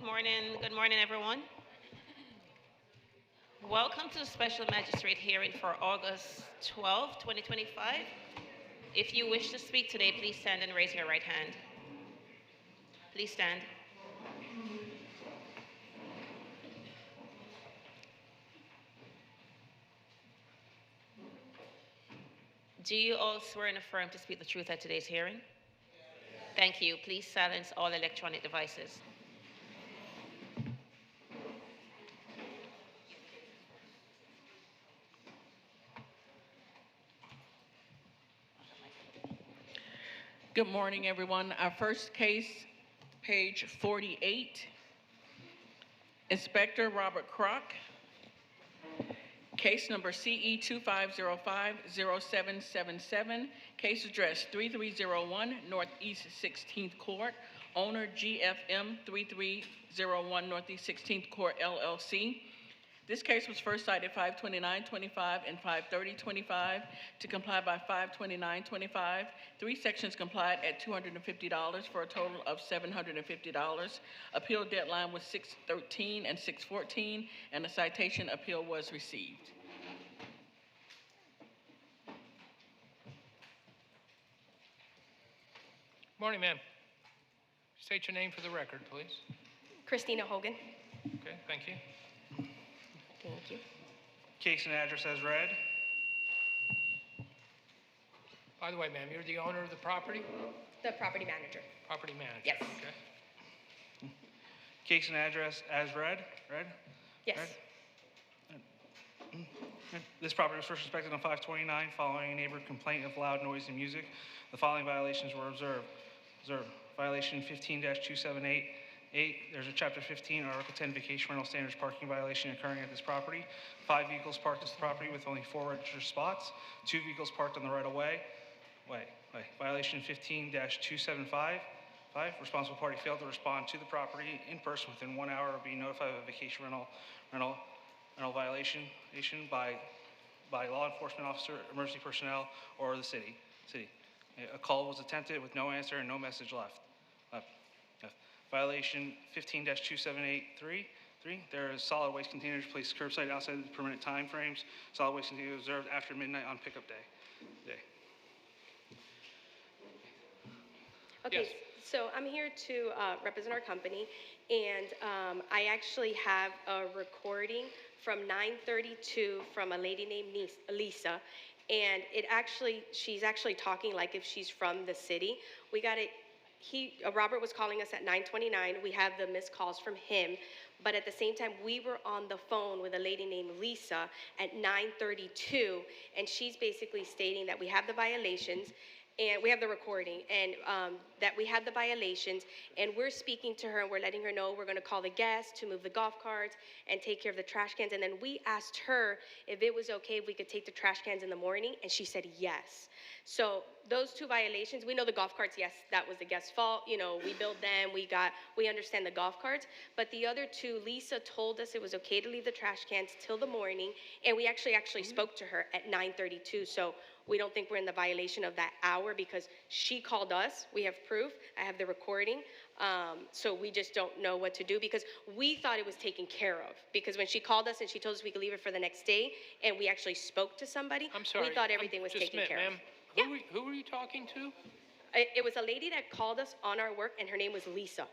Good morning, everyone. Welcome to the special magistrate hearing for August 12, 2025. If you wish to speak today, please stand and raise your right hand. Please stand. Do you all swear and affirm to speak the truth at today's hearing? Thank you. Please silence all electronic devices. Good morning, everyone. Our first case, page 48, Inspector Robert Kroc, case number CE 25050777, case address 3301 Northeast 16th Court, owner GFM 3301 Northeast 16th Court, LLC. This case was first cited 52925 and 53025 to comply by 52925. Three sections complied at $250 for a total of $750. Appeal deadline was 6/13 and 6/14, and a citation appeal was received. Morning, ma'am. State your name for the record, please. Christina Hogan. Okay, thank you. Thank you. Case and address as read. By the way, ma'am, you're the owner of the property? The property manager. Property manager? Yes. Okay. Case and address as read. Yes. This property was first inspected on 5/29 following a neighbor complaint of loud noise and music. The following violations were observed. Violation 15-2788. There's a Chapter 15, Article 10 vacation rental standards parking violation occurring at this property. 5 vehicles parked at the property with only 4 registered spots. 2 vehicles parked on the right-of-way. Violation 15-275. Responsible party failed to respond to the property in person within 1 hour of being notified of a vacation rental violation by law enforcement officer, emergency personnel, or the city. A call was attempted with no answer and no message left. Violation 15-2783. There is solid waste containers placed curbside outside the permanent time frames. Solid waste containers observed after midnight on pickup day. Okay, Yes. so I'm here to represent our company, and I actually have a recording from 9:32 from a lady named Lisa, and she's actually talking like if she's from the city. We got it. Robert was calling us at 9:29. We have the missed calls from him, but at the same time, we were on the phone with a lady named Lisa at 9:32, and she's basically stating that we have the violations, and we have the recording, and that we have the violations, and we're speaking to her, and we're letting her know we're going to call the guests to move the golf carts and take care of the trash cans, and then we asked her if it was okay if we could take the trash cans in the morning, and she said yes. So those 2 violations, we know the golf carts, yes, that was the guest's fault. You know, we built them, we understand the golf carts. But the other 2, Lisa told us it was okay to leave the trash cans till the morning, and we actually spoke to her at 9:32. So we don't think we're in the violation of that hour because she called us. We have proof. I have the recording. So we just don't know what to do because we thought it was taken care of. Because when she called us and she told us we could leave it for the next day, and we actually spoke to somebody, I'm sorry. we thought everything was taken care of. Ma'am, Yeah. who were you talking to? It was a lady that called us on our work, and her name was Lisa.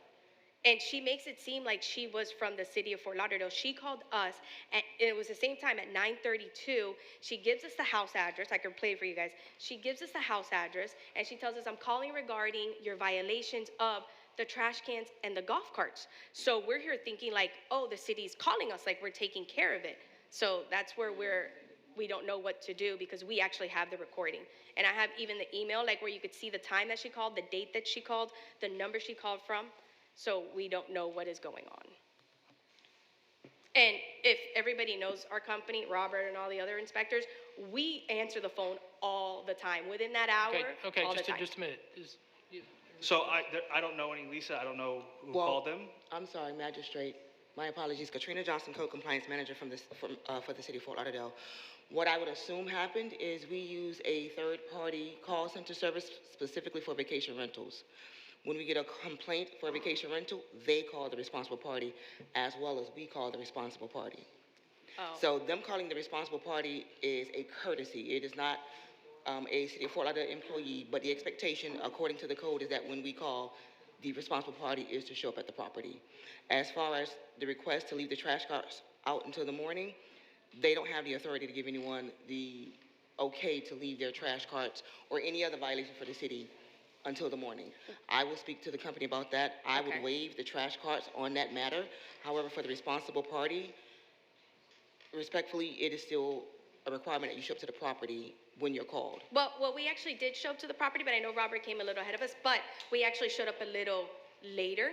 And she makes it seem like she was from the city of Fort Lauderdale. She called us, and it was the same time at 9:32. She gives us the house address. I can play it for you guys. She gives us the house address, and she tells us, I'm calling regarding your violations of the trash cans and the golf carts. So we're here thinking like, oh, the city's calling us, like we're taking care of it. So that's where we don't know what to do because we actually have the recording. And I have even the email, like where you could see the time that she called, the date that she called, the number she called from. So we don't know what is going on. And if everybody knows our company, Robert and all the other inspectors, we answer the phone all the time. Within that hour, Okay, all the time. just a minute. So I don't know any Lisa. I don't know who called them. I'm sorry, Magistrate. My apologies. Katrina Johnson, Code Compliance Manager for the City of Fort Lauderdale. What I would assume happened is we use a third-party call center service specifically for vacation rentals. When we get a complaint for a vacation rental, they call the responsible party as well as we call the responsible party. Oh. So them calling the responsible party is a courtesy. It is not a City of Fort Lauderdale employee, but the expectation, according to the code, is that when we call, the responsible party is to show up at the property. As far as the request to leave the trash carts out until the morning, they don't have the authority to give anyone the okay to leave their trash carts or any other violation for the city until the morning. I will speak to the company about that. I Okay. would waive the trash carts on that matter. However, for the responsible party, respectfully, it is still a requirement that you show up to the property when you're called. Well, we actually did show up to the property, but I know Robert came a little ahead of us, but we actually showed up a little later,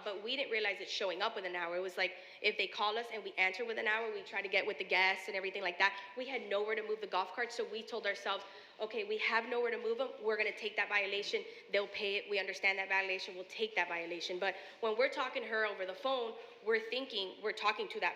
but we didn't realize it's showing up with an hour. It was like, if they call us and we answer with an hour, we try to get with the guests and everything like that. We had nowhere to move the golf carts, so we told ourselves, okay, we have nowhere to move them, we're gonna take that violation, they'll pay it, we understand that violation, we'll take that violation. But when we're talking to her over the phone, we're thinking, we're talking to the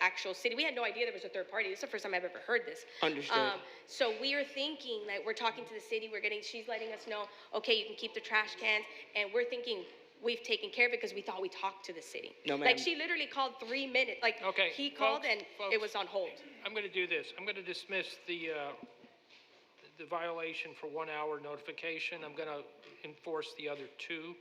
actual city. We had no idea there was a third party. This is the first time I've ever heard this. Understood. So we are thinking, like, we're talking to the city, she's letting us know, okay, you can keep the trash cans, and we're thinking we've taken care of it because we thought we talked to the city. No, ma'am. Like, she literally called 3 minutes, like, Okay, he called folks, and folks. it was on hold. I'm going to do this. I'm going to dismiss the violation for 1 hour notification. I'm going to enforce the other two,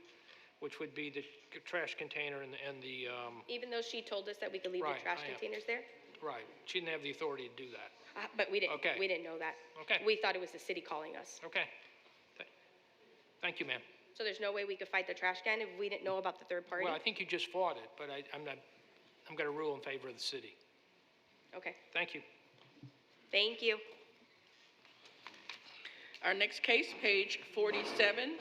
which would be the trash container and the, Even though she told us that we could leave Right, the trash I am. containers there, right. She didn't have the authority to do that. but we didn't, Okay. we didn't know that. Okay. We thought it was the city calling us. Okay. Thank you, ma'am. So there's no way we could fight the trash can if we didn't know about the third party? Well, I think you just fought it, but I'm going to rule in favor of the city. Okay, Thank you. thank you. Our next case, page 47.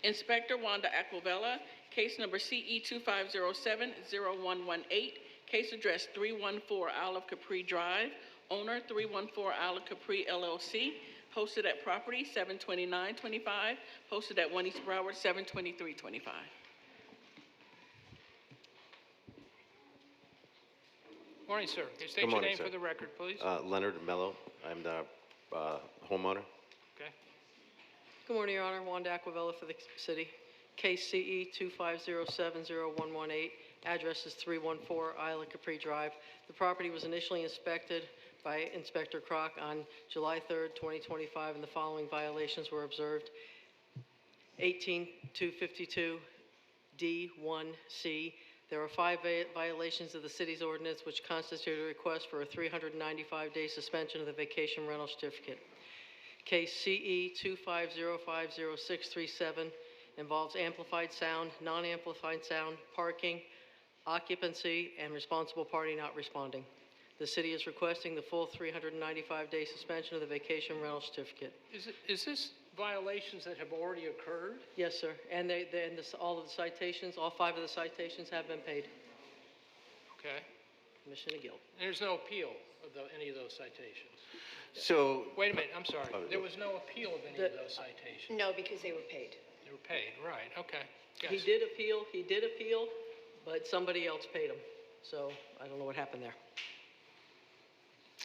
Inspector Wanda Aquavella, case number CE 2507-0118, case address 314 Isle of Capri Drive, owner 314 Isle of Capri LLC, posted at property 72925, posted at 1 East Broward 72325. Morning, sir. Can you state Good your morning, name sir. for the record, please? Leonard Mello. I'm the homeowner. Okay. Good morning, Your Honor. Wanda Aquavella for the city. Case CE 25070118. Address is 314 Isla Capri Drive. The property was initially inspected by Inspector Kroc on July 3rd, 2025, and the following violations were observed. 18252D1C. There are 5 violations of the city's ordinance which constitute a request for a 395-day suspension of the vacation rental certificate. Case CE 2505067 involves amplified sound, non-amplified sound, parking, occupancy, and responsible party not responding. The city is requesting the full 395-day suspension of the vacation rental certificate. Is this violations that have already occurred? Yes, sir. And all of the citations, all 5 of the citations have been paid. Okay. Mission of guilt. There's no appeal of any of those citations? So, Wait a minute, I'm sorry. Oh, There was no appeal of any of those citations? No, because they were paid. They were paid, right, okay. He Yes. did appeal, but somebody else paid him. So I don't know what happened there.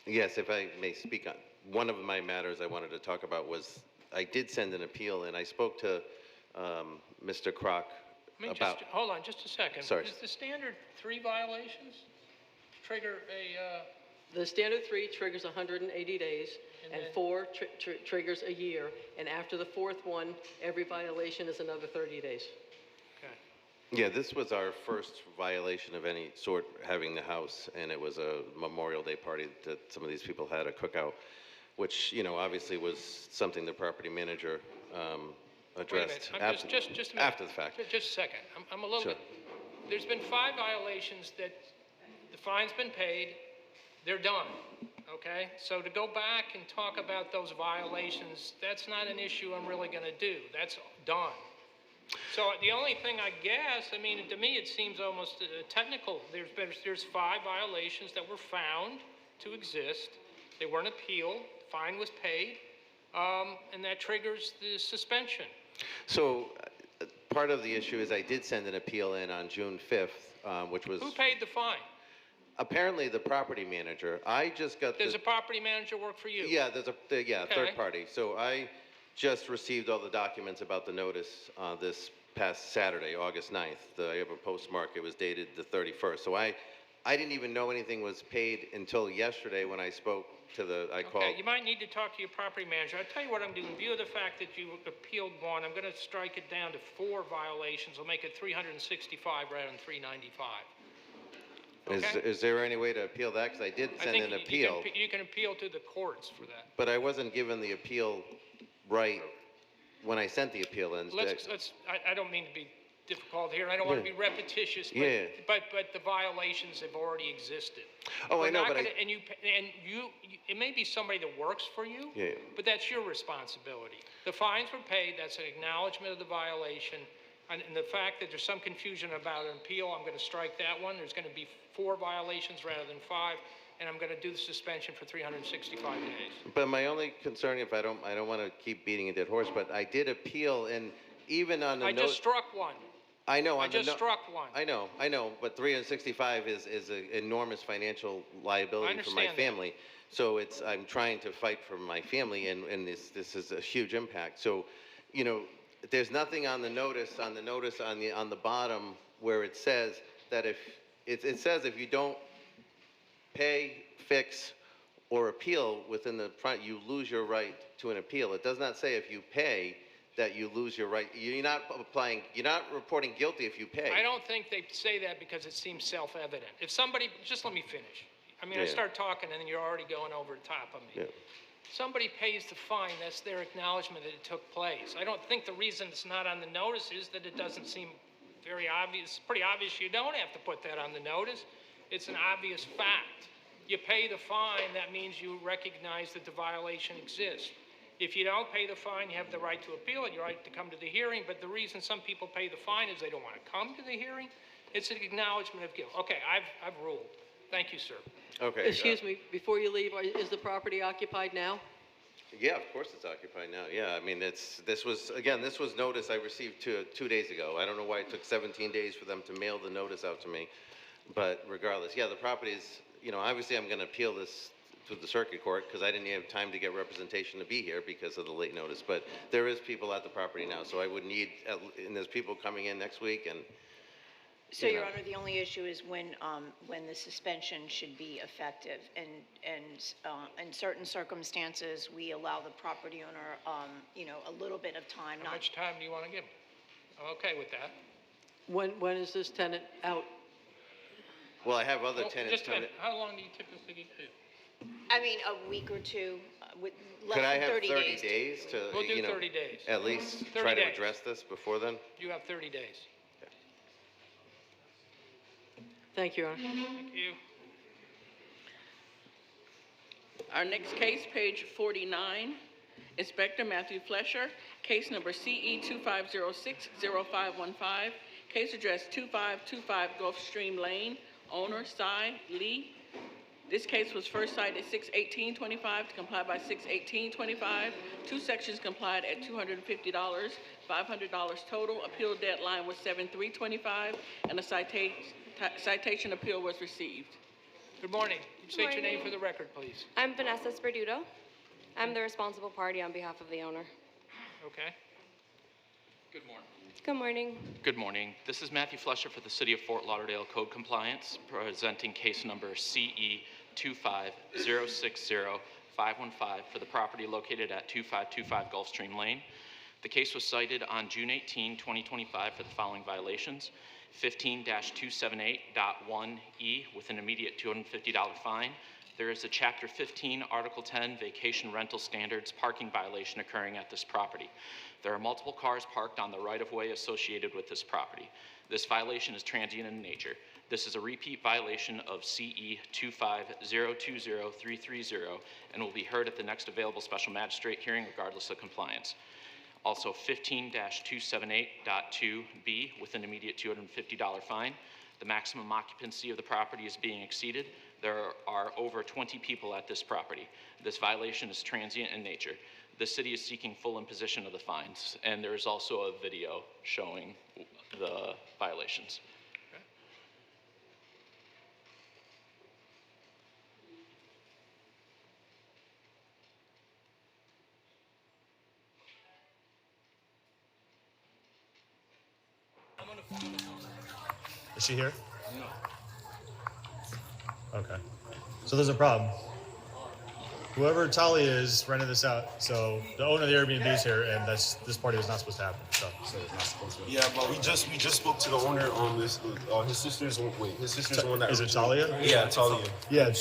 yes, if I may speak on, one of my matters I wanted to talk about was, I did send an appeal, and I spoke to Mr. Kroc about... Hold on, just a second. Sorry. Is the standard 3 violations trigger a, The standard 3 triggers 180 days, And and then- 4 triggers a year. And after the 4th one, every violation is another 30 days. okay. Yeah, this was our first violation of any sort, having the house, and it was a Memorial Day party that some of these people had, a cookout, which, you know, obviously was something the property manager Wait a addressed minute, I'm after, just a minute. after the fact. Just a second. I'm a little Sure. bit, there's been 5 violations that the fine's been paid, they're done, okay? So to go back and talk about those violations, that's not an issue I'm really gonna do. That's done. So the only thing I guess, I mean, to me, it seems almost technical. There's 5 violations that were found to exist. They weren't appealed, the fine was paid, and that triggers the suspension. So, part of the issue is I did send an appeal in on June 5th, which was Who paid the fine? apparently the property manager. I just got Does the... a property manager work for you? Yeah, there's a Okay. third party. So I just received all the documents about the notice this past Saturday, August 9th. I have a postmark, it was dated the 31st. So I didn't even know anything was paid until yesterday when I spoke to I called. Okay, you might need to talk to your property manager. I'll tell you what I'm doing. In view of the fact that you appealed one, I'm going to strike it down to 4 violations. I'll make it 365 rather than 395. Okay? Is there any way to appeal that? Because I did I send think an appeal, you can appeal to the courts for that. but I wasn't given the appeal right when I sent the appeal in. I don't mean to be difficult here, and I don't want to be repetitious, but, Yeah. but the violations have already existed. Oh, We're I know, not but gonna- and it may be somebody that works for you, Yeah. but that's your responsibility. The fines were paid, that's an acknowledgement of the violation, and the fact that there's some confusion about an appeal, I'm going to strike that one. There's going to be 4 violations rather than 5, and I'm going to do the suspension for 365 days. But my only concern, I don't want to keep beating a dead horse, but I did appeal, and even on the I just struck one. I know. I just struck one. I know, but 365 is an enormous financial liability for my understand that. family. So I'm trying to fight for my family, and this is a huge impact. So, there's nothing on the notice on the bottom where it says that it says if you don't pay, fix, or appeal within the front, you lose your right to an appeal. It does not say if you pay that you lose your right. You're not reporting guilty if you pay. I don't think they say that because it seems self-evident. If somebody, just let me finish. I mean, I Yeah. start talking and then you're already going over the top of me. Yeah. Somebody pays the fine, that's their acknowledgement that it took place. I don't think the reason it's not on the notice is that it doesn't seem very obvious. It's pretty obvious you don't have to put that on the notice. It's an obvious fact. You pay the fine, that means you recognize that the violation exists. If you don't pay the fine, you have the right to appeal it, your right to come to the hearing, but the reason some people pay the fine is they don't want to come to the hearing. It's an acknowledgement of guilt. Okay, I've ruled. Thank you, sir. Okay. Excuse me, before you leave, is the property occupied now? Yeah, of course it's occupied now. Yeah, I mean, this was notice I received 2 days ago. I don't know why it took 17 days for them to mail the notice out to me, but regardless, yeah, the property is, obviously I'm going to appeal this to the circuit court because I didn't have time to get representation to be here because of the late notice. But there is people at the property now, so I would need, and there's people coming in next week, and So, you Your know. Honor, the only issue is when the suspension should be effective. And in certain circumstances, we allow the property owner, a little bit of time, How not much time do you want to give them? I'm okay with that. When is this tenant out? Well, I have other Oh, tenants just a coming. minute. How long do you typically do? I mean, a week or two, with less Could I than have 30 30 days. days to, We'll do 30 days. at least 30 try to days. address this before then? You have 30 days. Thank you, Your Honor. Thank you. Our next case, page 49, Inspector Matthew Flesher, case number CE 2506-0515, case address 2525 Gulfstream Lane, owner Cy Lee. This case was first cited 6/18/25 to comply by 6/18/25. 2 sections complied at $250, $500 total. Appeal deadline was 7/3/25, and a citation appeal was received. Good morning. Can you state your name morning. for the record, please? I'm Vanessa Sperduto. I'm the responsible party on behalf of the owner. Okay. Good morning. Good morning. Good morning. This is Matthew Flesher for the City of Fort Lauderdale Code Compliance, presenting case number CE 25060-515 for the property located at 2525 Gulfstream Lane. The case was cited on June 18, 2025 for the following violations: 15-278.1E with an immediate $250 fine. There is a Chapter 15, Article 10, Vacation Rental Standards parking violation occurring at this property. There are multiple cars parked on the right-of-way associated with this property. This violation is transient in nature. This is a repeat violation of CE 25020-330 and will be heard at the next available special magistrate hearing regardless of compliance. Also 15-278.2B with an immediate $250 fine. The maximum occupancy of the property is being exceeded. There are over 20 people at this property. This violation is transient in nature. The city is seeking full imposition of the fines, and there is also a video showing the violations. Is she here? No. Okay. So there's a problem. Whoever Talia is rented this out. So the owner of the Airbnb is here, and this party was not supposed to happen. So it's not supposed to. Yeah, but we just spoke to the owner on this. His sister's the one that. Is it Talia? Yeah, Talia. Yeah.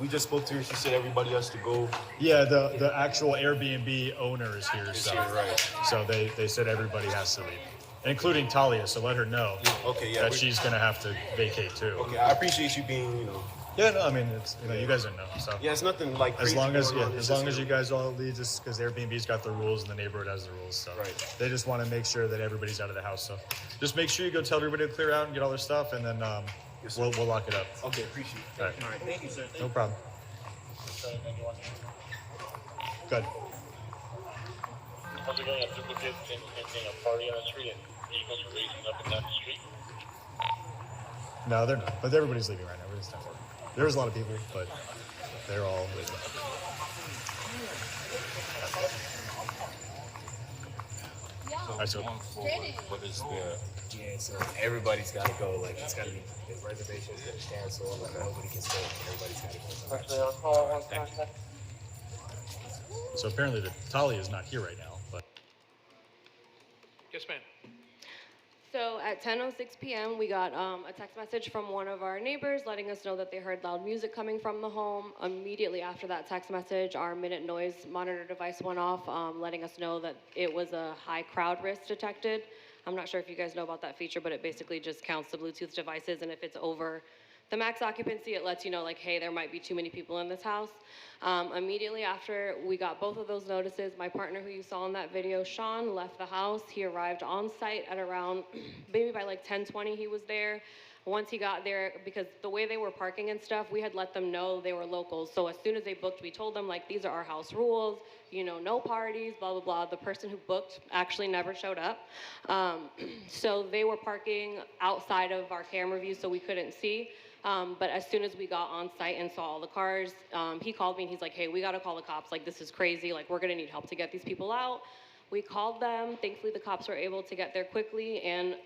We just spoke to her. She said everybody has to go. Yeah, the actual Airbnb owner is here. So right. So they said everybody has to leave, including Talia. So let her know. Okay. Yeah. That she's gonna have to vacate too. Okay. I appreciate you being. Yeah, no, I mean, it's, you guys don't know, so. Yeah, it's nothing like As crazy long as, going on. as long as you guys all leave, just because Airbnb's got the rules and the neighborhood has the rules, so. Right. They just want to make sure that everybody's out of the house, so. Just make sure you go tell everybody to clear out and get all their stuff, and then, Yes, we'll lock it up. Okay, appreciate it. All right. All right, thank you, sir. No problem. Good. How's it going? A duplicate and a party on the street and vehicles are racing up and down the street? No, they're not, but everybody's leaving right now. Everybody's done. There's a lot of people, but they're all leaving. All right, so What is the? Yeah, so everybody's got to go. Like it's got to be the reservations get canceled. Like nobody can stay. Everybody's got to go. Thank you. So apparently the Talia is not here right now, but. Yes, ma'am. So at 10:06 p.m., we got a text message from one of our neighbors letting us know that they heard loud music coming from the home. Immediately after that text message, our minute noise monitor device went off, letting us know that it was a high crowd risk detected. I'm not sure if you guys know about that feature, but it basically just counts the Bluetooth devices, and if it's over the max occupancy, it lets you know, like, hey, there might be too many people in this house. Immediately after we got both of those notices, my partner who you saw in that video, Sean, left the house. He arrived on site at around, maybe by like 10:20 he was there. Once he got there, because the way they were parking and stuff, we had let them know they were locals. So as soon as they booked, we told them, like, these are our house rules, no parties, blah, blah, blah. The person who booked actually never showed up. So they were parking outside of our camera view so we couldn't see. But as soon as we got on site and saw all the cars, he called me and he's like, hey, we gotta call the cops. Like, this is crazy. Like, we're gonna need help to get these people out. We called them. Thankfully, the cops were able to get there quickly. And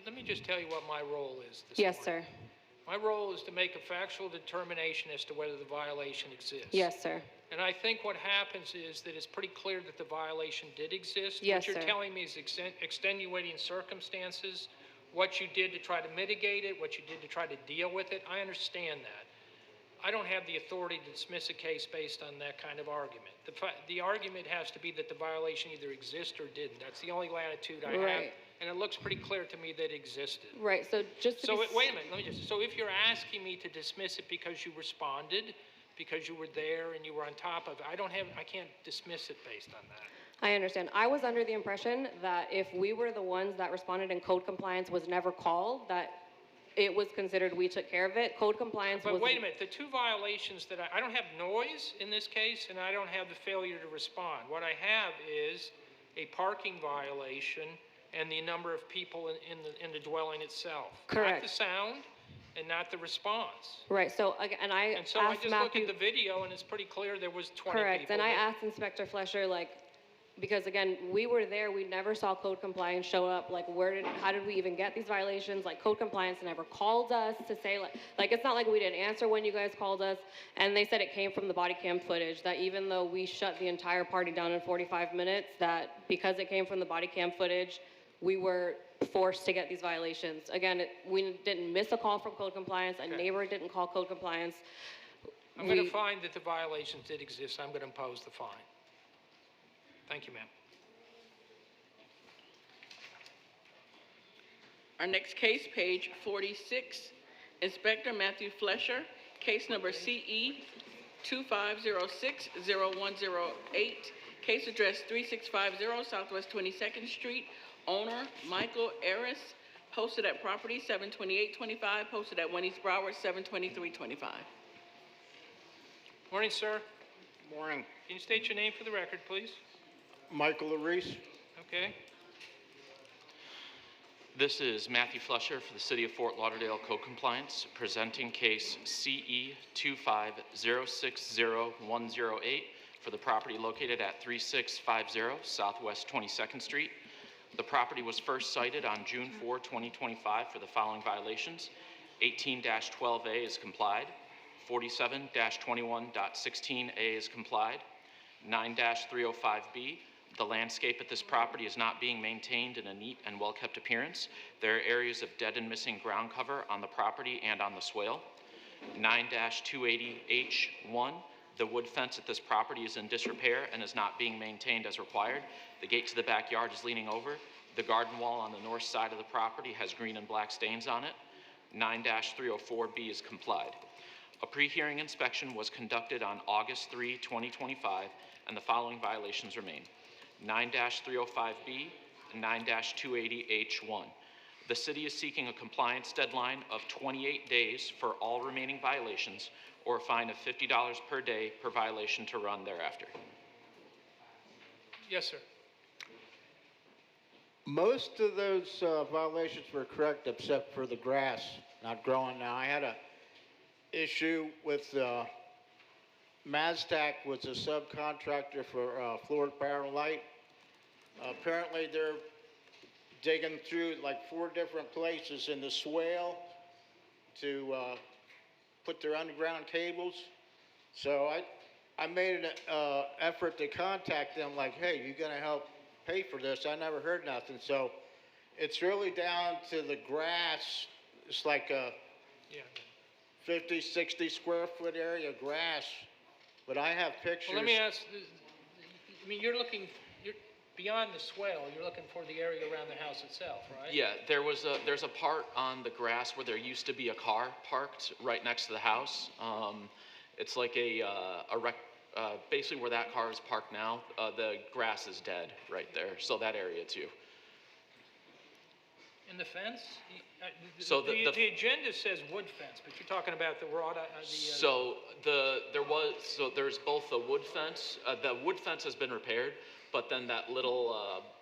Let me just tell you what my role is this yes, morning. sir. My role is to make a factual determination as to whether the violation exists. Yes, sir. And I think what happens is that it's pretty clear that the violation did exist. Yes, What you're sir. telling me is extenuating circumstances, what you did to try to mitigate it, what you did to try to deal with it. I understand that. I don't have the authority to dismiss a case based on that kind of argument. The argument has to be that the violation either exists or didn't. That's the only latitude I have. Right. And it looks pretty clear to me that it existed. Right, so just to So be wait a minute, so if you're asking me to dismiss it because you responded, because you were there and you were on top of it, I can't dismiss it based on that. I understand. I was under the impression that if we were the ones that responded and code compliance was never called, that it was considered we took care of it. Code compliance was. But wait a minute, the two violations that I don't have noise in this case, and I don't have the failure to respond. What I have is a parking violation and the number of people in the dwelling itself. Correct. Not the sound and not the response. Right, so, again, and I And so I asked just look Matthew. at the video and it's pretty clear there was 20 Correct, people. and I there. asked Inspector Flesher, like, because again, we were there, we never saw code compliance show up, like, how did we even get these violations? Like, code compliance never called us to say, like, it's not like we didn't answer when you guys called us, and they said it came from the body cam footage, that even though we shut the entire party down in 45 minutes, that because it came from the body cam footage, we were forced to get these violations. Again, we didn't miss a call from code compliance, a neighbor didn't call code compliance. I'm going to find that the violations did exist. I'm going to impose the fine. Thank you, ma'am. Our next case, page 46, Inspector Matthew Flesher, case number CE 2506-0108, case address 3650 Southwest 22nd Street, owner Michael Aris, posted at property 72825, posted at 1 East Broward 72325. Morning, sir. Morning. Can you state your name for the record, please? Michael Arice. Okay. This is Matthew Flesher for the City of Fort Lauderdale Code Compliance, presenting case CE 2506108 for the property located at 3650 Southwest 22nd Street. The property was first cited on June 4, 2025 for the following violations. 18-12A is complied. 47-21.16A is complied. 9-305B, the landscape at this property is not being maintained in a neat and well-kept appearance. There are areas of dead and missing ground cover on the property and on the swale. 9-280H1, the wood fence at this property is in disrepair and is not being maintained as required. The gate to the backyard is leaning over. The garden wall on the north side of the property has green and black stains on it. 9-304B is complied. A pre-hearing inspection was conducted on August 3, 2025, and the following violations remain. 9-305B and 9-280H1. The city is seeking a compliance deadline of 28 days for all remaining violations, or a fine of $50 per day per violation to run thereafter. Yes, sir. Most of those violations were correct except for the grass not growing. Now, I had a issue with Magistrate was a subcontractor for Florida Power and Light. Apparently, they're digging through like 4 different places in the swale to put their underground cables. So I made an effort to contact them like, hey, you gonna help pay for this? I never heard nothing. So it's really down to the grass. It's like a 50, 60 square foot area of grass. But I have pictures. Well, let me ask, I mean, you're beyond the swale, you're looking for the area around the house itself, right? Yeah, there's a part on the grass where there used to be a car parked right next to the house. It's like basically where that car is parked now, the grass is dead right there, so that area too. And the fence? So the agenda says wood fence, but you're talking about the raw. There's both the wood fence. The wood fence has been repaired, but then that little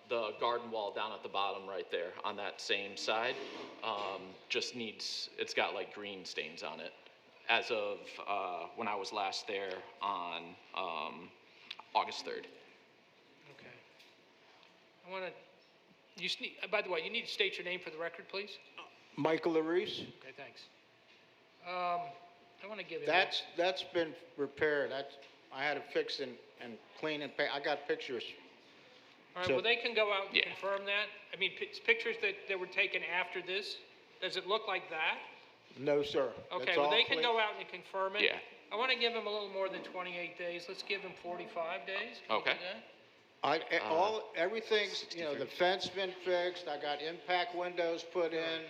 the garden wall down at the bottom right there on that same side just needs. It's got like green stains on it. As of when I was last there on August 3rd. Okay. I want to. By the way, you need to state your name for the record, please. Michael Larice. Okay, thanks. I want to give you. That's been repaired. I had it fixed and clean and I got pictures. All right. Well, they can go out and confirm that. I mean, pictures that were taken after this. Does it look like that? No, sir. Okay. Well, they can go out and confirm it. Yeah. I want to give them a little more than 28 days. Let's give them 45 days. Can you do that? Everything's, the fence been fixed. I got impact windows put in.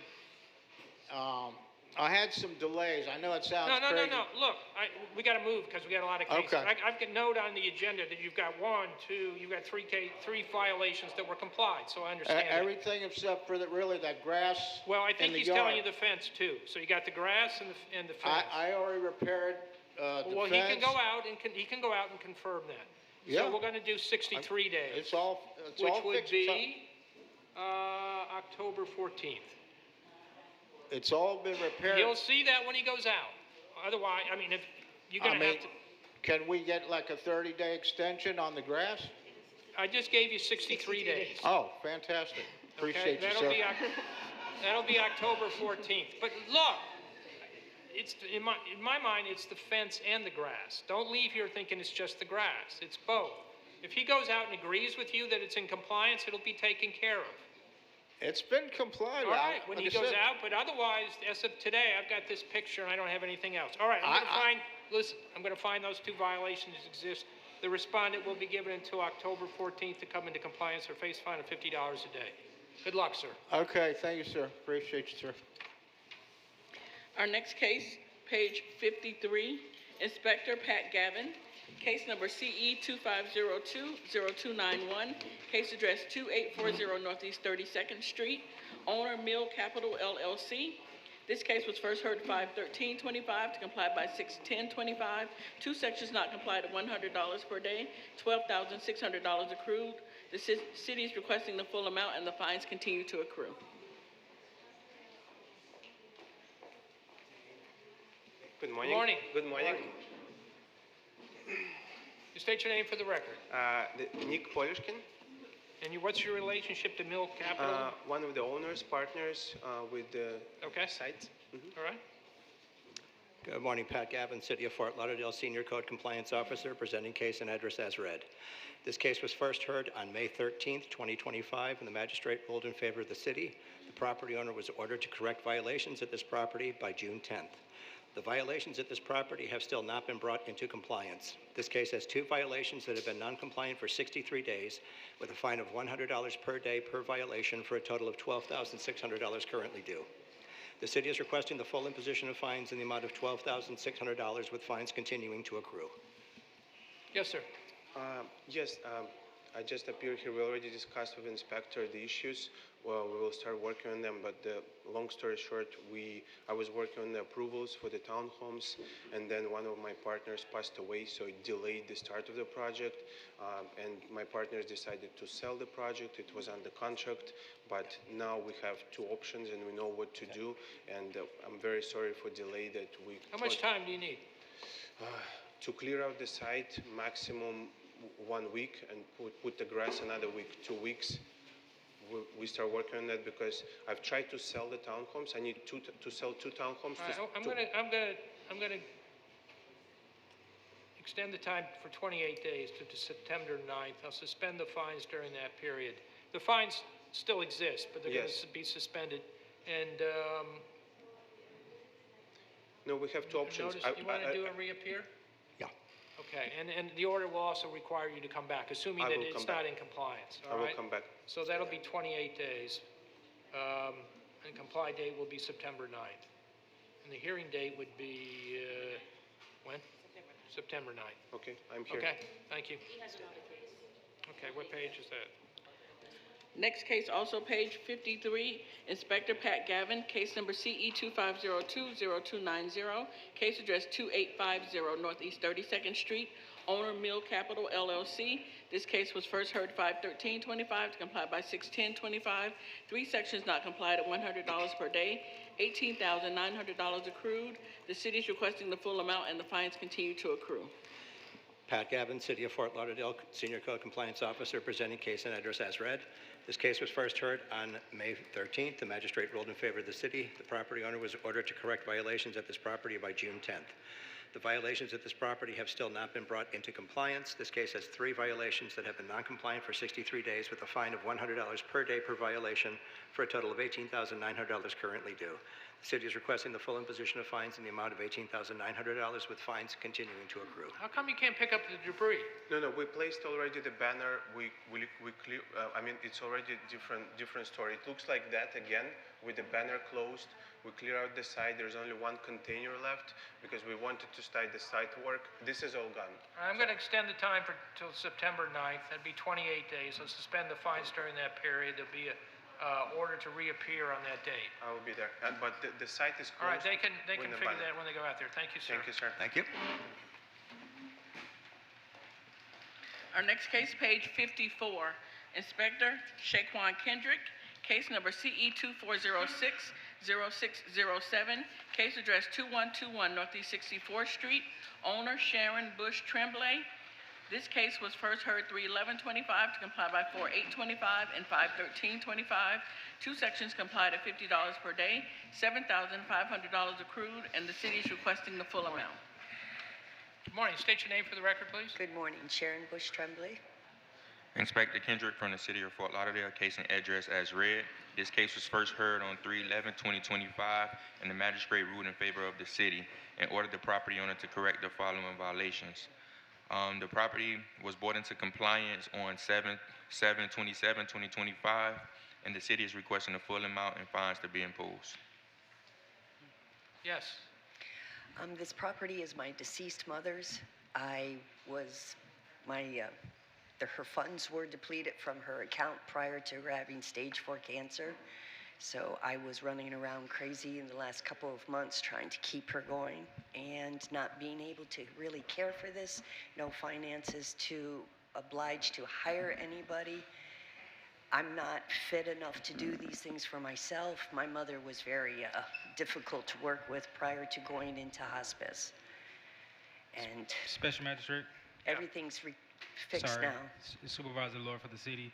I had some delays. I know it sounds crazy. No. Look, we got to move because we got a lot of cases. Okay. I've got a note on the agenda that you've got you've got three violations that were complied. So I understand. Everything except for that grass. Well, I think in the he's yard. telling you the fence too. So you got the grass and the fence. I already repaired the well, fence. he can go out and confirm that. Yeah. So we're going to do 63 days. It's all which would fixed. be October 14th. It's all been repaired. You'll see that when he goes out. Otherwise, I mean, if you're going to have to. Can we get like a 30-day extension on the grass? I just gave you 63 days. Oh, fantastic. Appreciate you, sir. That'll be October 14th. But look, it's in my mind, it's the fence and the grass. Don't leave here thinking it's just the grass. It's both. If he goes out and agrees with you that it's in compliance, it'll be taken care of. It's been complied. All right, when he goes out, but otherwise, as of today, I've got this picture and I don't have anything else. All right, I'm going to find those 2 violations exist. The respondent will be given until October 14th to come into compliance or face a fine of $50 a day. Good luck, sir. Okay, thank you, sir. Appreciate you, sir. Our next case, page 53, Inspector Pat Gavin, case number CE 2502-0291, case address 2840 Northeast 32nd Street, owner Mill Capital LLC. This case was first heard 5/13/25 to comply by 6/10/25. 2 sections not complied at $100 per day, $12,600 accrued. The city is requesting the full amount and the fines continue to accrue. Good morning. Good morning. You state your name for the record. Nick Polyushkin. And what's your relationship to Mill Capital? One of the owners, partners with the Okay. site. All right. Good morning, Pat Gavin, City of Fort Lauderdale Senior Code Compliance Officer, presenting case and address as read. This case was first heard on May 13th, 2025, and the magistrate ruled in favor of the city. The property owner was ordered to correct violations at this property by June 10th. The violations at this property have still not been brought into compliance. This case has 2 violations that have been non-compliant for 63 days, with a fine of $100 per day per violation, for a total of $12,600 currently due. The city is requesting the full imposition of fines in the amount of $12,600, with fines continuing to accrue. Yes, sir. Yes, I just appeared here. We already discussed with Inspector the issues. Well, we will start working on them, but long story short, I was working on the approvals for the townhomes, and then one of my partners passed away, so it delayed the start of the project, and my partners decided to sell the project. It was under contract, but now we have 2 options, and we know what to do, and I'm very sorry for delay that we... How much time do you need? To clear out the site, maximum 1 week, and put the grass another week, 2 weeks. We start working on that because I've tried to sell the townhomes. I need to sell 2 townhomes. I'm gonna extend the time for 28 days to September 9th. I'll suspend the fines during that period. The fines still exist, but they're Yes. gonna be suspended. And No, we have 2 options. notice, you wanna do a reappear? Yeah. Okay, and the order will also require you to come back, assuming I that will it's come not back. in compliance, I all will right? come back. So that'll be 28 days. And comply date will be September 9th. And the hearing date would be, when? September 9th. Okay, I'm here. Okay, thank you. Okay, what page is that? Next case, also page 53, Inspector Pat Gavin, case number CE 2502-0290, case address 2850 Northeast 32nd Street, owner Mill Capital LLC. This case was first heard 5/13/25 to comply by 6/10/25. 3 sections not complied at $100 per day, $18,900 accrued. The city is requesting the full amount, and the fines continue to accrue. Pat Gavin, City of Fort Lauderdale Senior Code Compliance Officer, presenting case and address as read. This case was first heard on May 13th. The magistrate ruled in favor of the city. The property owner was ordered to correct violations at this property by June 10th. The violations at this property have still not been brought into compliance. This case has 3 violations that have been non-compliant for 63 days, with a fine of $100 per day per violation, for a total of $18,900 currently due. The city is requesting the full imposition of fines in the amount of $18,900, with fines continuing to accrue. How come you can't pick up the debris? No, we placed already the banner. We clear. I mean, it's already different story. It looks like that again with the banner closed. We clear out the site. There's only 1 container left because we wanted to start the site work. This is all gone. I'm going to extend the time till September 9th. That'd be 28 days. I'll suspend the fines during that period. There'll be a order to reappear on that date. I will be there. But the site is closed. All right, they can with the figure banner. that when they go out there. Thank you, sir. Thank you, sir. Thank you. Our next case, page 54, Inspector Shaquan Kendrick, case number CE 2406-0607, case address 2121 Northeast 64th Street, owner Sharon Bush Tremblay. This case was first heard 3/11/25 to comply by 4/8/25 and 5/13/25. 2 sections complied at $50 per day, $7,500 accrued, and the city is requesting the full amount. Good morning. State your name for the record, please. Good morning, Sharon Bush Tremblay. Inspector Kendrick from the City of Fort Lauderdale, case and address as read. This case was first heard on 3/11/2025, and the magistrate ruled in favor of the city and ordered the property owner to correct the following violations. The property was brought into compliance on 7/27/2025, and the city is requesting the full amount and fines to be imposed. Yes. This property is my deceased mother's. Her funds were depleted from her account prior to her having stage 4 cancer. So I was running around crazy in the last couple of months trying to keep her going and not being able to really care for this. No finances to oblige to hire anybody. I'm not fit enough to do these things for myself. My mother was very difficult to work with prior to going into hospice. And Special Magistrate. everything's fixed Sorry. now. Supervisor Lord for the city.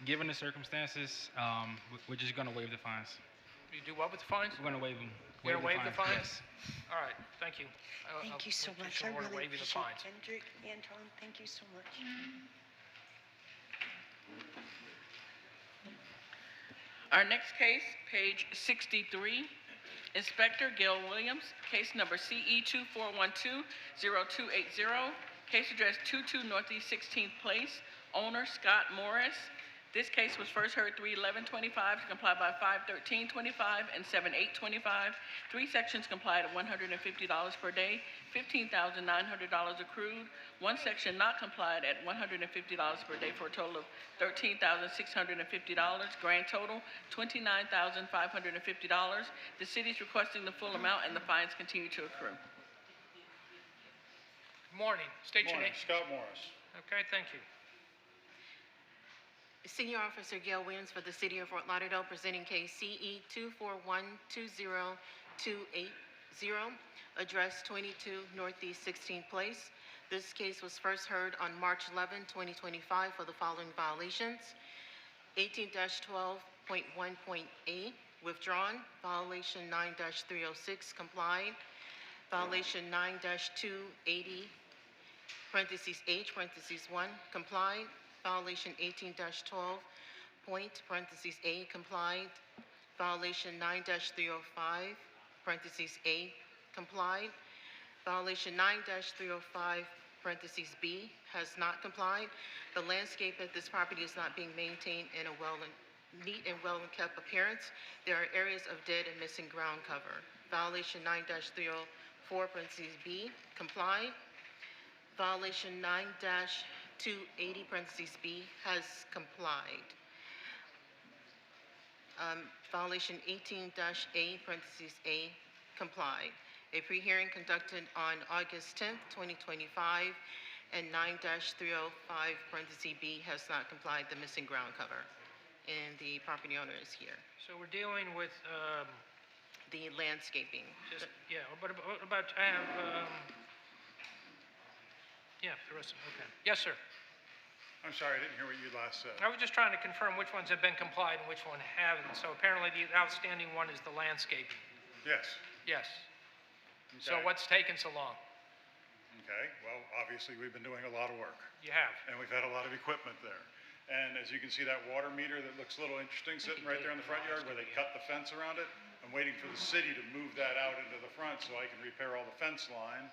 Given the circumstances, we're just gonna waive the fines. You do what with the fines? We're gonna waive them. You're gonna waive the fines? Yes. All right, thank you. Thank you so much. I Order really waiving the appreciate fines. it. Kendrick, Anton, thank you so much. Our next case, page 63, Inspector Gail Williams, case number CE 2412-0280, case address 22 Northeast 16th Place, owner Scott Morris. This case was first heard 3/11/25 to comply by 5/13/25 and 7/8/25. Three sections complied at $150 per day, $15,900 accrued. One section not complied at $150 per day for a total of $13,650. Grand total, $29,550. The city is requesting the full amount and the fines continue to accrue. Good morning. State your name. Scott Morris. Okay, thank you. Senior Officer Gail Williams for the City of Fort Lauderdale, presenting case CE 24120-280, address 22 Northeast 16th Place. This case was first heard on March 11, 2025 for the following violations. 18-12.1.A, withdrawn. Violation 9-306, complied. Violation 9-280, parentheses H, parentheses 1, complied. Violation 18-12, parentheses A, complied. Violation 9-305, parentheses A, complied. Violation 9-305, parentheses B, has not complied. The landscape at this property is not being maintained in a neat and well-kept appearance. There are areas of dead and missing ground cover. Violation 9-304, parentheses B, complied. Violation 9-280, parentheses B, has complied. Violation 18-A, parentheses A, complied. A pre-hearing conducted on August 10th, 2025, and 9-305, parentheses B, has not complied, the missing ground cover. And the property owner is here. So we're dealing with, The landscaping. yeah, what about, I have, yeah, the rest of them, okay. Yes, sir. I'm sorry, I didn't hear what you last said. I was just trying to confirm which ones have been complied and which one haven't. So apparently the outstanding one is the landscaping. Yes. Yes. So Okay. what's taken so long? Okay, well, obviously, we've been doing a lot of work. You have. And we've had a lot of equipment there. And as you can see, that water meter that looks a little interesting sitting right there in the front yard where they cut the fence around it, I'm waiting for the city to move that out into the front so I can repair all the fence line.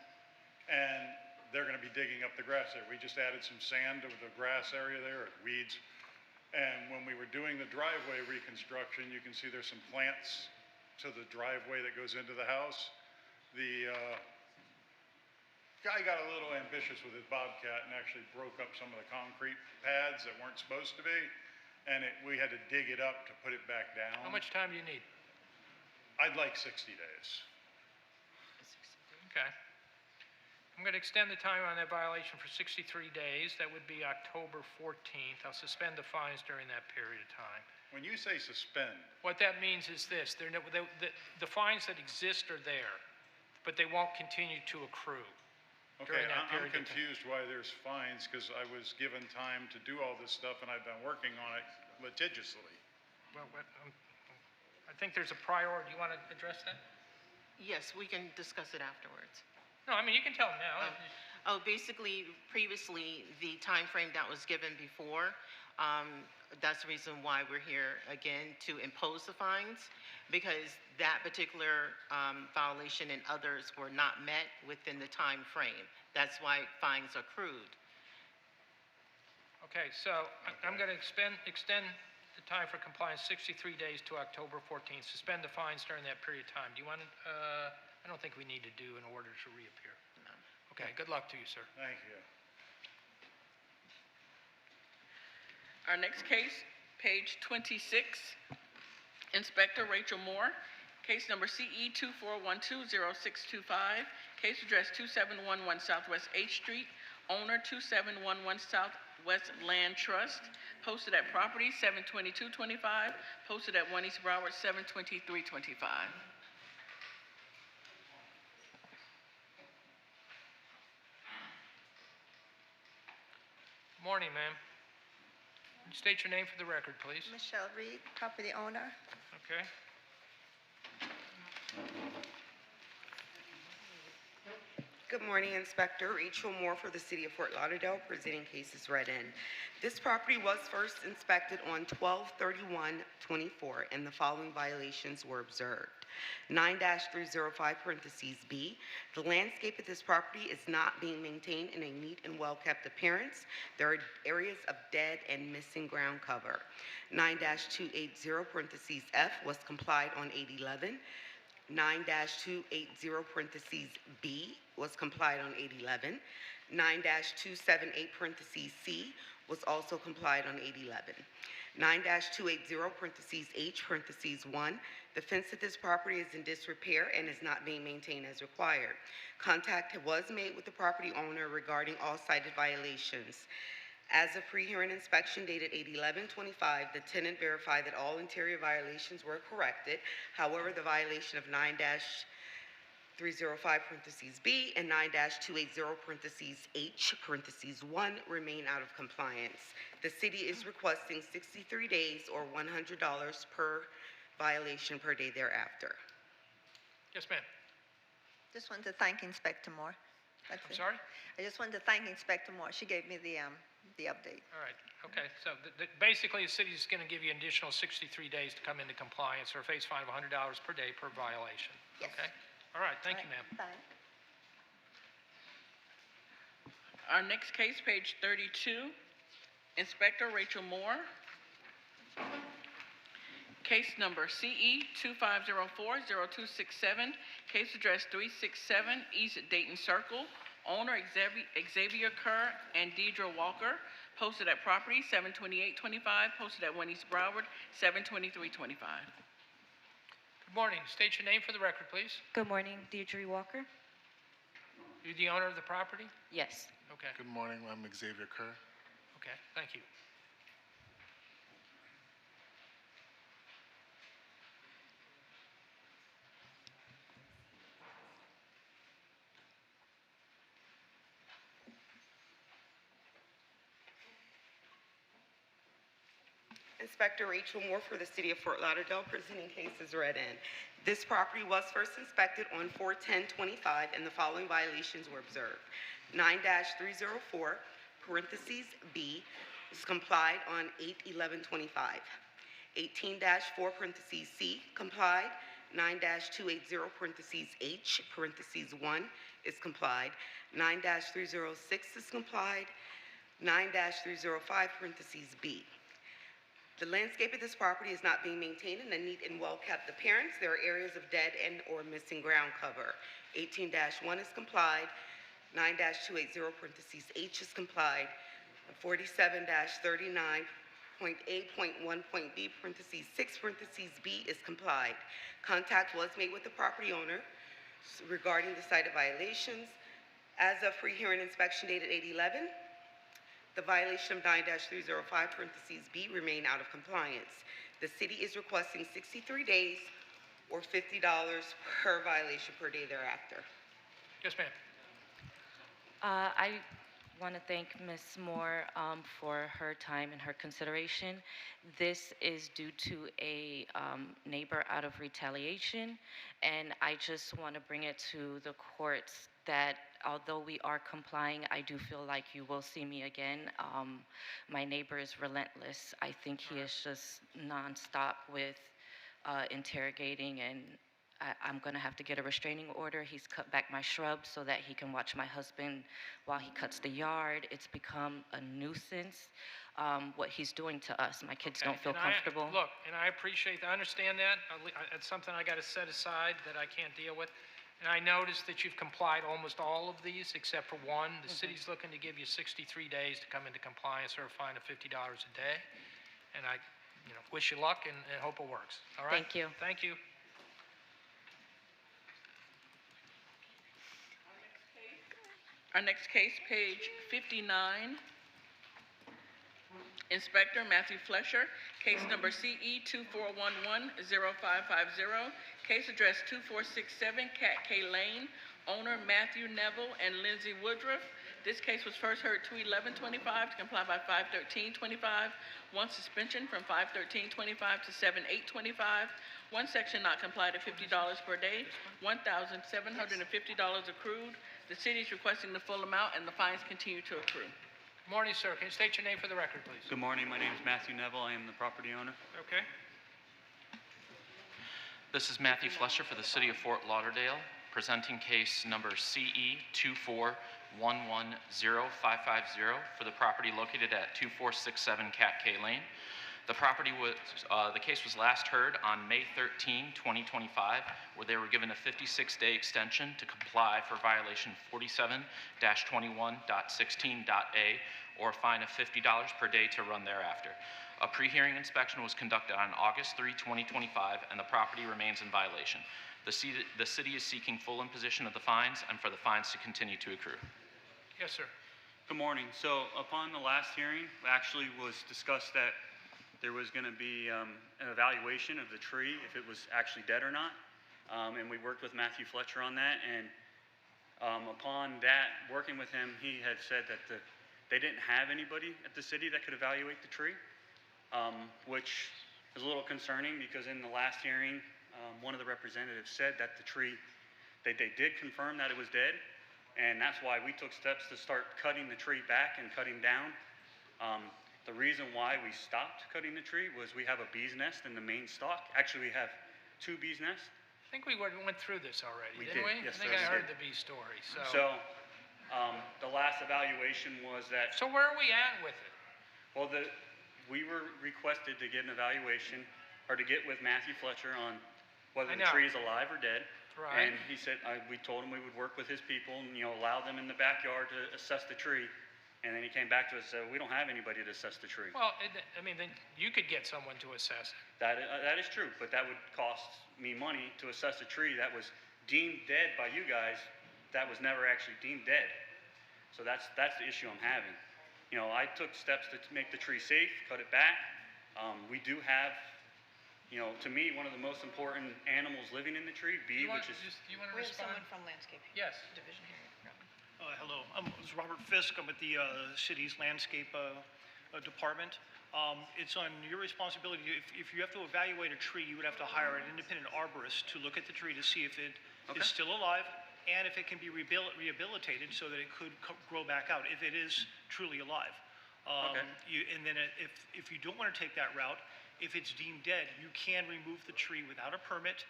And they're gonna be digging up the grass there. We just added some sand to the grass area there, or weeds. And when we were doing the driveway reconstruction, you can see there's some plants to the driveway that goes into the house. The guy got a little ambitious with his Bobcat and actually broke up some of the concrete pads that weren't supposed to be. And we had to dig it up to put it back down. How much time do you need? I'd like 60 days. Okay. I'm going to extend the time on that violation for 63 days. That would be October 14th. I'll suspend the fines during that period of time. When you say suspend, What that means is this, the fines that exist are there, but they won't continue to accrue okay, during that I'm period of time. confused why there's fines because I was given time to do all this stuff and I've been working on it litigiously. Well, I think there's a priority. You want to address that? Yes, we can discuss it afterwards. No, I mean, you can tell them now. Basically, previously, the time frame that was given before, that's the reason why we're here again, to impose the fines, because that particular violation and others were not met within the time frame. That's why fines accrued. Okay, so I'm going to extend the time for compliance 63 days to October 14th. Suspend the fines during that period of time. Do you want to, I don't think we need to do in order to reappear. No. Okay, good luck to you, sir. Thank you. Our next case, page 26, Inspector Rachel Moore, case number CE 24120625, case address 2711 Southwest H Street, owner 2711 Southwest Land Trust, posted at property 72225, posted at 1 East Broward 72325. Morning, ma'am. State your name for the record, please. Michelle Reed, property owner. Okay. Good morning, Inspector Rachel Moore for the City of Fort Lauderdale, presenting cases read in. This property was first inspected on 12/31/24, and the following violations were observed. 9-305(b). The landscape of this property is not being maintained in a neat and well-kept appearance. There are areas of dead and missing ground cover. 9-280(f) was complied on 8/11. 9-280(b) was complied on 8/11. 9-278(c) was also complied on 8/11. 9-280(h)(1), the fence at this property is in disrepair and is not being maintained as required. Contact was made with the property owner regarding all cited violations. As of pre-hearing inspection dated 8/11/25, the tenant verified that all interior violations were corrected. However, the violation of 9-305(b) and 9-280(h)(1) remain out of compliance. The city is requesting 63 days or $100 per violation per day thereafter. Yes, ma'am. Just wanted to thank Inspector Moore. That's I'm it. sorry? I just wanted to thank Inspector Moore. She gave me the update. All right, okay, so basically, the city's going to give you an additional 63 days to come into compliance or face fine of $100 per day per violation. Yes. Okay? All right, thank you, ma'am. Thanks. Our next case, page 32, Inspector Rachel Moore. Case number CE 2504-0267, case address 367 East Dayton Circle, owner Xavier Kerr and Deidre Walker, posted at property 72825, posted at 1 East Broward 72325. Good morning, state your name for the record, please. Good morning, Deirdre Walker. You the owner of the property? Yes. Okay, Good morning, I'm Xavier Kerr. okay, thank you. Inspector Rachel Moore for the City of Fort Lauderdale, presenting cases read in. This property was first inspected on 4/10/25, and the following violations were observed. 9-304(b) was complied on 8/11/25. 18-4(c) complied. 9-280(h)(1) is complied. 9-306 is complied. 9-305(b). The landscape of this property is not being maintained in a neat and well-kept appearance. There are areas of dead and or missing ground cover. 18-1 is complied. 9-280(h) is complied. 47-39.8.1.b(6) is complied. Contact was made with the property owner regarding the cited violations. As of pre-hearing inspection dated 8/11, the violation of 9-305(b) remain out of compliance. The city is requesting 63 days or $50 per violation per day thereafter. Yes, ma'am. I want to thank Ms. Moore for her time and her consideration. This is due to a neighbor out of retaliation, and I just want to bring it to the courts that although we are complying, I do feel like you will see me again. My neighbor is relentless. I think he is just nonstop with interrogating, and I'm going to have to get a restraining order. He's cut back my shrubs so that he can watch my husband while he cuts the yard. It's become a nuisance, what he's doing to us. My kids don't feel comfortable. Look, and I appreciate, I understand that. It's something I got to set aside that I can't deal with. And I noticed that you've complied almost all of these except for one. The city's looking to give you 63 days to come into compliance or a fine of $50 a day. And I wish you luck and hope it works. All right? Thank you. Thank you. Our next case, page 59. Inspector Matthew Flesher, case number CE 2411-0550, case address 2467 Cat K Lane, owner Matthew Neville and Lindsay Woodruff. This case was first heard 2/11/25 to comply by 5/13/25, one suspension from 5/13/25 to 7/8/25, one section not complied at $50 per day, $1,750 accrued. The city is requesting the full amount, and the fines continue to accrue. Good morning, sir. Can you state your name for the record, please? Good morning. My name is Matthew Neville. I am the property owner. Okay. This is Matthew Flesher for the City of Fort Lauderdale, presenting case number CE 24110-550 for the property located at 2467 Cat K Lane. The case was last heard on May 13, 2025, where they were given a 56-day extension to comply for violation 47-21.16.a, or a fine of $50 per day to run thereafter. A pre-hearing inspection was conducted on August 3, 2025, and the property remains in violation. The city is seeking full imposition of the fines and for the fines to continue to accrue. Yes, sir. Good morning. So upon the last hearing, it actually was discussed that there was going to be an evaluation of the tree, if it was actually dead or not. And we worked with Matthew Fletcher on that. And upon that, working with him, he had said that they didn't have anybody at the city that could evaluate the tree, which is a little concerning because in the last hearing, one of the representatives said that the tree, they did confirm that it was dead. And that's why we took steps to start cutting the tree back and cutting down. The reason why we stopped cutting the tree was we have a bee's nest in the main stalk. Actually, we have 2 bee's nests. I think we went through this already, We didn't did, we? yes, I think sir, I we heard did. the bee story, So the last evaluation was that. So where are we at with it? Well, we were requested to get an evaluation, or to get with Matthew Fletcher on whether I the know. tree is alive or dead. Right. And he said, we told him we would work with his people and, allow them in the backyard to assess the tree. And then he came back to us and said, we don't have anybody to assess the tree. Well, then you could get someone to assess it. That is true, but that would cost me money to assess a tree that was deemed dead by you guys, that was never actually deemed dead. So that's the issue I'm having. I took steps to make the tree safe, cut it back. We do have, to me, one of the most important animals living in the tree, bee, which is. You want to We have respond? someone from landscaping. Yes. Division here. Hello, this is Robert Fisk. I'm at the city's landscape department. It's on your responsibility. If you have to evaluate a tree, you would have to hire an independent arborist to look at the tree to see if it is still alive and if it can be rehabilitated so that it could grow back out, if it is truly alive. And then if you don't want to take that route, if it's deemed dead, you can remove the tree without a permit.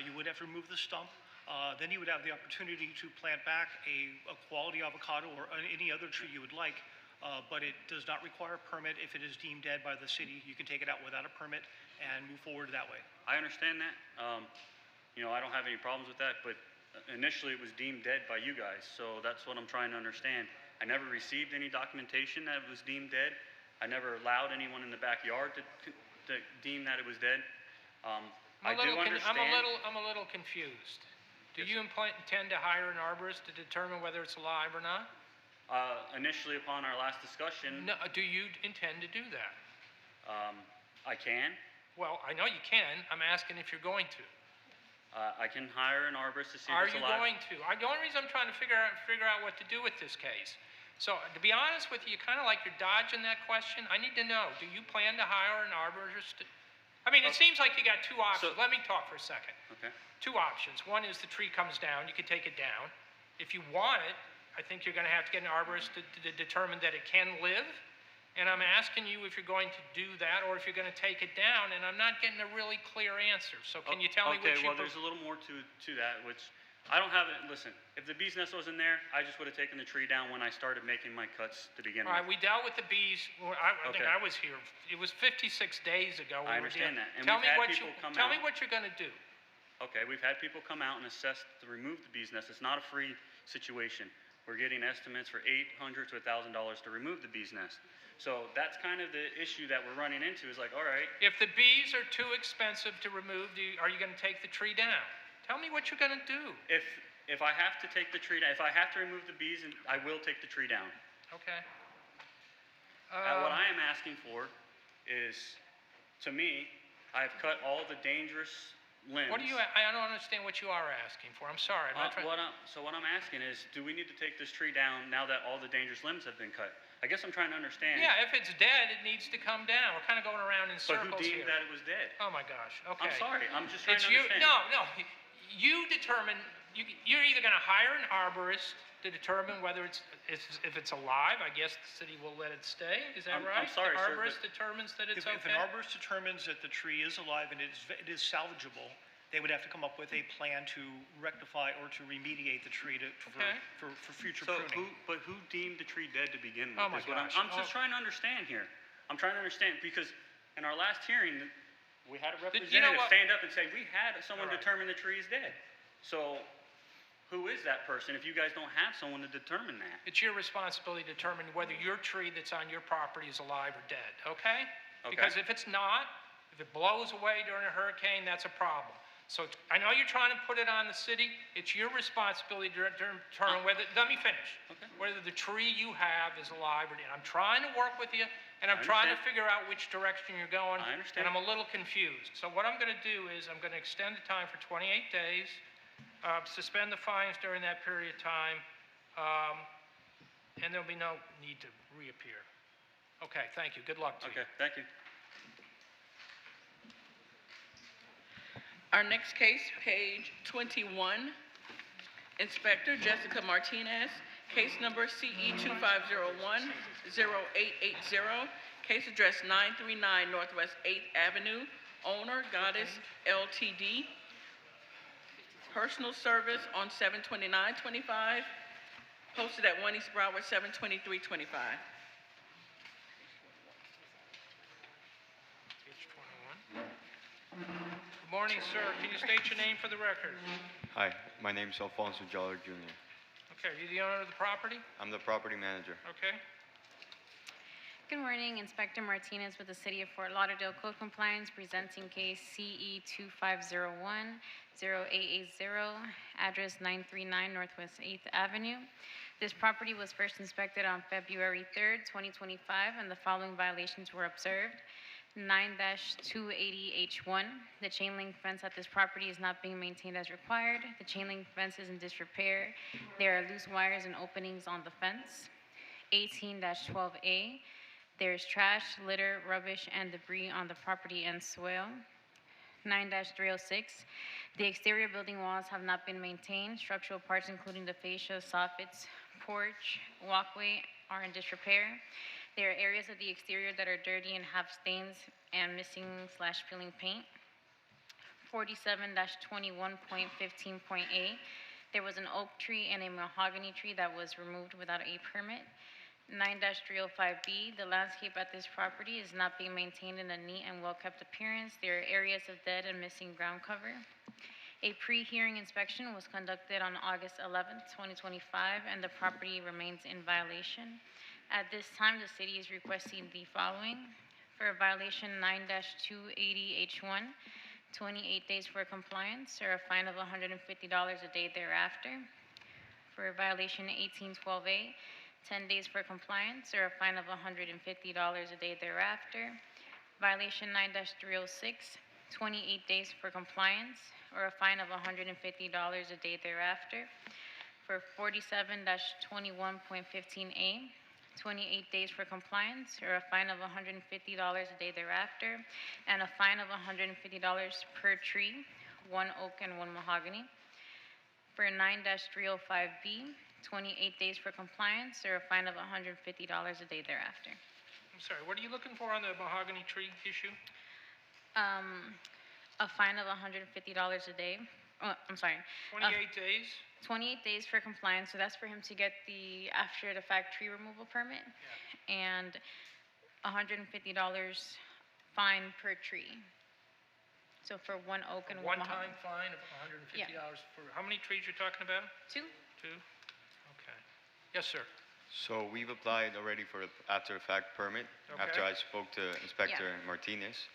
You would have to remove the stump. Then you would have the opportunity to plant back a quality avocado or any other tree you would like, but it does not require a permit. If it is deemed dead by the city, you can take it out without a permit and move forward that way. I understand that. I don't have any problems with that, but initially it was deemed dead by you guys, so that's what I'm trying to understand. I never received any documentation that it was deemed dead. I never allowed anyone in the backyard to deem that it was dead. I do understand. I'm a little confused. Do you intend to hire an arborist to determine whether it's alive or not? Initially, upon our last discussion. No, do you intend to do that? I can. Well, I know you can. I'm asking if you're going to. I can hire an arborist to see Are if it's you alive. going to? The only reason I'm trying to figure out what to do with this case. So, to be honest with you, kind of like you're dodging that question. I need to know, do you plan to hire an arborist? It seems like you got 2 options. Let me talk for a second. Okay. 2 options. One is the tree comes down, you can take it down. If you want it, I think you're going to have to get an arborist to determine that it can live. And I'm asking you if you're going to do that or if you're going to take it down, and I'm not getting a really clear answer. So can you tell me what you... Okay, well, there's a little more to that, which I don't have it. Listen, if the bee's nest wasn't there, I just would have taken the tree down when I started making my cuts to begin All right, with. we dealt with the bees. I think I was here. It was 56 days ago. I understand that. And Tell we've me had what people come Tell out. me what you're going to do. Okay, we've had people come out and assess to remove the bee's nest. It's not a free situation. We're getting estimates for $800 to $1,000 to remove the bee's nest. So that's kind of the issue that we're running into is like, all right. If the bees are too expensive to remove, are you going to take the tree down? Tell me what you're going to do. If I have to take the tree down, if I have to remove the bees, I will take the tree down. Okay. What I am asking for is, to me, I've cut all the dangerous limbs. What do you, I don't understand what you are asking for. I'm sorry. I'm not trying. What I'm asking is, do we need to take this tree down now that all the dangerous limbs have been cut? I guess I'm trying to understand. Yeah, if it's dead, it needs to come down. We're kind of going around in But circles who deemed here. that it was dead? Oh my gosh, okay. I'm sorry, I'm just trying It's to you, understand. no, you determine, you're either gonna hire an arborist to determine whether if it's alive, I guess the city will let it stay, is that right? I'm sorry, The sir, arborist but- determines that it's If okay? an arborist determines that the tree is alive and it is salvageable, they would have to come up with a plan to rectify or to remediate the tree Okay. for future So pruning. who deemed the tree dead to begin with? Oh my is what gosh. I'm just trying to understand here. I'm trying to understand because in our last hearing, we had a representative what? stand up and say, we had someone All right. determine the tree is dead. So who is that person if you guys don't have someone to determine that? It's your responsibility to determine whether your tree that's on your property is alive or dead, okay? Okay. Because if it's not, if it blows away during a hurricane, that's a problem. So I know you're trying to put it on the city. It's your responsibility to determine whether, let me finish. Okay. Whether the tree you have is alive or dead. I'm trying to work with you, and I'm I trying to understand. figure out which direction you're going. I understand. And I'm a little confused. So what I'm going to do is I'm going to extend the time for 28 days, suspend the fines during that period of time, and there'll be no need to reappear. Okay, thank you. Good luck to you. Okay, thank you. Our next case, page 21, Inspector Jessica Martinez, case number CE 2501-0880, case address 939 Northwest 8th Avenue, owner Goddess LTD, personal service on 7/29/25, posted at 1 East Broward 7/23/25. Page 21. Good morning, sir. Can you state your name for the record? Hi, my name's Alfonso Joller Jr. Okay, are you the owner of the property? I'm the property manager. Okay. Good morning, Inspector Martinez with the City of Fort Lauderdale Code Compliance, presenting case CE 2501-0880, address 939 Northwest 8th Avenue. This property was first inspected on February 3rd, 2025, and the following violations were observed. 9-280H1, the chain link fence at this property is not being maintained as required. The chain link fence is in disrepair. There are loose wires and openings on the fence. 18-12A, there is trash, litter, rubbish, and debris on the property and swale. 9-306, the exterior building walls have not been maintained. Structural parts including the fascia, soffits, porch, walkway are in disrepair. There are areas of the exterior that are dirty and have stains and missing/peeling paint. 47-21.15.8, there was an oak tree and a mahogany tree that was removed without a permit. 9-305B, the landscape at this property is not being maintained in a neat and well-kept appearance. There are areas of dead and missing ground cover. A pre-hearing inspection was conducted on August 11th, 2025, and the property remains in violation. At this time, the city is requesting the following. For violation 9-280H1, 28 days for compliance or a fine of $150 a day thereafter. For violation 1812A, 10 days for compliance or a fine of $150 a day thereafter. Violation 9-306, 28 days for compliance or a fine of $150 a day thereafter. For 47-21.15A, 28 days for compliance or a fine of $150 a day thereafter, and a fine of $150 per tree, 1 oak and 1 mahogany. For 9-305B, 28 days for compliance or a fine of $150 a day thereafter. I'm sorry, what are you looking for on the mahogany tree issue? A fine of $150 a day. Oh, I'm sorry. 28 days? 28 days for compliance, so that's for him to get the after-the-fact tree removal permit, and $150 fine per tree. So for 1 oak and 1 mahogany. One-time fine of $150 for, how many trees you're talking about? 2. 2? Okay. Yes, sir. So we've applied already for the after-the-fact permit after Okay. I spoke to Inspector Martinez,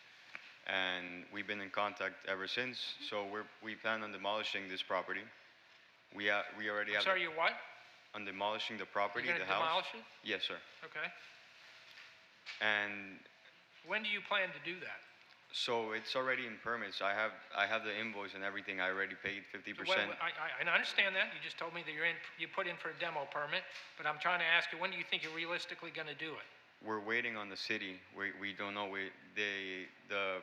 and we've been in contact ever since. So we plan on demolishing this property. We already have. Sorry, you what? On demolishing the property, You're the gonna house. demolish it? Yes, sir. Okay. And When do you plan to do that? So it's already in permits. I have the invoice and everything. I already paid 50%. Well, I understand that. You just told me that you put in for a demo permit, but I'm trying to ask you, when do you think you're realistically going to do it? We're waiting on the city. We don't know. The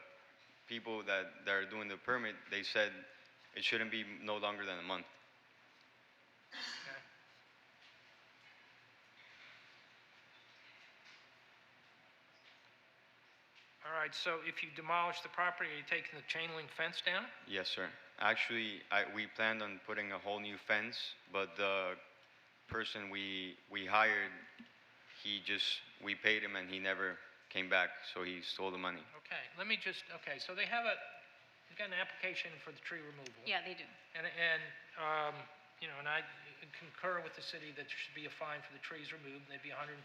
people that are doing the permit, they said it shouldn't be no longer than a month. Okay. All right, so if you demolish the property, are you taking the chain link fence down? Yes, sir. Actually, we planned on putting a whole new fence, but the person we hired, we paid him and he never came back, so he stole the money. Okay, okay, so they've got an application for the tree removal. Yeah, they do. And you know, and I concur with the city that there should be a fine for the trees removed, and they'd be $150.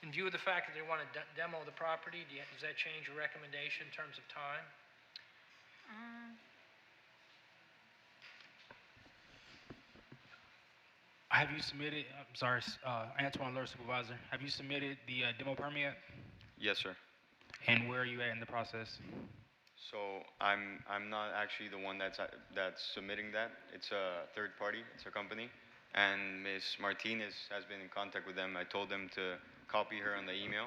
In view of the fact that they want to demo the property, does that change your recommendation in terms of time? Have you submitted, I'm sorry, Antoine Lure Supervisor, have you submitted the demo permit yet? Yes, sir. And where are you at in the process? So I'm not actually the one that's submitting that. It's a third party. It's a company, and Ms. Martinez has been in contact with them. I told them to copy her on the email.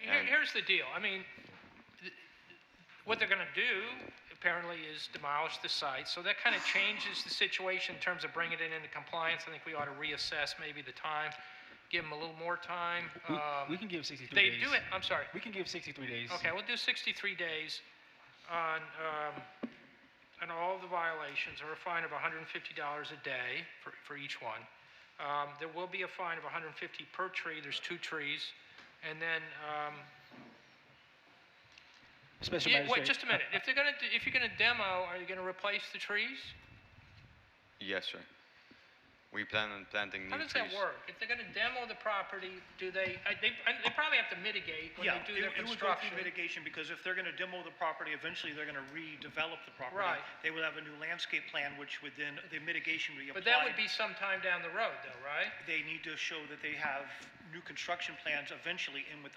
Here's the deal. I mean, what they're going to do apparently is demolish the site. So that kind of changes the situation in terms of bringing it into compliance. I think we ought to reassess maybe the time, give them a little more time. We can give 63 days. They do it, I'm sorry. We can give 63 days. Okay, we'll do 63 days on all the violations, or a fine of $150 a day for each one. There will be a fine of $150 per tree. There's 2 trees. And then, Special wait, magistrate. just a minute. If you're gonna demo, are you gonna replace the trees? Yes, sir. We plan on planting new How does trees. that work? If they're gonna demo the property, do they probably have to mitigate when they do their it would go construction. through mitigation, because if they're going to demo the property, eventually they're going to redevelop the property. Right. They would have a new landscape plan, which would then, the mitigation would be applied. But that would be some time down the road though, right? They need to show that they have new construction plans eventually in with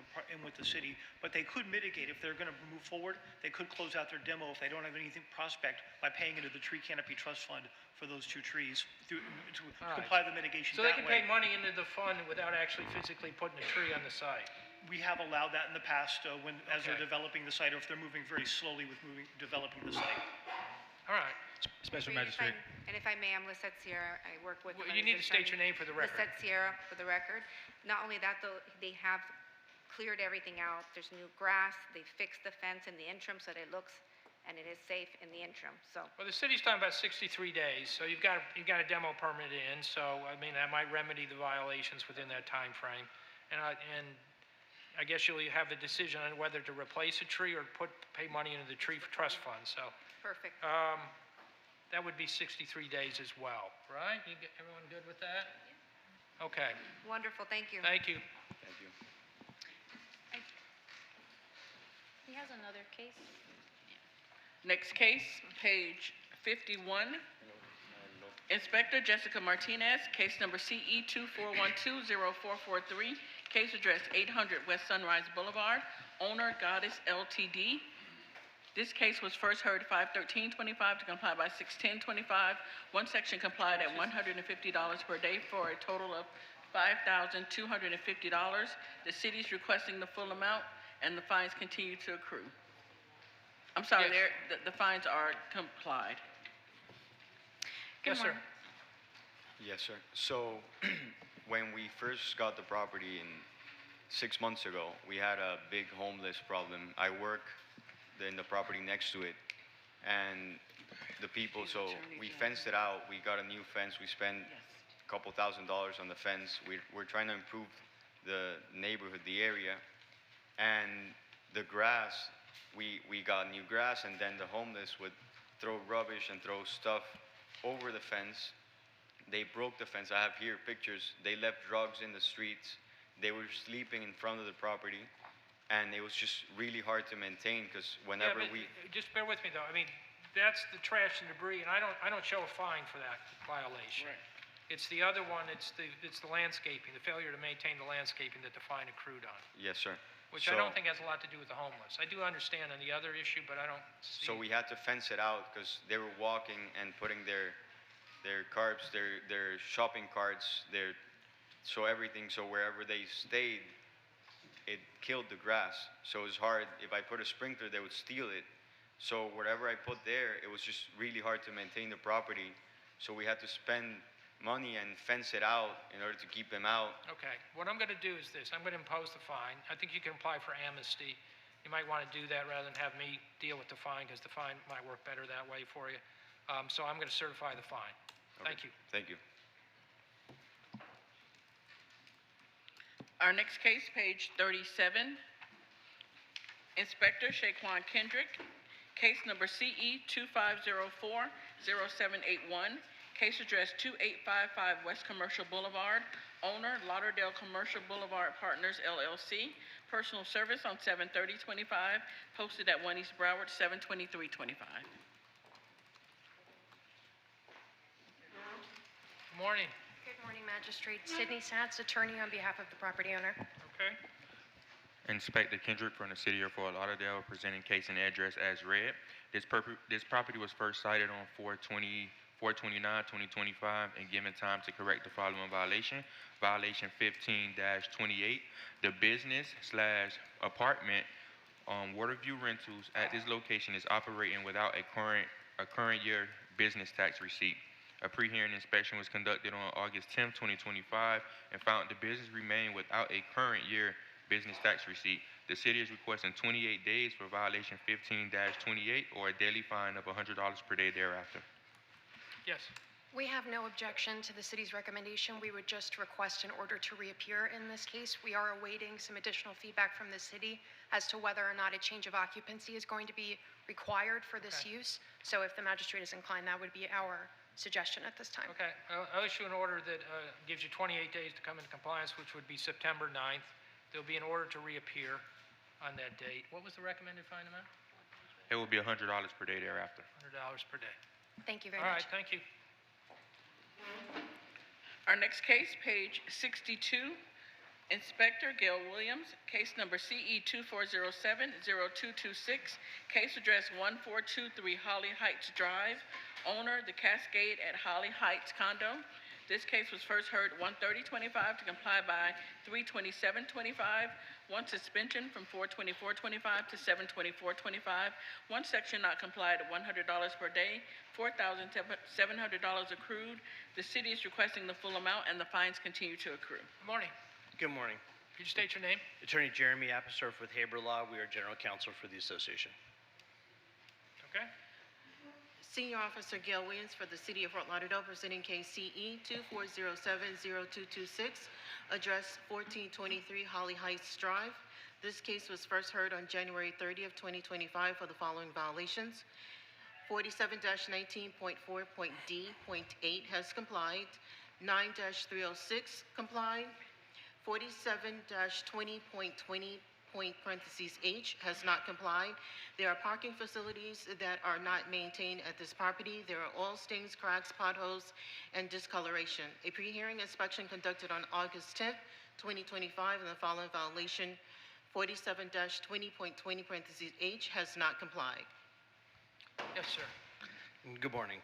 the city, but they could mitigate. If they're going to move forward, they could close out their demo if they don't have anything prospect by paying into the Tree Canopy Trust Fund for those 2 trees to All right. comply with the mitigation So they that can way. pay money into the fund without actually physically putting a tree on the site. We have allowed that in the past as they're Okay. developing the site, or if they're moving very slowly with developing the site. All right. Special If I- magistrate. And if I may, I'm Lisette Sierra. I work with. Well, them you as need to state your attorney. name for the record. Lisette Sierra for the record. Not only that, though, they have cleared everything out. There's new grass. They fixed the fence in the interim so that it looks and it is safe in the interim. So Well, the city's talking about 63 days, so you've got a demo permit in, so, I mean, that might remedy the violations within that time frame. And I guess you'll have the decision on whether to replace a tree or pay money into the tree trust fund, so. perfect. That would be 63 days as well, right? Everyone good with that? Okay, Wonderful. Thank you. thank you. Thank you. He has another case. Next case, page 51. Inspector Jessica Martinez, case number CE 24120443, case address 800 West Sunrise Boulevard, owner Goddess LTD. This case was first heard 5/13/25 to comply by 6/10/25. One section complied at $150 per day for a total of $5,250. The city is requesting the full amount, and the fines continue to accrue. I'm sorry, Yes. the fines are complied. Yes, sir. Yes, sir. So when we first got the property 6 months ago, we had a big homeless problem. I work in the property next to it, and the people, so we fenced it out. We got a new fence. We spent a couple $1,000s on the fence. We're trying to improve the neighborhood, the area, and the grass. We got new grass, and then the homeless would throw rubbish and throw stuff over the fence. They broke the fence. I have here pictures. They left drugs in the streets. They were sleeping in front of the property, and it was just really hard to maintain, because whenever Yeah, but just bear with me though. I mean, that's the trash and debris, and I don't show a fine for that violation. Right. It's the other one. It's the landscaping, the failure to maintain the landscaping that the fine accrued on. Yes, sir. which I don't think has a lot to do with the homeless. I do understand on the other issue, but I don't see. So we had to fence it out because they were walking and putting their carts, their shopping carts, so everything, so wherever they stayed, it killed the grass. So it was hard. If I put a sprinkler, they would steal it. So whatever I put there, it was just really hard to maintain the property. So we had to spend money and fence it out in order to keep them out. Okay, what I'm going to do is this. I'm going to impose the fine. I think you can apply for amnesty. You might want to do that rather than have me deal with the fine, because the fine might work better that way for you. So I'm going to certify the fine. Okay. Thank you. Thank you. Our next case, page 37, Inspector Shaquan Kendrick, case number CE 2504-0781, case address 2855 West Commercial Boulevard, owner Lauderdale Commercial Boulevard Partners LLC, personal service on 7/30/25, posted at 1 East Broward 7/23/25. Good morning. Good morning, Magistrate. Sydney Satz, attorney on behalf of the property owner. Okay. Inspector Kendrick from the City of Fort Lauderdale, presenting case and address as read. This property was first cited on 4/29/2025 and given time to correct the following violation. Violation 15-28, the business/apartment Waterview Rentals at this location is operating without a current year business tax receipt. A pre-hearing inspection was conducted on August 10, 2025, and found the business remained without a current year business tax receipt. The city is requesting 28 days for violation 15-28 or a daily fine of $100 per day thereafter. Yes. We have no objection to the city's recommendation. We would just request an order to reappear in this case. We are awaiting some additional feedback from the city as to whether or not a change of occupancy is going to be required for this use. So if the magistrate is inclined, that would be our suggestion at this time. Okay, I'll issue an order that gives you 28 days to come into compliance, which would be September 9th. There'll be an order to reappear on that date. What was the recommended fine amount? It will be $100 per day thereafter. $100 per day. Thank you very All much. right, thank you. Our next case, page 62, Inspector Gail Williams, case number CE 2407-0226, case address 1423 Holly Heights Drive, owner The Cascade at Holly Heights Condo. This case was first heard 1/30/25 to comply by 3/27/25, one suspension from 4/24/25 to 7/24/25, one section not complied at $100 per day, $4,700 accrued. The city is requesting the full amount and the fines continue to accrue. Good morning. Good morning. Could you state your name? Attorney Jeremy Appisorf with Haber Law. We are general counsel for the association. Okay. Senior Officer Gail Williams for the City of Fort Lauderdale, presenting case CE 2407-0226, address 1423 Holly Heights Drive. This case was first heard on January 30th, 2025 for the following violations. 47-19.4.D.8 has complied. 9-306 complied. 47-20.20.H has not complied. There are parking facilities that are not maintained at this property. There are oil stains, cracks, potholes, and discoloration. A pre-hearing inspection conducted on August 10th, 2025, and the following violation, 47-20.20.H has not complied. Yes, sir. Good morning.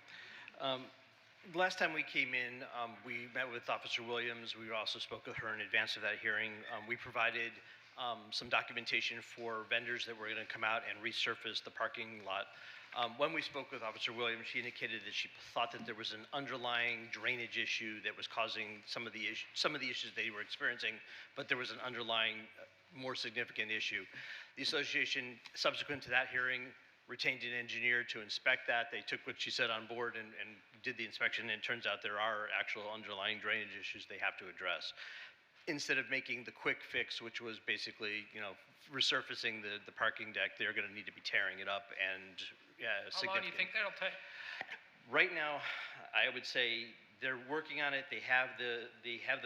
Last time we came in, we met with Officer Williams. We also spoke with her in advance of that hearing. We provided some documentation for vendors that were going to come out and resurface the parking lot. When we spoke with Officer Williams, she indicated that she thought that there was an underlying drainage issue that was causing some of the issues they were experiencing, but there was an underlying more significant issue. The association, subsequent to that hearing, retained an engineer to inspect that. They took what she said on board and did the inspection, and it turns out there are actual underlying drainage issues they have to address. Instead of making the quick fix, which was basically, resurfacing the parking deck, they're going to need to be tearing it up and How long do you think that'll take? Right now, I would say they're working on it. They have the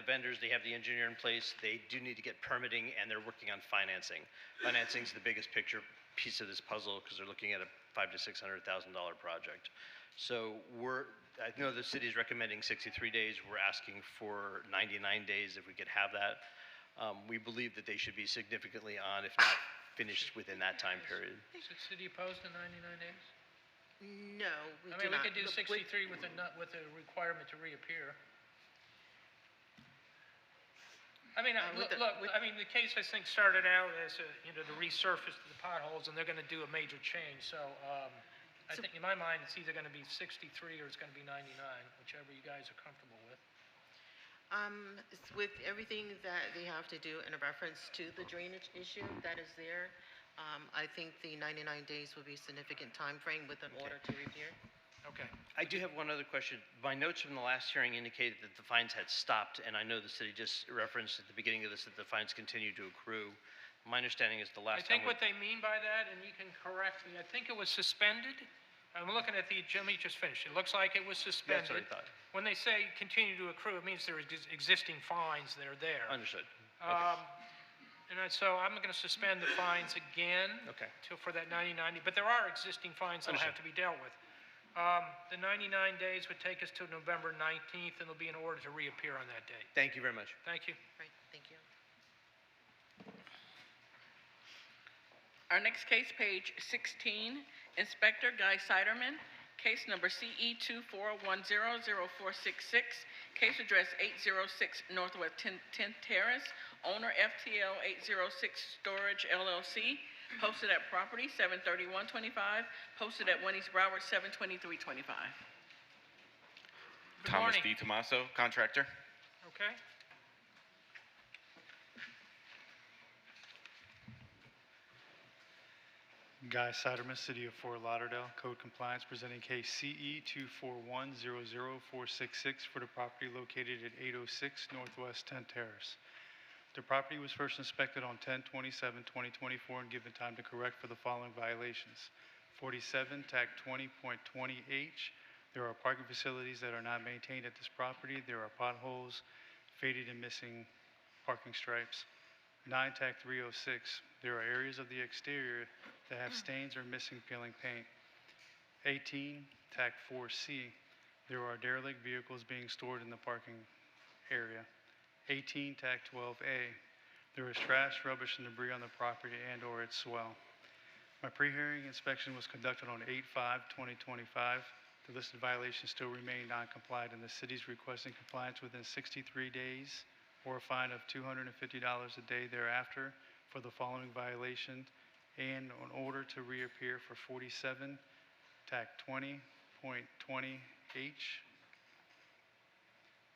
vendors, they have the engineer in place. They do need to get permitting, and they're working on financing. Financing is the biggest piece of this puzzle because they're looking at a $500,000 to $600,000 project. So I know the city is recommending 63 days. We're asking for 99 days if we could have that. we believe that they should be significantly on, if not finished within that time period. Is the city opposed to 99 days? No, we I do mean, we not. could do Look, 63 with a requirement to reappear. I mean, with look, the- I mean, the case, I think, started out as, to resurface the potholes, and they're going to do a major change. So I think, in my mind, it's either going to be 63 or it's going to be 99, whichever you guys are comfortable with. With everything that they have to do in reference to the drainage issue that is there, I think the 99 days will be a significant time frame with an order to repair. Okay. I do have one other question. My notes from the last hearing indicated that the fines had stopped, and I know the city just referenced at the beginning of this that the fines continue to accrue. My understanding is the I last think time. what they mean by that, and you can correct me, I think it was suspended. I'm looking at the, Jimmy just finished. It looks like it was suspended. That's what I thought. When they say continue to accrue, it means there is existing fines that are there. Understood. So I'm going to suspend the fines again. Okay. For that 99, but there are existing fines that will have to be dealt with. The 99 days would take us to November 19th, and there'll be an order to reappear on that date. Thank you very much. Thank you. Right, thank you. Our next case, page 16, Inspector Guy Siderman, case number CE 24100466, case address 806 Northwest 10th Terrace, owner FTL 806 Storage LLC, posted at property 73125, posted at 1 East Broward 72325. Good Thomas morning. D. Tomaso, contractor. Okay. Guy Siderman, City of Fort Lauderdale, Code Compliance, presenting case CE 241-00466 for the property located at 806 Northwest 10th Terrace. The property was first inspected on 10/27/2024 and given time to correct for the following violations. 47, TAC 20.20H. There are parking facilities that are not maintained at this property. There are potholes, faded and missing parking stripes. 9, TAC 306. There are areas of the exterior that have stains or missing peeling paint. 18, TAC 4C. There are derelict vehicles being stored in the parking area. 18, TAC 12A. There is trash, rubbish, and debris on the property and/or its swell. My pre-hearing inspection was conducted on 8/5/2025. The listed violations still remain non-compliant, and the city is requesting compliance within 63 days or a fine of $250 a day thereafter for the following violation, and an order to reappear for 47, TAC 20.20H.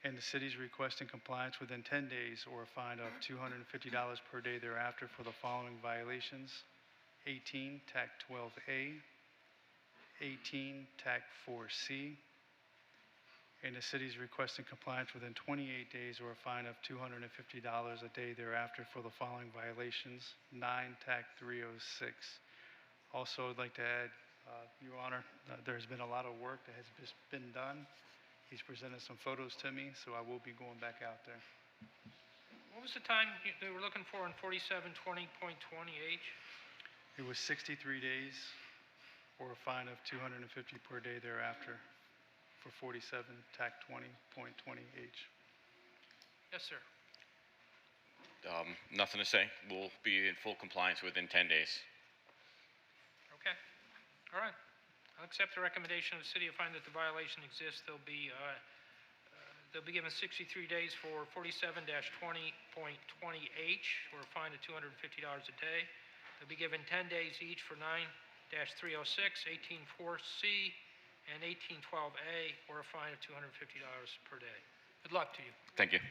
And the city is requesting compliance within 10 days or a fine of $250 per day thereafter for the following violations: 18, TAC 12A, 18, TAC 4C. And the city is requesting compliance within 28 days or a fine of $250 a day thereafter for the following violations: 9, TAC 306. Also, I'd like to add, Your Honor, there's been a lot of work that has just been done. He's presented some photos to me, so I will be going back out there. What was the time they were looking for on 4720.20H? It was 63 days or a fine of $250 per day thereafter for 47, TAC 20.20H. Yes, sir. Nothing to say. We'll be in full compliance within 10 days. Okay. All right. I'll accept the recommendation of the city to find that the violation exists. They'll be given 63 days for 47-20.20H or a fine of $250 a day. They'll be given 10 days each for 9-306, 18-4C, and 18-12A or a fine of $250 per day. Good luck to you. Thank you.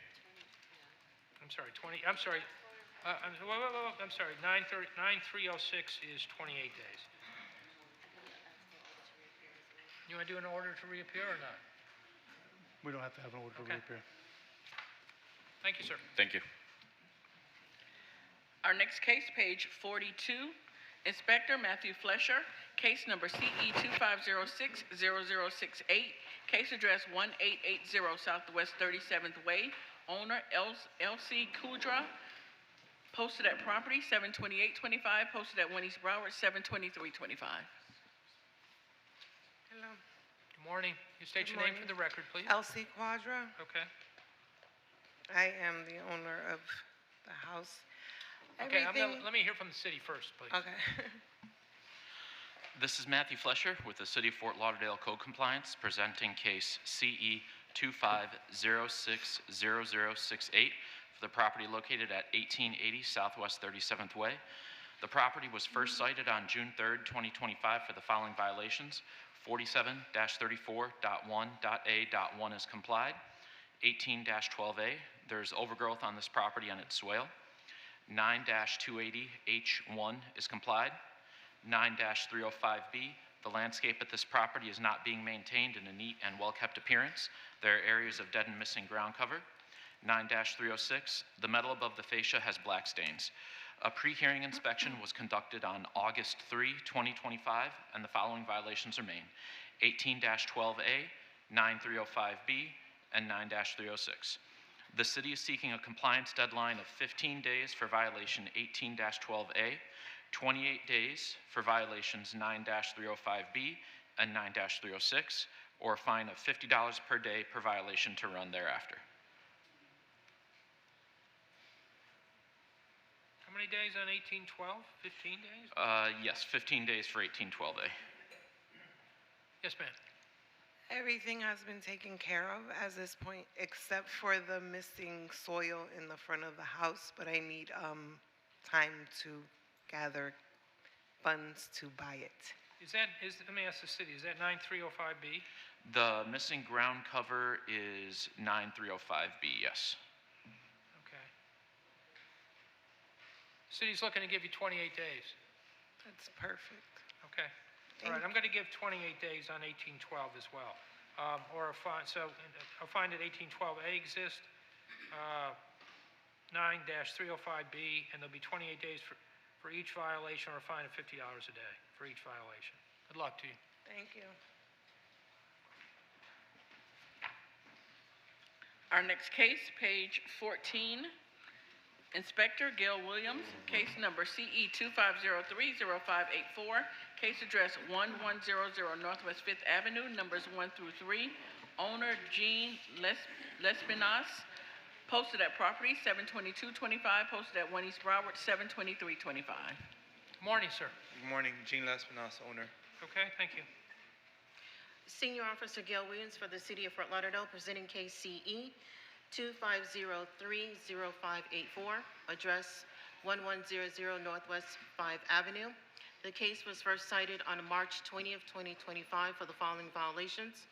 I'm sorry, 9-306 is 28 days. You want to do an order to reappear or not? We don't have to have an order to Okay. reappear. Thank you, sir. Thank you. Our next case, page 42, Inspector Matthew Flesher, case number CE 2506-0068, case address 1880 Southwest 37th Way, owner LC Kudra, posted at property 72825, posted at 1 East Broward 72325. Hello. Good morning. You state Good your name for morning. the record, please. LC Quadra. Okay. I am the owner of the house. Okay, Everything, let me hear from the city first, please. okay. This is Matthew Flesher with the City of Fort Lauderdale Code Compliance, presenting case CE 25060068 for the property located at 1880 Southwest 37th Way. The property was first cited on June 3rd, 2025 for the following violations. 47-34.1.a.1 is complied. 18-12A, there's overgrowth on this property and its swale. 9-280H1 is complied. 9-305B, the landscape at this property is not being maintained in a neat and well-kept appearance. There are areas of dead and missing ground cover. 9-306, the metal above the fascia has black stains. A pre-hearing inspection was conducted on August 3, 2025, and the following violations are made. 18-12A, 9305B, and 9-306. The city is seeking a compliance deadline of 15 days for violation 18-12A, 28 days for violations 9-305B and 9-306, or a fine of $50 per day per violation to run thereafter. How many days on 1812? 15 days? Yes, 15 days for 18-12A. Yes, ma'am. Everything has been taken care of at this point, except for the missing soil in the front of the house, but I need time to gather funds to buy it. Let me ask the city, is that 9305B? The missing ground cover is 9305B, yes. Okay. City's looking to give you 28 days. That's perfect. Okay. All right, I'm going to give 28 days on 1812 as well. Or a fine, so a fine at 1812A exists, 9-305B, and there'll be 28 days for each violation, or a fine of $50 a day for each violation. Good luck to you. Thank you. Our next case, page 14, Inspector Gail Williams, case number CE 25030584, case address 1100 Northwest 5th Avenue, numbers 1 through 3, owner Jean Lespinas, posted at property 72225, posted at 1 East Broward 72325. Morning, sir. Good morning, Gene Lespinas, owner. Okay, thank you. Senior Officer Gail Williams for the City of Fort Lauderdale, presenting case CE 25030584, address 1100 Northwest 5 Avenue. The case was first cited on March 20th, 2025 for the following violations.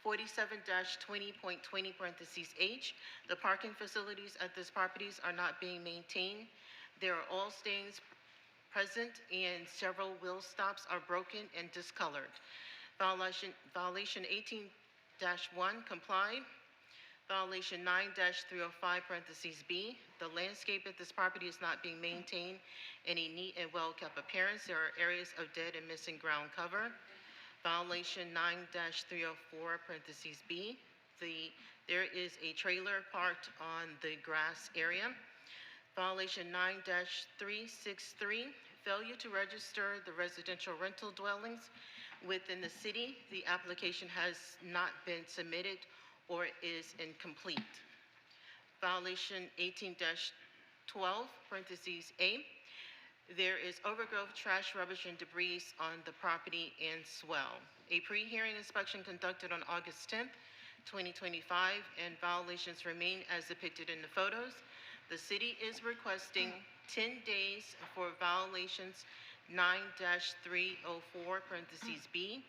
47-20.20(h). The parking facilities at this properties are not being maintained. There are oil stains present and several wheel stops are broken and discolored. Violation 18-1 complied. Violation 9-305(b). The landscape at this property is not being maintained in a neat and well-kept appearance. There are areas of dead and missing ground cover. Violation 9-304(b). There is a trailer parked on the grass area. Violation 9-363, failure to register the residential rental dwellings within the city. The application has not been submitted or is incomplete. Violation 18-12(a). There is overgrowth, trash, rubbish, and debris on the property and swell. A pre-hearing inspection conducted on August 10th, 2025, and violations remain as depicted in the photos. The city is requesting 10 days for violations 9-304(b),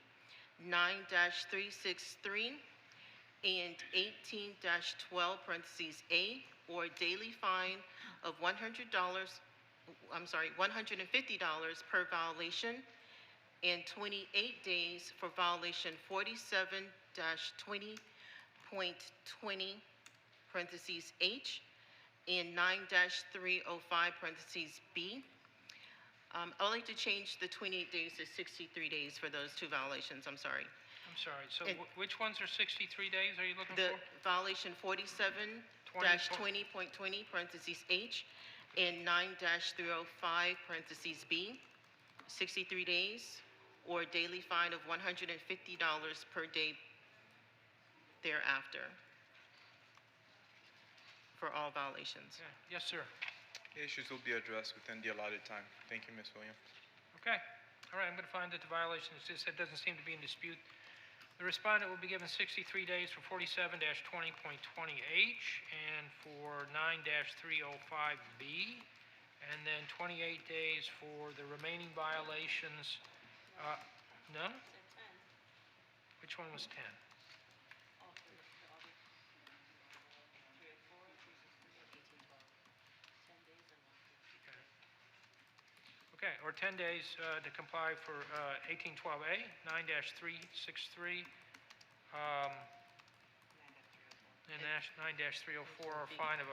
9-363, and 18-12(a), or daily fine of $150 per violation, and 28 days for violation 47-20.20(h), and 9-305(b). I would like to change the 28 days to 63 days for those two violations. I'm sorry. I'm sorry, so which ones are 63 days are you looking The for? violation 47-20.20(h) and 9-305(b), 63 days, or a daily fine of $150 per day thereafter. for all violations. Yes, sir. Issues will be addressed within the allotted time. Thank you, Ms. Williams. Okay. All right, I'm going to find that the violation exists. That doesn't seem to be in dispute. The respondent will be given 63 days for 47-20.20H and for 9-305B, and then 28 days for the remaining violations. None? Which one was 10? Okay, or 10 days to comply for 1812A, 9-363, and 9-304, a fine of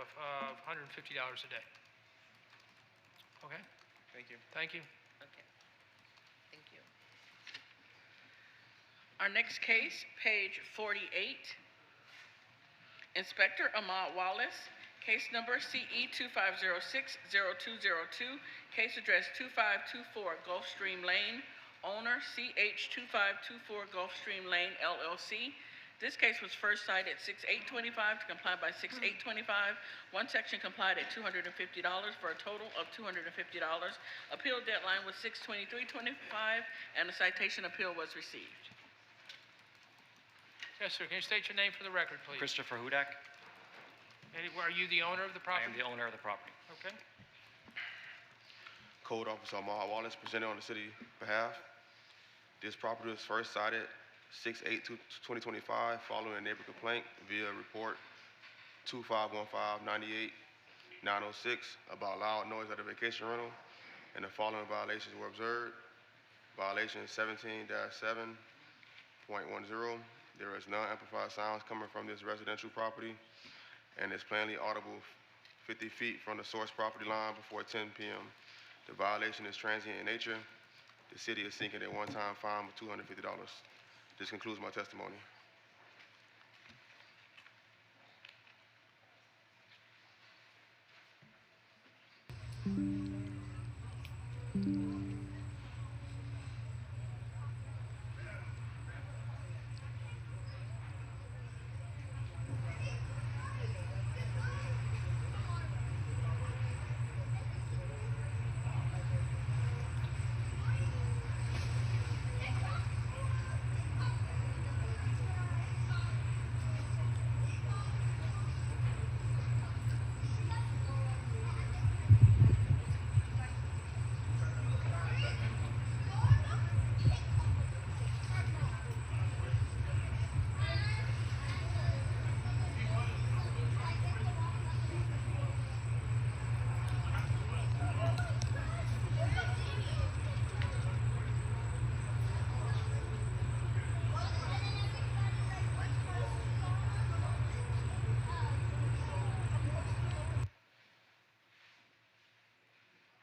$150 a day. Okay? Thank you. Thank you. Okay. Thank you. Our next case, page 48. Inspector Ahmad Wallace, case number CE 2506-0202, case address 2524 Gulfstream Lane, owner CH2524 Gulfstream Lane LLC. This case was first cited 6/8/25 to comply by 6/8/25. One section complied at $250 for a total of $250. Appeal deadline was 6/23/25, and a citation appeal was received. Yes, sir. Can you state your name for the record, please? Christopher Hudak. Are you the owner of the I property? am the owner of the property. Okay. Code Officer Ahmad Wallace presented on the city behalf. This property was first cited 6/8/2025 following a neighbor complaint via report 2515-98-906 about loud noise at a vacation rental, and the following violations were observed. Violation 17-7.10. There is non-amplified sounds coming from this residential property, and it's plainly audible 50 feet from the source property line before 10 p.m. The violation is transient in nature. The city is seeking a one-time fine of $250. This concludes my testimony.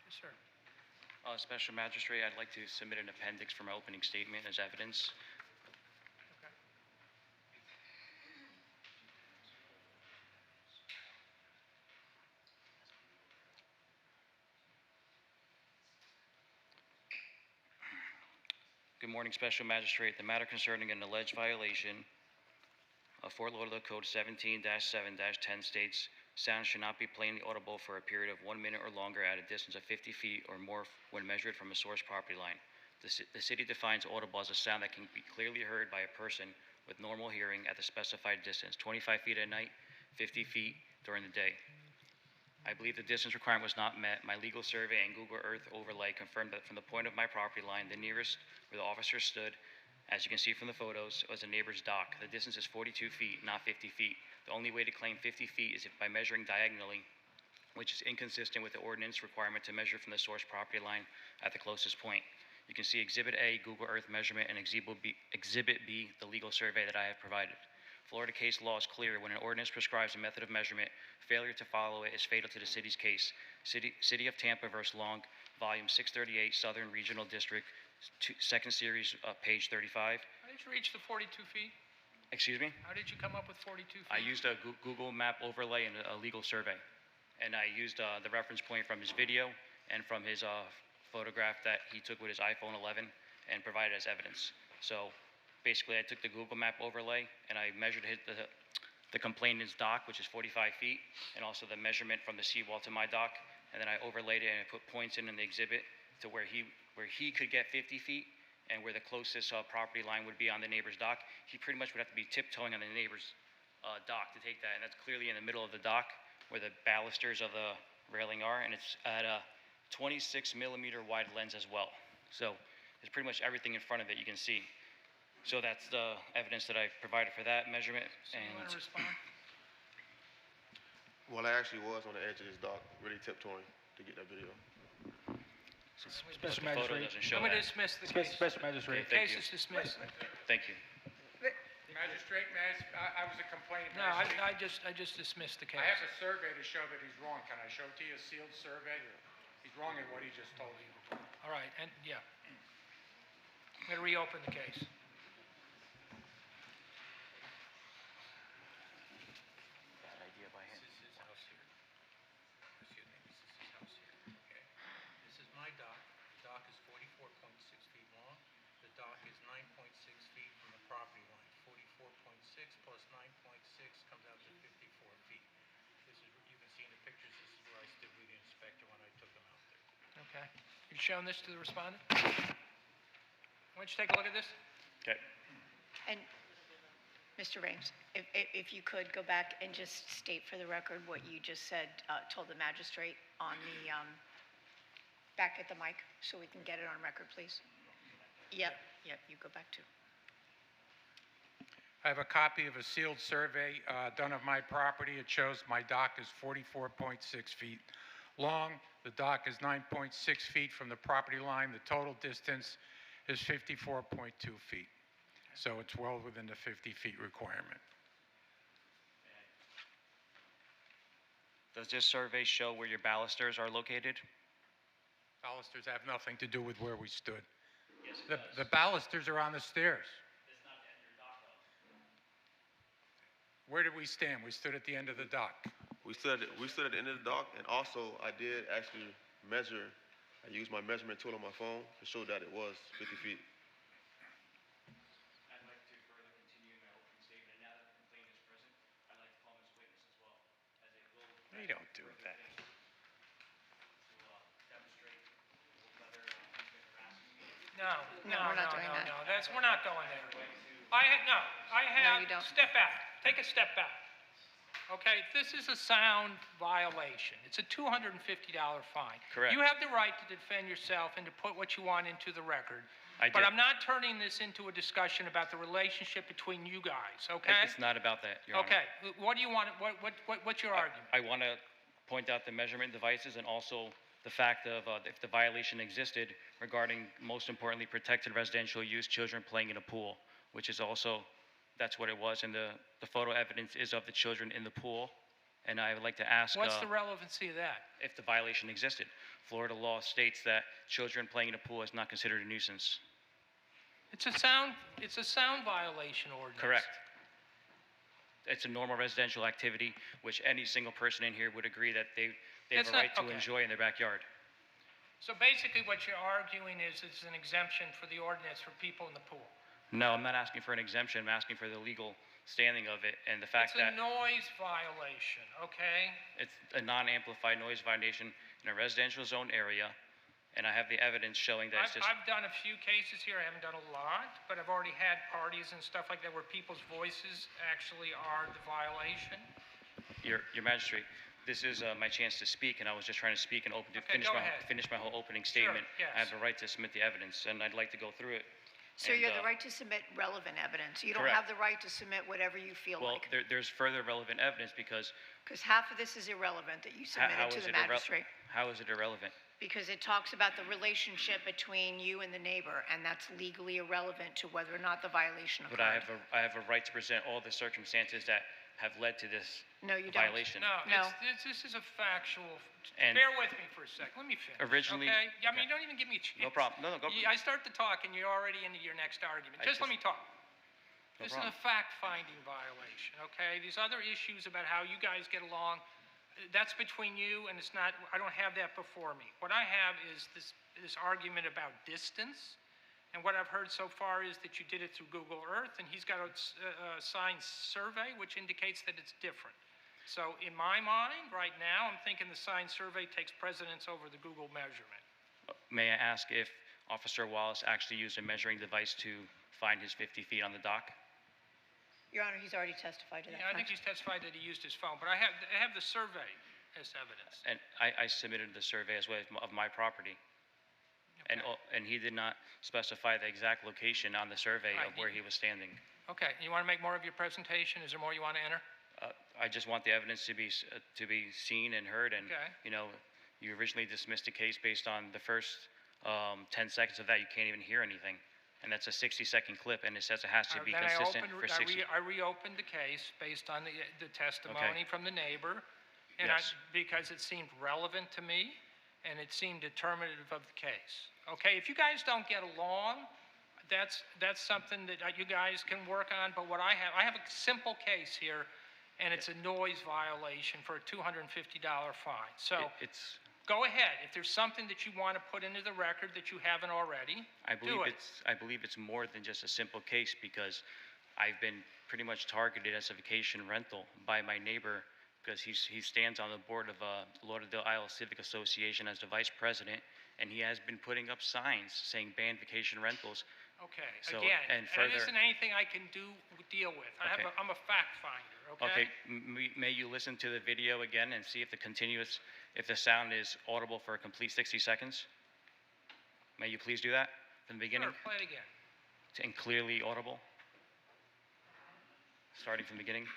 Yes, sir. Special Magistrate, I'd like to submit an appendix for my opening statement as evidence. Okay. Good morning, Special Magistrate. The matter concerning an alleged violation of Fort Lauderdale Code 17-7-10 states, sound should not be plainly audible for a period of 1 minute or longer at a distance of 50 feet or more when measured from a source property line. The city defines audible as a sound that can be clearly heard by a person with normal hearing at the specified distance, 25 feet at night, 50 feet during the day. I believe the distance requirement was not met. My legal survey and Google Earth overlay confirmed that from the point of my property line, the nearest where the officer stood, as you can see from the photos, was a neighbor's dock. The distance is 42 feet, not 50 feet. The only way to claim 50 feet is if by measuring diagonally, which is inconsistent with the ordinance requirement to measure from the source property line at the closest point. You can see Exhibit A, Google Earth measurement, and Exhibit B, the legal survey that I have provided. Florida case law is clear. When an ordinance prescribes a method of measurement, failure to follow it is fatal to the city's case. City of Tampa versus Long, Volume 638, Southern Regional District, second series, page 35. How did you reach the 42 feet? Excuse me? How did you come up with 42 feet? I used a Google map overlay and a legal survey. And I used the reference point from his video and from his photograph that he took with his iPhone 11 and provided as evidence. So basically, I took the Google map overlay and I measured the complainant's dock, which is 45 feet, and also the measurement from the seawall to my dock. And then I overlaid it and I put points in the exhibit to where he could get 50 feet and where the closest property line would be on the neighbor's dock. He pretty much would have to be tiptoeing on the neighbor's dock to take that. And that's clearly in the middle of the dock where the balusters of the railing are. And it's at a 26 millimeter wide lens as well. So there's pretty much everything in front of it you can see. So that's the evidence that I provided for that measurement. You want to respond? Well, I actually was on the edge of this dock, really tiptoeing to get that video. Special The photo Magistrate. doesn't show I'm going to that. dismiss the case. Special Magistrate. Okay, thank Case you. is dismissed. Thank you. Magistrate, may I was a complainant. No, I just dismissed the case. I have a survey to show that he's wrong. Can I show it to you, a sealed survey? He's wrong in what he just told you. All right, and, yeah. I'm going to reopen the case. Bad idea by him. This is his house here. Excuse me, this is his house here, okay? This is my dock. The dock is 44.6 feet long. The dock is 9.6 feet from the property line. 44.6 plus 9.6 comes out to 54 feet. This is, you can see in the pictures, this is where I stood with the inspector when I took him out there. Okay. You've shown this to the respondent? Why don't you take a look at this? Okay. And, Mr. Rames, if you could go back and just state for the record what you just said, told the magistrate on the, back at the mic, so we can get it on record, please. Yep, you go back to. I have a copy of a sealed survey done of my property. It shows my dock is 44.6 feet long. The dock is 9.6 feet from the property line. The total distance is 54.2 feet. So it's well within the 50 feet requirement. Does this survey show where your balusters are located? Balusters have nothing to do with where we stood. Yes, it does. The balusters are on the stairs. It's not the end of your dock, though. Where did we stand? We stood at the end of the dock. We stood at the end of the dock, and also I did actually measure. I used my measurement tool on my phone to show that it was 50 feet. I'd like to further continue my opening statement, and now that the complainant is present, I'd like to call him as witness as well, as it will We don't do that. demonstrate whether he's been harassing me. No, we're not doing that. no, we're not going there. Step back, take a step back. Okay, this is a sound violation. It's a $250 fine. Correct. You have the right to defend yourself and to put what you want into the record. I But did. I'm not turning this into a discussion about the relationship between you guys, okay? It's not about that, Your Honor. Okay, what do you want, what's your argument? I want to point out the measurement devices and also the fact of if the violation existed regarding, most importantly, protected residential use, children playing in a pool, which is also, that's what it was, and the photo evidence is of the children in the pool. And I would like to ask What's the relevancy of that? if the violation existed. Florida law states that children playing in a pool is not considered a nuisance. It's a sound violation ordinance. Correct. It's a normal residential activity, which any single person in here would agree that they have It's a not- right to okay. enjoy in their backyard. So basically what you're arguing is it's an exemption for the ordinance for people in the pool. No, I'm not asking for an exemption. I'm asking for the legal standing of it and the fact It's a that noise violation, okay? it's a non-amplified noise violation in a residential zone area, and I have the evidence showing that it's just, I've done a few cases here, I haven't done a lot, but I've already had parties and stuff like that where people's voices actually are the violation. your magistrate, this is my chance to speak, and I was just trying to speak and go ahead. finish my whole opening Sure, statement. yes. I have the right to submit the evidence, and I'd like to go through it. So And, you have the right to submit relevant evidence. You don't correct. have the right to submit whatever you feel Well, like. there's further relevant evidence because Because half of this is irrelevant that you submitted to the magistrate. How is it irrelevant? Because it talks about the relationship between you and the neighbor, and that's legally irrelevant to whether or not the violation occurred. But I have a right to present all the circumstances that have led to this No, you don't. violation. No, this is a factual, And- bear with me for a second, let me finish. Originally- Okay? I mean, okay. you don't even give me a chance. No problem. No, go. I start to talk and you're already into your next argument. I Just let just- me talk. No This problem. is a fact-finding violation, okay? These other issues about how you guys get along, that's between you, and it's not, I don't have that before me. What I have is this argument about distance And what I've heard so far is that you did it through Google Earth, and he's got a signed survey, which indicates that it's different. So in my mind, right now, I'm thinking the signed survey takes precedence over the Google measurement. May I ask if Officer Wallace actually used a measuring device to find his 50 feet on the dock? Your Honor, he's already testified to that. Yeah, I think fact. he's testified that he used his phone, but I have the survey as evidence. And I submitted the survey as well of my property. And he did not specify the exact location on the survey Right, of where he was standing. Okay, you want to make more of your presentation? Is there more you want to enter? I just want the evidence to be seen and heard, and, Okay. you know, you originally dismissed the case based on the first 10 seconds of that. You can't even hear anything. And that's a 60-second clip, and it says it has to be Then consistent for 60. I reopened the case based on the testimony from the neighbor, and Yes. because it seemed relevant to me, and it seemed determinative of the case. Okay, if you guys don't get along, that's something that you guys can work on, but what I have a simple case here, and it's a noise violation for a $250 fine. So It's, go ahead. If there's something that you want to put into the record that you haven't already, I do it. believe it's more than just a simple case, because I've been pretty much targeted as a vacation rental by my neighbor, because he stands on the board of Lauderdale Isle Civic Association as the vice president, and he has been putting up signs saying ban vacation rentals. Okay, So, again, and that further- isn't anything I can deal with. Okay. I'm a fact finder, okay? Okay, may you listen to the video again and see if if the sound is audible for a complete 60 seconds? May you please do that from the beginning? Sure, play it again. And clearly audible? Starting from the beginning?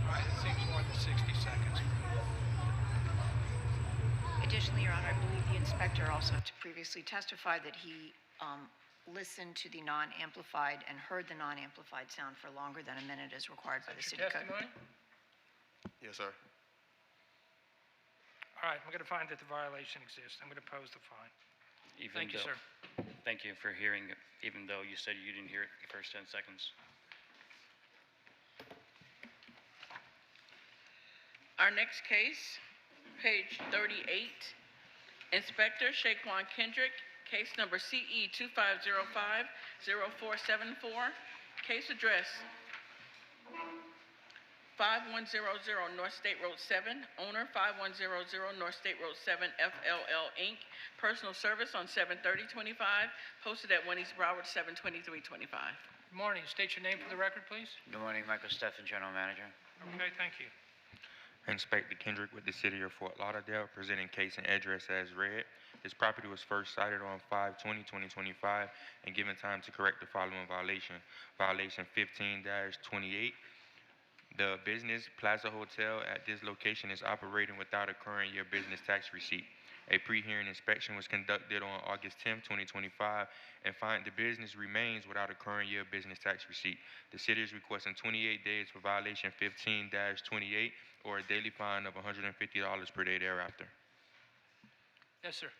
It seems more than 60 seconds. Additionally, Your Honor, I believe the inspector also previously testified that he listened to the non-amplified and heard the non-amplified sound for longer than a minute as required by the Is city that your code. testimony? Yes, sir. All right, I'm going to find that the violation exists. I'm going to pose the fine. Thank you, sir. Thank you for hearing it, even though you said you didn't hear it the first 10 seconds. Our next case, page 38, Inspector Shaquan Kendrick, case number CE 2505-0474, case address 5100 North State Road 7, owner 5100 North State Road 7 FLL Inc., personal service on 7/30/25, posted at 1 East Broward 7/23/25. Good morning. State your name for the record, please. Good morning, Michael Steffen, General Manager. Okay, thank you. Inspector Kendrick with the City of Fort Lauderdale, presenting case and address as read. This property was first cited on 5/20/2025 and given time to correct the following violation. Violation 15-28. The business Plaza Hotel at this location is operating without a current year business tax receipt. A pre-hearing inspection was conducted on August 10, 2025, and find the business remains without a current year business tax receipt. The city is requesting 28 days for violation 15-28 or a daily fine of $150 per day thereafter. Yes, sir.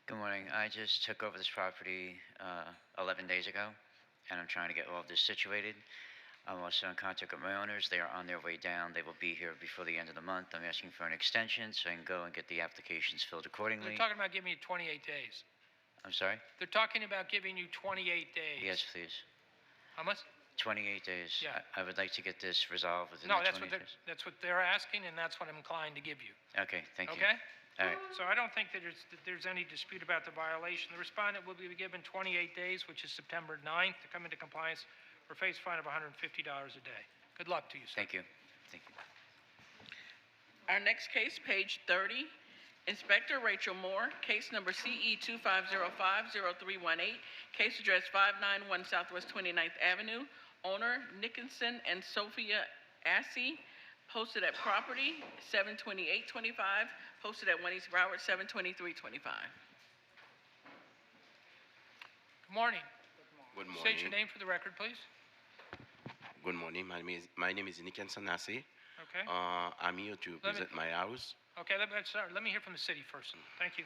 Good morning. I just took over this property 11 days ago, and I'm trying to get all of this situated. I'm also in contact with my owners. They are on their way down. They will be here before the end of the month. I'm asking for an extension so I can go and get the applications filled accordingly. They're talking about giving you 28 days. I'm sorry? They're talking about giving you 28 days. Yes, please. How much? 28 days. Yeah. I would like to get this resolved within No, the that's 28 days. that's what they're asking, and that's what I'm inclined to give you. Okay, thank you. Okay? All right. So I don't think that there's any dispute about the violation. The respondent will be given 28 days, which is September 9th, to come into compliance or face a fine of $150 a day. Good luck to you, sir. Thank you. Thank you. Our next case, page 30, Inspector Rachel Moore, case number CE 25050318, case address 591 Southwest 29th Avenue, owner Nickinson and Sophia Assey, posted at property 72825, posted at 1 East Broward 72325. Good morning. Good morning. State your name for the record, please. Good morning. My name is Nickinson Assey. Okay. I'm here to visit my house. Okay, let me hear from the city first. Thank you.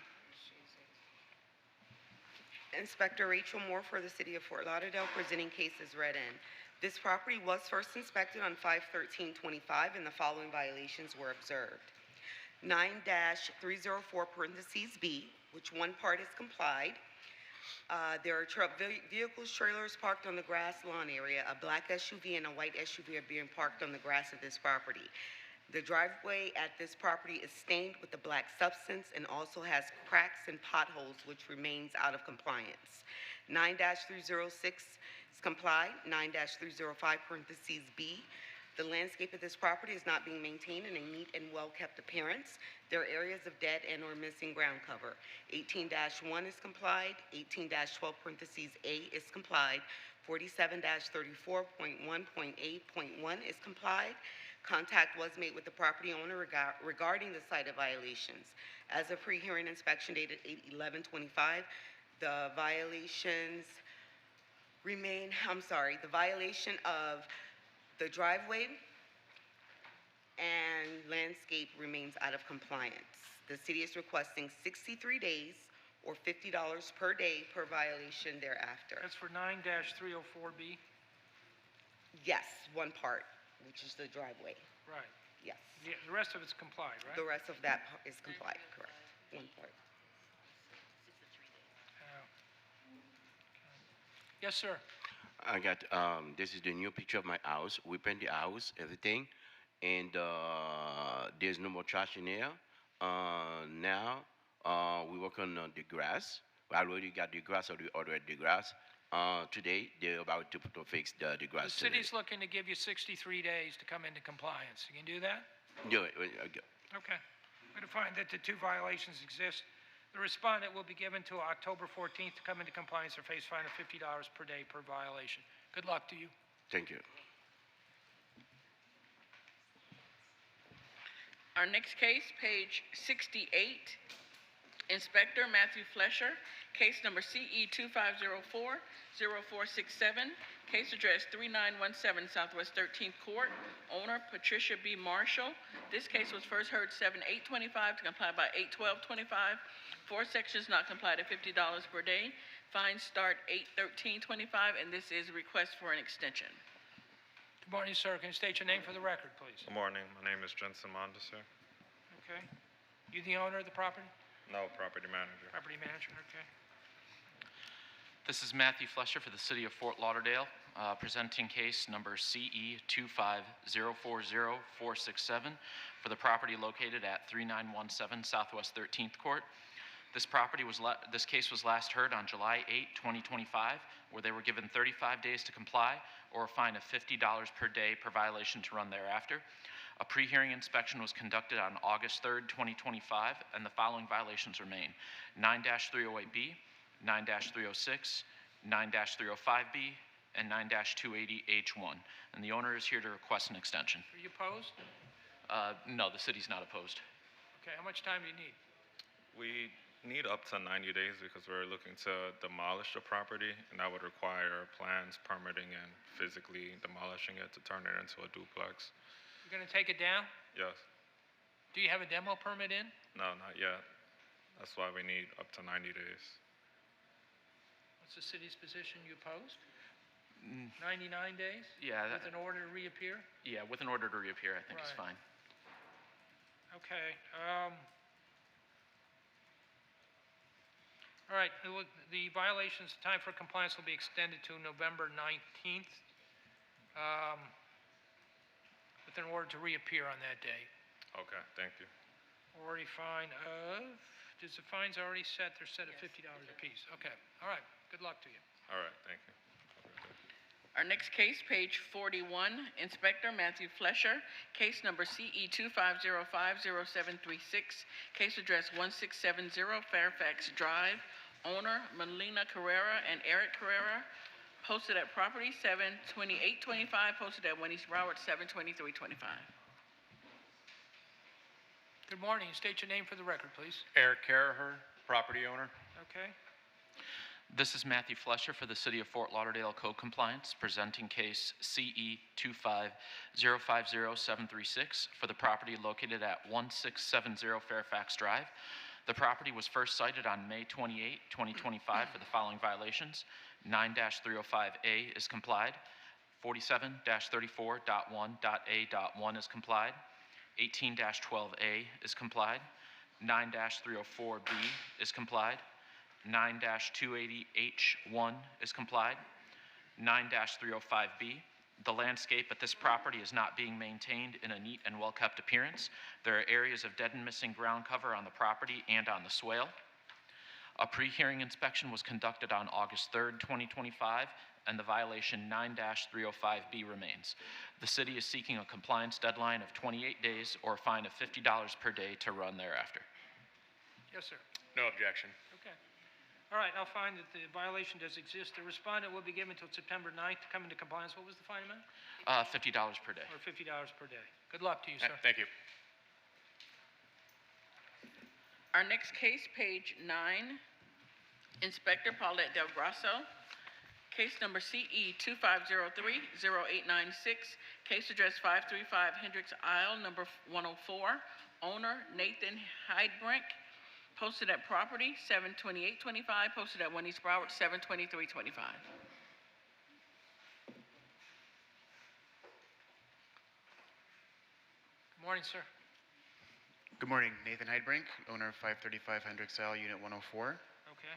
Inspector Rachel Moore for the City of Fort Lauderdale, presenting cases read in. This property was first inspected on 5/13/25 and the following violations were observed. 9-304 parentheses B, which one part is complied. There are vehicles, trailers parked on the grass lawn area. A black SUV and a white SUV are being parked on the grass of this property. The driveway at this property is stained with the black substance and also has cracks and potholes, which remains out of compliance. 9-306 is complied. 9-305 parentheses B. The landscape of this property is not being maintained in a neat and well-kept appearance. There are areas of dead and or missing ground cover. 18-1 is complied. 18-12 parentheses A is complied. 47-34.1.8.1 is complied. Contact was made with the property owner regarding the site of violations. As of pre-hearing inspection dated 8/11/25, the violations remain, the violation of the driveway and landscape remains out of compliance. The city is requesting 63 days or $50 per day per violation thereafter. That's for 9-304B? Yes, one part, which is the driveway. Right. Yes. The rest of it's complied, right? The rest of that is complied, correct. One part. Yes, sir. I got, this is the new picture of my house. We paint the house, everything, and there's no more trash in here. Now, we work on the grass. We already got the grass, or we ordered the grass. Today, they're about to fix the The grass. city's looking to give you 63 days to come into compliance. You can do that? Do it. Okay. We're going to find that the two violations exist. The respondent will be given till October 14th to come into compliance or face fine of $50 per day per violation. Good luck to you. Thank you. Our next case, page 68, Inspector Matthew Flesher, case number CE 2504-0467, case address 3917 Southwest 13th Court, owner Patricia B. Marshall. This case was first heard 7/8/25 to comply by 8/12/25. 4 sections not complied at $50 per day. Fines start 8/13/25, and this is a request for an extension. Good morning, sir. Can you state your name for the record, please? Good morning. My name is Jensen Monda, sir. Okay. You the owner of the property? No, property manager. Property manager, okay. This is Matthew Flesher for the City of Fort Lauderdale, presenting case number CE 25040467 for the property located at 3917 Southwest 13th Court. This case was last heard on July 8, 2025, where they were given 35 days to comply or a fine of $50 per day per violation to run thereafter. A pre-hearing inspection was conducted on August 3rd, 2025, and the following violations remain: 9-308B, 9-306, 9-305B, and 9-280H1. And the owner is here to request an extension. Are you opposed? No, the city's not opposed. Okay, how much time do you need? We need up to 90 days because we're looking to demolish the property, and that would require plans, permitting, and physically demolishing it to turn it into a duplex. You're going to take it down? Yes. Do you have a demo permit in? No, not yet. That's why we need up to 90 days. What's the city's position? You opposed? Mm. 99 days? Yeah. With an order to reappear? Yeah, with an order to reappear, I think it's Right. fine. Okay. All right, the violations, time for compliance will be extended to November 19th with an order to reappear on that day. Okay, thank you. Already fine of, does the fines already set? They're set at $50 apiece. Okay, all right, good luck to you. All right, thank you. Our next case, page 41, Inspector Matthew Flesher, case number CE 25050736, case address 1670 Fairfax Drive, owner Melina Carrera and Eric Carrera, posted at property 72825, posted at 1 East Broward 72325. Good morning, state your name for the record, please. Eric Carraher, property owner. Okay, This is Matthew Flesher for the City of Fort Lauderdale Code Compliance, presenting case CE 25050-736 for the property located at 1670 Fairfax Drive. The property was first cited on May 28, 2025 for the following violations. 9-305A is complied. 47-34.1.A.1 is complied. 18-12A is complied. 9-304B is complied. 9-280H1 is complied. 9-305B. The landscape at this property is not being maintained in a neat and well-kept appearance. There are areas of dead and missing ground cover on the property and on the swale. A pre-hearing inspection was conducted on August 3rd, 2025, and the violation 9-305B remains. The city is seeking a compliance deadline of 28 days or a fine of $50 per day to run thereafter. yes, sir. No objection. Okay. All right, I'll find that the violation does exist. The respondent will be given until September 9th to come into compliance. What was the fine amount? $50 per day. Or $50 per day. Good luck to you, sir. Thank you. Our next case, page 9, Inspector Paulette Del Grasso, case number CE 2503-0896, case address 535 Hendricks Isle, number 104, owner Nathan Heidbrink, posted at property 72825, posted at 1 East Broward 72325. Good morning, sir. Good morning, Nathan Heidbrink, owner of 535 Hendricks Isle, Unit 104. Okay.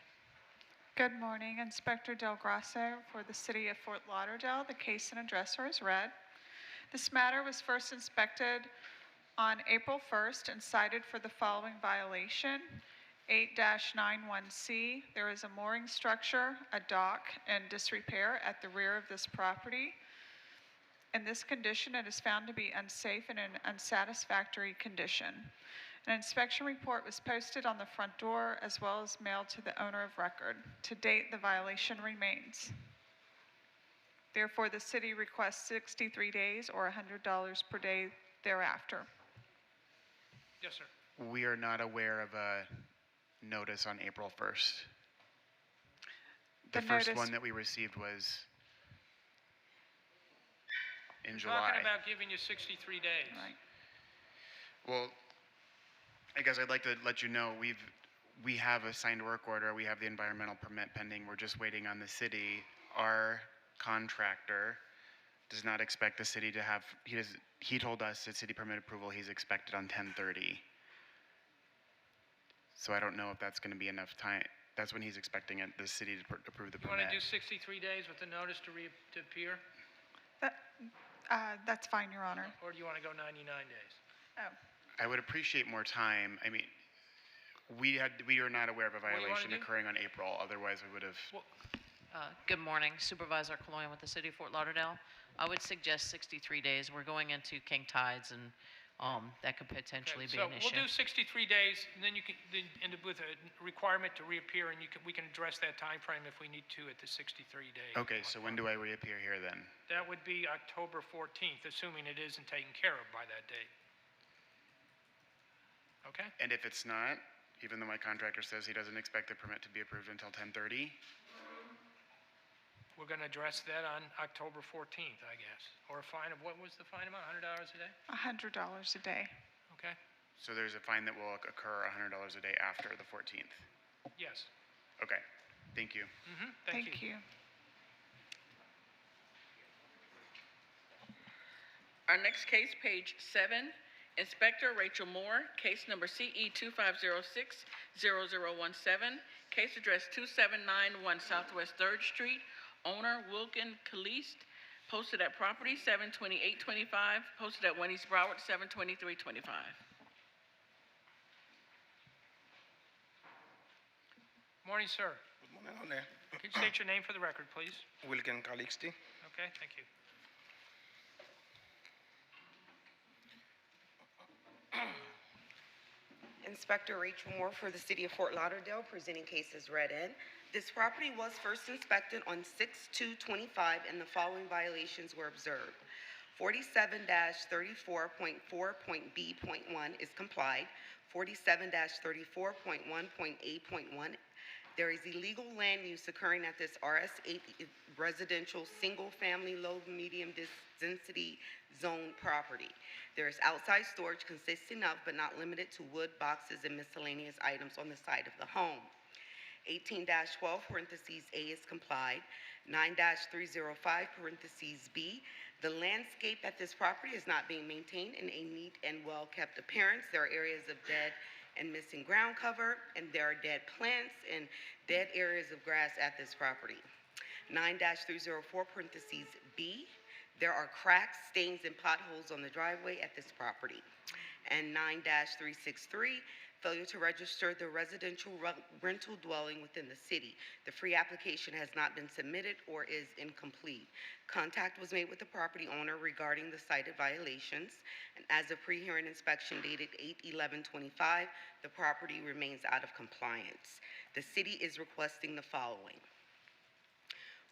Good morning, Inspector Del Grasso for the City of Fort Lauderdale. The case and address are as read. This matter was first inspected on April 1st and cited for the following violation. 8-91C, there is a mooring structure, a dock, and disrepair at the rear of this property. In this condition, it is found to be unsafe and in unsatisfactory condition. An inspection report was posted on the front door as well as mailed to the owner of record. To date, the violation remains. Therefore, the city requests 63 days or $100 per day thereafter. Yes, sir. We are not aware of a notice on April 1st. The first one that we received was in We're July. talking about giving you 63 days. Right. Well, I guess I'd like to let you know we have a signed work order. We have the environmental permit pending. We're just waiting on the city. Our contractor does not expect the city to have. He told us that city permit approval he's expected on 10/30. So I don't know if that's going to be enough time. That's when he's expecting the city to approve the You want permit. to do 63 days with the notice to appear? That's fine, Your Honor. Or do you want to go 99 days? Oh. I would appreciate more time. I mean, we are not aware of a do you wanna violation do? occurring on April. Otherwise, we would have. Good morning, Supervisor Cologne with the City of Fort Lauderdale. I would suggest 63 days. We're going into king tides, and that could potentially be an issue. So we'll do 63 days, and then you can end up with a requirement to reappear, and we can address that time frame if we need to at the 63 days. Okay, so when do I reappear here then? That would be October 14th, assuming it isn't taken care of by that date. Okay? And if it's not, even though my contractor says he doesn't expect the permit to be approved until 10/30, We're going to address that on October 14th, I guess. Or a fine of, what was the fine amount, $100 a day? $100 a day. Okay? so there's a fine that will occur $100 a day after the 14th. Yes. Okay, thank you. Thank you. Our next case, page 7, Inspector Rachel Moore, case number CE 2506-0017, case address 2791 Southwest 3rd Street, owner Wilkin Kalist, posted at property 72825, posted at 1 East Broward 72325. Morning, sir. Good morning, Honor. Can you state your name for the record, please? Wilken Calixte. Okay, thank you. Inspector Rachel Moore for the City of Fort Lauderdale, presenting cases read in. This property was first inspected on 6/2/25 and the following violations were observed. 47-34.4.B.1 is complied. 47-34.1.A.1, there is illegal land use occurring at this RS8 residential single-family low-medium density zone property. There is outside storage consisting of, but not limited to, wood, boxes, and miscellaneous items on the side of the home. 18-12 parentheses A is complied. 9-305 parentheses B, the landscape at this property is not being maintained in a neat and well-kept appearance. There are areas of dead and missing ground cover, and there are dead plants and dead areas of grass at this property. 9-304 parentheses B, there are cracks, stains, and potholes on the driveway at this property. And 9-363, failure to register the residential rental dwelling within the city. The free application has not been submitted or is incomplete. Contact was made with the property owner regarding the cited violations, and as a pre-hearing inspection dated 8/11/25, the property remains out of compliance. The city is requesting the following.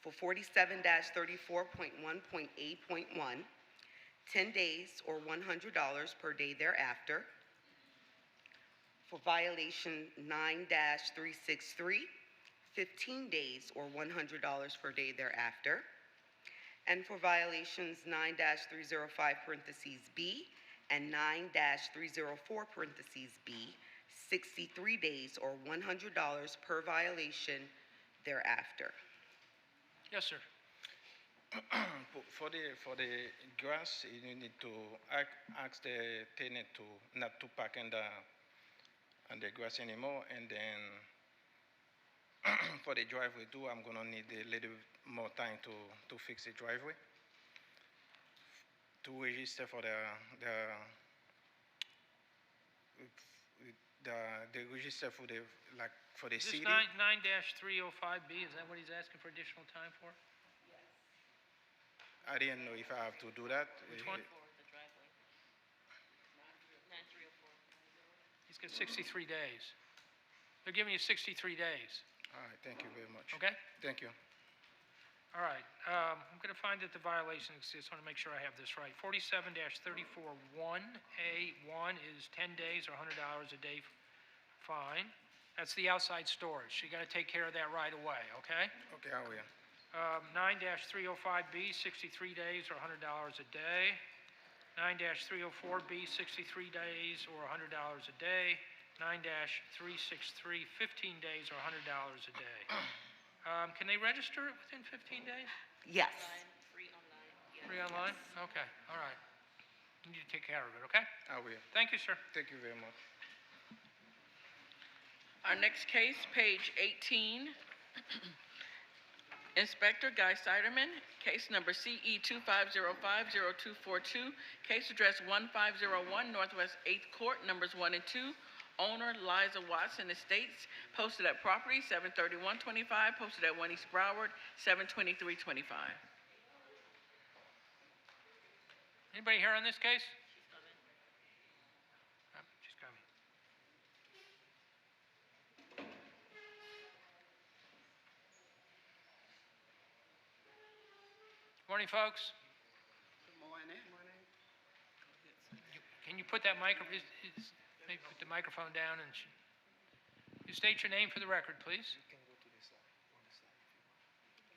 For 47-34.1.A.1, 10 days or $100 per day thereafter. For violation 9-363, 15 days or $100 per day thereafter. And for violations 9-305 parentheses B and 9-304 parentheses B, 63 days or $100 per violation thereafter. Yes, sir. For the grass, you need to ask the tenant to not to park in the grass anymore, and then for the driveway too, I'm gonna need a little more time to fix the driveway, to register for the register for the for the Is city. this 9-305B, is that what he's asking for additional time for? I didn't know if I have to do that. Which one? He's got 63 days. They're giving you 63 days. All right, thank you very much. Okay? Thank you. All right, I'm going to find that the violation exists. I want to make sure I have this right. 47-341A1 is 10 days or $100 a day fine. That's the outside storage. So you got to take care of that right away, okay? Okay, I will. 9-305B, 63 days or $100 a day. 9-304B, 63 days or $100 a day. 9-363, 15 days or $100 a day. Can they register it within 15 days? Yes. Free online? Okay, all right. You need to take care of it, okay? I will. Thank you, sir. Thank you very much. Our next case, page 18. Inspector Guy Siderman, case number CE 25050242, case address 1501 Northwest 8th Court, numbers 1 and 2. Owner Liza Watson Estates, posted at property 73125, posted at 1 East Broward 72325. Anybody here on this case? She's coming. Morning, folks. Good morning. Can you put that microphone, maybe put the microphone down and you state your name for the record, please?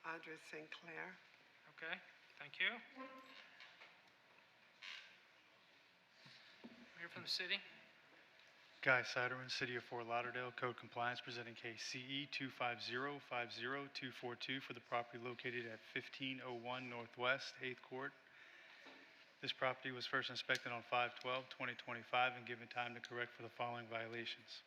Audrey St. Clair. Okay, thank you. Here from the city. Guy Siderman, City of Fort Lauderdale, Code Compliance, presenting case CE 250-50242 for the property located at 1501 Northwest 8th Court. This property was first inspected on 5/12/2025 and given time to correct for the following violations.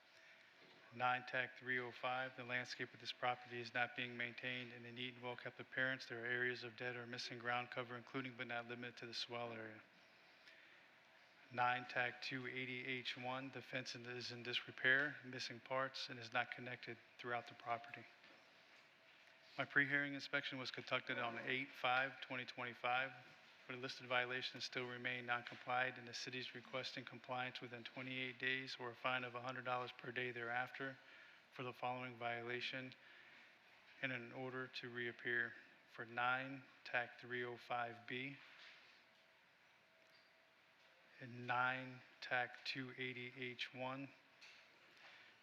9-305, the landscape of this property is not being maintained in a neat and well-kept appearance. There are areas of dead or missing ground cover, including but not limited to the swell area. 9 TAC 280H1, the fence is in disrepair, missing parts, and is not connected throughout the property. My pre-hearing inspection was conducted on 8/5/2025, where the listed violations still remain non-compliant, and the city is requesting compliance within 28 days or a fine of $100 per day thereafter for the following violation, and an order to reappear for 9 TAC 305B and 9 TAC 280H1.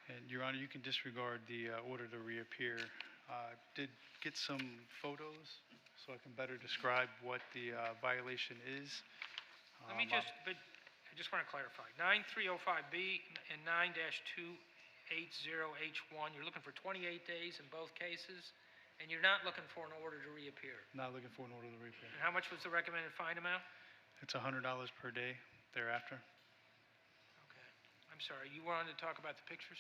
And Your Honor, you can disregard the order to reappear. Did get some photos so I can better describe what the violation is. Let me I just want to clarify. 9305B and 9-280H1, you're looking for 28 days in both cases, and you're not looking for an order to reappear. Not looking for an order to reappear. And how much was the recommended fine amount? It's $100 per day thereafter. Okay. I'm sorry, you wanted to talk about the pictures?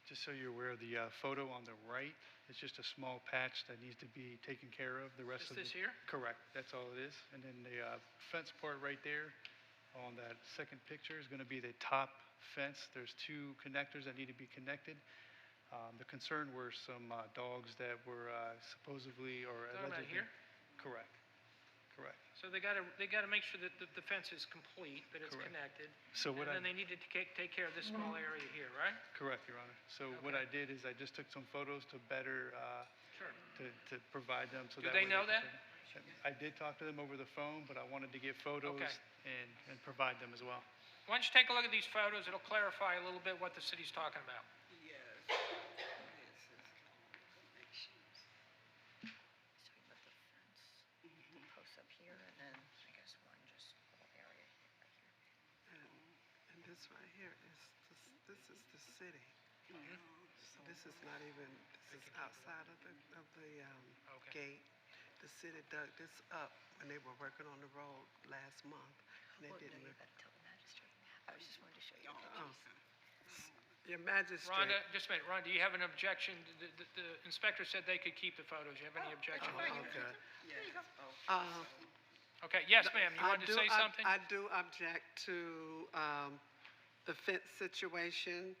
Just so you're aware, the photo on the right is just a small patch that needs to be taken care of. The rest of Is this the- here? Correct, that's all it is. And then the fence part right there on that second picture is going to be the top fence. There's 2 connectors that need to be connected. The concern were some dogs that were supposedly or Talking about allegedly. here? Correct, correct. So they got to make sure that the fence is complete, that it's Correct. connected. So what And I- then they needed to take care of this small area here, right? Correct, Your Honor. So what I did is I just took some photos to better, Sure. to provide them so Do that. they way know can- that? I did talk to them over the phone, but I wanted to get photos Okay. and provide them as well. Why don't you take a look at these photos? It'll clarify a little bit what the city's talking about. Post up here, and then I guess one just little area right here. And this right here is, this is the city. So this is not even, this is outside of the gate. The city dug this up when they were working on the road last month, and they Well, no, didn't. you better tell the magistrate. I was just wanted to show you. Oh. Your magistrate. Rhonda, just a minute. Rhonda, do you have an objection? The inspector said they could keep the photos. You have any objection? Okay. Okay, yes, ma'am. You wanted to say something? I do object to the fence situation.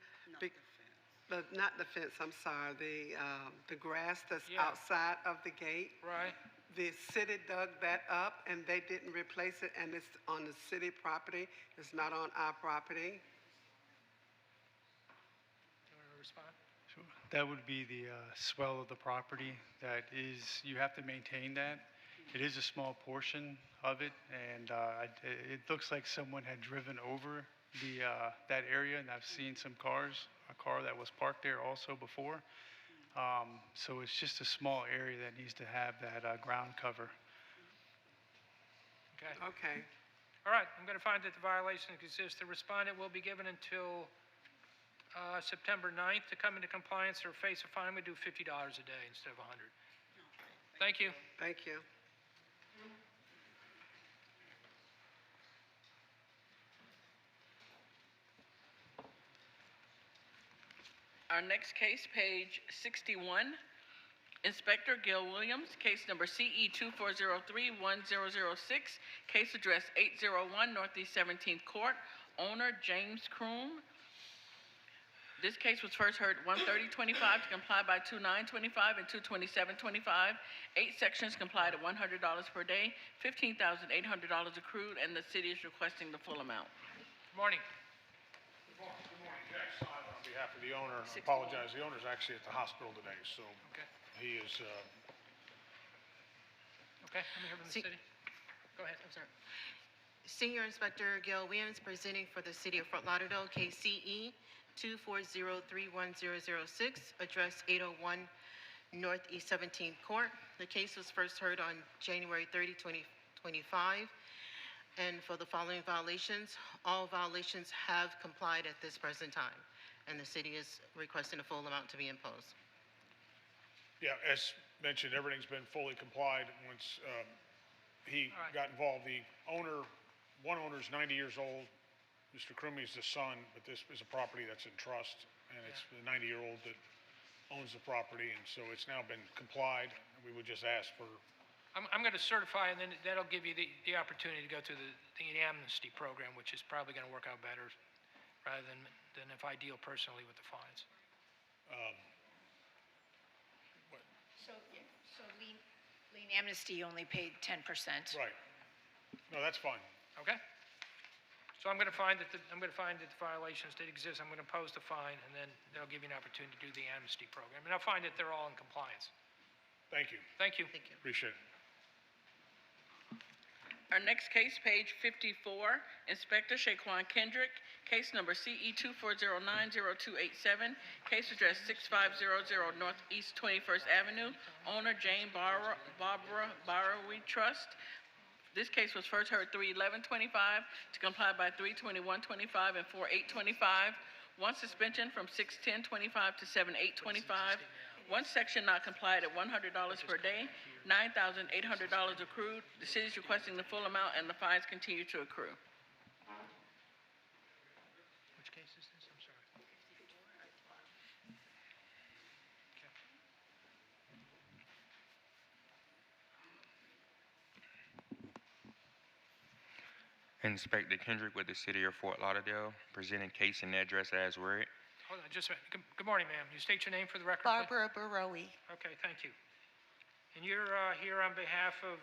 Not the fence, I'm sorry, the grass that's Yeah. outside of the gate. Right. The city dug that up and they didn't replace it, and it's on the city property. It's not on our property. You want to respond? Sure. That would be the swell of the property. That is, you have to maintain that. It is a small portion of it, and it looks like someone had driven over that area, and I've seen some cars, a car that was parked there also before. So it's just a small area that needs to have that ground cover. Okay. Okay. All right, I'm going to find that the violation exists. The respondent will be given until September 9th to come into compliance or face a fine. We do $50 a day instead of 100. Thank you. Thank you. Our next case, page 61, Inspector Gil Williams, case number CE 2403-1006, case address 801 Northeast 17th Court, owner James Kroom. This case was first heard 1:30:25 to comply by 2:09:25 and 2:27:25. 8 sections complied at $100 per day, $15,800 accrued, and the city is requesting the full amount. Good morning. Good morning, Jack Seiler on behalf of the owner. I apologize, the owner's actually at the hospital today, so he is, Okay, let me hear from the city. Go ahead. I'm sorry. Senior Inspector Gail Williams presenting for the City of Fort Lauderdale, case CE 2403106, address 801 Northeast 17th Court. The case was first heard on January 30, 2025. And for the following violations, all violations have complied at this present time, and the city is requesting a full amount to be imposed. yeah, as mentioned, everything's been fully complied once he got involved. The owner, one owner's 90 years old, Mr. Crumey's the son, but this is a property that's in trust, and it's the 90-year-old that owns the property, and so it's now been complied. We would just ask for, I'm going to certify, and then that'll give you the opportunity to go through the amnesty program, which is probably going to work out better rather than if I deal personally with the fines. So lien amnesty only paid 10%. right. No, that's fine. Okay? So I'm going to find that the violations that exist, I'm going to post a fine, and then they'll give you an opportunity to do the amnesty program. And I'll find that they're all in compliance. Thank you. Thank you. Appreciate it. Our next case, page 54, Inspector Shaquan Kendrick, case number CE 2409027, case address 6500 Northeast 21st Avenue, owner Jane Barbara Borrowy Trust. This case was first heard 3/11/25 to comply by 3/21/25 and 4/8/25. One suspension from 6/10/25 to 7/8/25. One section not complied at $100 per day, $9,800 accrued. The city is requesting the full amount, and the fines continue to accrue. Which case is this? I'm sorry. Inspector Kendrick with the City of Fort Lauderdale, presenting case and address as read. Hold on, just a minute. Good morning, ma'am. You state your name for the record, please? Barbara Barowie. Okay, thank you. And you're here on behalf of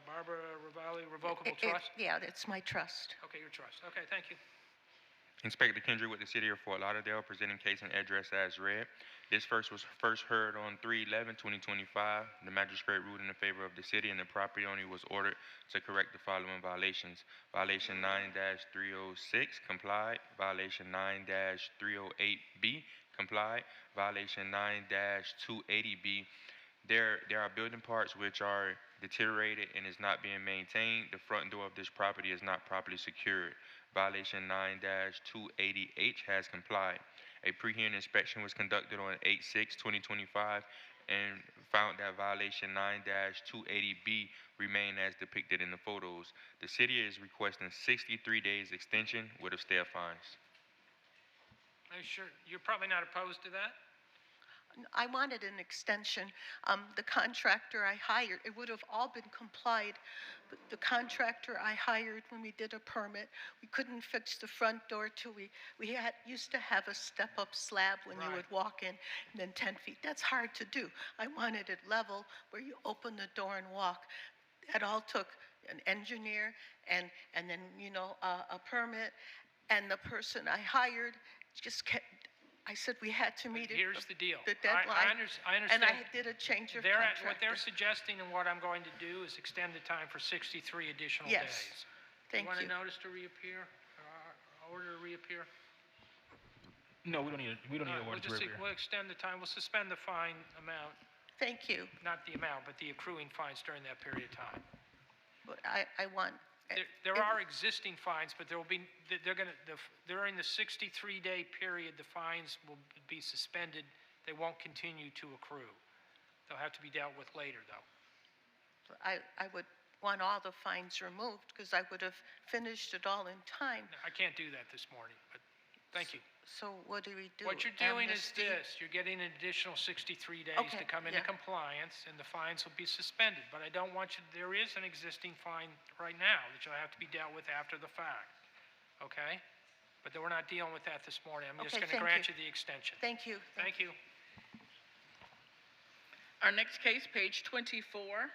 Barbara Rivali Revocable Trust? Yeah, it's my trust. Okay, your trust. Okay, thank you. Inspector Kendrick with the City of Fort Lauderdale, presenting case and address as read. This was first heard on 3/11/2025. The magistrate ruled in the favor of the city, and the property owner was ordered to correct the following violations. Violation 9-306 complied. Violation 9-308B complied. Violation 9-280B. There are building parts which are deteriorated and is not being maintained. The front door of this property is not properly secured. Violation 9-280H has complied. A pre-hearing inspection was conducted on 8/6/2025 and found that violation 9-280B remained as depicted in the photos. The city is requesting 63 days extension with a stay of fines. Are you sure? You're probably not opposed to that? I wanted an extension. The contractor I hired, it would have all been complied, but the contractor I hired when we did a permit, we couldn't fix the front door till we used to have a step-up slab when you would walk in, and then 10 feet. That's hard to do. I wanted it level where you open the door and walk. That all took an engineer and then, a permit, and the person I hired just kept, I said we had to meet Here's the deal. the deadline. I understand. And I did a change of contractor. What they're suggesting and what I'm going to do is extend the time for 63 additional Yes. days. Thank You want a you. notice to reappear? Order to reappear? No, we don't need a warrant to reappear. We'll extend the time. We'll suspend the fine amount, Thank you. not the amount, but the accruing fines during that period of time. But I want, There are existing fines, but during the 63-day period, the fines will be suspended. They won't continue to accrue. They'll have to be dealt with later, though. I would want all the fines removed because I would have finished it all in time. I can't do that this morning, but thank you. So what do we do? What you're doing Amnesty? is this. You're getting an additional 63 days Okay, to come into yeah. compliance, and the fines will be suspended. But I don't want you, there is an existing fine right now that you'll have to be dealt with after the fact, okay? But we're not dealing with that this morning. I'm just Okay, going to thank grant you. you the extension. Thank you. Thank you. Our next case, page 24,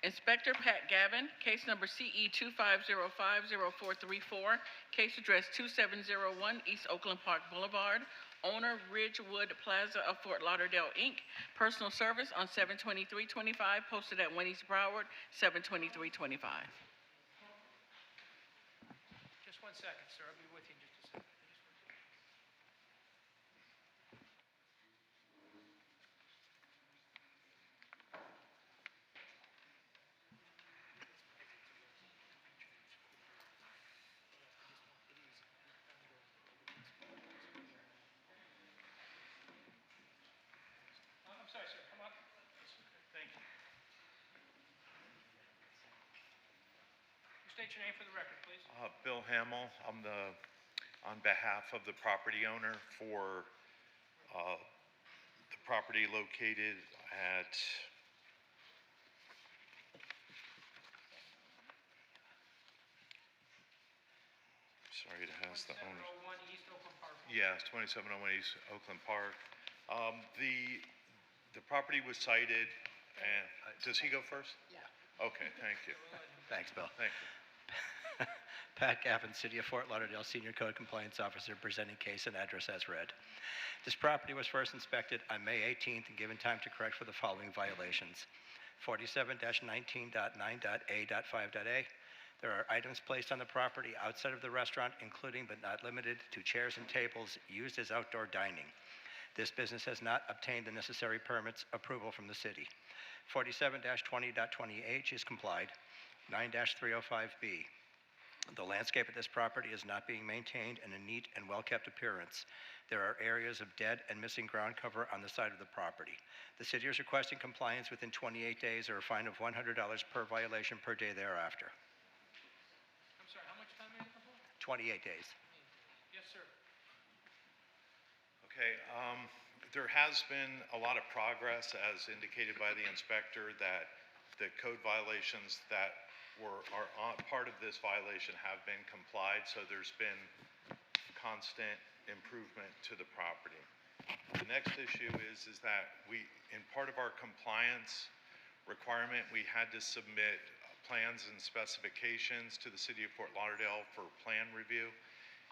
Inspector Pat Gavin, case number CE 25050434, case address 2701 East Oakland Park Boulevard, owner Ridgewood Plaza of Fort Lauderdale, Inc., personal service on 7/23/25, posted at 1 East Broward, 7/23/25. Just 1 second, sir. I'll be with you in just a second. I'm sorry, sir. Come up. Thank you. state your name for the record, please. Bill Hamill, I'm on behalf of the property owner for the property located at sorry, it has the owner. 2701 East Oakland Park. Yeah, it's 2701 East Oakland Park. The property was cited, and does he go first? Yeah. Okay, thank you. Thanks, Bill. Thank you. Pat Gaffin, City of Fort Lauderdale Senior Code Compliance Officer, presenting case and address as read. This property was first inspected on May 18th and given time to correct for the following violations. 47-19.9.A.5.A. There are items placed on the property outside of the restaurant, including but not limited to chairs and tables used as outdoor dining. This business has not obtained the necessary permits approval from the city. 47-20.20H is complied. 9-305B. The landscape at this property is not being maintained in a neat and well-kept appearance. There are areas of dead and missing ground cover on the side of the property. The city is requesting compliance within 28 days or a fine of $100 per violation per day thereafter. I'm sorry, how much time are you looking for? 28 days. Yes, sir. Okay, there has been a lot of progress, as indicated by the inspector, that the code violations that are part of this violation have been complied, so there's been constant improvement to the property. The next issue is that in part of our compliance requirement, we had to submit plans and specifications to the City of Fort Lauderdale for plan review.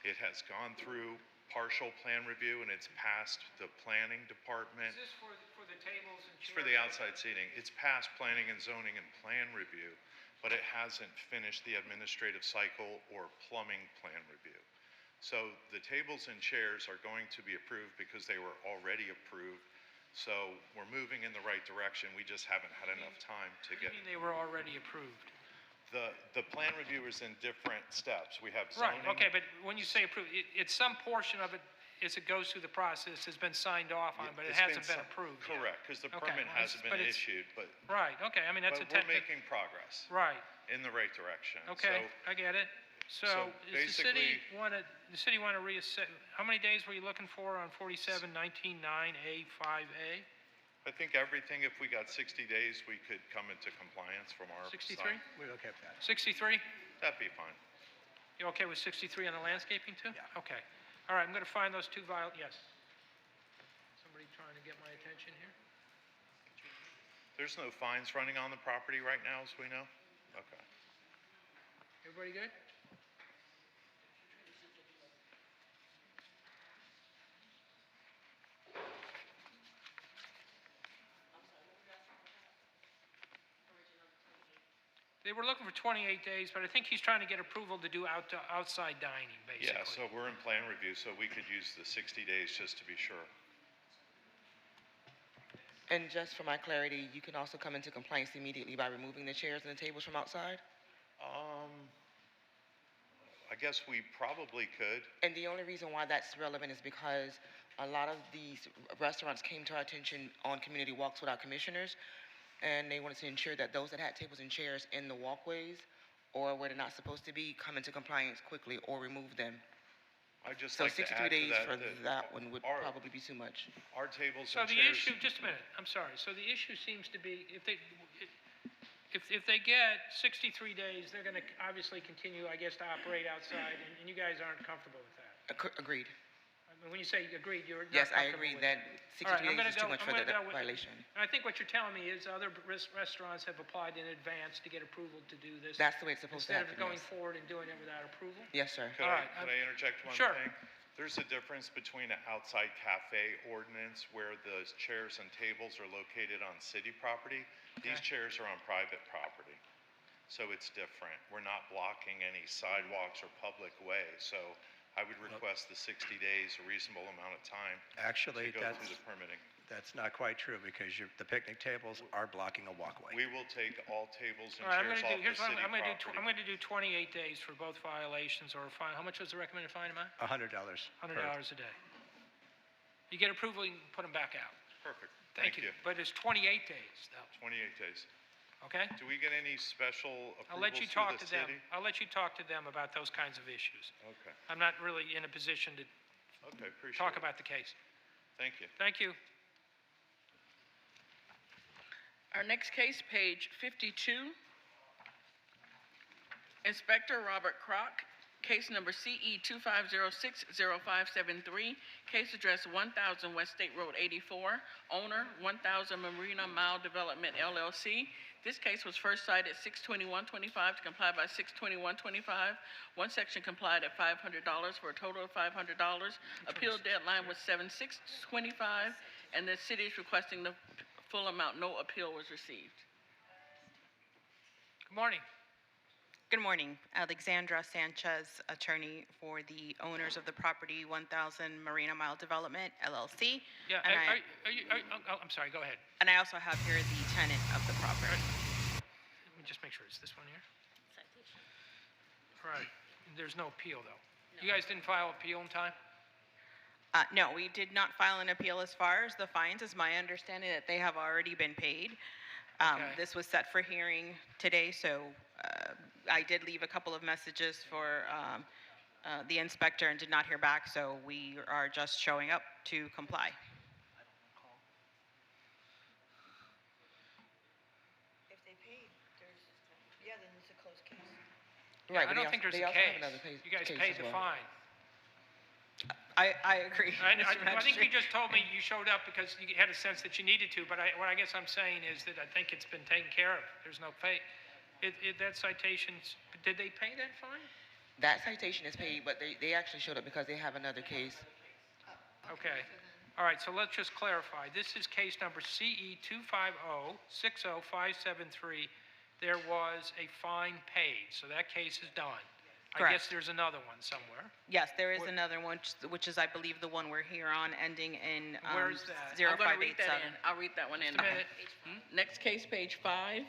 It has gone through partial plan review, and it's passed the planning department. Is this for the tables and chairs? It's for the outside seating. It's passed planning and zoning and plan review, but it hasn't finished the administrative cycle or plumbing plan review. So the tables and chairs are going to be approved because they were already approved. So we're moving in the right direction. We just haven't had enough time to get. What do you mean they were already approved? The plan review is in different steps. We have zoning. Right, okay, but when you say approved, it's some portion of it, as it goes through the process, has been signed off on, but it It's hasn't been si- approved yet. Correct, because the Okay, permit well, hasn't been but it's- issued, but. Right, okay, I mean, that's a But we're technical. making progress. Right, In the right direction. okay, So I get it. So, so does the city want to reassess, how many days were you looking for on 47-19-9A5A? I think everything, if we got 60 days, we could come into compliance from our 63? side. We're okay with that. 63? That'd be fine. You okay with 63 on the landscaping too? Yeah. Okay. All right, I'm going to find those two yes. Somebody trying to get my attention here? There's no fines running on the property right now, as we know? Okay. Everybody good? They were looking for 28 days, but I think he's trying to get approval to do outside dining, basically. Yeah, so we're in plan review, so we could use the 60 days just to be sure. And just for my clarity, you can also come into compliance immediately by removing the chairs and the tables from outside? I guess we probably could. And the only reason why that's relevant is because a lot of these restaurants came to our attention on community walks with our commissioners, and they wanted to ensure that those that had tables and chairs in the walkways or where they're not supposed to be come into compliance quickly or remove them. I'd just So like to 63 add to days that for that that one would probably be too much. our tables So and the chairs. issue, just a minute, I'm sorry. So the issue seems to be, if they get 63 days, they're going to obviously continue, I guess, to operate outside, and you guys aren't comfortable with that. Agreed. I mean, when you say agreed, you're not Yes, I comfortable agree with that All right, 63 I'm days gonna is too go- much I'm for the gonna go with- violation. And I think what you're telling me is other restaurants have applied in advance to get approval to do this. That's the way it's supposed to Instead happen, of going yes. forward and doing it without approval? Yes, sir. Could All I, right, could I interject one sure. thing? There's a difference between an outside cafe ordinance where the chairs and tables are located on city property. These chairs are on private property. So it's different. We're not blocking any sidewalks or public way. So I would request the 60 days, a reasonable amount of time Actually, to go through the permitting. that's not quite true because the picnic tables are blocking a walkway. We will take all tables and All right, I'm chairs gonna off do, the here's what city I'm gonna do, property. I'm gonna do 28 days for both violations or a fine. How much was the recommended fine amount? $100. $100 a day. You get approval, you can put them back out. Perfect. Thank you. But it's 28 days, though. 28 days. okay? Do we get any special I'll let you approvals talk through to the them. city? I'll let you talk to them about those kinds of issues. Okay, I'm not really in a position to okay, appreciate talk it. about the case. Thank you. Thank you. Our next case, page 52. Inspector Robert Kroc, case number CE 25060573, case address 1000 West State Road 84, owner 1000 Marina Mile Development LLC. This case was first cited 6/21/25 to comply by 6/21/25. One section complied at $500 for a total of $500. Appeal deadline was 7/6/25, and the city is requesting the full amount. No appeal was received. Good morning. Good morning. Alexandra Sanchez, attorney for the owners of the property 1000 Marina Mile Development, LLC. Yeah, And I'm sorry, go ahead. and I also have here the tenant of the property. Let me just make sure it's this one here. All right, there's no appeal, though. You guys didn't file appeal in time? No, we did not file an appeal as far as the fines. It's my understanding that they have already been paid. Okay. This was set for hearing today, so I did leave a couple of messages for the inspector and did not hear back, so we are just showing up to comply. If they paid, then it's a closed case. Yeah, Right, I but don't think there's they a also have case. another case- You guys case paid as the well. fine. I agree. I Mr. think you Magistrate. just told me you showed up because you had a sense that you needed to, but what I guess I'm saying is that I think it's been taken care of. There's no pay. That citation's, did they pay that fine? That citation is paid, but they actually showed up because they have another case. Okay. All right, so let's just clarify. This is case number CE 250-60573. There was a fine paid, so that case is done. I guess Correct. there's another one somewhere. Yes, there is What- another one, which is, I believe, the one we're here on, ending in Where is that? I'm going to read that 0587. in. I'll read that one in. Just a minute. Next case, page 5.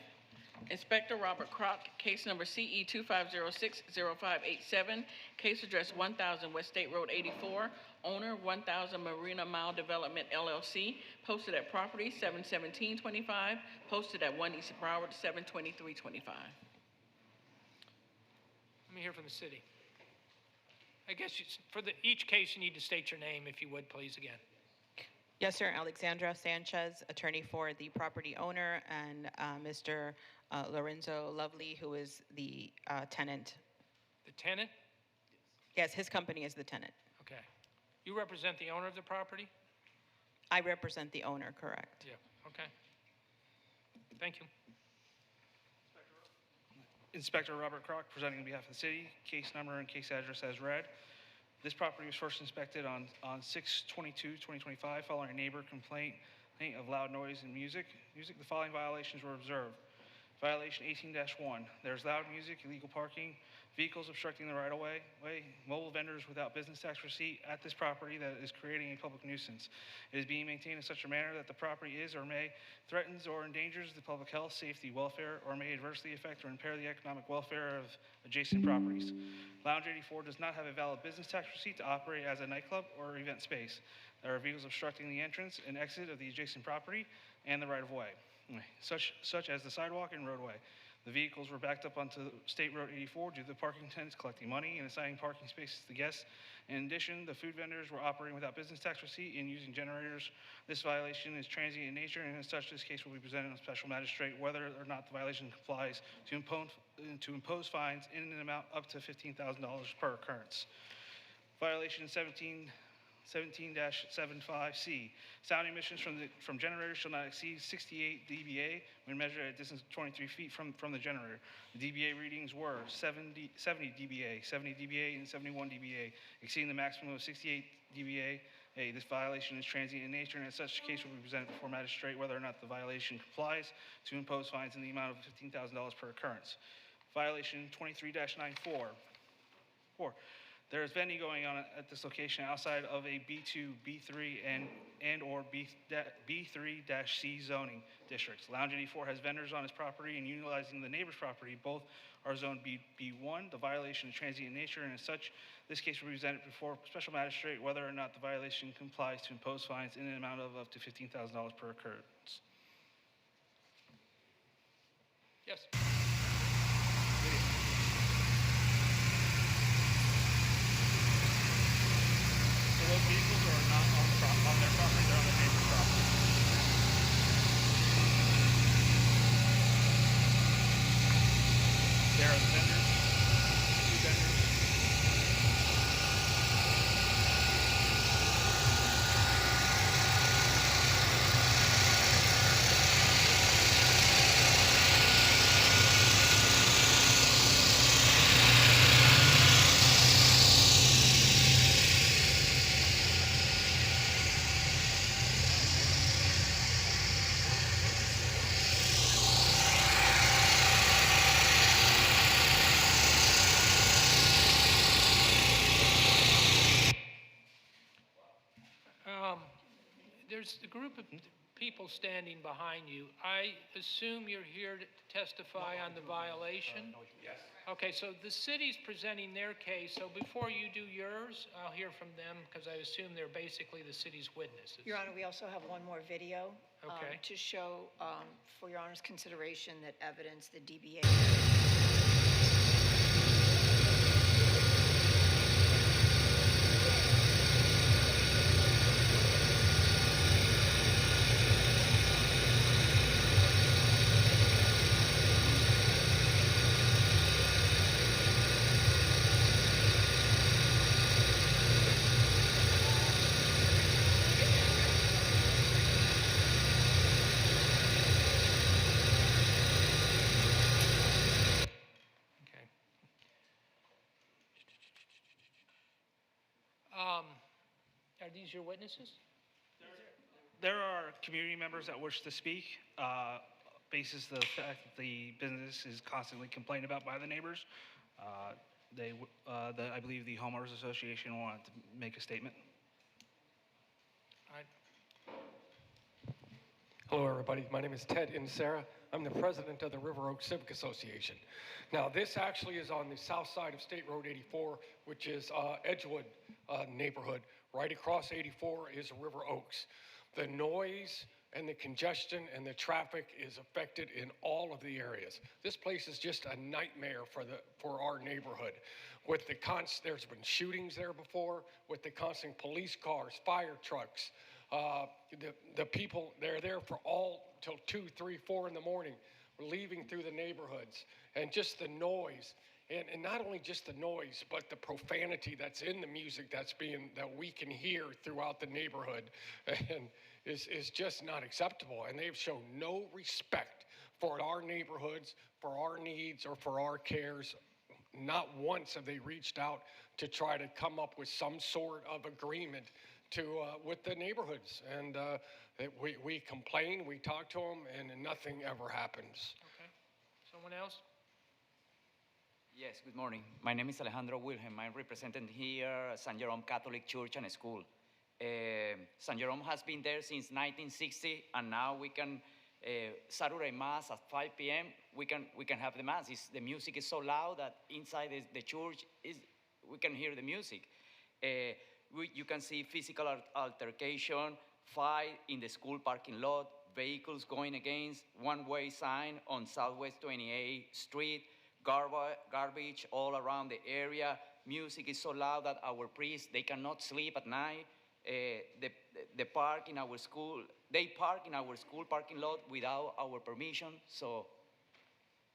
Inspector Robert Kroc, case number CE 25060587, case address 1000 West State Road 84, owner 1000 Marina Mile Development LLC, posted at property 7/17/25, posted at 1 East Broward 7/23/25. Let me hear from the city. I guess for each case, you need to state your name, if you would, please, again. Yes, sir. Alexandra Sanchez, attorney for the property owner, and Mr. Lorenzo Lovely, who is the tenant. The tenant? Yes, his company is the tenant. Okay. You represent the owner of the property? I represent the owner, correct? Yeah, okay. Thank you. Inspector Robert Kroc, presenting on behalf of the city, case number and case address as read. This property was first inspected on 6/22/2025 following a neighbor complaint of loud noise and music. The following violations were observed. Violation 18-1, there's loud music, illegal parking, vehicles obstructing the right-of-way, mobile vendors without business tax receipt at this property that is creating a public nuisance. It is being maintained in such a manner that the property is or may threatens or endangers the public health, safety, welfare, or may adversely affect or impair the economic welfare of adjacent properties. Lounge 84 does not have a valid business tax receipt to operate as a nightclub or event space. There are vehicles obstructing the entrance and exit of the adjacent property and the right-of-way, such as the sidewalk and roadway. The vehicles were backed up onto State Road 84 due to the parking attendants collecting money and assigning parking spaces to guests. In addition, the food vendors were operating without business tax receipt and using generators. This violation is transient in nature, and as such, this case will be presented to a special magistrate whether or not the violation complies to impose fines in an amount up to $15,000 per occurrence. Violation 17-75C. Sound emissions from generators shall not exceed 68 dBA when measured at a distance of 23 feet from the generator. The dBA readings were 70 dBA, 70 dBA, and 71 dBA, exceeding the maximum of 68 dBA. This violation is transient in nature, and as such, the case will be presented before magistrate whether or not the violation complies to impose fines in the amount of $15,000 per occurrence. Violation 23-94. There is vending going on at this location outside of a B2, B3, and or B3-C zoning districts. Lounge 84 has vendors on its property and utilizing the neighbor's property. Both are zoned B1. The violation is transient in nature, and as such, this case will be presented before special magistrate whether or not the violation complies to impose fines in an amount of up to $15,000 per occurrence. Yes. So those vehicles are not on their property, they're on the neighbor's property. There are the vendors, two vendors. There's a group of people standing behind you. I assume you're here to testify on the violation? Yes. Okay, so the city's presenting their case, so before you do yours, I'll hear from them, because I assume they're basically the city's witnesses. Your Honor, we also have one more video Okay. to show, for Your Honor's consideration, that evidence the DBA. Are these your witnesses? There are community members that wish to speak, basis the fact that the business is constantly complained about by the neighbors. I believe the homeowners association wanted to make a statement. Hello, everybody. My name is Ted Insera. I'm the president of the River Oak Civic Association. Now, this actually is on the south side of State Road 84, which is Edgewood neighborhood. Right across 84 is River Oaks. The noise and the congestion and the traffic is affected in all of the areas. This place is just a nightmare for our neighborhood. With the there's been shootings there before, with the constant police cars, fire trucks. The people, they're there for all till 2, 3, 4 in the morning, leaving through the neighborhoods, and just the noise. And not only just the noise, but the profanity that's in the music that we can hear throughout the neighborhood, and is just not acceptable. And they've shown no respect for our neighborhoods, for our needs, or for our cares. Not once have they reached out to try to come up with some sort of agreement with the neighborhoods. And we complain, we talk to them, and nothing ever happens. Okay. Someone else? Yes, good morning. My name is Alejandro Wilhelm. I'm representing here St. Jerome Catholic Church and School. St. Jerome has been there since 1960, and now we can, Saturday Mass at 5 p.m., we can have the Mass. The music is so loud that inside the church, we can hear the music. You can see physical altercation, fight in the school parking lot, vehicles going against, one-way sign on Southwest 28th Street, garbage all around the area. Music is so loud that our priests, they cannot sleep at night. They park in our school parking lot without our permission. So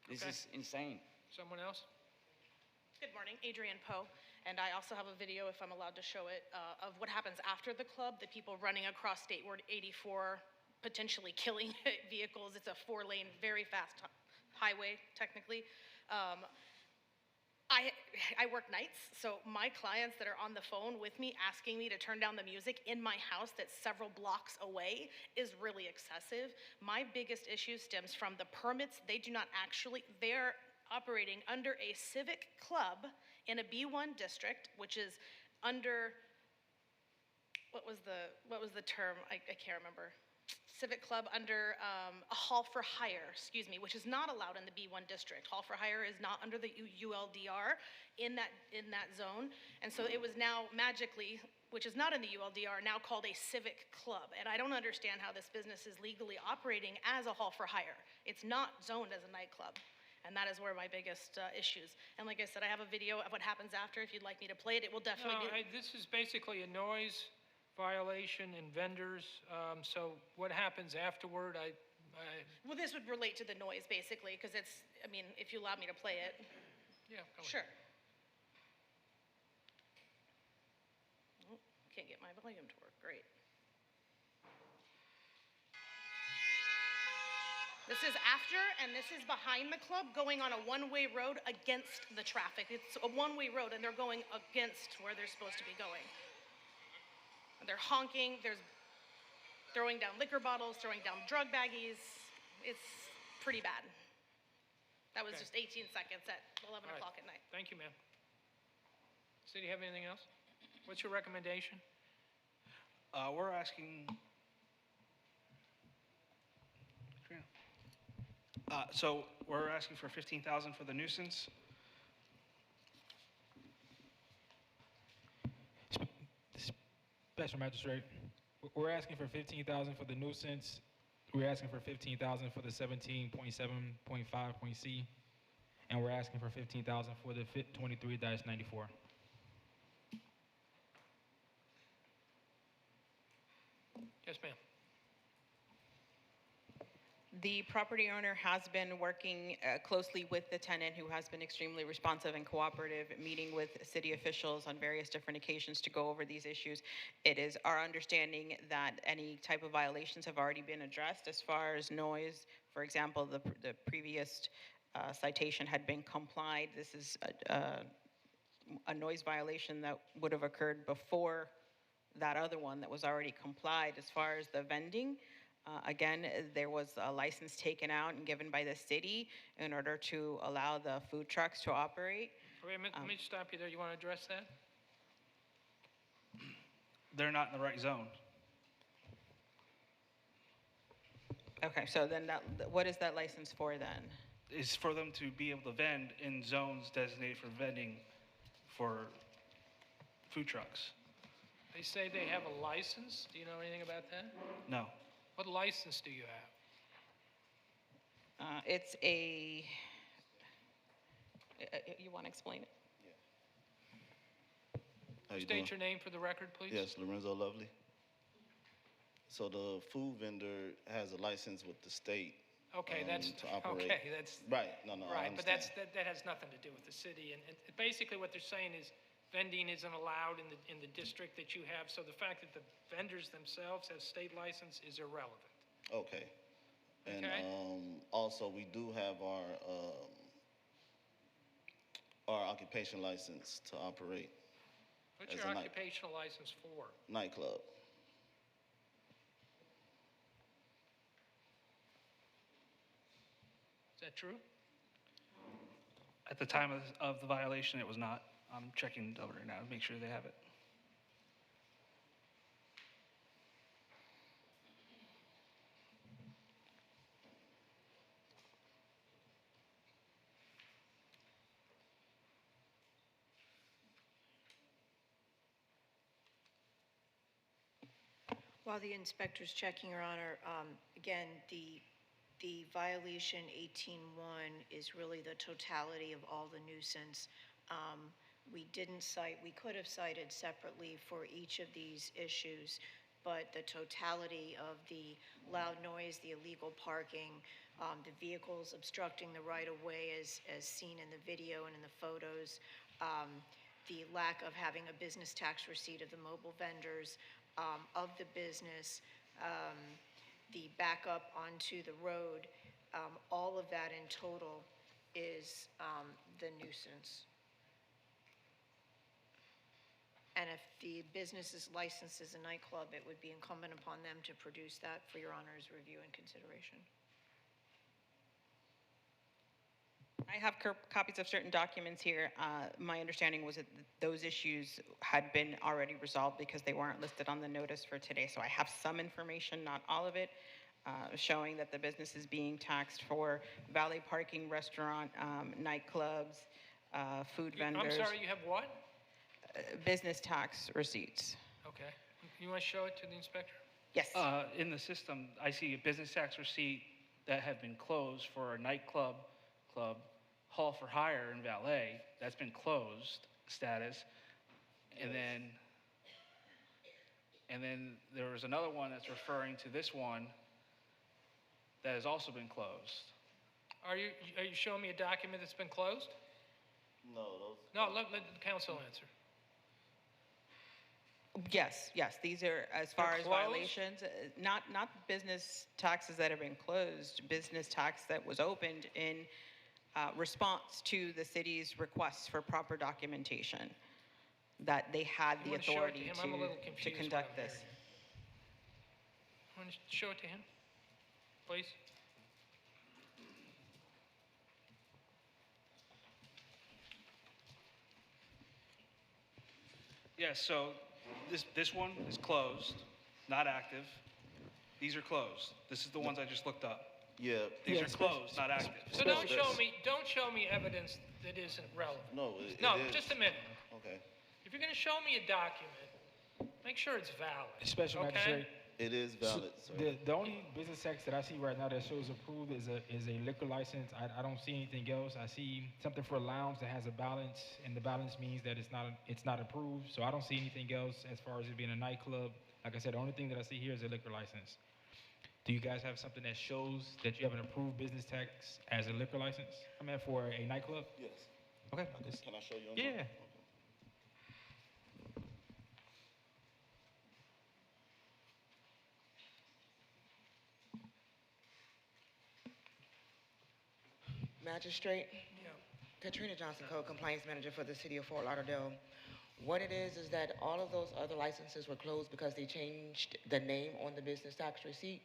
this is insane. Someone else? Good morning, Adrienne Poe, and I also have a video, if I'm allowed to show it, of what happens after the club, the people running across State Road 84, potentially killing vehicles. It's a 4-lane, very fast highway, technically. I work nights, so my clients that are on the phone with me asking me to turn down the music in my house that's several blocks away is really excessive. My biggest issue stems from the permits. They're operating under a civic club in a B1 district, which is under, what was the term? I can't remember. Civic Club under a hall for hire, excuse me, which is not allowed in the B1 district. Hall for hire is not under the ULDR in that zone. And so it was now magically, which is not in the ULDR, now called a civic club. And I don't understand how this business is legally operating as a hall for hire. It's not zoned as a nightclub. And that is where my biggest issues. And like I said, I have a video of what happens after. If you'd like me to play it, it will definitely be. This is basically a noise violation and vendors. So what happens afterward? Well, this would relate to the noise basically, because it's, I mean, if you allow me to play it. Yeah, go ahead. Sure. Oh, can't get my volume to work. Great. This is after, and this is behind the club, going on a one-way road against the traffic. It's a one-way road, and they're going against where they're supposed to be going. They're honking, there's throwing down liquor bottles, throwing down drug baggies. It's pretty bad. That was Okay. just 18 seconds at 11 All right. o'clock at night. Thank you, ma'am. City, have anything else? What's your recommendation? We're asking, so we're asking for 15,000 for the nuisance. Special Magistrate, we're asking for 15,000 for the nuisance. We're asking for 15,000 for the 17.7.5.c, and we're asking for 15,000 for the 23-94. Yes, ma'am. The property owner has been working closely with the tenant, who has been extremely responsive and cooperative, meeting with city officials on various different occasions to go over these issues. It is our understanding that any type of violations have already been addressed. As far as noise, for example, the previous citation had been complied. This is a noise violation that would have occurred before that other one that was already complied. As far as the vending, again, there was a license taken out and given by the city in order to allow the food trucks to operate. Wait a minute, let me stop you there. You want to address that? They're not in the right zone. Okay, so then what is that license for then? It's for them to be able to vend in zones designated for vending for food trucks. They say they have a license. Do you know anything about that? No. What license do you have? It's a, you want to explain it? How you State doing? your name for the record, please. Yes, Lorenzo Lovely. So the food vendor has a license with the state. Okay, that's to operate. okay. That's Right. No, I right, but understand. that has nothing to do with the city. And basically, what they're saying is vending isn't allowed in the district that you have. So the fact that the vendors themselves have state license is irrelevant. Okay. And Okay. also we do have our occupation license to operate What's as your a occupational license for? nightclub. Is that true? At the time of the violation, it was not. I'm checking over it now to make sure they have it. While the inspector's checking, Your Honor, again, the violation 18-1 is really the totality of all the nuisance. We didn't cite, we could have cited separately for each of these issues, but the totality of the loud noise, the illegal parking, the vehicles obstructing the right-of-way as seen in the video and in the photos, the lack of having a business tax receipt of the mobile vendors, of the business, the backup onto the road, all of that in total is the nuisance. And if the business is licensed as a nightclub, it would be incumbent upon them to produce that for Your Honor's review and consideration. I have copies of certain documents here. My understanding was that those issues had been already resolved because they weren't listed on the notice for today. So I have some information, not all of it. showing that the business is being taxed for valet parking, restaurant, nightclubs, food vendors. I'm sorry, you have what? Business tax receipts. Okay. You want to show it to the inspector? Yes. In the system, I see a business tax receipt that have been closed for a nightclub, hall for hire and valet. That's been closed status. And then there was another one that's referring to this one that has also been closed. Are you showing me a document that's been closed? No, let the council answer. Yes, these are, as far as violations, not business taxes that have been closed, business tax that was opened in response to the city's requests for proper documentation, that they had the authority to conduct this. Want to show it to him, please? Yeah, so this one is closed, not active. These are closed. This is the ones I just looked up. Yeah. These are closed, not active. So don't show me evidence that isn't relevant. No, just a minute. Okay. If you're going to show me a document, make sure it's valid. Special Magistrate. It is valid, sir. The only business tax that I see right now that shows approved is a liquor license. I don't see anything else. I see something for a lounge that has a balance, and the balance means that it's not approved. So I don't see anything else as far as it being a nightclub. Like I said, the only thing that I see here is a liquor license. Do you guys have something that shows that you have an approved business tax as a liquor license? I mean, for a nightclub? Yes. Okay. Can I show you? Yeah. Magistrate? Katrina Johnson, Code Compliance Manager for the City of Fort Lauderdale. What it is that all of those other licenses were closed because they changed the name on the business tax receipt.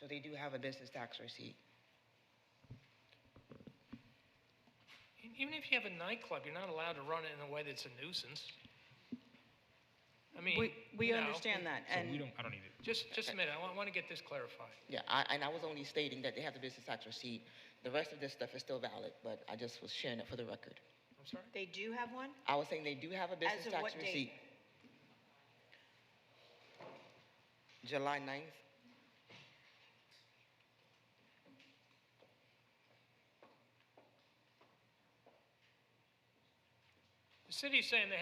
So they do have a business tax receipt. Even if you have a nightclub, you're not allowed to run it in a way that's a nuisance. I mean, we understand that, and I don't need it. Just a minute. I want to get this clarified. Yeah, I was only stating that they have the business tax receipt. The rest of this stuff is still valid, but I just was sharing it for the record. I'm sorry? They do have one? I was saying they do have a business As of tax what date? receipt. July 9th. The city's saying they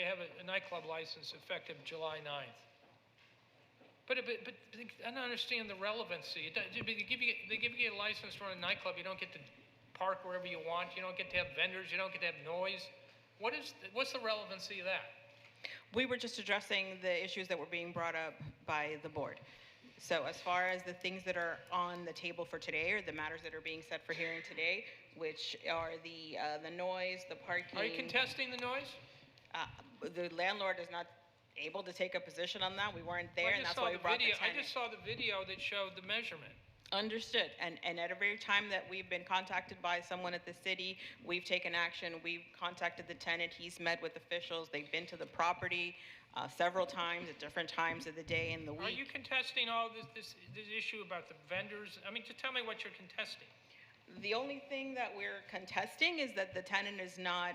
have a nightclub license effective July 9th. But I don't understand the relevancy. They give you a license to run a nightclub. You don't get to park wherever you want. You don't get to have vendors. You don't get to have noise. What's the relevancy of that? we were just addressing the issues that were being brought up by the board. So as far as the things that are on the table for today, or the matters that are being set for hearing today, which are the noise, the parking. Are you contesting the noise? The landlord is not able to take a position on that. We weren't there, and that's why we brought the tenant. I just saw the video that showed the measurement. Understood. And at every time that we've been contacted by someone at the city, we've taken action. We've contacted the tenant. He's met with officials. They've been to the property several times at different times of the day and the week. Are you contesting all this issue about the vendors? I mean, just tell me what you're contesting. The only thing that we're contesting is that the tenant is not,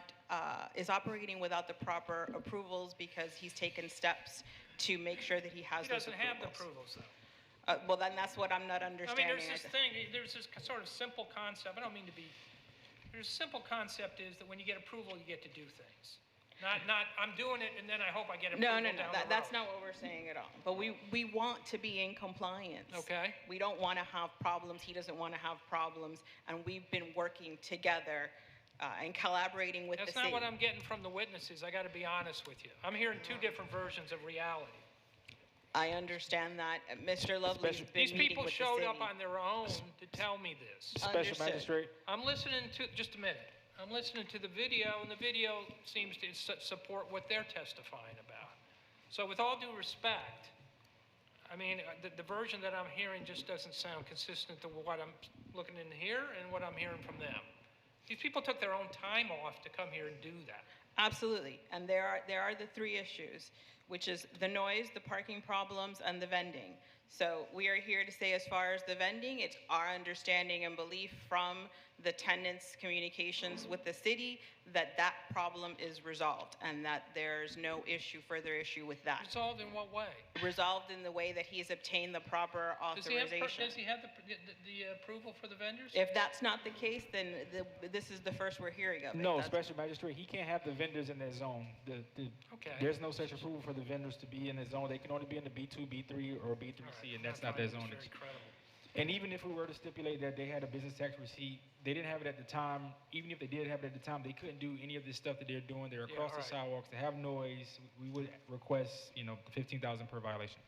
is operating without the proper approvals because he's taken steps to make sure that he has those approvals. He doesn't have the approvals, though. Well, then that's what I'm not understanding. I mean, there's this sort of simple concept. I don't mean to be, there's a simple concept is that when you get approval, you get to do things. Not I'm doing it and then I hope I get approval. No. That's not what we're saying at all. But we want to be in compliance. Okay. We don't want to have problems. He doesn't want to have problems. And we've been working together and collaborating with the city. That's not what I'm getting from the witnesses. I got to be honest with you. I'm hearing two different versions of reality. I understand that. Mr. Lovely's been These meeting people with the showed city. up on their own to tell me this. Special Magistrate. I'm listening to, just a minute. I'm listening to the video, and the video seems to support what they're testifying about. So with all due respect, I mean, the version that I'm hearing just doesn't sound consistent to what I'm looking in here and what I'm hearing from them. These people took their own time off to come here and do that. Absolutely. And there are the three issues. which is the noise, the parking problems, and the vending. So we are here to say, as far as the vending, it's our understanding and belief from the tenants' communications with the city that that problem is resolved and that there's no further issue with that. Resolved in what way? Resolved in the way that he has obtained the proper Does he have authorization. the approval for the vendors? If that's not the case, then this is the first we're hearing of it. No, That's- Special Magistrate, he can't have the vendors in that zone. Okay. There's no such approval for the vendors to be in the zone. They can only be in the B2, B3, or B3C, and that's not their zone. Very credible. And even if we were to stipulate that they had a business tax receipt, they didn't have it at the time. Even if they did have it at the time, they couldn't do any of this stuff that they're doing. They're across the sidewalks. They have noise. We would request, $15,000 per violation.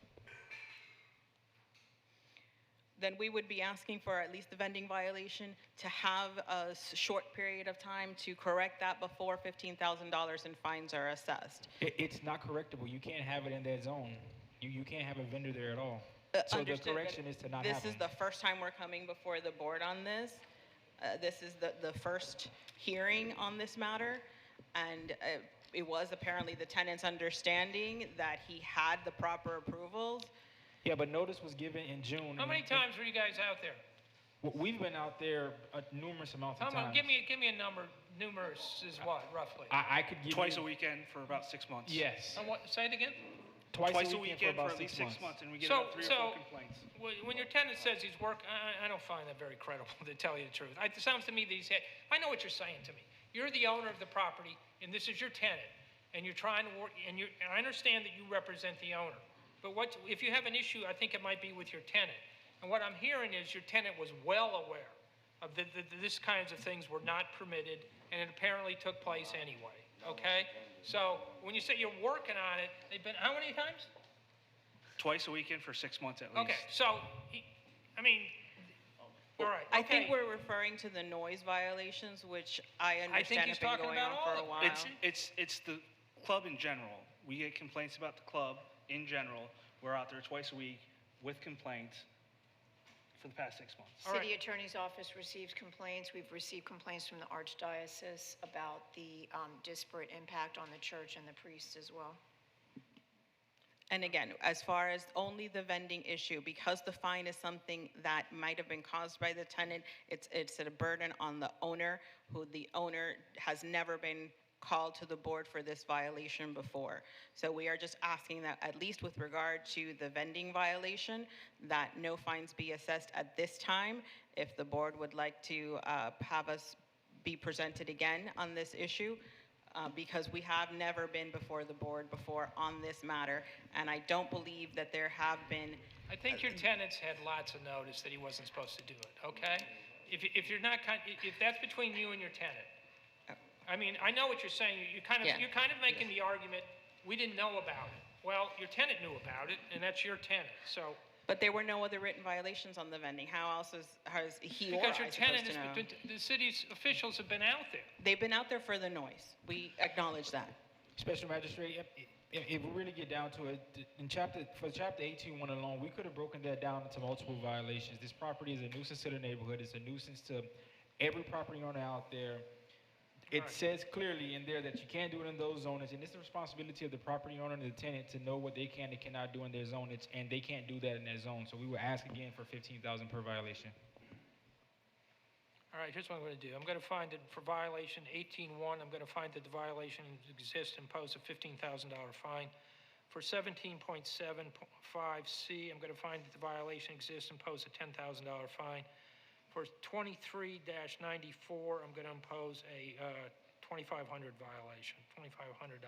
Then we would be asking for at least the vending violation to have a short period of time to correct that before $15,000 in fines are assessed. It's not correctable. You can't have it in that zone. You can't have a vendor there at all. So the Understood, but correction is to not have This is them. the first time we're coming before the board on this. This is the first hearing on this matter, and it was apparently the tenant's understanding that he had the proper approvals. Yeah, but notice was given in June. How many times were you guys out there? We've been out there numerous amounts of How times. much? Give me a number. Numerous is what, roughly? I could give Twice you... a weekend for about 6 months. Yes. And what, say it again? Twice a weekend weekend for about at least 6 6 months, and we get So- about 3 or so- 4 complaints. When your tenant says he's I don't find that very credible, to tell you the truth. It sounds to me that I know what you're saying to me. You're the owner of the property, and this is your tenant, and you're trying to work, and I understand that you represent the owner. But if you have an issue, I think it might be with your tenant. And what I'm hearing is your tenant was well aware of this kinds of things were not permitted, and it apparently took place anyway, okay? So when you say you're working on it, they've been, how many times? Twice a weekend for 6 months at least. Okay, so, all right. I think okay. we're referring to the noise violations, which I understand he's have been talking going about on all for of a them. while. It's the club in general. We get complaints about the club in general. We're out there twice a week with complaints for the past 6 months. City Attorney's Office receives complaints. We've received complaints from the Archdiocese about the disparate impact on the church and the priests as well. And again, as far as only the vending issue, because the fine is something that might have been caused by the tenant, it's a burden on the owner, who the owner has never been called to the board for this violation before. So we are just asking that, at least with regard to the vending violation, that no fines be assessed at this time. If the board would like to have us be presented again on this issue, because we have never been before the board before on this matter, and I don't believe that there have been. I think your tenants had lots of notice that he wasn't supposed to do it, okay? If you're not, if that's between you and your tenant. I mean, I know what you're saying. You're kind of making the argument, we didn't know about it. Well, your tenant knew about it, and that's your tenant, so. But there were no other written violations on the vending. How else has he or I Because your supposed tenant to know? the city's officials have been out there. They've been out there for the noise. We acknowledge that. Special Magistrate, if we really get down to it, for chapter 18.1 alone, we could have broken that down into multiple violations. This property is a nuisance to the neighborhood. It's a nuisance to every property owner out there. It says clearly in there that you can't do it in those zones, and it's the responsibility of the property owner and the tenant to know what they can and cannot do in their zone, and they can't do that in their zone. So we will ask again for $15,000 per violation. All right, here's what I'm going to do. I'm going to find that for violation 18.1, I'm going to find that the violation exists and impose a $15,000 fine. For 17.75C, I'm going to find that the violation exists and impose a $10,000 fine. For 23-94, I'm going to impose a $2,500 violation, $2,500.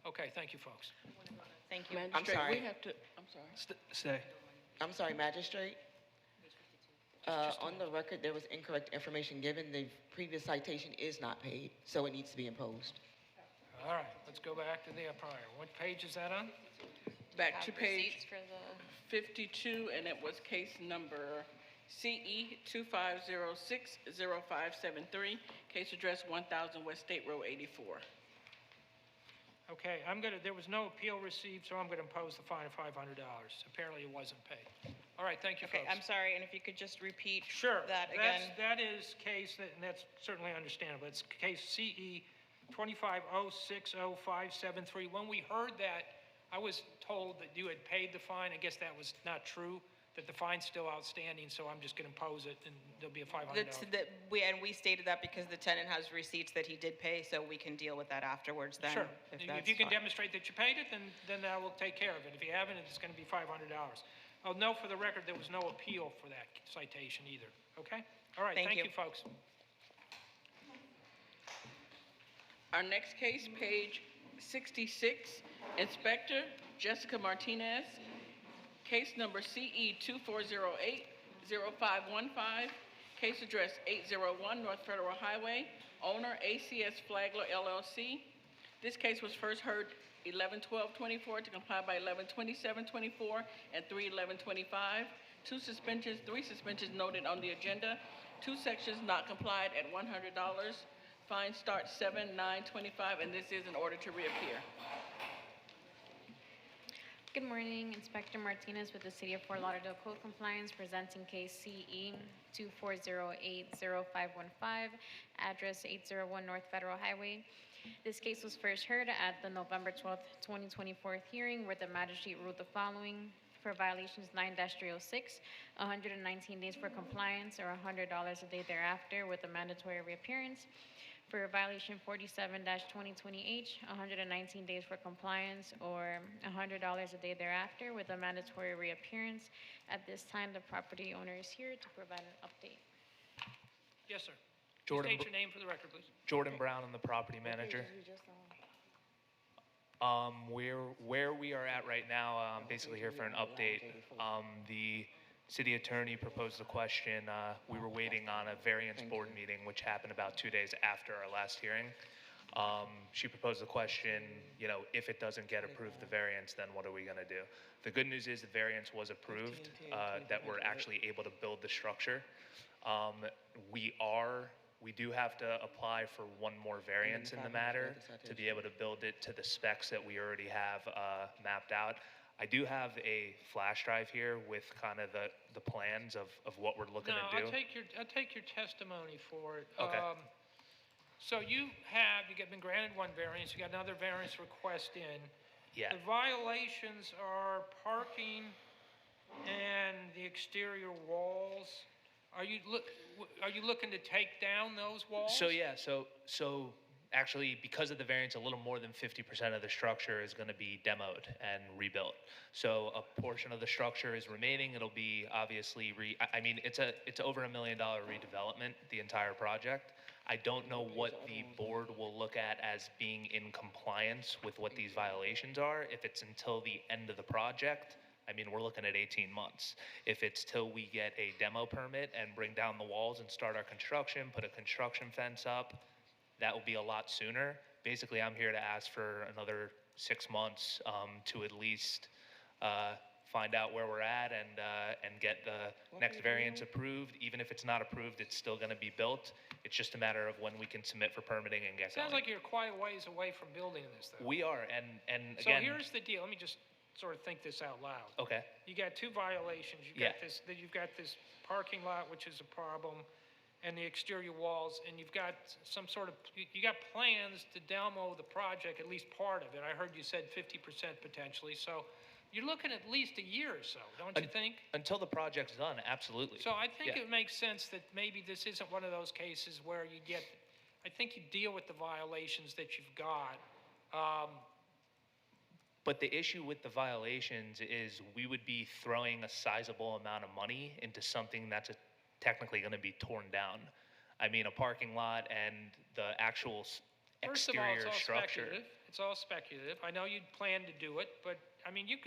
Okay, thank you, folks. Thank you. I'm sorry. Stay. I'm sorry, Magistrate. On the record, there was incorrect information given. The previous citation is not paid, so it needs to be imposed. All right, let's go back to the prior. What page is that on? Back to page 52, and it was case number CE 25060573, case address 1000 West State Road 84. Okay, there was no appeal received, so I'm gonna impose the fine of $500. Apparently it wasn't paid. All right, thank you, Okay, folks. I'm sorry, and if you could just repeat Sure. that again. That is case, and that's certainly understandable. It's case CE 25060573. When we heard that, I was told that you had paid the fine. I guess that was not true, that the fine's still outstanding, so I'm just going to impose it, and there'll be a $500. We stated that because the tenant has receipts that he did pay, so we can deal with that afterwards then. Sure. If If you can demonstrate that you paid it, then that will take care of it. If you haven't, it's going to be $500. I'll note for the record there was no appeal for that citation either. Okay? All right. Thank you, folks. Our next case, page 66, Inspector Jessica Martinez, case number CE 2408-0515, case address 801 North Federal Highway, owner ACS Flagler LLC. This case was first heard 11/12/24 to comply by 11/27/24 and 3/11/25. Three suspensions noted on the agenda. 2 sections not complied at $100. Fine starts 7/9/25, and this is in order to reappear. Good morning, Inspector Martinez with the City of Fort Lauderdale Code Compliance, presenting case CE 2408-0515, address 801 North Federal Highway. This case was first heard at the November 12th, 2024 hearing, where the magistrate ruled the following: for violations 9-306, 119 days for compliance or $100 a day thereafter with a mandatory reappearance. For violation 47-2020H, 119 days for compliance or $100 a day thereafter with a mandatory reappearance. At this time, the property owner is here to provide an update. Yes, sir. Jordan State your name for the record, please. Jordan Brown, I'm the property manager. Where we are at right now, I'm basically here for an update. The city attorney proposed the question. We were waiting on a variance board meeting, which happened about 2 days after our last hearing. She proposed the question, if it doesn't get approved, the variance, then what are we going to do? The good news is the variance was approved, that we're actually able to build the structure. We do have to apply for one more variance in the matter to be able to build it to the specs that we already have mapped out. I do have a flash drive here with kind of the plans of what we're looking to do. I'll take your testimony for it. Okay. So you've been granted one variance, you got another variance request in. Yeah. The violations are parking and the exterior walls. Are you looking to take down those walls? So actually, because of the variance, a little more than 50% of the structure is going to be demoed and rebuilt. So a portion of the structure is remaining. It'll be obviously it's over $1 million redevelopment, the entire project. I don't know what the board will look at as being in compliance with what these violations are. If it's until the end of the project, we're looking at 18 months. If it's till we get a demo permit and bring down the walls and start our construction, put a construction fence up, that will be a lot sooner. Basically, I'm here to ask for another 6 months to at least find out where we're at and get the next variance approved. Even if it's not approved, it's still going to be built. It's just a matter of when we can submit for permitting and get going. Sounds like you're quite a ways away from building this, though. We are, and So again. here's the deal. Let me just sort of think this out loud. Okay. You got 2 violations. You've got this parking lot, which is a problem, and the exterior walls, and you've got you got plans to demo the project, at least part of it. I heard you said 50% potentially. So you're looking at least a year or so, don't you think? Until the project's done, absolutely. So I think it makes sense that maybe this isn't one of those cases where I think you deal with the violations that you've got. But the issue with the violations is we would be throwing a sizable amount of money into something that's technically going to be torn down. A parking lot and the actual exterior structure. It's all speculative. I know you'd plan to do it, but you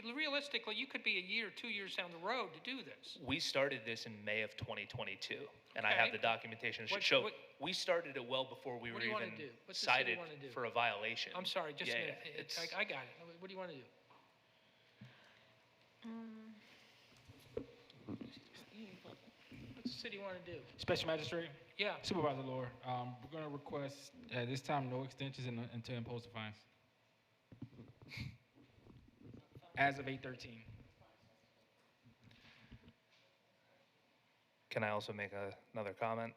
could be a year, 2 years down the road to do this. We started this in May of 2022, and I have the documentation to show. We started it well before we were even cited for a violation. I'm sorry, just a minute. I got it. What do you want to do? What's the city want to do? Special Magistrate? Yeah. Supervisor Lohr, we're going to request at this time no extensions and to impose the fines. As of 8/13. Can I also make another comment?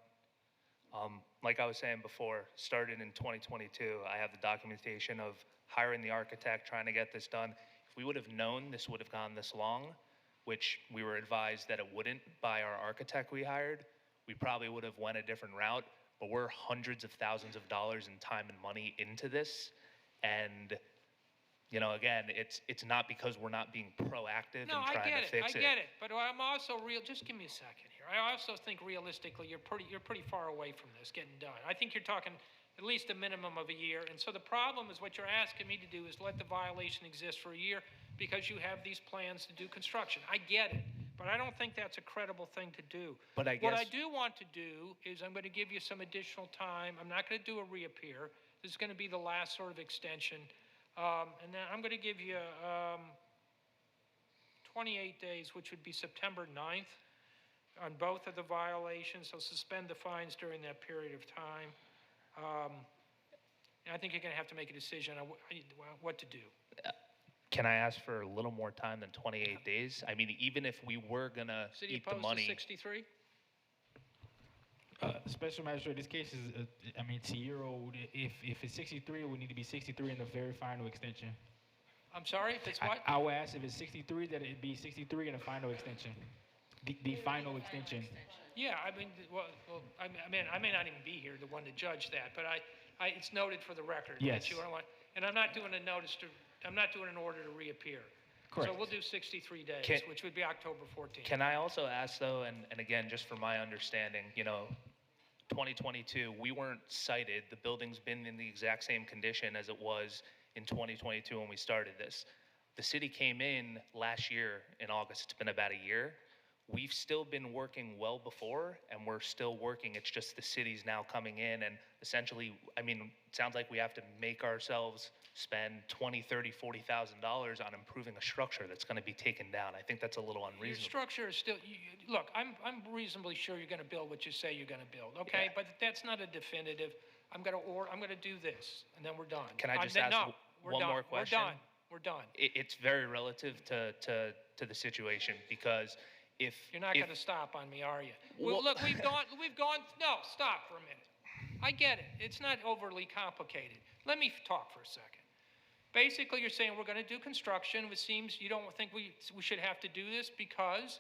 Like I was saying before, started in 2022, I have the documentation of hiring the architect, trying to get this done. If we would have known this would have gone this long, which we were advised that it wouldn't by our architect we hired, we probably would have went a different route. But we're hundreds of thousands of dollars in time and money into this. And, you know, again, it's not because we're not being proactive No, and I trying get to it. fix I it. get it. But I'm also real. Just give me a second here. I also think realistically, you're pretty far away from this getting done. I think you're talking at least a minimum of a year. And so the problem is what you're asking me to do is let the violation exist for a year because you have these plans to do construction. I get it. But I don't think that's a credible thing to do. But I What I guess- do want to do is I'm going to give you some additional time. I'm not going to do a reappear. This is going to be the last sort of extension. And then I'm going to give you 28 days, which would be September 9th, on both of the violations. So suspend the fines during that period of time. And I think you're going to have to make a decision on what to do. Can I ask for a little more time than 28 days? I mean, even if we were gonna City eat the opposed to money. 63? Special magistrate, this case is, I mean, it's a year old. If it's 63, it would need to be 63 in the very final extension. I'm sorry, if it's what? I would ask if it's 63, that it be 63 in the final extension. The final extension. Yeah, I mean, I may not even be here, the one to judge that, but it's noted for the record. Yes. That you want, and I'm not doing I'm not doing an order to reappear. Correct. So we'll do 63 days, Can- which would be October 14th. Can I also ask though, and again, just for my understanding, you know, 2022, we weren't cited. The building's been in the exact same condition as it was in 2022 when we started this. The city came in last year in August. It's been about a year. We've still been working well before, and we're still working. It's just the city's now coming in, and essentially, I mean, it sounds like we have to make ourselves spend $20,000, $30,000, $40,000 on improving a structure that's going to be taken down. I think that's a little Your unreasonable. structure is still, look, I'm reasonably sure you're going to build what you say you're going to build, okay? Yeah. But that's not a definitive, I'm going to do this, and then we're done. Can I just then, ask no, we're one done. more question? We're done. It's very relative to the situation because if You're not if- going to stop on me, are you? Well- Look, we've gone, no, stop for a minute. I get it. It's not overly complicated. Let me talk for a second. Basically, you're saying we're going to do construction. It seems you don't think we should have to do this because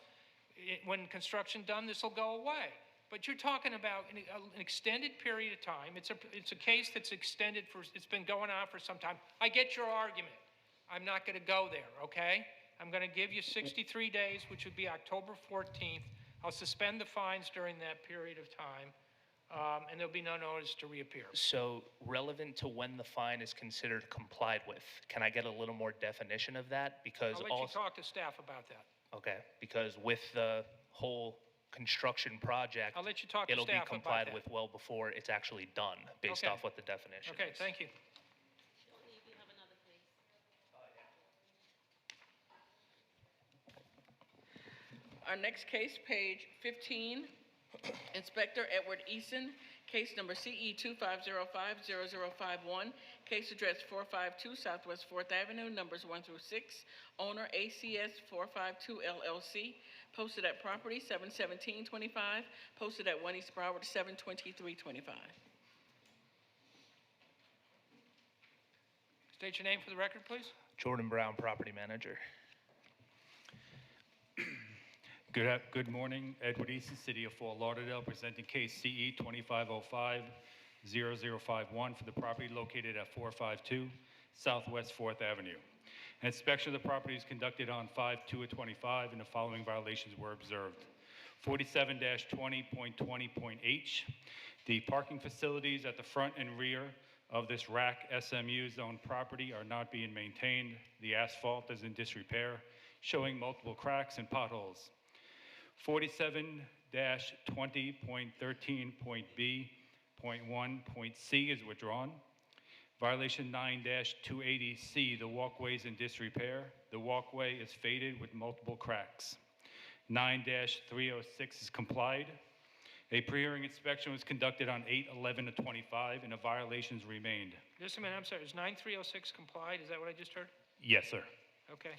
when construction done, this will go away. But you're talking about an extended period of time. It's a case that's extended it's been going on for some time. I get your argument. I'm not going to go there, okay? I'm going to give you 63 days, which would be October 14th. I'll suspend the fines during that period of time, and there'll be no notice to reappear. So relevant to when the fine is considered complied with, can I get a little more definition of that? Because I'll let you talk to staff about that. Okay, because with the whole construction project, I'll let you talk to it'll be staff about complied that. with well before it's actually done, based Okay. off what the definition Okay, is. thank you. Our next case, page 15, Inspector Edward Eason, case number CE 25050051, case address 452 Southwest 4th Avenue, numbers 1 through 6, owner ACS 452 LLC, posted at property 71725, posted at 1 East Broward 72325. State your name for the record, please. Jordan Brown, property manager. Good morning, Edward Easton, City of Fort Lauderdale, presenting case CE 2505-0051 for the property located at 452 Southwest 4th Avenue. An inspection of the property is conducted on 5/2/25, and the following violations were observed. 47-20.20.H, the parking facilities at the front and rear of this RAC SMU zone property are not being maintained. The asphalt is in disrepair, showing multiple cracks and potholes. 47-20.13.B.1.C is withdrawn. Violation 9-280C, the walkway is in disrepair. The walkway is faded with multiple cracks. 9-306 is complied. A pre-hearing inspection was conducted on 8/11/25, and the violations remained. Just a minute, I'm sorry, is 9306 complied? Is that what I just heard? Yes, sir. Okay.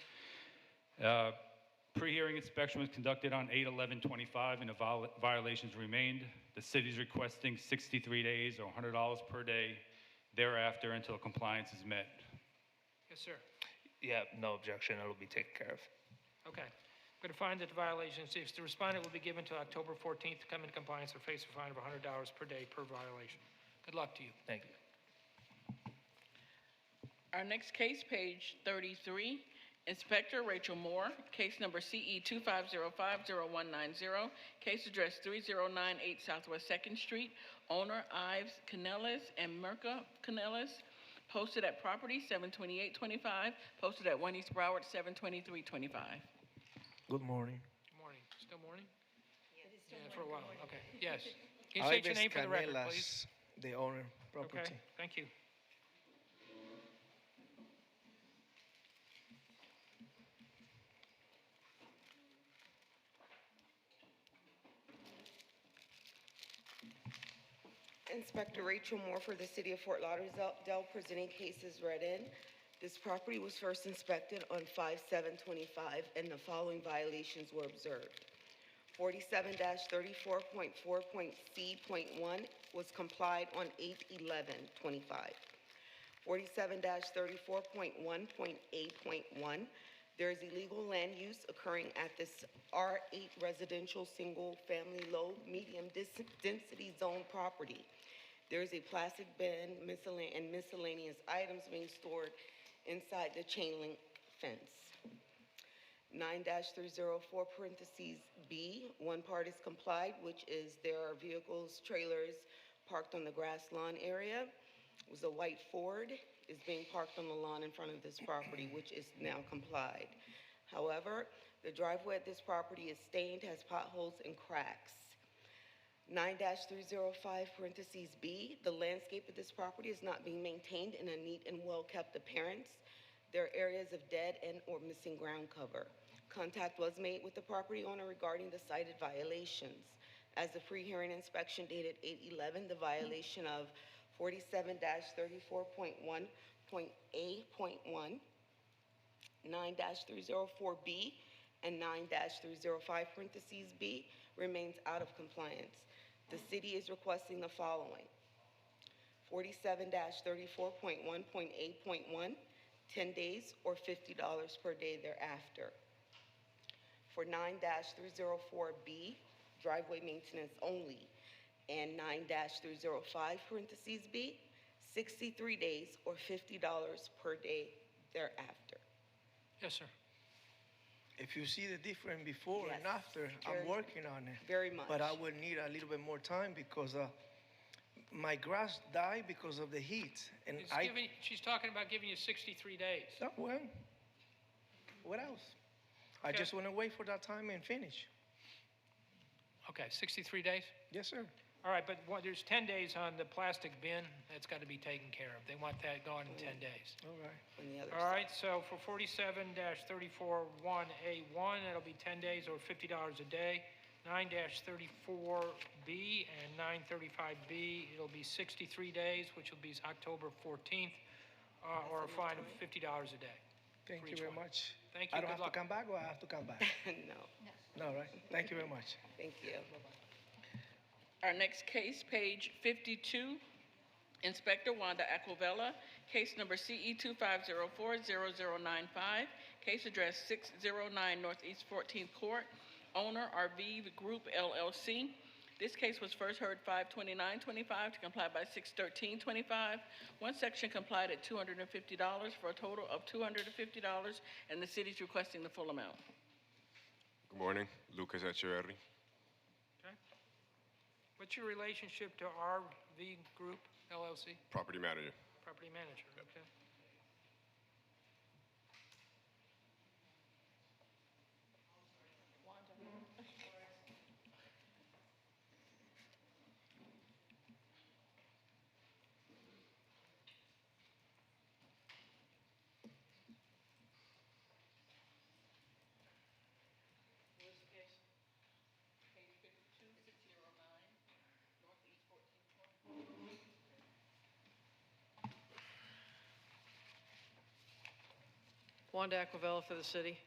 Pre-hearing inspection was conducted on 8/11/25 and the violations remained. The city is requesting 63 days or $100 per day thereafter until compliance is met. Yes, sir. Yeah, no objection, it'll be taken care of. Okay. I'm going to find that the violations, if the respondent will be given till October 14th to come into compliance or face a fine of $100 per day per violation. Good luck to you. Thank you. Our next case, page 33, Inspector Rachel Moore, case number CE 25050190, case address 3098 Southwest 2nd Street, owner Ives Canellis and Mirka Canellis, posted at property 72825, posted at 1 East Broward 72325. Good morning. Good morning. Still morning? Yeah, for a while. Okay. Yes. Can you state your name for the record, please? The owner property. Okay. Thank you. Inspector Rachel Moore for the City of Fort Lauderdale, presenting cases read in. This property was first inspected on 5/7/25, and the following violations were observed. 47-34.4.C.1 was complied on 8/11/25. 47-34.1.A.1, there is illegal land use occurring at this R8 residential single-family low-medium density zone property. There is a plastic bin and miscellaneous items being stored inside the chain link fence. 9-304 parentheses B, one part is complied, which is there are vehicles, trailers parked on the grass lawn area. It was a white Ford is being parked on the lawn in front of this property, which is now complied. However, the driveway at this property is stained, has potholes and cracks. 9-305 parentheses B, the landscape of this property is not being maintained in a neat and well-kept appearance. There are areas of dead and or missing ground cover. Contact was made with the property owner regarding the cited violations. As the pre-hearing inspection dated 8/11, the violation of 47-34.1.A.1, 9-304B, and 9-305 parentheses B remains out of compliance. The city is requesting the following: 47-34.1.A.1, 10 days or $50 per day thereafter. For 9-304B, driveway maintenance only, and 9-305 parentheses B, 63 days or $50 per day thereafter. Yes, sir. If you see the difference before and Yes, after, very- I'm working on it. very much. But I will need a little bit more time because my grass died because of the heat. And She's talking about giving you 63 days. Oh, well, what else? I Okay. just want to wait for that time and finish. Okay, 63 days? Yes, sir. All right, but there's 10 days on the plastic bin. That's got to be taken care of. They want that gone in 10 days. All right. On the other All right, so for 47-341A1, that'll be 10 days or $50 a day. 9-34B and 935B, it'll be 63 days, which will be October 14th, or a fine of $50 a day. Thank for you each very one. much. Thank you. I don't Good have luck. to come back, or I have to come back? No. No, right? Thank you very much. Thank you. Our next case, page 52, Inspector Wanda Aquavella, case number CE 25040095, case address 609 Northeast 14th Court, owner RV Group LLC. This case was first heard 5/29/25 to comply by 6/13/25. One section complied at $250 for a total of $250, and the city's requesting the full amount. Good morning, Lucas Echeverri. Okay. What's your relationship to RV Group LLC? Property manager. Property manager, okay. Wanda Aquavella for the city.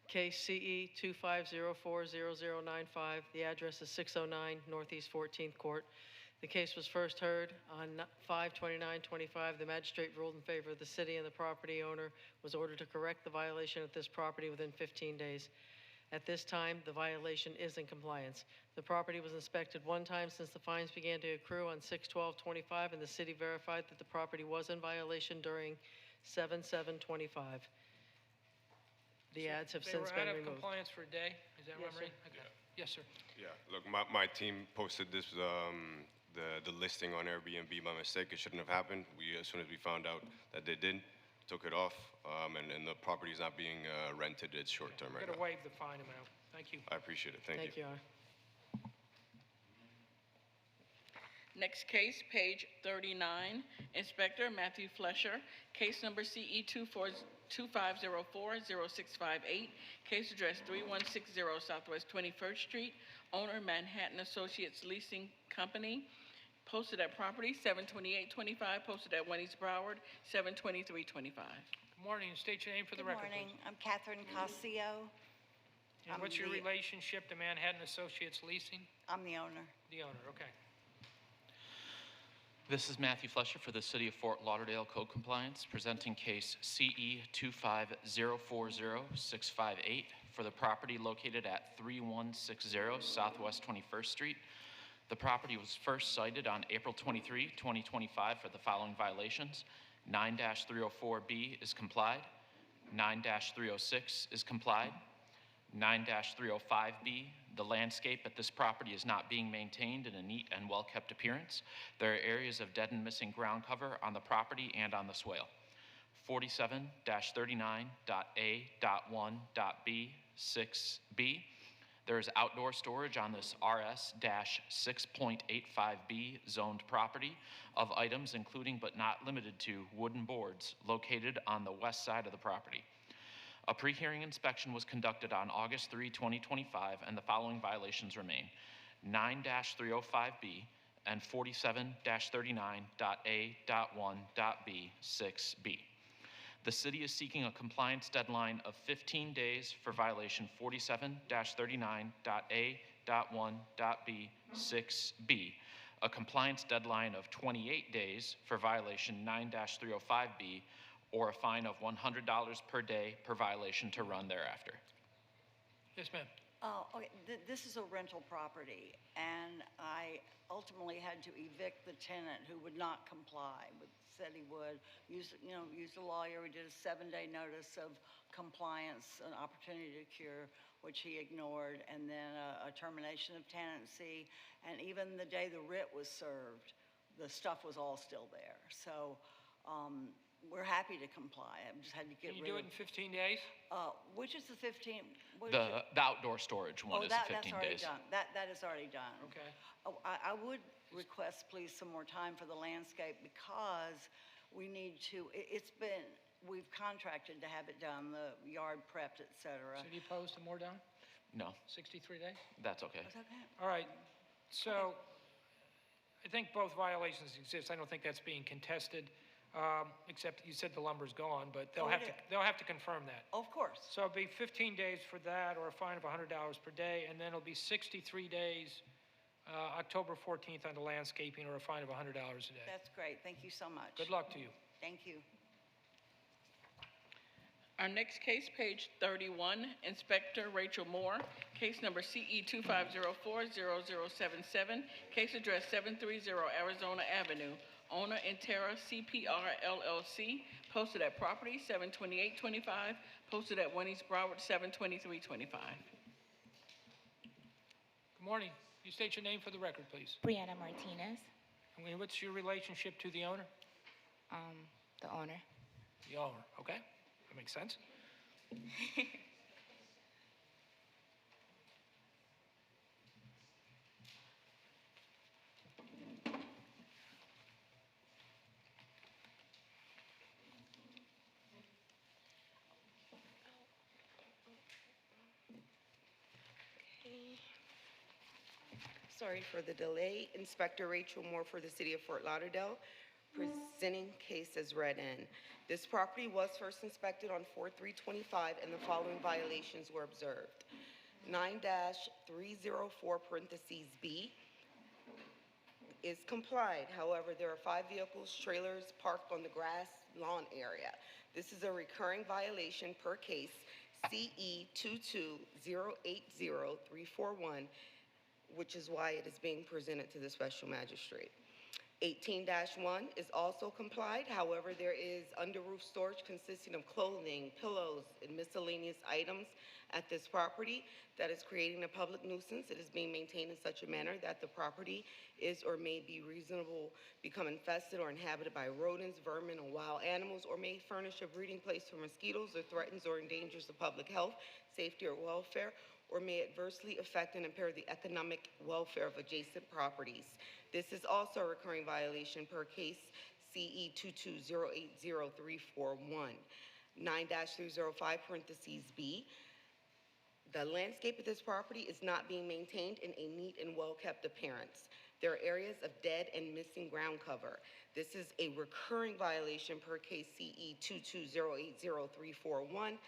Case CE 25040095. The address is 609 Northeast 14th Court. The case was first heard on 5/29/25. The magistrate ruled in favor of the city, and the property owner was ordered to correct the violation at this property within 15 days. At this time, the violation is in compliance. The property was inspected one time since the fines began to accrue on 6/12/25, and the city verified that the property was in violation during 7/7/25. The ads have since been They were out of removed. compliance for a day? Is that what Yes, I'm reading? Okay. Yes, sir. Yeah, look, my team posted this, the listing on Airbnb by mistake. It shouldn't have happened. As soon as we found out that they did, took it off, and the property is not being rented. It's short-term We're right going to now. waive the fine amount. Thank you. I appreciate it. Thank you. Thank you, Your Honor. Next case, page 39, Inspector Matthew Flesher, case number CE 2504-0658, case address 3160 Southwest 21st Street, owner Manhattan Associates Leasing Company, posted at property 72825, posted at 1 East Broward 72325. Good morning. State your name for the Good record, morning. please. I'm Catherine Casio. And what's your relationship to Manhattan Associates Leasing? I'm the owner. The owner, okay. This is Matthew Flesher for the City of Fort Lauderdale Code Compliance, presenting case CE 25040658 for the property located at 3160 Southwest 21st Street. The property was first cited on April 23, 2025 for the following violations. 9-304B is complied. 9-306 is complied. 9-305B, the landscape at this property is not being maintained in a neat and well-kept appearance. There are areas of dead and missing ground cover on the property and on the swale. 47-39.A.1.B6B, there is outdoor storage on this RS-6.85B zoned property of items including but not limited to wooden boards located on the west side of the property. A pre-hearing inspection was conducted on August 3, 2025, and the following violations remain. 9-305B and 47-39.A.1.B6B. The city is seeking a compliance deadline of 15 days for violation 47-39.A.1.B6B, a compliance deadline of 28 days for violation 9-305B, or a fine of $100 per day per violation to run thereafter. Yes, ma'am. Okay, this is a rental property, and I ultimately had to evict the tenant who would not comply, but said he would. Used a lawyer. We did a 7-day notice of compliance, an opportunity to cure, which he ignored, and then a termination of tenancy. And even the day the writ was served, the stuff was all still there. So we're happy to comply. I just had to get Can you rid do of it in 15 days? which is the 15? The outdoor storage one is the 15 that's already days. done. That is already done. Okay. I would request, please, some more time for the landscape because we need to, we've contracted to have it done, the yard prepped, et cetera. So do you pose to more done? No, 63 days? that's okay. Is that okay? All right. So I think both violations exist. I don't think that's being contested, except you said the lumber's gone, but they'll have to confirm that. Of course. So it'll be 15 days for that, or a fine of $100 per day, and then it'll be 63 days, October 14th on the landscaping, or a fine of $100 a day. That's great. Thank you so much. Good luck to you. Thank you. Our next case, page 31, Inspector Rachel Moore, case number CE 2504-0077, case address 730 Arizona Avenue, owner Intera CPR LLC, posted at property 72825, posted at 1 East Broward 72325. Good morning. You state your name for the record, please. Brianna Martinez, And what's your relationship to the owner? the owner. The owner, okay? That makes sense. Sorry for the delay. Inspector Rachel Moore for the City of Fort Lauderdale, presenting case as read in. This property was first inspected on 4/3/25 and the following violations were observed. 9-304 parentheses B is complied. However, there are 5 vehicles, trailers parked on the grass lawn area. This is a recurring violation per case CE 22080-341, which is why it is being presented to the special magistrate. 18-1 is also complied. However, there is under-roof storage consisting of clothing, pillows, and miscellaneous items at this property that is creating a public nuisance. It is being maintained in such a manner that the property is or may be become infested or inhabited by rodents, vermin, or wild animals, or may furnish a breeding place for mosquitoes, or threatens or endangers the public health, safety, or welfare, or may adversely affect and impair the economic welfare of adjacent properties. This is also a recurring violation per case CE 22080-341. 9-305 parentheses B. The landscape of this property is not being maintained in a neat and well-kept appearance. There are areas of dead and missing ground cover. This is a recurring violation per case CE 22080-341.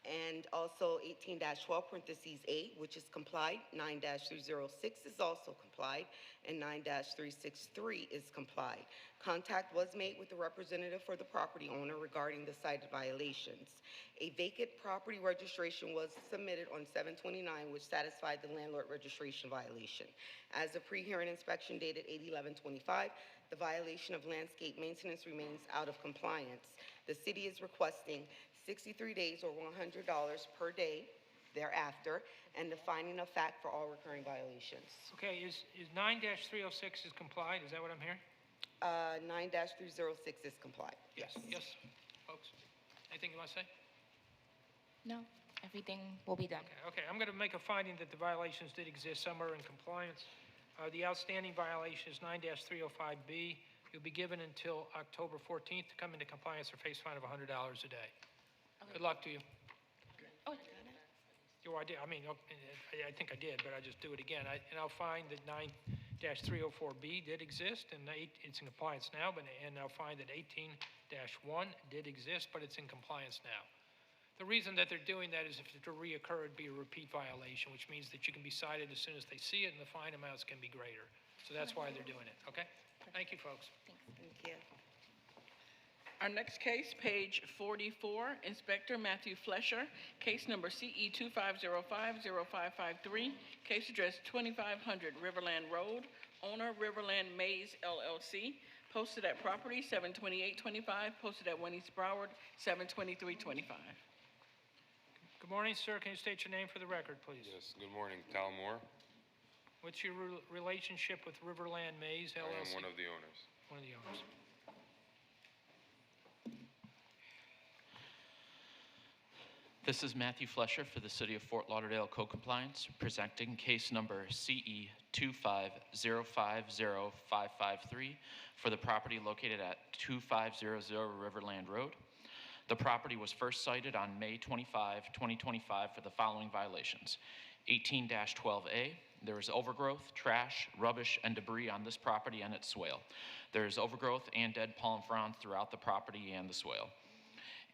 And also 18-12 parentheses A, which is complied. 9-306 is also complied, and 9-363 is complied. Contact was made with the representative for the property owner regarding the cited violations. A vacant property registration was submitted on 7/29, which satisfied the landlord registration violation. As a pre-hearing inspection dated 8/11/25, the violation of landscape maintenance remains out of compliance. The city is requesting 63 days or $100 per day thereafter, and the finding of fact for all recurring violations. Okay, is 9-306 is complied? Is that what I'm hearing? 9-306 is complied. Yes, folks. Anything you want to say? No, everything will be done. Okay, I'm going to make a finding that the violations did exist. Some are in compliance. The outstanding violation is 9-305B. You'll be given until October 14th to come into compliance or face fine of $100 a day. Okay. Good luck to you. Oh, I did. I mean, I think I did, but I just do it again. And I'll find that 9-304B did exist, and it's in compliance now. And I'll find that 18-1 did exist, but it's in compliance now. The reason that they're doing that is if it were to reoccur, it'd be a repeat violation, which means that you can be cited as soon as they see it, and the fine amounts can be greater. So that's why they're doing it. Okay. Thank you, folks. Thank you. Our next case, page 44, Inspector Matthew Flesher, case number CE 2505-0553, case address 2500 Riverland Road, owner Riverland Maze LLC, posted at property 72825, posted at 1 East Broward 72325. Good morning, sir. Can you state your name for the record, please? Yes, good morning. Tal Moore. What's your relationship with Riverland Maze LLC? I am one of the owners. One of the owners. This is Matthew Flesher for the City of Fort Lauderdale Co-Compliance, presenting case number CE 250505553 for the property located at 2500 Riverland Road. The property was first cited on May 25, 2025 for the following violations. 18-12A, there is overgrowth, trash, rubbish, and debris on this property and its swale. There is overgrowth and dead palm fronds throughout the property and the swale.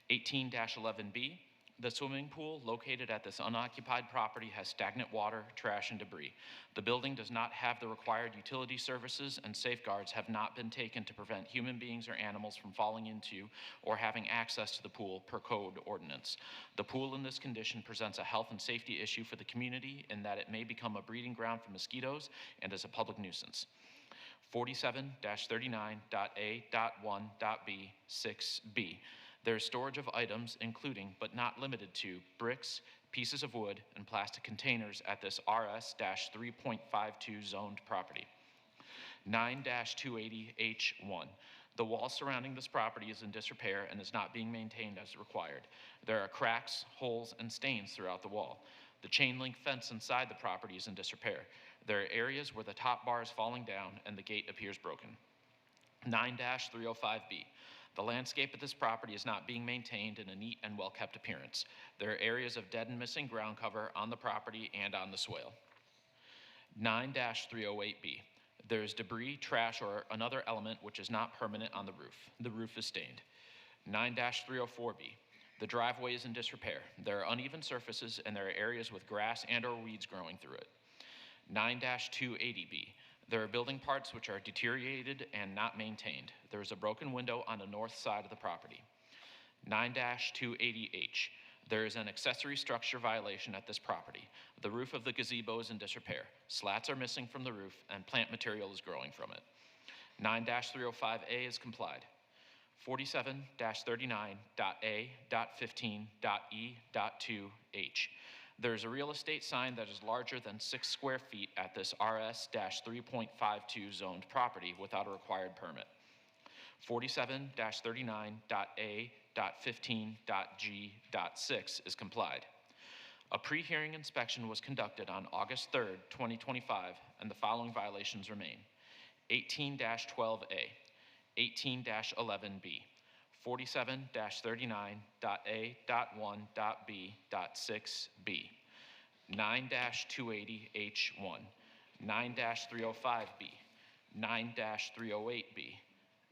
18-11B, the swimming pool located at this unoccupied property has stagnant water, trash, and debris. The building does not have the required utility services, and safeguards have not been taken to prevent human beings or animals from falling into or having access to the pool per code ordinance. The pool in this condition presents a health and safety issue for the community in that it may become a breeding ground for mosquitoes and is a public nuisance. 47-39.A.1.B 6B. There is storage of items, including but not limited to bricks, pieces of wood, and plastic containers at this RS-3.52 zoned property. 9-280H1. The wall surrounding this property is in disrepair and is not being maintained as required. There are cracks, holes, and stains throughout the wall. The chain link fence inside the property is in disrepair. There are areas where the top bar is falling down and the gate appears broken. 9-305B. The landscape of this property is not being maintained in a neat and well-kept appearance. There are areas of dead and missing ground cover on the property and on the swale. 9-308B. There is debris, trash, or another element which is not permanent on the roof. The roof is stained. 9-304B, the driveway is in disrepair. There are uneven surfaces and there are areas with grass and or weeds growing through it. 9-280B, there are building parts which are deteriorated and not maintained. There is a broken window on the north side of the property. 9-280H, there is an accessory structure violation at this property. The roof of the gazebo is in disrepair. Slats are missing from the roof and plant material is growing from it. 9-305A is complied. 47-39.A.15.E.2H. There is a real estate sign that is larger than 6 square feet at this RS-3.52 zoned property without a required permit. 47-39.A.15.G.6 is complied. A pre-hearing inspection was conducted on August 3rd, 2025, and the following violations remain. 18-12A, 18-11B, 47-39.A.1.B.6b, 9-280H1, 9-305B, 9-308B,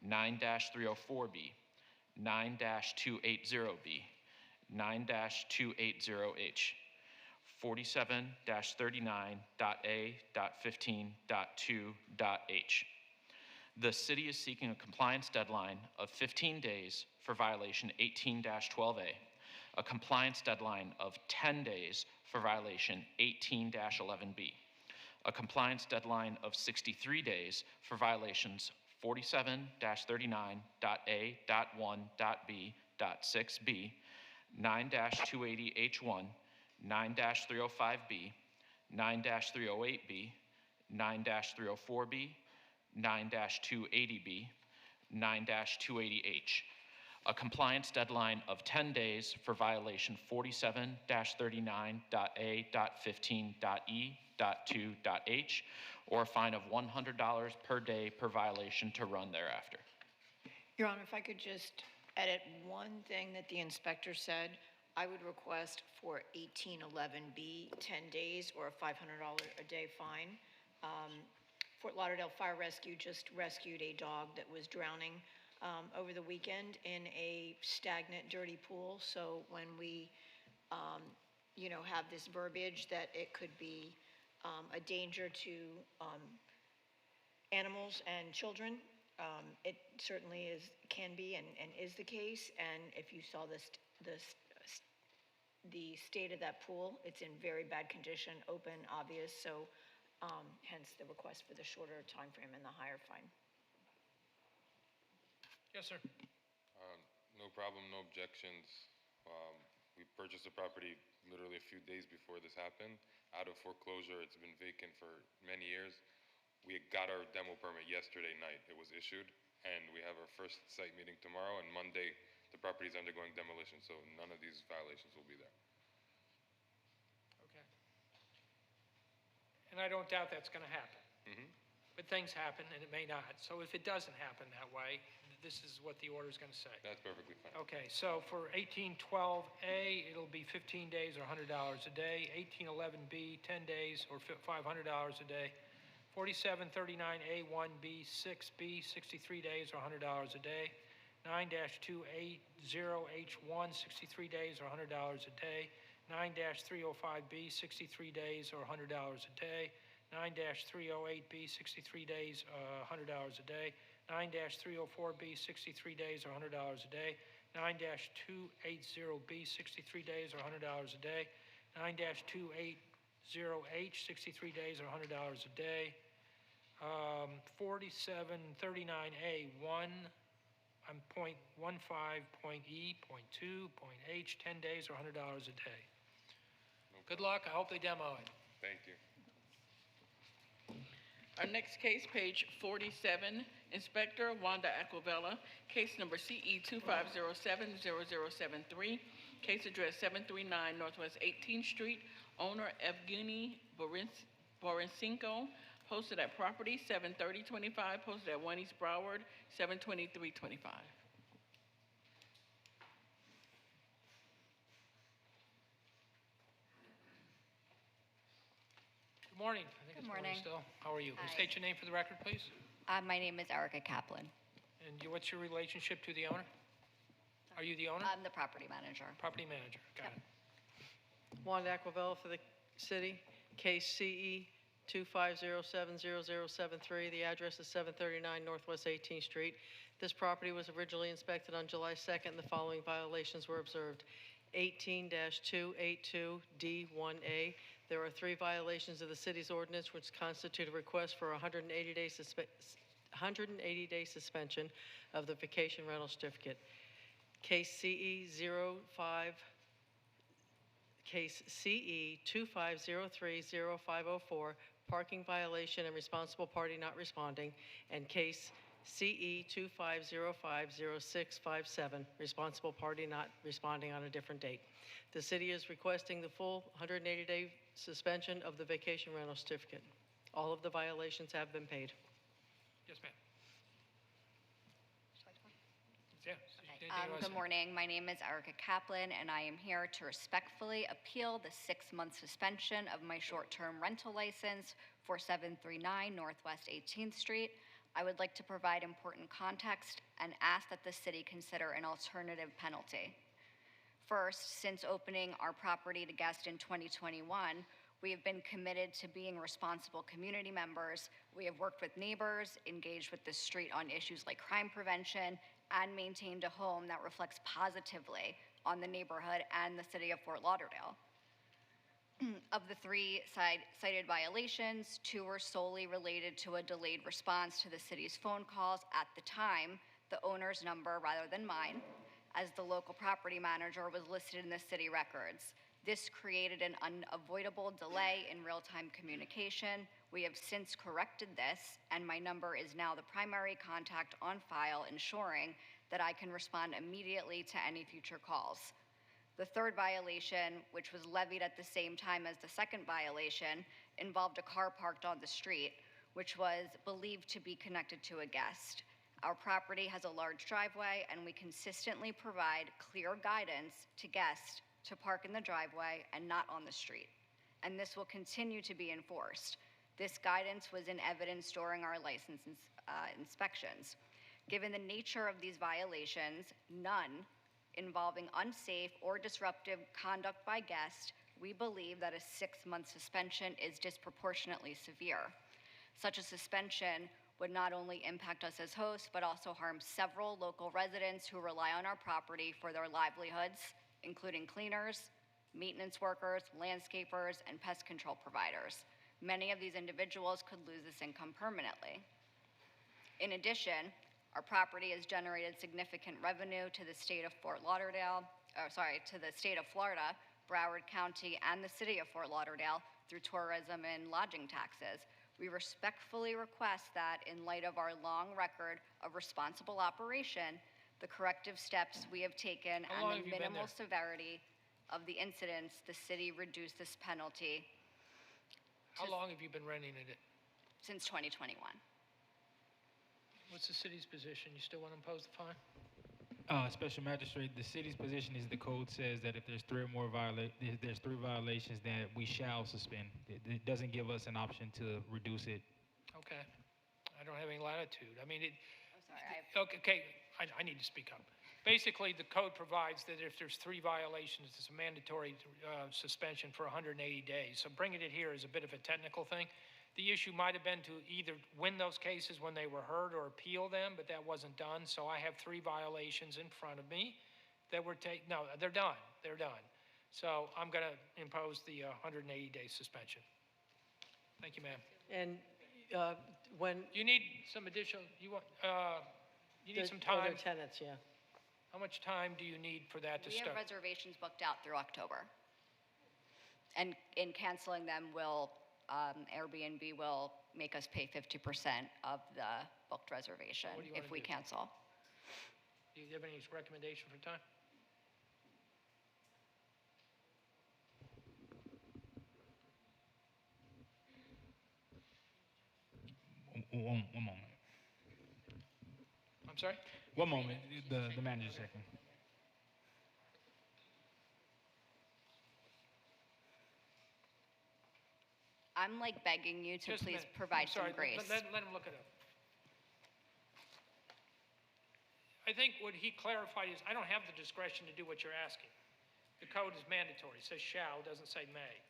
9-304B, 9-280B, 9-280H, 47-39.A.15.2.H. The city is seeking a compliance deadline of 15 days for violation 18-12A, a compliance deadline of 10 days for violation 18-11B, a compliance deadline of 63 days for violations 47-39.A.1.B.6b, 9-280H1, 9-305B, 9-308B, 9-304B, 9-280B, 9-280H. A compliance deadline of 10 days for violation 47-39.A.15.E.2.H, or a fine of $100 per day per violation to run thereafter. Your Honor, if I could just edit one thing that the inspector said, I would request for 1811B, 10 days or a $500 a day fine. Fort Lauderdale Fire Rescue just rescued a dog that was drowning over the weekend in a stagnant, dirty pool. So when we, have this verbiage that it could be a danger to animals and children, it certainly can be and is the case. And if you saw the state of that pool, it's in very bad condition, open, obvious. So hence the request for the shorter time frame and the higher fine. Yes, sir. No problem, no objections. We purchased the property literally a few days before this happened. Out of foreclosure, it's been vacant for many years. We got our demo permit yesterday night. It was issued, and we have our first site meeting tomorrow, and Monday, the property is undergoing demolition, so none of these violations will be there. Okay. And I don't doubt that's going to happen. But things happen, and it may not. So if it doesn't happen that way, this is what the order is going to say. That's perfectly fine. Okay, so for 1812A, it'll be 15 days or $100 a day. 1811B, 10 days or $500 a day. 4739A1B6B, 63 days or $100 a day. 9-280H1, 63 days or $100 a day. 9-305B, 63 days or $100 a day. 9-308B, 63 days, $100 a day. 9-304B, 63 days or $100 a day. 9-280B, 63 days or $100 a day. 9-280H, 63 days or $100 a day. 4739A1, .15.E, .2, .H, 10 days or $100 a day. Good luck. I hope they demo it. Thank you. Our next case, page 47, Inspector Wanda Aquavella, case number CE 25070073, case address 739 Northwest 18th Street, owner Evgeny Borensenko, posted at property 73025, posted at 1 East Broward 72325. Good morning. I think Good it's morning morning. still. How are you? Can you Hi. state your name for the record, please? My name is Erica Kaplan. And what's your relationship to the owner? Are you the owner? I'm the property manager. Property manager, got it. Wanda Aquavella for the city, case CE 2507073. The address is 739 Northwest 18th Street. This property was originally inspected on July 2nd. The following violations were observed. 18-282D1A. There are 3 violations of the city's ordinance which constitute a request for a 180-day suspension of the vacation rental certificate. Case CE 25030504, parking violation and responsible party not responding, and case CE 25050657, responsible party not responding on a different date. The city is requesting the full 180-day suspension of the vacation rental certificate. All of the violations have been paid. Yes, ma'am. Yes. Anything you wanna Good say? morning. My name is Erica Kaplan, and I am here to respectfully appeal the 6-month suspension of my short-term rental license for 739 Northwest 18th Street. I would like to provide important context and ask that the city consider an alternative penalty. First, since opening our property to guests in 2021, we have been committed to being responsible community members. We have worked with neighbors, engaged with the street on issues like crime prevention, and maintained a home that reflects positively on the neighborhood and the city of Fort Lauderdale. Of the 3 cited violations, 2 were solely related to a delayed response to the city's phone calls at the time, the owner's number rather than mine, as the local property manager was listed in the city records. This created an unavoidable delay in real-time communication. We have since corrected this, and my number is now the primary contact on file, ensuring that I can respond immediately to any future calls. The 3rd violation, which was levied at the same time as the 2nd violation, involved a car parked on the street, which was believed to be connected to a guest. Our property has a large driveway, and we consistently provide clear guidance to guests to park in the driveway and not on the street. And this will continue to be enforced. This guidance was in evidence during our license inspections. Given the nature of these violations, none involving unsafe or disruptive conduct by guests, we believe that a 6-month suspension is disproportionately severe. Such a suspension would not only impact us as hosts, but also harm several local residents who rely on our property for their livelihoods, including cleaners, maintenance workers, landscapers, and pest control providers. Many of these individuals could lose this income permanently. In addition, our property has generated significant revenue to the state of to the state of Florida, Broward County, and the city of Fort Lauderdale through tourism and lodging taxes. We respectfully request that, in light of our long record of responsible operation, the corrective steps we have taken How long and have the you been minimal there? severity of the incidents, the city reduced this penalty How long have you been renting it? since 2021. What's the city's position? You still want to impose the fine? Special Magistrate, the city's position is the code says that if there's 3 or more there's 3 violations, then we shall suspend. It doesn't give us an option to reduce it. Okay. I don't have any latitude. I mean, I'm sorry, okay, I need to speak up. Basically, the code provides that if there's 3 violations, it's a mandatory suspension for 180 days. So bringing it here is a bit of a technical thing. The issue might have been to either win those cases when they were heard or appeal them, but that wasn't done. So I have 3 violations in front of me that were no, they're done. They're done. So I'm going to impose the 180-day suspension. Thank you, ma'am. And when... You need some additional, you need some Other time. tenants, yeah. How much time do you need for that to We have start? reservations booked out through October. And in canceling them, Airbnb will make us pay 50% of the booked reservation What do you if wanna we do? cancel. Do you have any recommendation for time? One moment. I'm sorry? One moment. The manager's checking. I'm like begging you to Just a please minute. provide I'm sorry, some grace. Let him look it up. I think what he clarified is, I don't have the discretion to do what you're asking. The code is mandatory, it says shall, it doesn't say may.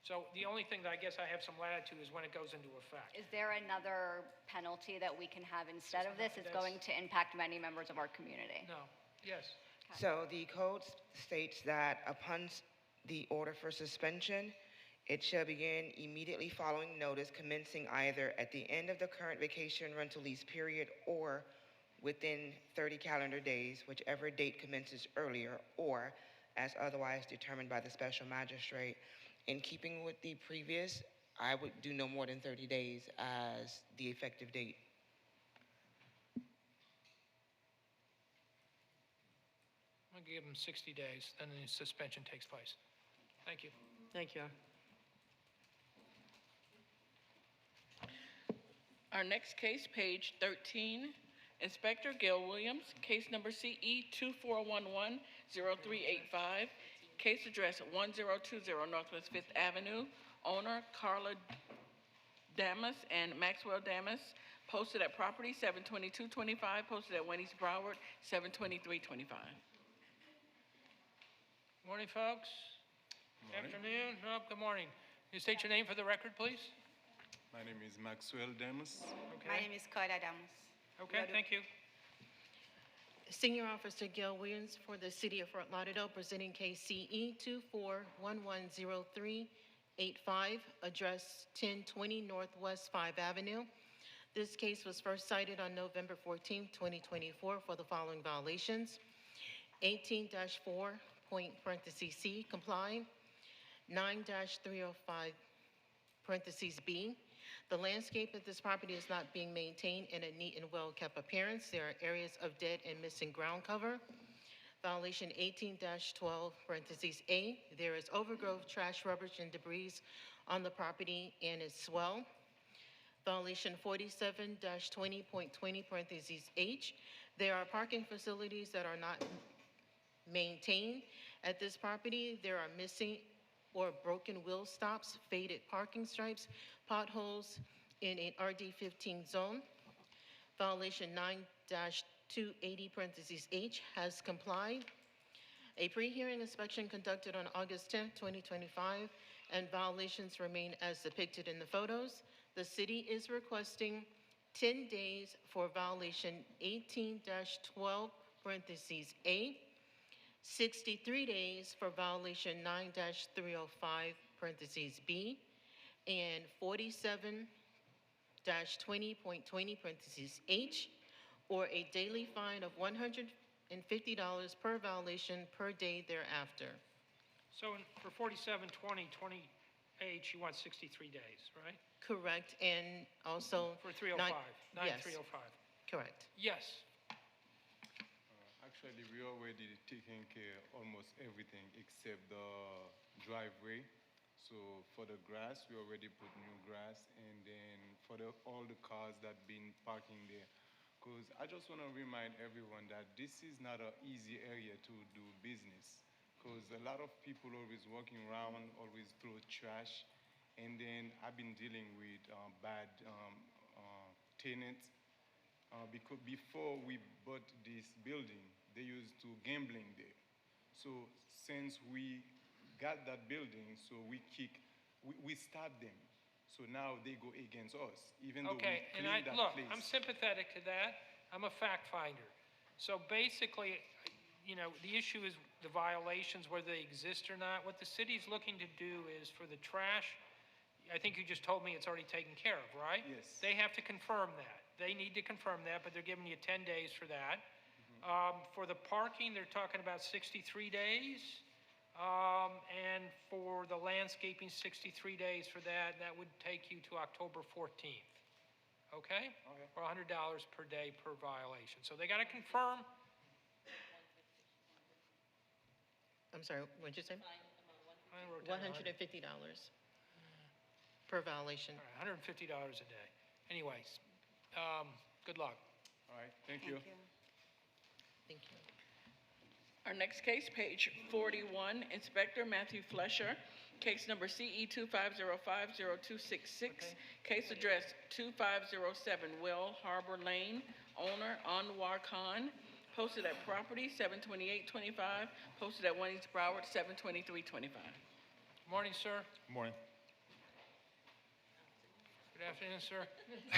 So the only thing that I guess I have some latitude is when it goes into effect. Is there another penalty that we can have instead of this? It's going to impact many members of our community. No, yes. So the code states that upon the order for suspension, it shall begin immediately following notice commencing either at the end of the current vacation rental lease period or within 30 calendar days, whichever date commences earlier, or as otherwise determined by the special magistrate. In keeping with the previous, I would do no more than 30 days as the effective date. I'm gonna give him 60 days, then the suspension takes place. Thank you. Thank you. Our next case, page 13, Inspector Gail Williams, case number CE 2411-0385, case address 1020 Northwest 5th Avenue, owner Carla Damas and Maxwell Damas, posted at property 72225, posted at Wendy's Broward 72325. Morning, folks. Afternoon. No, good morning. You state your name for the record, please? My name is Maxwell Damas. Okay. My name is Carla Damas. Okay, thank you. Senior Officer Gail Williams for the City of Fort Lauderdale, presenting case CE 24110385, address 1020 Northwest 5 Avenue. This case was first cited on November 14, 2024 for the following violations: 18-4 point parentheses C, comply; 9-305 parentheses B. The landscape of this property is not being maintained in a neat and well-kept appearance. There are areas of dead and missing ground cover. Violation 18-12 parentheses A. There is overgrowth, trash, rubbish, and debris on the property and its swell. Violation 47-20.20 parentheses H. There are parking facilities that are not maintained at this property. There are missing or broken wheel stops, faded parking stripes, potholes in an RD15 zone. Violation 9-280 parentheses H has complied. A pre-hearing inspection conducted on August 10, 2025, and violations remain as depicted in the photos. The city is requesting 10 days for violation 18-12 parentheses A, 63 days for violation 9-305 parentheses B, and 47-20.20 parentheses H, or a daily fine of $150 per violation per day thereafter. So for 47-20-20H, you want 63 days, right? Correct, and also... For 305, 9305. Correct. Yes. Actually, we already taking care of almost everything except the driveway. So for the grass, we already put new grass, and then for all the cars that been parking there. Because I just want to remind everyone that this is not an easy area to do business. Because a lot of people always walking around, always throw trash, and then I've been dealing with bad tenants. Because before we bought this building, they used to gambling there. So since we got that building, so we stopped them. So now they go against us, even though we cleaned that look, place. I'm sympathetic to that. I'm a fact finder. So basically, you know, the issue is the violations, whether they exist or not. What the city's looking to do is for the trash, I think you just told me it's already taken care of, right? Yes. They have to confirm that. They need to confirm that, but they're giving you 10 days for that. For the parking, they're talking about 63 days. And for the landscaping, 63 days for that. That would take you to October 14th. Okay? For $100 per day per violation. So they got to confirm. I'm sorry, what'd you say? I wrote down $150 per violation. All right, $150 a day. Anyways, good luck. All right, thank you. Thank you. Our next case, page 41, Inspector Matthew Flesher, Case number CE 25050266, case address 2507 Well Harbor Lane, owner Anwar Khan, posted at property 72825, posted at 1 East Broward 72325. Morning, sir. Morning. Good afternoon, sir.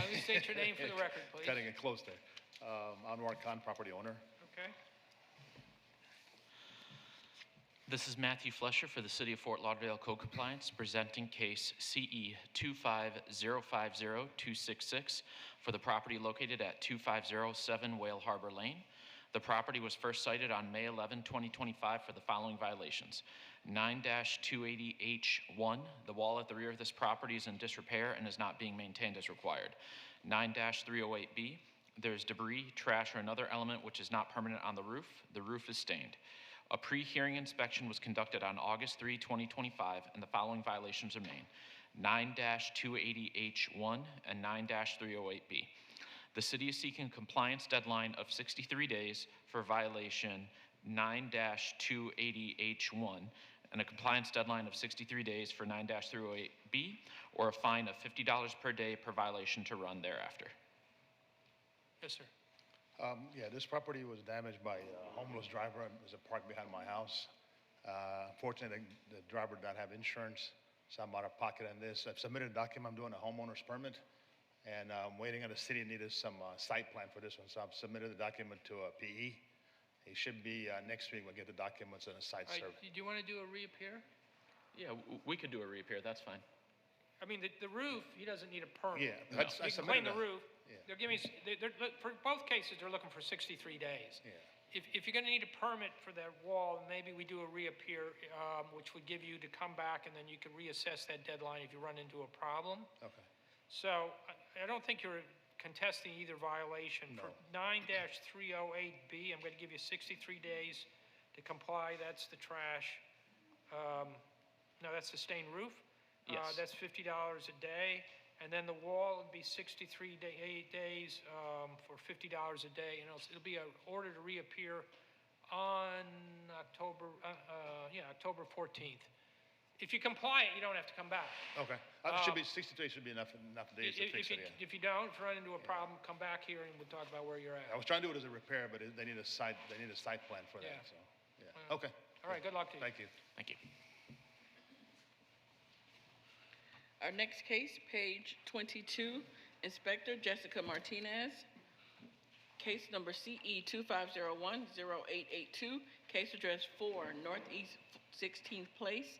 Please state your name for the record, please. Cutting it close there. Anwar Khan, property owner. Okay. This is Matthew Flesher for the City of Fort Lauderdale Code Compliance, presenting case CE 25050-266 for the property located at 2507 Whale Harbor Lane. The property was first cited on May 11, 2025 for the following violations. 9-280H1, the wall at the rear of this property is in disrepair and is not being maintained as required. 9-308B, there's debris, trash, or another element which is not permanent on the roof. The roof is stained. A pre-hearing inspection was conducted on August 3, 2025, and the following violations remain. 9-280H1 and 9-308B. The city is seeking a compliance deadline of 63 days for violation 9-280H1 and a compliance deadline of 63 days for 9-308B, or a fine of $50 per day per violation to run thereafter. Yes, sir. Yeah, this property was damaged by a homeless driver. It was parked behind my house. Unfortunately, the driver did not have insurance, so I'm out of pocket on this. I've submitted a document. I'm doing a homeowner's permit, and I'm waiting on the city needed some site plan for this one, so I've submitted the document to a PE. It should be next week we'll get the documents and a site All right, survey. do you want to do a reappear? Yeah, we could do a reappear, that's fine. I mean, the roof, he doesn't need a permit. Yeah, No. I You can clean the submitted roof. They're giving, for both cases, they're looking for 63 days. Yeah. If you're going to need a permit for that wall, maybe we do a reappear, which would give you to come back, and then you can reassess that deadline if you run into a problem. Okay. So I don't think you're contesting either violation. No. For 9-308B, I'm going to give you 63 days to comply. That's the trash. No, that's the stained roof. Yes. That's $50 a day. And then the wall would be 63 days for $50 a day. You know, so it'll be an order to reappear on October 14th. If you comply it, you don't have to come back. Okay. Should be 63 should be enough days to fix it. If you don't, if you run into a problem, come back here and we'll talk about where you're at. I was trying to do it as a repair, but they need a site plan for Yeah. that. So yeah. Okay. All right, good luck to you. Thank you. Thank you. Our next case, page 22, Inspector Jessica Martinez. Case number CE 2501-0882, case address 4 Northeast 16th Place,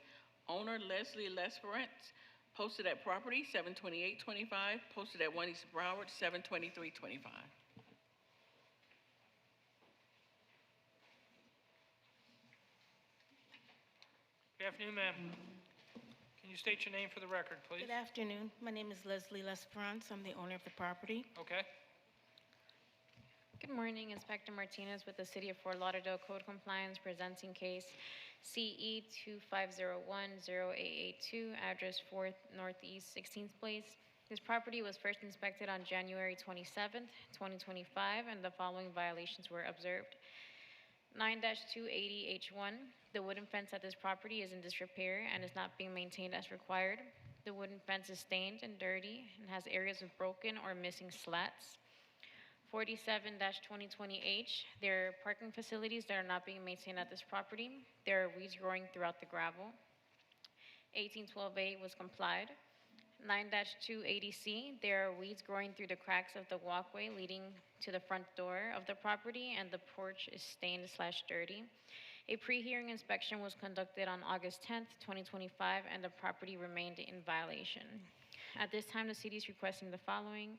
owner Leslie Lesperance, posted at property 72825, posted at 1 East Broward 72325. Good afternoon, ma'am. Can you state your name for the record, please? Good afternoon. My name is Leslie Lesperance. I'm the owner of the property. Okay. Good morning, Inspector Martinez with the City of Fort Lauderdale Code Compliance, presenting case CE 2501-0882, address 4th Northeast 16th Place. This property was first inspected on January 27th, 2025, and the following violations were observed. 9-280H1, the wooden fence at this property is in disrepair and is not being maintained as required. The wooden fence is stained and dirty and has areas of broken or missing slats. 47-2020H, there are parking facilities that are not being maintained at this property. There are weeds growing throughout the gravel. 1812A was complied. 9-280C, there are weeds growing through the cracks of the walkway leading to the front door of the property, and the porch is stained/dirty. A pre-hearing inspection was conducted on August 10th, 2025, and the property remained in violation. At this time, the city is requesting the following.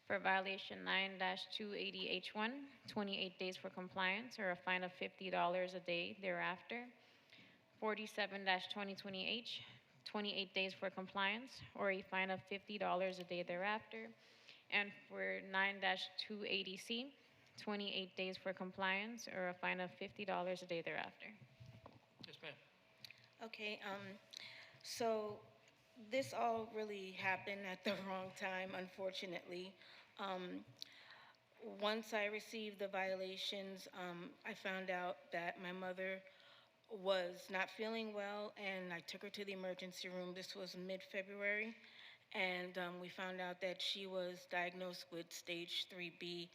For violation 9-280H1, 28 days for compliance, or a fine of $50 a day thereafter. 47-2020H, 28 days for compliance, or a fine of $50 a day thereafter. And for 9-280C, 28 days for compliance, or a fine of $50 a day thereafter. Yes, ma'am. Okay, so this all really happened at the wrong time, unfortunately. Once I received the violations, I found out that my mother was not feeling well, and I took her to the emergency room. This was mid-February, and we found out that she was diagnosed with stage 3B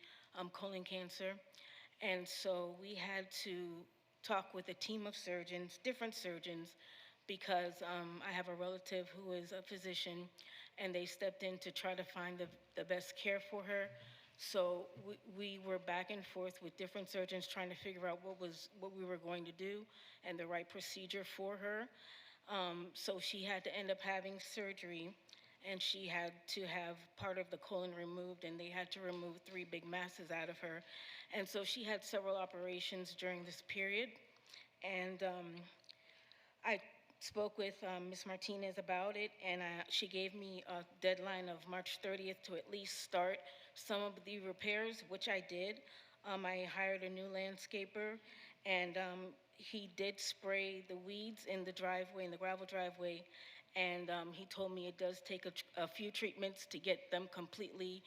colon cancer. And so we had to talk with a team of surgeons, different surgeons, because I have a relative who is a physician, and they stepped in to try to find the best care for her. So we were back and forth with different surgeons trying to figure out what we were going to do and the right procedure for her. So she had to end up having surgery, and she had to have part of the colon removed, and they had to remove 3 big masses out of her. And so she had several operations during this period. And I spoke with Ms. Martinez about it, and she gave me a deadline of March 30th to at least start some of the repairs, which I did. I hired a new landscaper, and he did spray the weeds in the driveway, in the gravel driveway, and he told me it does take a few treatments to get them completely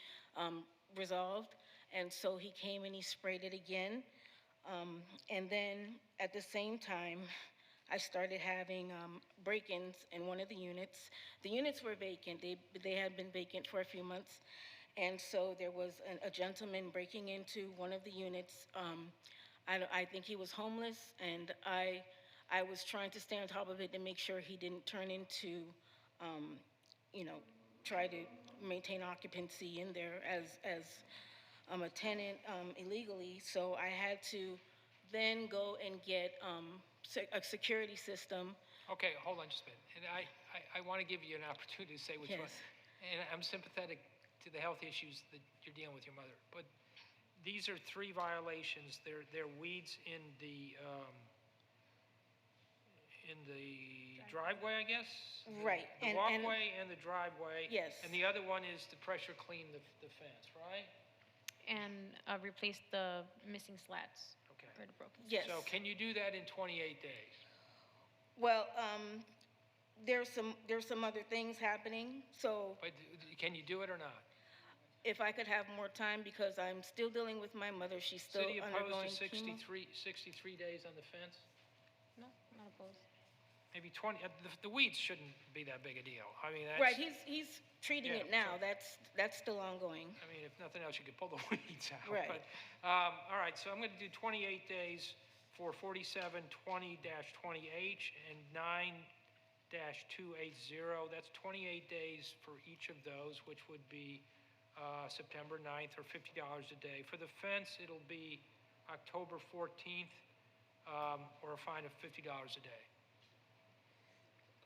resolved. And so he came and he sprayed it again. And then at the same time, I started having break-ins in one of the units. The units were vacant. They had been vacant for a few months. And so there was a gentleman breaking into one of the units. I think he was homeless, and I was trying to stay on top of it to make sure he didn't turn into, try to maintain occupancy in there as a tenant illegally. So I had to then go and get a security system. Okay, hold on just a minute. And I want to give you an opportunity to say which one. Yes. And I'm sympathetic to the health issues that you're dealing with your mother. But these are 3 violations. They're weeds in the driveway, I guess? Right. The walkway and the driveway. Yes. And the other one is to pressure clean the fence, right? And replace the missing slats. Okay. Or the broken. Yes. So can you do that in 28 days? Well, there's some other things happening. So But can you do it or not? if I could have more time, because I'm still dealing with my mother, she's still City undergoing opposed to chemo. 63 days on the fence? No, not opposed. Maybe 20, the weeds shouldn't be that big a deal. I mean, that's. Right, he's treating Yeah, it now. so- That's still ongoing. I mean, if nothing else, you could pull the weeds out. Right. But, all right, so I'm going to do 28 days for 4720-20H and 9-280. That's 28 days for each of those, which would be September 9th, or $50 a day. For the fence, it'll be October 14th, or a fine of $50 a day.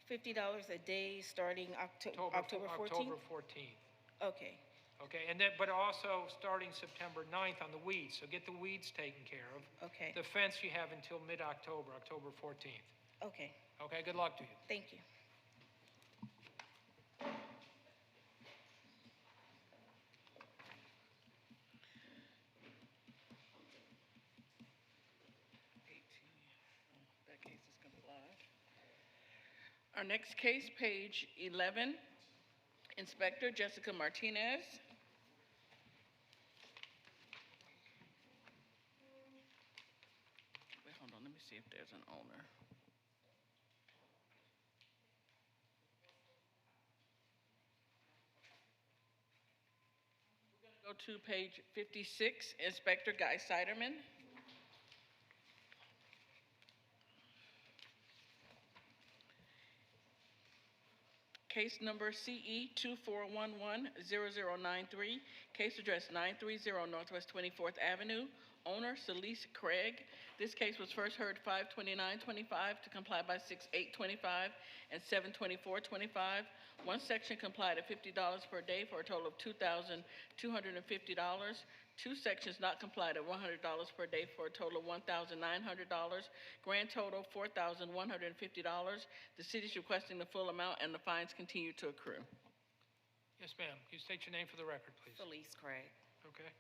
$50 a day starting October 14th? October 14th. Okay. Okay, and then, but also starting September 9th on the weeds, so get the weeds taken care of. Okay. The fence you have until mid-October, October 14th. Okay. Okay, good luck to you. Thank you. That case is complied. Our next case, page 11, Inspector Jessica Martinez. Wait, hold on, let me see if there's an owner. We're gonna go to page 56, Inspector Guy Siderman. Case number CE 24110093, case address 930 Northwest 24th Avenue, owner Celeste Craig. This case was first heard 5/29/25 to comply by 6/8/25 and 7/24/25. One section complied at $50 per day for a total of $2,250. Two sections not complied at $100 per day for a total of $1,900. Grand total $4,150. The city is requesting the full amount, and the fines continue to accrue. Yes, ma'am. Can you state your name for the record, please? Celeste Craig. Okay.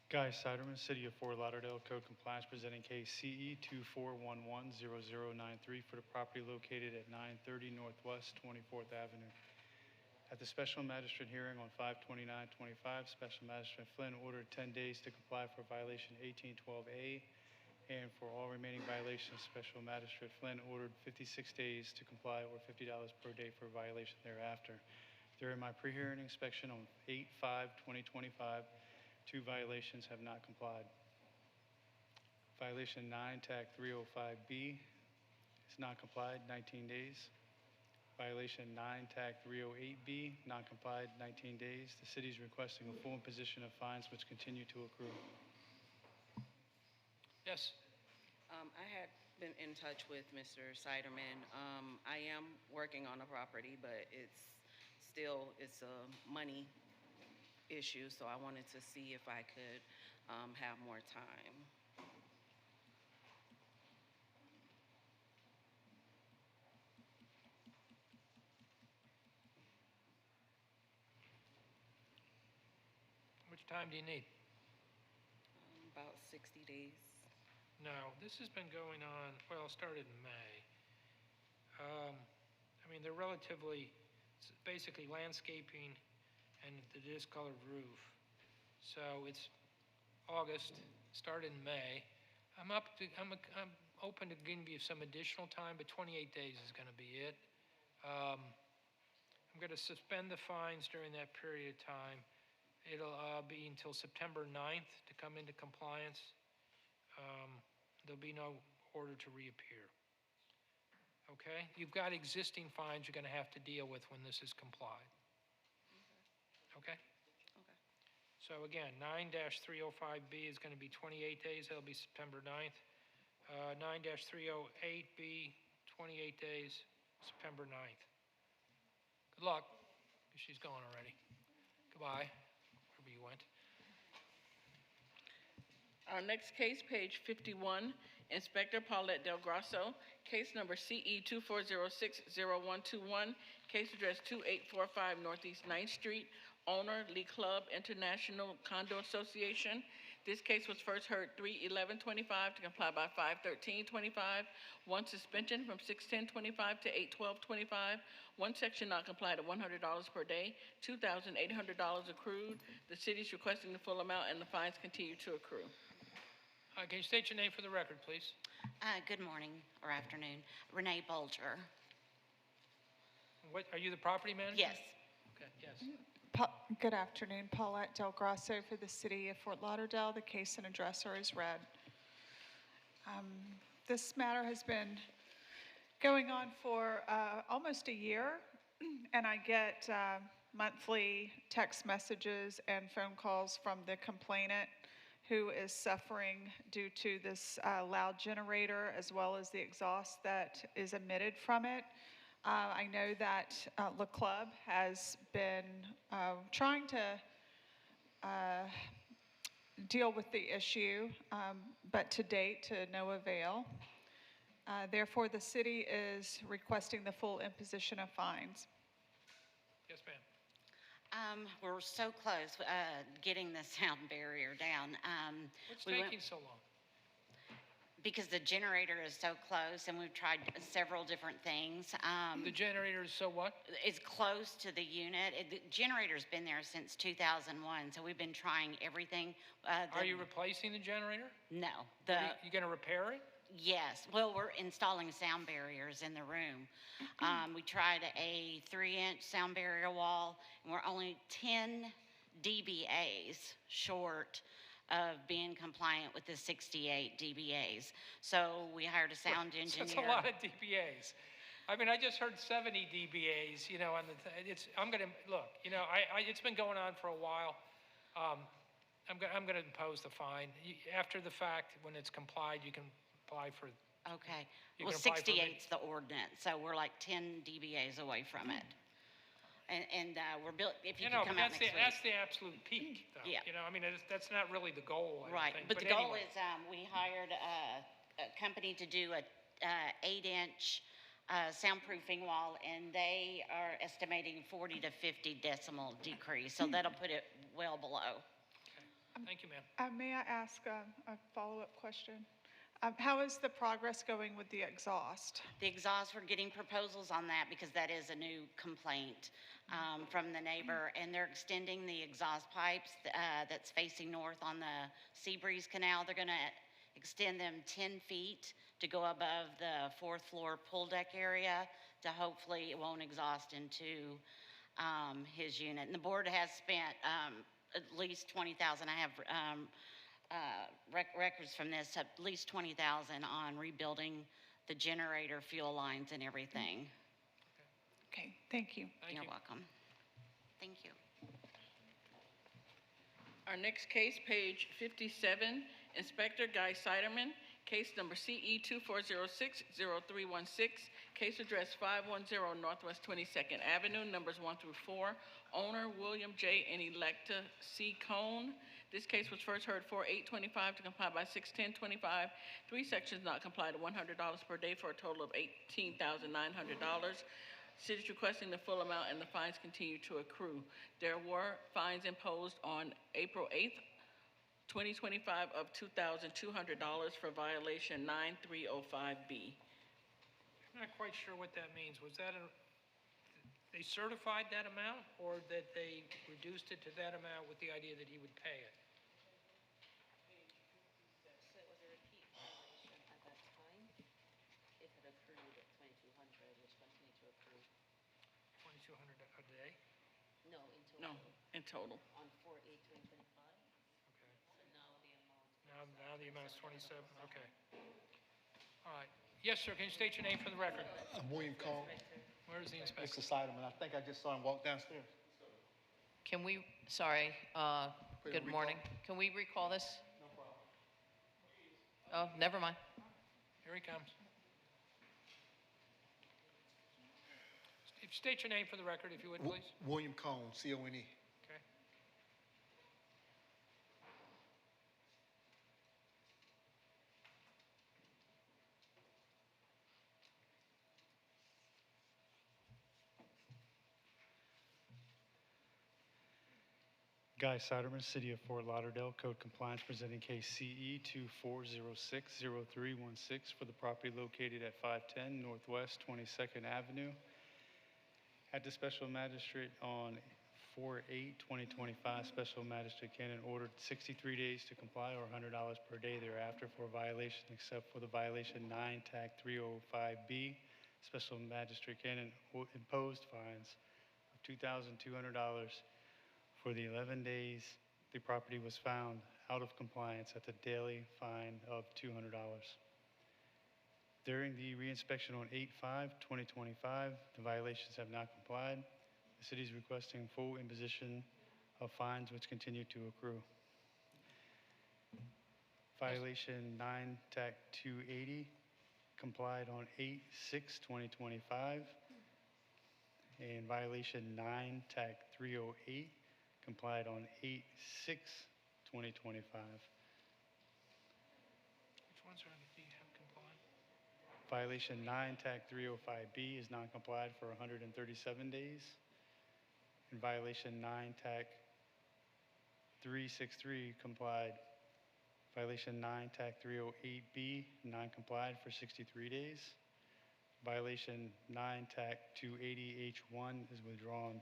Guy Siderman, City of Fort Lauderdale, Code Compliance, presenting case CE 24110093 for the property located at 930 Northwest 24th Avenue. At the special magistrate hearing on 5/29/25, Special Magistrate Flynn ordered 10 days to comply for violation 1812A And for all remaining violations, Special Magistrate Flynn ordered 56 days to comply or $50 per day for violation thereafter. During my pre-hearing inspection on 8/5/2025, 2 violations have not complied. Violation 9, TAC 305B is not complied, 19 days. Violation 9, TAC 308B, not complied, 19 days. The city is requesting a full imposition of fines which continue to accrue. Yes. I had been in touch with Mr. Siderman. I am working on a property, but it's a money issue, so I wanted to see if I could have more time. How much time do you need? About 60 days. No, this has been going on, well, it started in May. I mean, they're relatively, it's basically landscaping and the discolored roof. So it's August, started in May. I'm open to giving you some additional time, but 28 days is gonna be it. I'm gonna suspend the fines during that period of time. It'll be until September 9th to come into compliance. There'll be no order to reappear. Okay? You've got existing fines you're going to have to deal with when this is complied. Okay? Okay. So again, 9-305B is going to be 28 days. That'll be September 9th. 9-308B, 28 days, September 9th. Good luck. She's gone already. Goodbye, wherever you went. Our next case, page 51, Inspector Paulette Del Grasso, case number CE 2406-0121, case address 2845 Northeast 9th Street, owner Lee Club International Condo Association. This case was first heard 3/11/25 to comply by 5/13/25, 1 suspension from 6/10/25 to 8/12/25, 1 section not complied at $100 per day, $2,800 accrued. The city is requesting the full amount and the fines continue to accrue. Can you state your name for the record, please? Good morning or afternoon. Renee Bolger. What, are you the property manager? Yes. Okay, yes. Good afternoon, Paulette Del Grasso for the City of Fort Lauderdale. The case and addressor is read. This matter has been going on for almost a year, and I get monthly text messages and phone calls from the complainant who is suffering due to this loud generator as well as the exhaust that is emitted from it. I know that Le Club has been trying to deal with the issue, but to date, to no avail. Therefore, the city is requesting the full imposition of fines. Yes, ma'am. We're so close getting the sound barrier down. What's taking so long? Because the generator is so close, and we've tried several different things. The generator is so what? It's close to the unit. The generator's been there since 2001, so we've been trying everything. Are you replacing the generator? No. You going to repair it? Yes. Well, we're installing sound barriers in the room. We tried a 3-inch sound barrier wall, and we're only 10 dBAs short of being compliant with the 68 dBAs. So we hired a sound engineer. That's a lot of dBAs. I mean, I just heard 70 dBAs, you know, on the, I'm gonna, look, you know, it's been going on for a while. I'm gonna impose the fine. After the fact, when it's complied, you can apply for. Okay. Well, 68's the ordinance, so we're like 10 dBAs away from it. And we're built, if you can come out next week. That's the absolute peak, though. Yeah. You know, I mean, that's not really the goal, I Right, think. but the goal anyway. is, we hired a company to do a 8-inch soundproofing wall, and they are estimating 40 to 50 decimal decrease, so that'll put it well below. Thank you, ma'am. May I ask a follow-up question? How is the progress going with the exhaust? The exhaust, we're getting proposals on that because that is a new complaint from the neighbor, and they're extending the exhaust pipes that's facing north on the Seabreeze Canal. They're going to extend them 10 feet to go above the fourth floor pool deck area to hopefully it won't exhaust into his unit. And the board has spent at least $20,000. I have records from this, at least $20,000 on rebuilding the generator, fuel lines, and everything. Okay, thank you. You're welcome. Thank you. Our next case, page 57, Inspector Guy Siderman, case number CE 2406-0316, case address 510 Northwest 22nd Avenue, numbers 1 through 4, owner William J. and Electa C. Cone. This case was first heard 4/8/25 to comply by 6/10/25. 3 sections not complied to $100 per day for a total of $18,900. City's requesting the full amount and the fines continue to accrue. There were fines imposed on April 8th, 2025 of $2,200 for violation 9305B. I'm not quite sure what that means. Was that they certified that amount, or that they reduced it to that amount with the idea that he would pay it? $2,200 a day? No, in total. Okay. Now the amount is 27, okay. All right. Yes, sir, can you state your name for the record? I'm William Cone. Where is the inspector? Mr. Sideman, I think I just saw him walk downstairs. Can we, sorry, good morning. Can we recall this? No problem. Oh, never mind. Here he comes. State your name for the record, if you would, please. William Cone, C-O-N-E. Okay. Guy Siderman, City of Fort Lauderdale, Code Compliance, presenting case CE 2406-0316 for the property located at 510 Northwest 22nd Avenue. At the Special Magistrate on 4/8/2025, Special Magistrate Cannon ordered 63 days to comply or $100 per day thereafter for a violation, except for the violation 9 TAC 305B. Special Magistrate Cannon imposed fines of $2,200 for the 11 days the property was found out of compliance at the daily fine of $200. During the reinspection on 8/5/2025, the violations have not complied. The city is requesting full imposition of fines which continue to accrue. Violation 9 TAC 280 complied on 8/6/2025, and violation 9 TAC 308 complied on 8/6/2025. Which ones are do you have compliant? Violation 9 TAC 305B is non-complied for 137 days. And violation 9 TAC 363 complied. Violation 9 TAC 308B non-complied for 63 days. Violation 9 TAC 280H1 is withdrawn.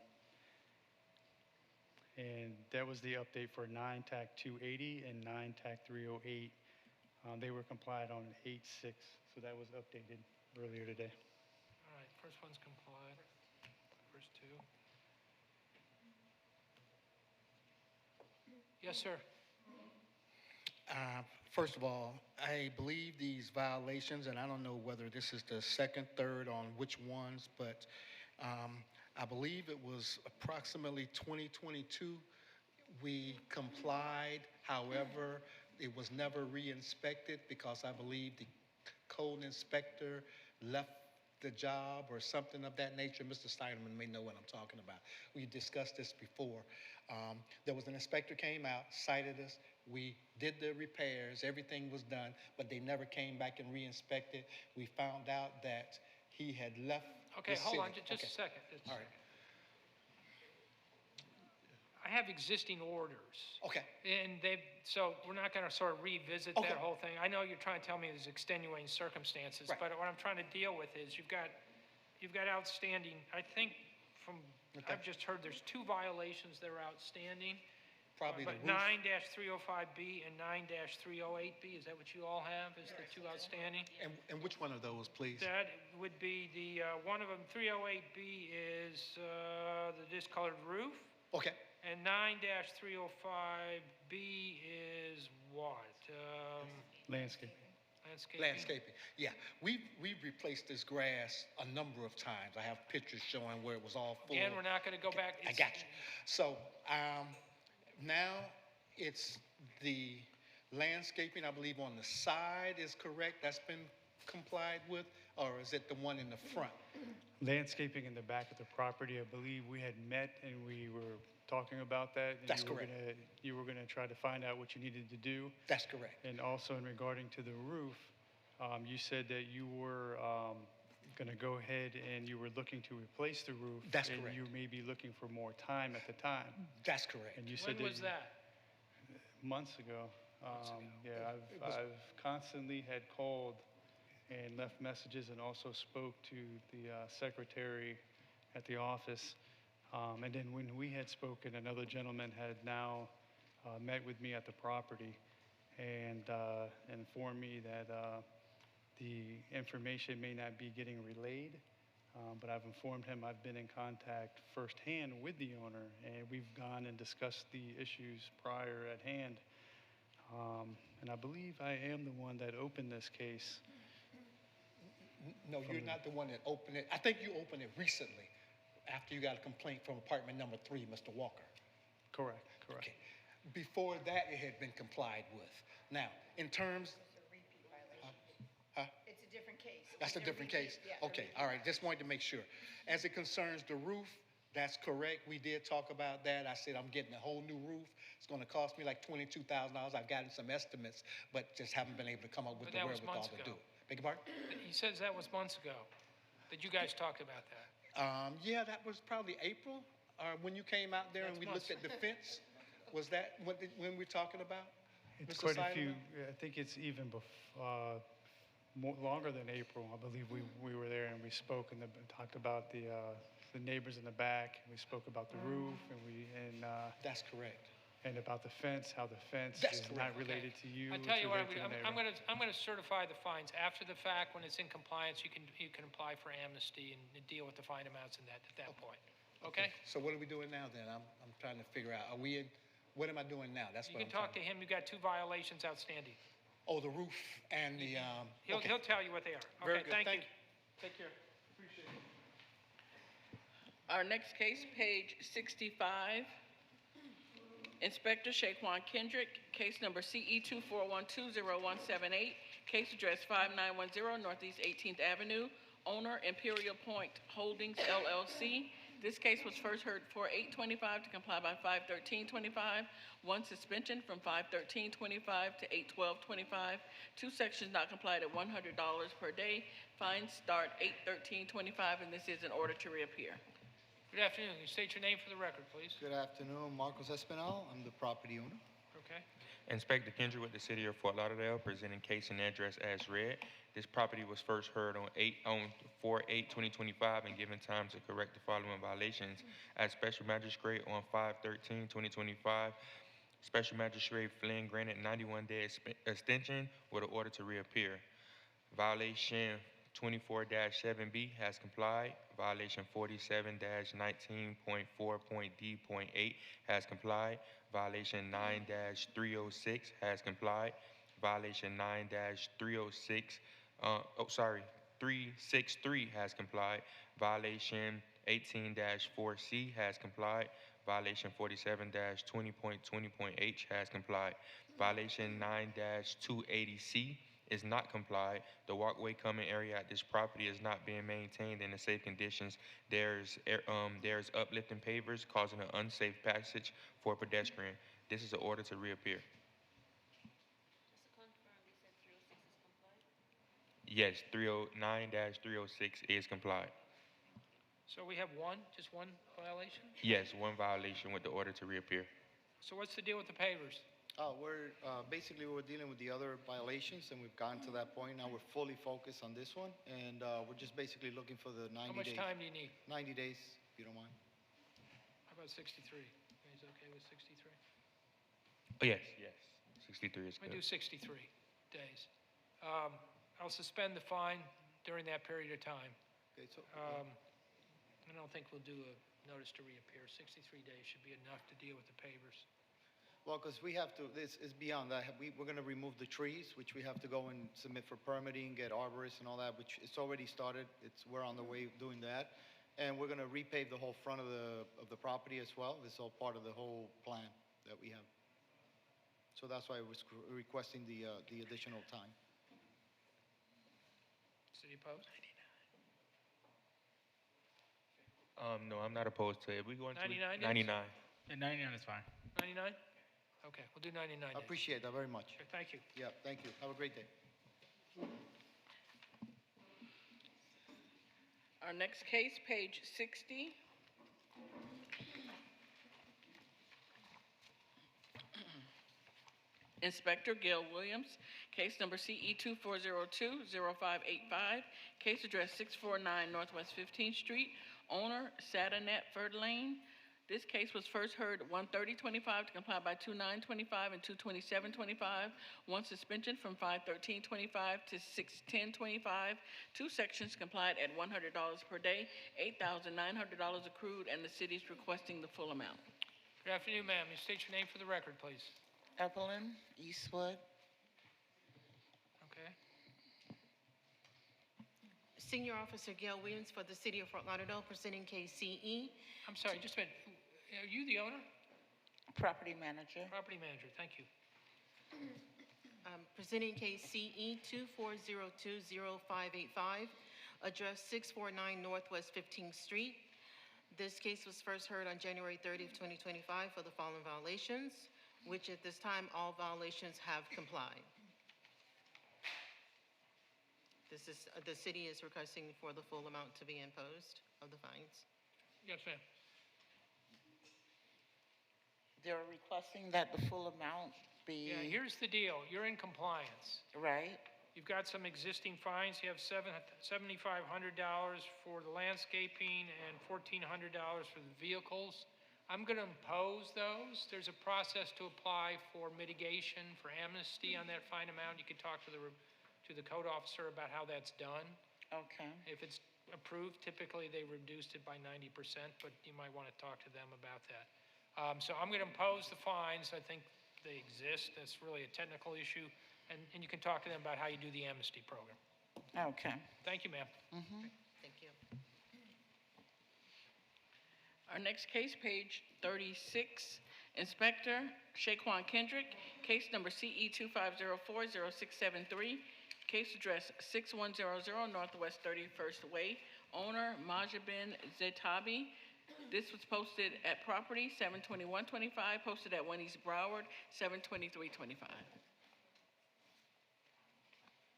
And that was the update for 9 TAC 280 and 9 TAC 308. They were complied on 8/6, so that was updated earlier today. All right, first one's complied. First two. Yes, sir. First of all, I believe these violations, and I don't know whether this is the second, third on which ones, but I believe it was approximately 2022 we complied. However, it was never re-inspected because I believe the code inspector left the job or something of that nature. Mr. Steinerman may know what I'm talking about. We discussed this before. There was an inspector came out, cited us. We did the repairs. Everything was done, but they never came back and re-inspected. We found out that he had left Okay, the hold on, city. just a Okay. second. All right. I have existing orders. Okay. And so we're not going to sort of revisit Okay. that whole thing. I know you're trying to tell me there's extenuating circumstances, Right. but what I'm trying to deal with is you've got outstanding, I think from, Okay. I've just heard there's 2 violations that are outstanding, probably the But roof. 9-305B and 9-308B, is that what you all have, is the two outstanding? And which one of those, please? That would be the, one of them, 308B is the discolored roof, Okay. and 9-305B is what? Landscape. Landscaping? Landscaping, yeah. We've replaced this grass a number of times. I have pictures showing where it was all full. Again, we're not going to go back. I got you. So, now it's the landscaping, I believe, on the side is correct, that's been complied with, or is it the one in the front? Landscaping in the back of the property, I believe we had met and we were talking about that. And That's you were correct. You were gonna try to find out what you needed to do. That's correct. And also in regarding to the roof, you said that you were gonna go ahead and you were looking to replace the roof. That's and correct. you may be looking for more time at the time. That's correct. And you said When was that? months ago. Yeah, I've constantly had called and left messages and also spoke to the secretary at the office. And then when we had spoken, another gentleman had now met with me at the property and informed me that the information may not be getting relayed, but I've informed him I've been in contact firsthand with the owner, and we've gone and discussed the issues prior at hand. And I believe I am the one that opened this case. No, you're not the one that opened it. I think you opened it recently, after you got a complaint from apartment number 3, Mr. Walker. Correct, correct. Okay. Before that, it had been complied with. Now, in terms, It's a different case. that's a different case? Okay, all right, just wanted to make sure. As it concerns the roof, that's correct. We did talk about that. I said I'm getting a whole new roof. It's gonna cost me like $22,000. I've gotten some estimates, but just haven't been able to come up with But the that was wherewithal months to ago. do it. Beg your pardon? He says that was months ago, that you guys talked about that. Yeah, that was probably April, when you came out there and That's we looked at the fence. Was that when we're talking about? It's Mr. quite a few, Seidelman? I think it's even longer than April. I believe we were there and we spoke and talked about the neighbors in the back. We spoke about the roof and That's correct. and about the fence, how the fence That's is correct. not related to you. I tell it's you what, related to the I'm neighbor. gonna certify the fines after the fact. When it's in compliance, you can apply for amnesty and deal with the fine amounts in that, at that point. Okay? So what are we doing now then? I'm trying to figure out, what am I doing now? That's You what can I'm talk to him. You got 2 violations outstanding. Oh, the roof and the, He'll okay. tell you what they are. Very Okay, good. thank you. Thank Take care. Appreciate it. Our next case, page 65. Inspector Shaquan Kendrick, case number CE 24120178, case address 5910 Northeast 18th Avenue, owner Imperial Point Holdings LLC. This case was first heard 4/8/25 to comply by 5/13/25, 1 suspension from 5/13/25 to 8/12/25, 2 sections not complied at $100 per day, fines start 8/13/25, and this is in order to reappear. Good afternoon. You state your name for the record, please. Good afternoon, Marcos Espinal. I'm the property owner. Okay. Inspector Kendrick with the City of Fort Lauderdale, presenting case and address as read. This property was first heard on 4/8/2025 and given time to correct the following violations as Special Magistrate on 5/13/2025. Special Magistrate Flynn granted 91-day extension with an order to reappear. Violation 24-7B has complied. Violation 47-19.4.D.8 has complied. Violation 9-306 has complied. Violation 363 has complied. Violation 18-4C has complied. Violation 47-20.20.H has complied. Violation 9-280C is not complied. The walkway coming area at this property is not being maintained in the safe conditions. There's uplifting pavers causing an unsafe passage for pedestrian. This is an order to reappear. Yes, 309-306 is complied. So we have just one violation? Yes, 1 violation with the order to reappear. So what's the deal with the pavers? We're dealing with the other violations, and we've gotten to that point. Now we're fully focused on this one, and we're just basically looking for the 90 days. How much time do you need? 90 days, if you don't mind. How about 63? He's okay with 63? Oh, yes, yes. 63 is We good. do 63 days. I'll suspend the fine during that period of time. Okay, so, I don't think we'll do a notice to reappear. 63 days should be enough to deal with the pavers. well, because we have to, this is beyond that. We're going to remove the trees, which we have to go and submit for permitting, get arborists and all that, which it's already started. We're on the way of doing that. And we're going to repave the whole front of the property as well. This is all part of the whole plan that we have. So that's why I was requesting the additional time. City opposed? No, I'm not opposed to it. We going to 99 days? 99. Yeah, 99 is fine. 99? Okay, we'll do 99 I days. appreciate that very much. Okay, thank you. Yeah, thank you. Have a great day. Our next case, page 60. Inspector Gail Williams, case number CE 2402-0585, case address 649 Northwest 15th Street, owner Sadanet Ferdlane. This case was first heard 1:30:25 to comply by 2:09:25 and 2:27:25. One suspension from 5:13:25 to 6:10:25. Two sections complied at $100 per day, $8,900 accrued, and the city is requesting the full amount. Good afternoon, ma'am. You state your name for the record, please. Evelyn Eastwood. Okay. Senior Officer Gail Williams for the City of Fort Lauderdale, presenting case CE. I'm sorry, just a minute. Are you the owner? Property manager. Property manager, thank you. Presenting case CE 2402-0585, address 649 Northwest 15th Street. This case was first heard on January 30th, 2025 for the following violations, which at this time, all violations have complied. The city is requesting for the full amount to be imposed of the fines. Yes, ma'am. They're requesting that the full amount be. Yeah, here's the deal. You're in compliance. Right. You've got some existing fines. You have $7,500 for the landscaping and $1,400 for the vehicles. I'm going to impose those. There's a process to apply for mitigation, for amnesty on that fine amount. You can talk to the code officer about how that's done. Okay. If it's approved, typically they reduced it by 90%, but you might want to talk to them about that. So I'm going to impose the fines. I think they exist. That's really a technical issue. And you can talk to them about how you do the amnesty program. Okay. Thank you, ma'am. Thank you. Our next case, page 36, Inspector Shaquan Kendrick, case number CE 2504-0673, case address 6100 Northwest 31st Way, owner Majabin Zetabi. This was posted at property 7/21/25, posted at 1 East Broward 7/23/25.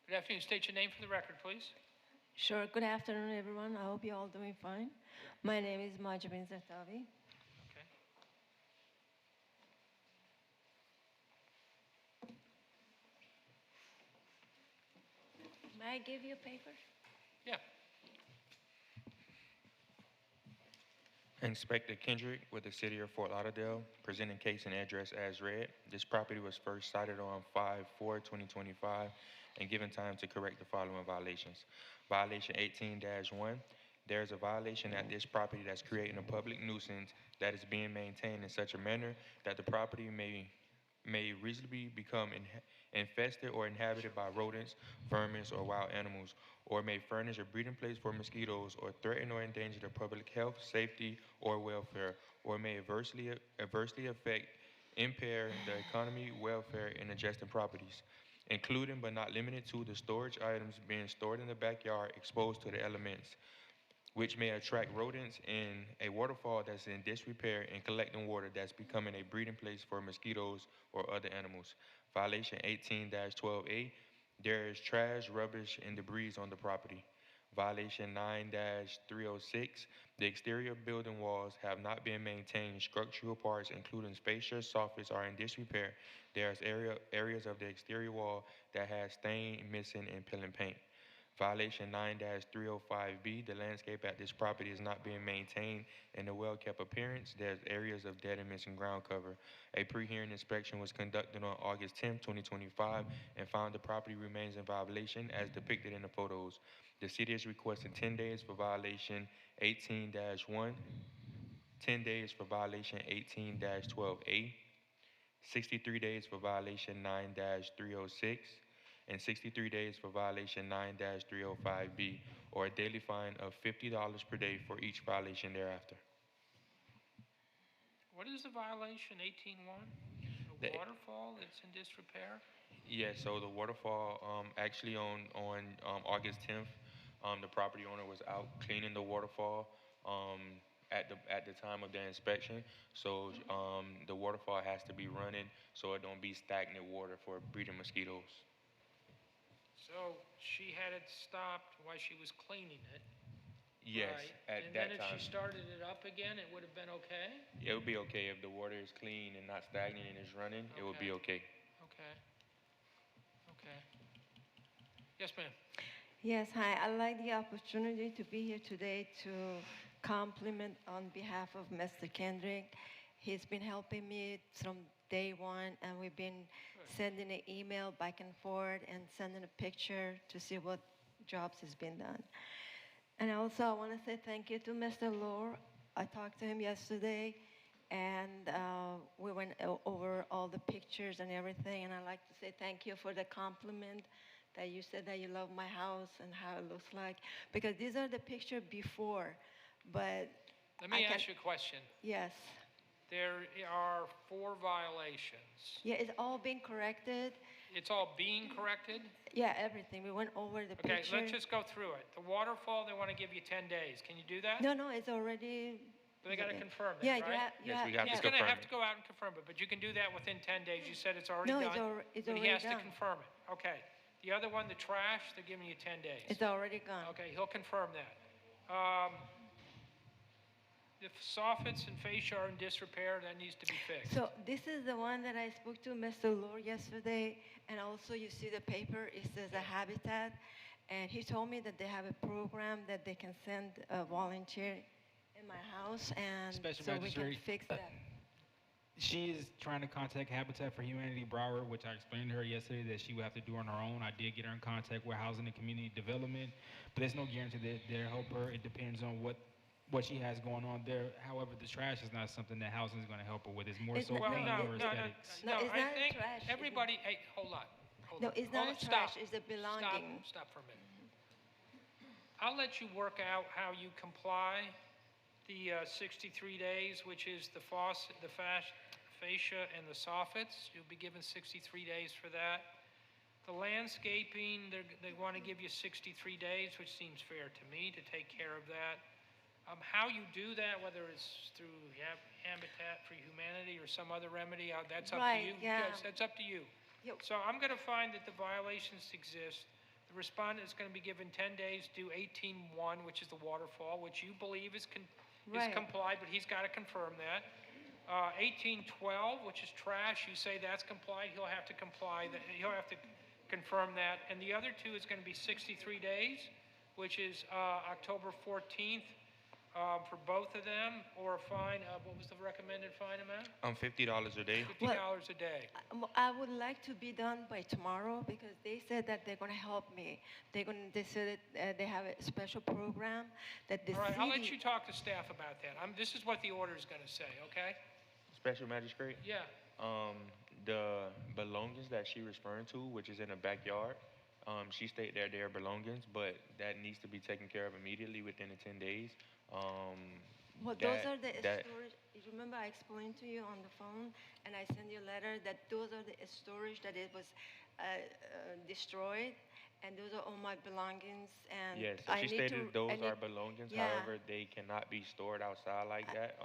Good afternoon. State your name for the record, please. Sure. Good afternoon, everyone. I hope you're all doing fine. My name is Majabin Zetabi. Okay. May I give you a paper? Yeah. Inspector Kendrick with the City of Fort Lauderdale, presenting case and address as read. This property was first cited on 5/4/2025 and given time to correct the following violations. Violation 18-1, there is a violation at this property that's creating a public nuisance that is being maintained in such a manner that the property may reasonably become infested or inhabited by rodents, vermin, or wild animals, or may furnish a breeding place for mosquitoes, or threaten or endanger the public health, safety, or welfare, or may adversely affect, impair the economy, welfare, and adjacent properties, including but not limited to the storage items being stored in the backyard exposed to the elements, which may attract rodents, in a waterfall that's in disrepair and collecting water that's becoming a breeding place for mosquitoes or other animals. Violation 18-12A, there is trash, rubbish, and debris on the property. Violation 9-306, the exterior building walls have not been maintained. Structural parts, including spacious soffits, are in disrepair. There's areas of the exterior wall that has stain, missing, and peeling paint. Violation 9-305B, the landscape at this property is not being maintained in a well-kept appearance. There's areas of dead and missing ground cover. A pre-hearing inspection was conducted on August 10, 2025, and found the property remains in violation as depicted in the photos. The city is requesting 10 days for violation 18-1, 10 days for violation 18-12A, 63 days for violation 9-306, and 63 days for violation 9-305B, or a daily fine of $50 per day for each violation thereafter. What is the violation, 18-1? The waterfall that's in disrepair? Yeah, so the waterfall, actually on August 10th, the property owner was out cleaning the waterfall at the time of the inspection. So the waterfall has to be running so it don't be stagnant water for breeding mosquitoes. So she had it stopped while she was cleaning it. Yes, right? at And that then if time. she started it up again, it would have been okay? It would be okay if the water is clean and not stagnant and is running. It would be okay. Okay. Okay. Yes, ma'am. Yes, hi. I'd like the opportunity to be here today to compliment on behalf of Mr. Kendrick. He's been helping me from day one, and we've been sending an email back and forth and sending a picture to see what jobs has been done. And also, I want to say thank you to Mr. Lohr. I talked to him yesterday, and we went over all the pictures and everything, and I'd like to say thank you for the compliment that you said that you love my house and how it looks like, because these are the pictures before, but Let me ask you a question. yes. There are 4 violations. Yeah, it's all been corrected. It's all being corrected? Yeah, everything. We went over the Okay, picture. let's just go through it. The waterfall, they want to give you 10 days. Can you do that? No, it's already. But they got to confirm that, Yeah, right? He's going to have to go out and confirm it, but you can do that within 10 days. You said it's already No, done? it's But he already has to done. confirm it. Okay. The other one, the trash, they're giving you 10 days. It's already gone. Okay, he'll confirm that. The soffits and fascia are in disrepair, that needs to be fixed. So this is the one that I spoke to Mr. Lohr yesterday, and also you see the paper, it says a habitat, and he told me that they have a program that they can send a volunteer in my house, and Special so we can Magistrate. fix that. She is trying to contact Habitat for Humanity Broward, which I explained to her yesterday that she would have to do on her own. I did get her in contact with Housing and Community Development, but there's no guarantee that they'll help her. It depends on what she has going on there. However, the trash is not something that housing is going to help her with. It's more so paint or aesthetics. No, it's I not think trash. everybody, hey, hold on. No, it's Hold not on. trash, Stop. it's a belonging. Stop for a minute. I'll let you work out how you comply the 63 days, which is the fascia and the soffits. You'll be given 63 days for that. The landscaping, they want to give you 63 days, which seems fair to me to take care of that. How you do that, whether it's through Habitat for Humanity or some other remedy, that's up to Right, you. yeah. Yes, that's up to you. So I'm going to find that the violations exist. The respondent is going to be given 10 days, do 18-1, which is the waterfall, which you believe is Right. complied, but he's got to confirm that. 18-12, which is trash, you say that's complied, he'll have to comply, he'll have to confirm that. And the other two is going to be 63 days, which is October 14th for both of them, or a fine, what was the recommended fine amount? $50 a day. $50 a day. I would like to be done by tomorrow because they said that they're going to help me. They said that they have a special program that the All right, city. I'll let you talk to staff about that. This is what the order is going to say, okay? Special Magistrate? Yeah. The belongings that she referring to, which is in the backyard, she stated that they are belongings, but that needs to be taken care of immediately within the 10 days. Well, those are the storage. You remember I explained to you on the phone, and I sent you a letter that those are the storage that it was destroyed, and those are all my belongings. And Yes, so I she need stated to, those I need- are belongings. Yeah. However, they cannot be stored outside like that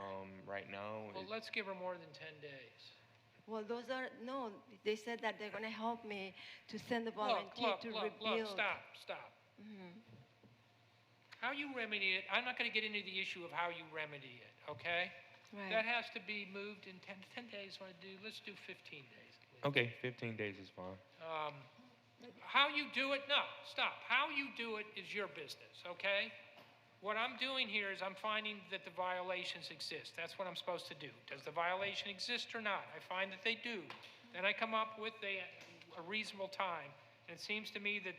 right now. Well, let's give her more than 10 days. Well, those are no. They said that they're going to help me to send the volunteer to rebuild. Stop. Mhm. How you remedy it, I'm not going to get into the issue of how you remedy it, okay? Right. That has to be moved in 10 days. Let's do 15 days. Okay, 15 days is fine. How you do it, no, stop. How you do it is your business, okay? What I'm doing here is I'm finding that the violations exist. That's what I'm supposed to do. Does the violation exist or not? I find that they do. Then I come up with a reasonable time. And it seems to me that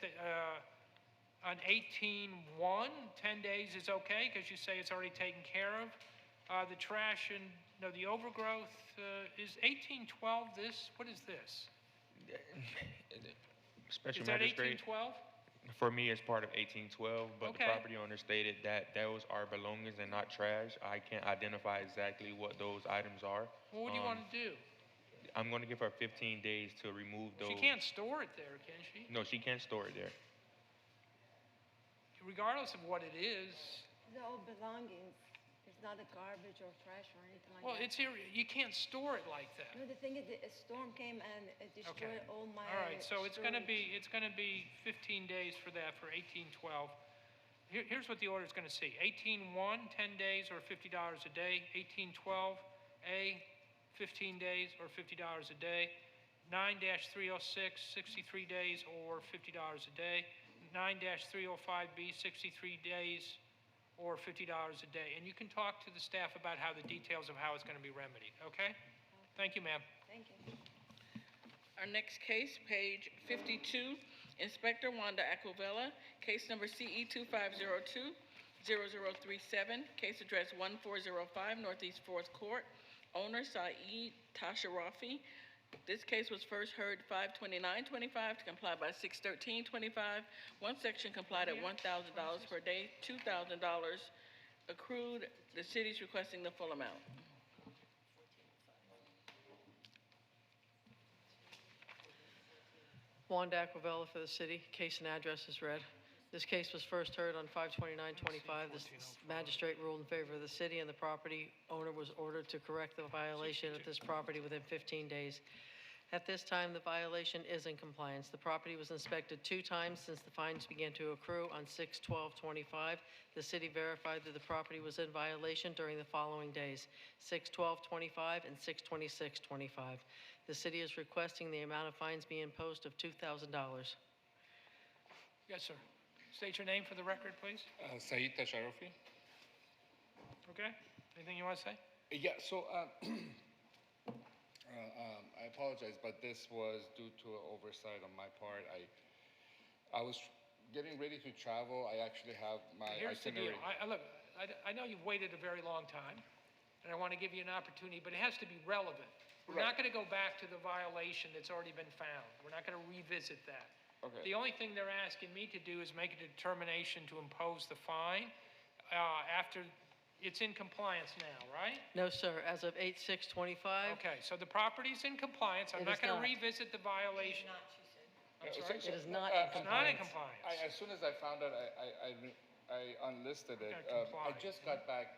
on 18/1, 10 days is okay because you say it's already taken care of. The trash and the overgrowth is 18/12 this? What is this? Special Is that magistrate, 18/12? for me, it's part of 1812, but Okay. the property owner stated that those are belongings and not trash. I can't identify exactly what those items are. Well, what do you want to do? I'm going to give her 15 days to remove those. She can't store it there, can she? No, she can't store it there. Regardless of what it is. They're all belongings. It's not a garbage or trash or anything like Well, that. it's here. You can't store it like that. No, the thing is, a storm came and it destroyed all my. All right, so it's going to storage. be 15 days for that for 18/12. Here's what the order is going to see: 18/1, 10 days or $50 a day; 18/12A, 15 days or $50 a day; 9-306, 63 days or $50 a day; 9-305B, 63 days or $50 a day. And you can talk to the staff about how the details of how it's going to be remedied, okay? Thank you, ma'am. Thank you. Our next case, page 52, Inspector Wanda Aquavella, case number CE 2502-0037, case address 1405 Northeast 4th Court, owner Saeed Tasharafi. This case was first heard 5/29/25 to comply by 6/13/25. One section complied at $1,000 per day, $2,000 accrued. The city is requesting the full amount. Wanda Aquavella for the city. Case and address is read. This case was first heard on 5/29/25. The magistrate ruled in favor of the city, and the property owner was ordered to correct the violation of this property within 15 days. At this time, the violation is in compliance. The property was inspected 2 times since the fines began to accrue on 6/12/25. The city verified that the property was in violation during the following days, 6/12/25 and 6/26/25. The city is requesting the amount of fines be imposed of $2,000. Yes, sir. State your name for the record, please. Saeed Tasharafi. Okay? Anything you want to say? Yeah, so I apologize, but this was due to an oversight on my part. I was getting ready to travel. I actually have my Here's the itinerary. deal. Look, I know you've waited a very long time, and I want to give you an opportunity, but it has to be relevant. We're not going to go back to the violation that's already been found. We're not going to revisit that. Okay. The only thing they're asking me to do is make a determination to impose the fine after it's in compliance now, right? No, sir. As of 8/6/25. Okay, so the property's in compliance. I'm It not is going to not. revisit the violation. I'm sorry? It is not in It's not in compliance. compliance. As soon as I found out, I unlisted it. Okay, I comply. just got back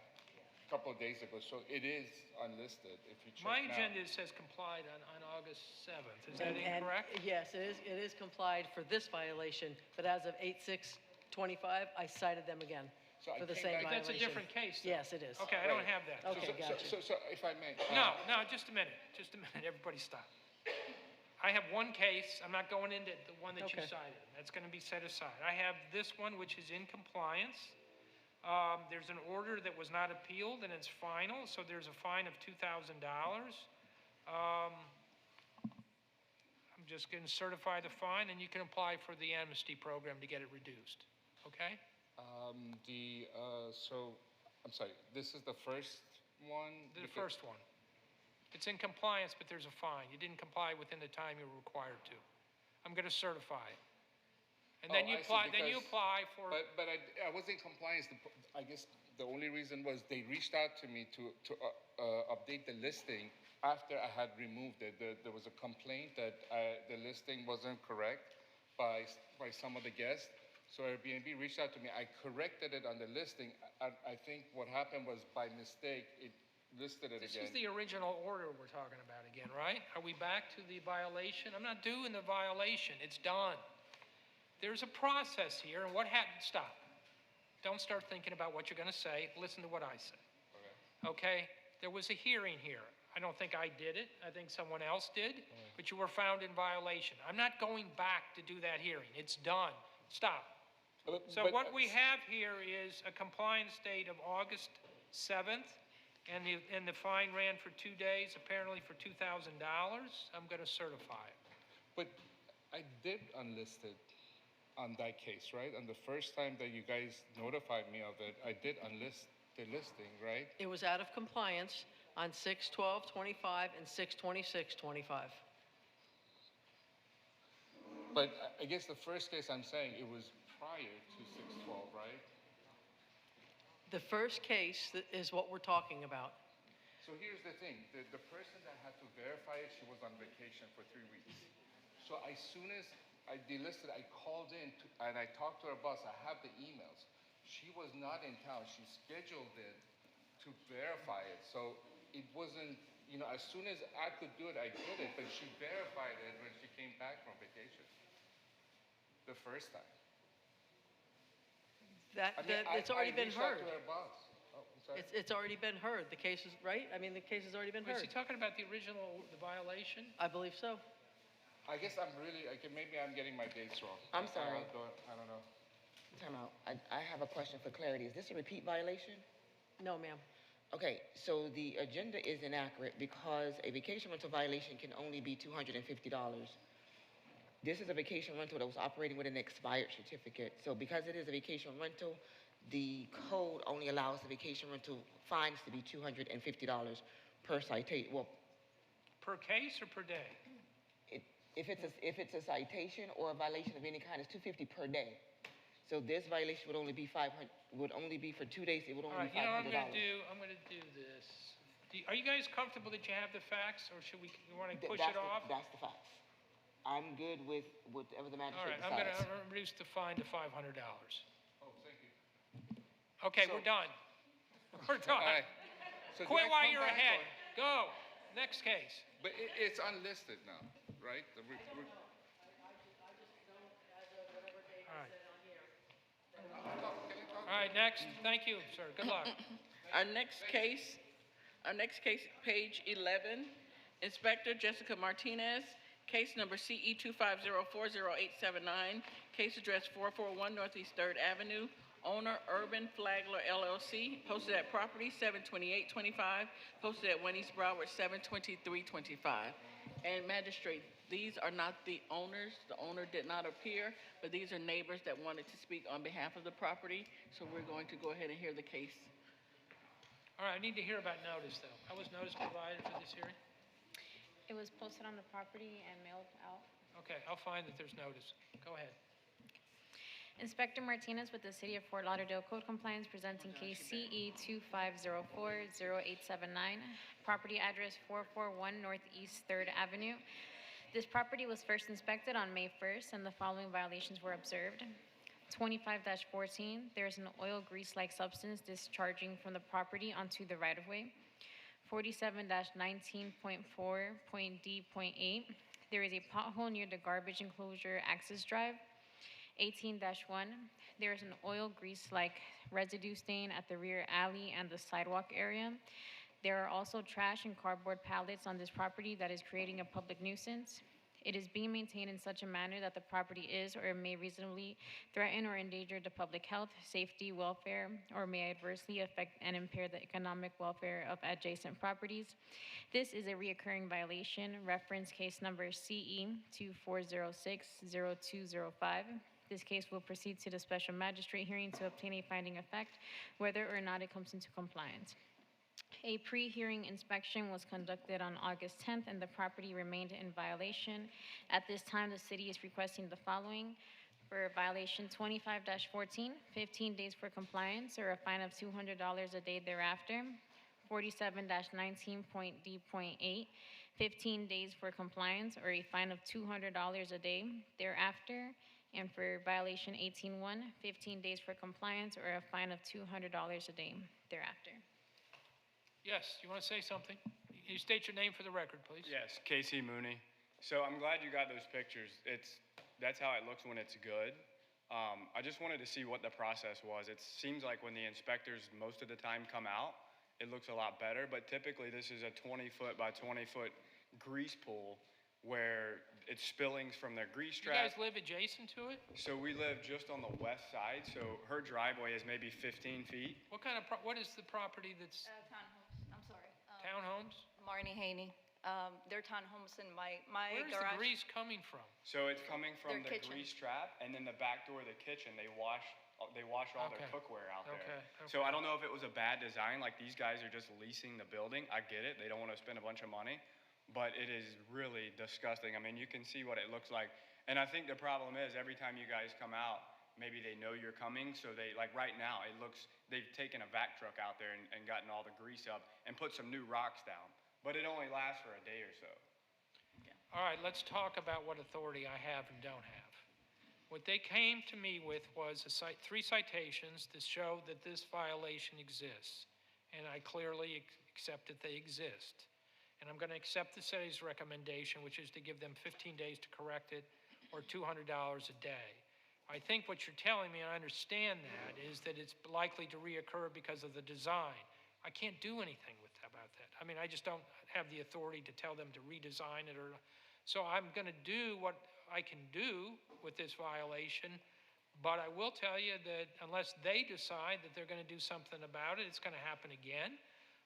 a couple of days ago, so it is unlisted if you check My now. agenda says complied on August 7th. Is that And- incorrect? Yes, it is complied for this violation, but as of 8/6/25, I cited them again So I for the came same back- violation. That's a different case, though. Yes, it is. Okay, I don't have that. Okay, So- gotcha. So if I may. No, just a minute. Just a minute. Everybody stop. I have one case. I'm not going into the one that you Okay. cited. That's going to be set aside. I have this one, which is in compliance. There's an order that was not appealed, and it's final, so there's a fine of $2,000. I'm just going to certify the fine, and you can apply for the amnesty program to get it reduced. Okay? So, I'm sorry, this is the first one? The first one. It's in compliance, but there's a fine. You didn't comply within the time you were required to. I'm going to certify it. And then you I see, apply, then you because- apply for, But I was in compliance. I guess the only reason was they reached out to me to update the listing after I had removed it. There was a complaint that the listing wasn't correct by some of the guests. So Airbnb reached out to me. I corrected it on the listing. I think what happened was by mistake, it listed it this again. is the original order we're talking about again, right? Are we back to the violation? I'm not doing the violation. It's done. There's a process here, and what happened? Stop. Don't start thinking about what you're going to say. Listen to what I say. Okay? There was a hearing here. I don't think I did it. I think someone else did, but you were found in violation. I'm not going back to do that hearing. It's done. Stop. So what we have here is a compliance date of August 7th, and the fine ran for 2 days, apparently for $2,000. I'm going to certify it. But I did unlist it on that case, right? And the first time that you guys notified me of it, I did unlist the listing, right? It was out of compliance on 6/12/25 and 6/26/25. But I guess the first case I'm saying, it was prior to 6/12, right? The first case is what we're talking about. So here's the thing, the person that had to verify it, she was on vacation for 3 weeks. So as soon as I delisted, I called in and I talked to her boss, I have the emails. She was not in town, she scheduled it to verify it. So it wasn't, you know, as soon as I could do it, I did it, but she verified it when she came back from vacation. The first time. It's already been heard. I reached out to her boss. Oh, I'm sorry. It's already been heard. The case is, right? I mean, the case has already been Was heard. he talking about the violation? I believe so. I guess maybe I'm getting my dates wrong. I'm sorry. I don't know. Time out. I have a question for clarity. Is this a repeat violation? No, ma'am. Okay, so the agenda is inaccurate because a vacation rental violation can only be $250. This is a vacation rental that was operating with an expired certificate. So because it is a vacation rental, the code only allows the vacation rental fines to be $250 per citation. Well, Per case or per day? if it's a citation or a violation of any kind, it's $250 per day. So this violation would only be $500. Would only be for 2 days. It would All only right, be you know what $500. I'm going to do this. Are you guys comfortable that you have the facts, or should we, you want to push it off? That's the facts. I'm good with whatever the All magistrate right, I'm going decides. to reduce the fine to $500. Oh, thank you. Okay, we're done. We're done. All right. So do Quit I while come you're back ahead. or- Go. Next case. But it's unlisted now, right? All right, next. Thank you, sir. Good luck. Our next case, page 11, Inspector Jessica Martinez, case number CE 2504089, case address 441 Northeast 3rd Avenue, owner Urban Flagler LLC, posted at property 72825, posted at 1 East Broward 72325. And Magistrate, these are not the owners. The owner did not appear, but these are neighbors that wanted to speak on behalf of the property. So we're going to go ahead and hear the case. All right, I need to hear about notice, though. How was notice provided for this hearing? It was posted on the property and mailed out. Okay, I'll find that there's notice. Go ahead. Inspector Martinez with the City of Fort Lauderdale Code Compliance presenting case CE 25040879, property address 441 Northeast 3rd Avenue. This property was first inspected on May 1st, and the following violations were observed. 25-14, there's an oil grease-like substance discharging from the property onto the right-of-way. 47-19.4.D.8, there is a pothole near the garbage enclosure access drive. 18-1, there is an oil grease-like residue stain at the rear alley and the sidewalk area. There are also trash and cardboard pallets on this property that is creating a public nuisance. It is being maintained in such a manner that the property is or may reasonably threaten or endanger the public health, safety, welfare, or may adversely affect and impair the economic welfare of adjacent properties. This is a reoccurring violation. Reference case number CE 24060205. This case will proceed to the special magistrate hearing to obtain a finding of fact, whether or not it comes into compliance. A pre-hearing inspection was conducted on August 10th, and the property remained in violation. At this time, the city is requesting the following. For violation 25-14, 15 days for compliance or a fine of $200 a day thereafter. 47-19.D.8, 15 days for compliance or a fine of $200 a day thereafter. And for violation 18-1, 15 days for compliance or a fine of $200 a day thereafter. Yes, you want to say something? You state your name for the record, please. Yes, Casey Mooney. So I'm glad you got those pictures. That's how it looks when it's good. I just wanted to see what the process was. It seems like when the inspectors most of the time come out, it looks a lot better. But typically, this is a 20-foot by 20-foot grease pool where it's spillings from their grease You trap. guys live adjacent to it? So we live just on the west side, so her driveway is maybe 15 feet. What is the property that's Townhomes, I'm sorry. townhomes? Marnie Haney. They're townhomes and my Where's garage. the grease coming from? So it's coming from Their the kitchen. grease trap, and then the back door of the kitchen, they wash all their Okay. cookware out there. Okay, So okay. I don't know if it was a bad design, like these guys are just leasing the building. I get it, they don't want to spend a bunch of money, but it is really disgusting. I mean, you can see what it looks like. And I think the problem is every time you guys come out, maybe they know you're coming, so they, like right now, they've taken a vac truck out there and gotten all the grease up and put some new rocks down. But it only lasts for a day or so. All right, let's talk about what authority I have and don't have. What they came to me with was 3 citations to show that this violation exists, and I clearly accept that they exist. And I'm going to accept the city's recommendation, which is to give them 15 days to correct it, or $200 a day. I think what you're telling me, and I understand that, is that it's likely to reoccur because of the design. I can't do anything about that. I mean, I just don't have the authority to tell them to redesign it, so I'm going to do what I can do with this violation, but I will tell you that unless they decide that they're going to do something about it, it's going to happen again.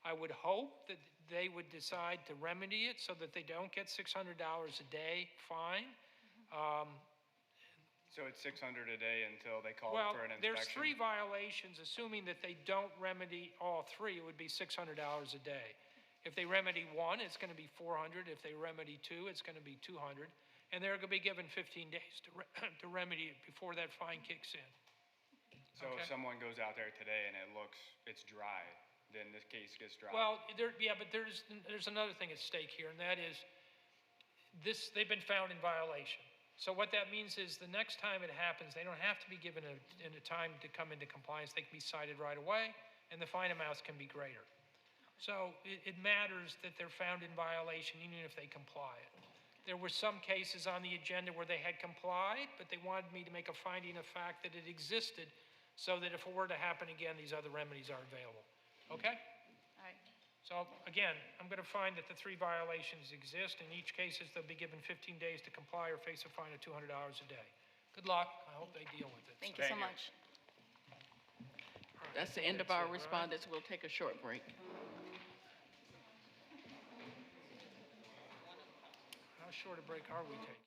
I would hope that they would decide to remedy it so that they don't get $600 a day fine. So it's 600 a day until they call Well, for an inspection? there's 3 violations. Assuming that they don't remedy all 3, it would be $600 a day. If they remedy 1, it's going to be $400. If they remedy 2, it's going to be $200. And they're going to be given 15 days to remedy it before that fine kicks in. So Okay. if someone goes out there today and it's dry, then this case gets dropped? Well, but there's another thing at stake here, and that is they've been found in violation. So what that means is the next time it happens, they don't have to be given a time to come into compliance. They can be cited right away, and the fine amounts can be greater. So it matters that they're found in violation even if they comply. There were some cases on the agenda where they had complied, but they wanted me to make a finding of fact that it existed so that if it were to happen again, these other remedies are available. Okay? All right. So again, I'm going to find that the 3 violations exist. In each case, they'll be given 15 days to comply or face a fine of $200 a day. Good luck. I hope they deal with it. Thank you so much. That's the end of our respondents. We'll take a short break. How short a break are we taking?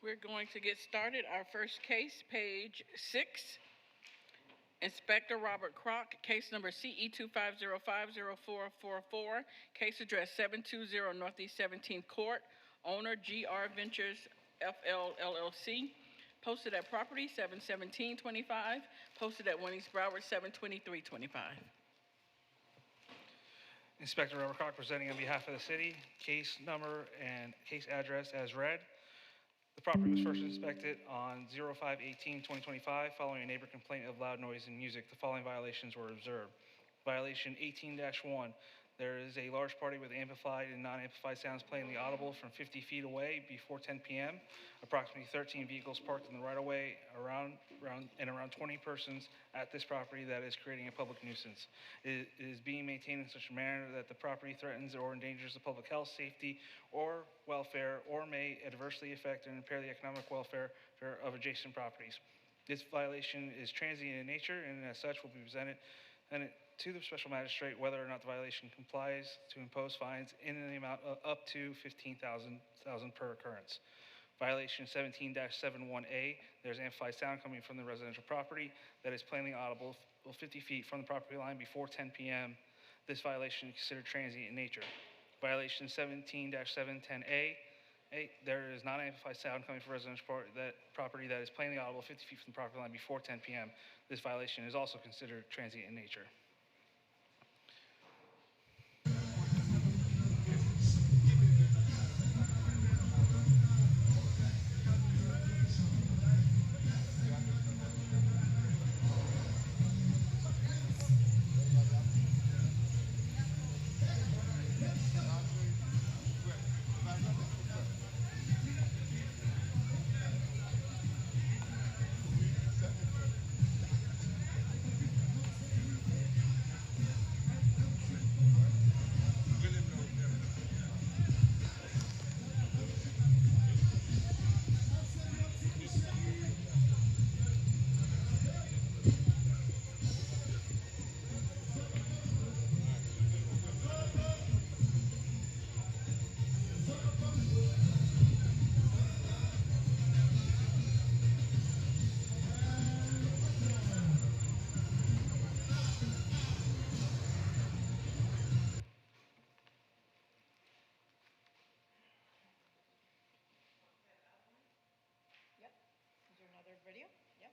we're going to get started. Our first case, page 6. Inspector Robert Kroc, case number CE 25050444, case address 720 Northeast 17th Court, owner GR Ventures FL LLC, posted at property 71725, posted at 1 East Broward 72325. Inspector Robert Kroc presenting on behalf of the city, case number and case address as read. The property was first inspected on 05/18/2025 following a neighbor complaint of loud noise and music. The following violations were observed. Violation 18-1. There is a large party with amplified and non-amplified sounds playing the audible from 50 feet away before 10 p.m. Approximately 13 vehicles parked in the right-of-way around 20 persons at this property that is creating a public nuisance. It is being maintained in such a manner that the property threatens or endangers the public health, safety, or welfare, or may adversely affect and impair the economic welfare of adjacent properties. This violation is transient in nature and as such will be presented to the special magistrate whether or not the violation complies to impose fines in the amount of up to $15,000 per occurrence. Violation 17-71A, there's amplified sound coming from the residential property that is plainly audible 50 feet from the property line before 10 p.m. This violation is considered transient in nature. Violation 17-710A, there is non-amplified sound coming from residential property that is plainly audible 50 feet from the property line before 10 p.m. This violation is also considered transient in nature. Video? Yep.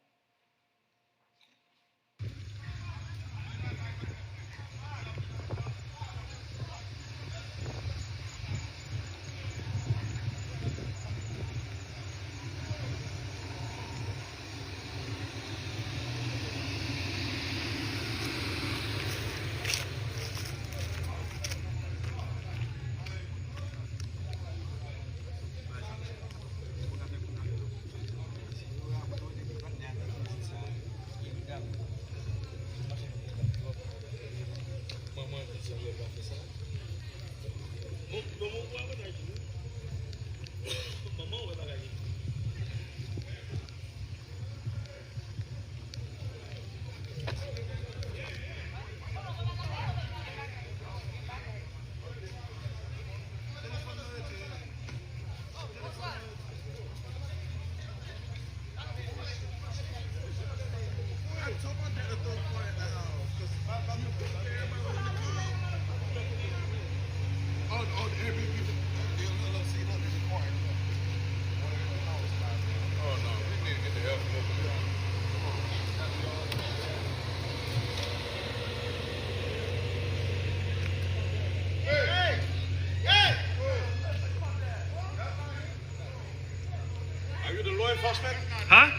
Are you the law enforcement? Huh?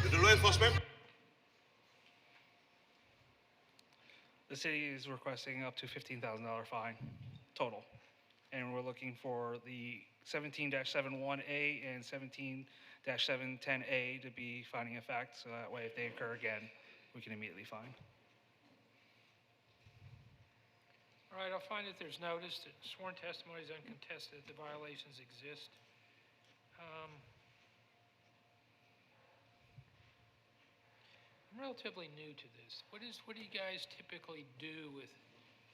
You the law enforcement? The city is requesting up to $15,000 fine total. And we're looking for the 17-71A and 17-710A to be finding of fact, so that way if they occur again, we can immediately fine. All right, I'll find that there's notice that sworn testimony is uncontested, that the violations exist. I'm relatively new to this. What do you guys typically do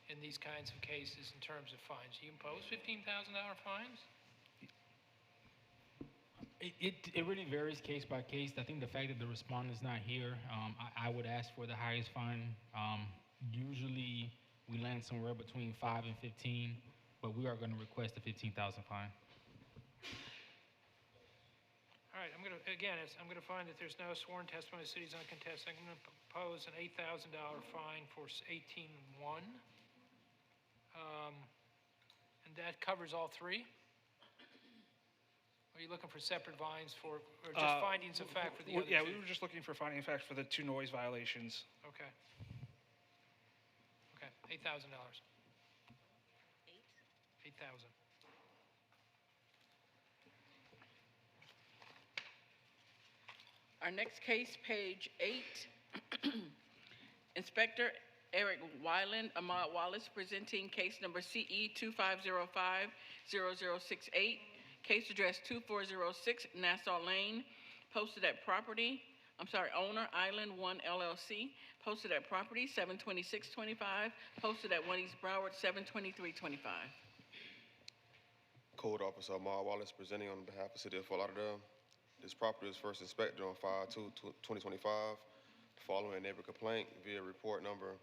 in these kinds of cases in terms of fines? Do you impose $15,000 fines? It really varies case by case. I think the fact that the respondent's not here, I would ask for the highest fine. Usually, we land somewhere between 5 and 15, but we are going to request a 15,000 fine. All right, I'm gonna find that there's no sworn testimony of the city's uncontested. I'm gonna propose an $8,000 fine for 18-1. And that covers all three? Are you looking for separate fines or just findings of fact for the other two? Yeah, we were just looking for finding of fact for the 2 noise violations. Okay. Okay, $8,000. 8,000. Our next case, page 8. Inspector Eric Wyland, Ahmad Wallace, presenting case number CE 2505-0068. Case address 2406 Nassau Lane, posted at owner Island 1 LLC, posted at property 72625, posted at 1 East Broward 72325. Code Officer Ahmad Wallace presenting on behalf of the City of Fort Lauderdale. This property was first inspected on 5/2/2025 following a neighbor complaint via report number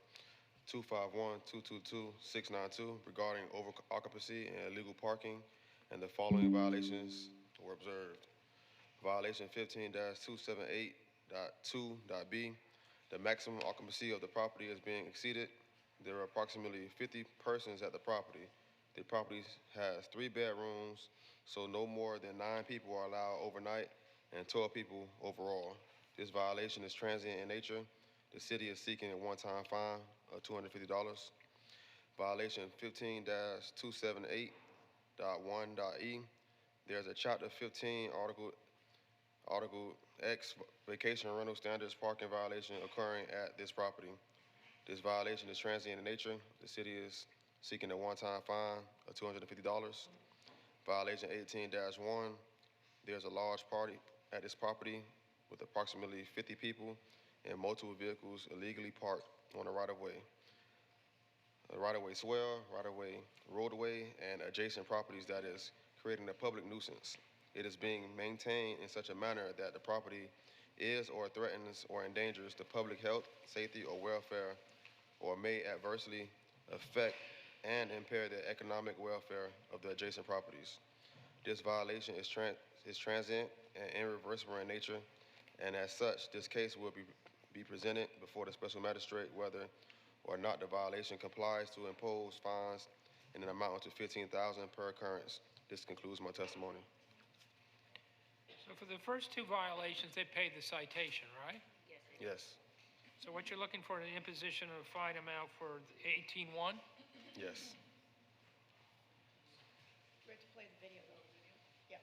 251-222-692 regarding over-occupancy and illegal parking, and the following violations were observed. Violation 15-278.2.b, the maximum occupancy of the property is being exceeded. There are approximately 50 persons at the property. The property has 3 bedrooms, so no more than 9 people are allowed overnight and 12 people overall. This violation is transient in nature. The city is seeking a one-time fine of $250. Violation 15-278.1.e. There's a Chapter 15 Article X vacation rental standards parking violation occurring at this property. This violation is transient in nature. The city is seeking a one-time fine of $250. Violation 18-1. There's a large party at this property with approximately 50 people and multiple vehicles illegally parked on the right-of-way. A right-of-way swell, right-of-way roadway, and adjacent properties that is creating a public nuisance. It is being maintained in such a manner that the property is or threatens or endangers the public health, safety, or welfare, or may adversely affect and impair the economic welfare of the adjacent properties. This violation is transient and irreversible in nature, and as such, this case will be presented before the special magistrate whether or not the violation complies to impose fines in an amount to $15,000 per occurrence. This concludes my testimony. So for the first 2 violations, they paid the citation, right? Yes. So what you're looking for is an imposition of a fine amount for 18-1? Yes. We have to play the video, though. Yeah.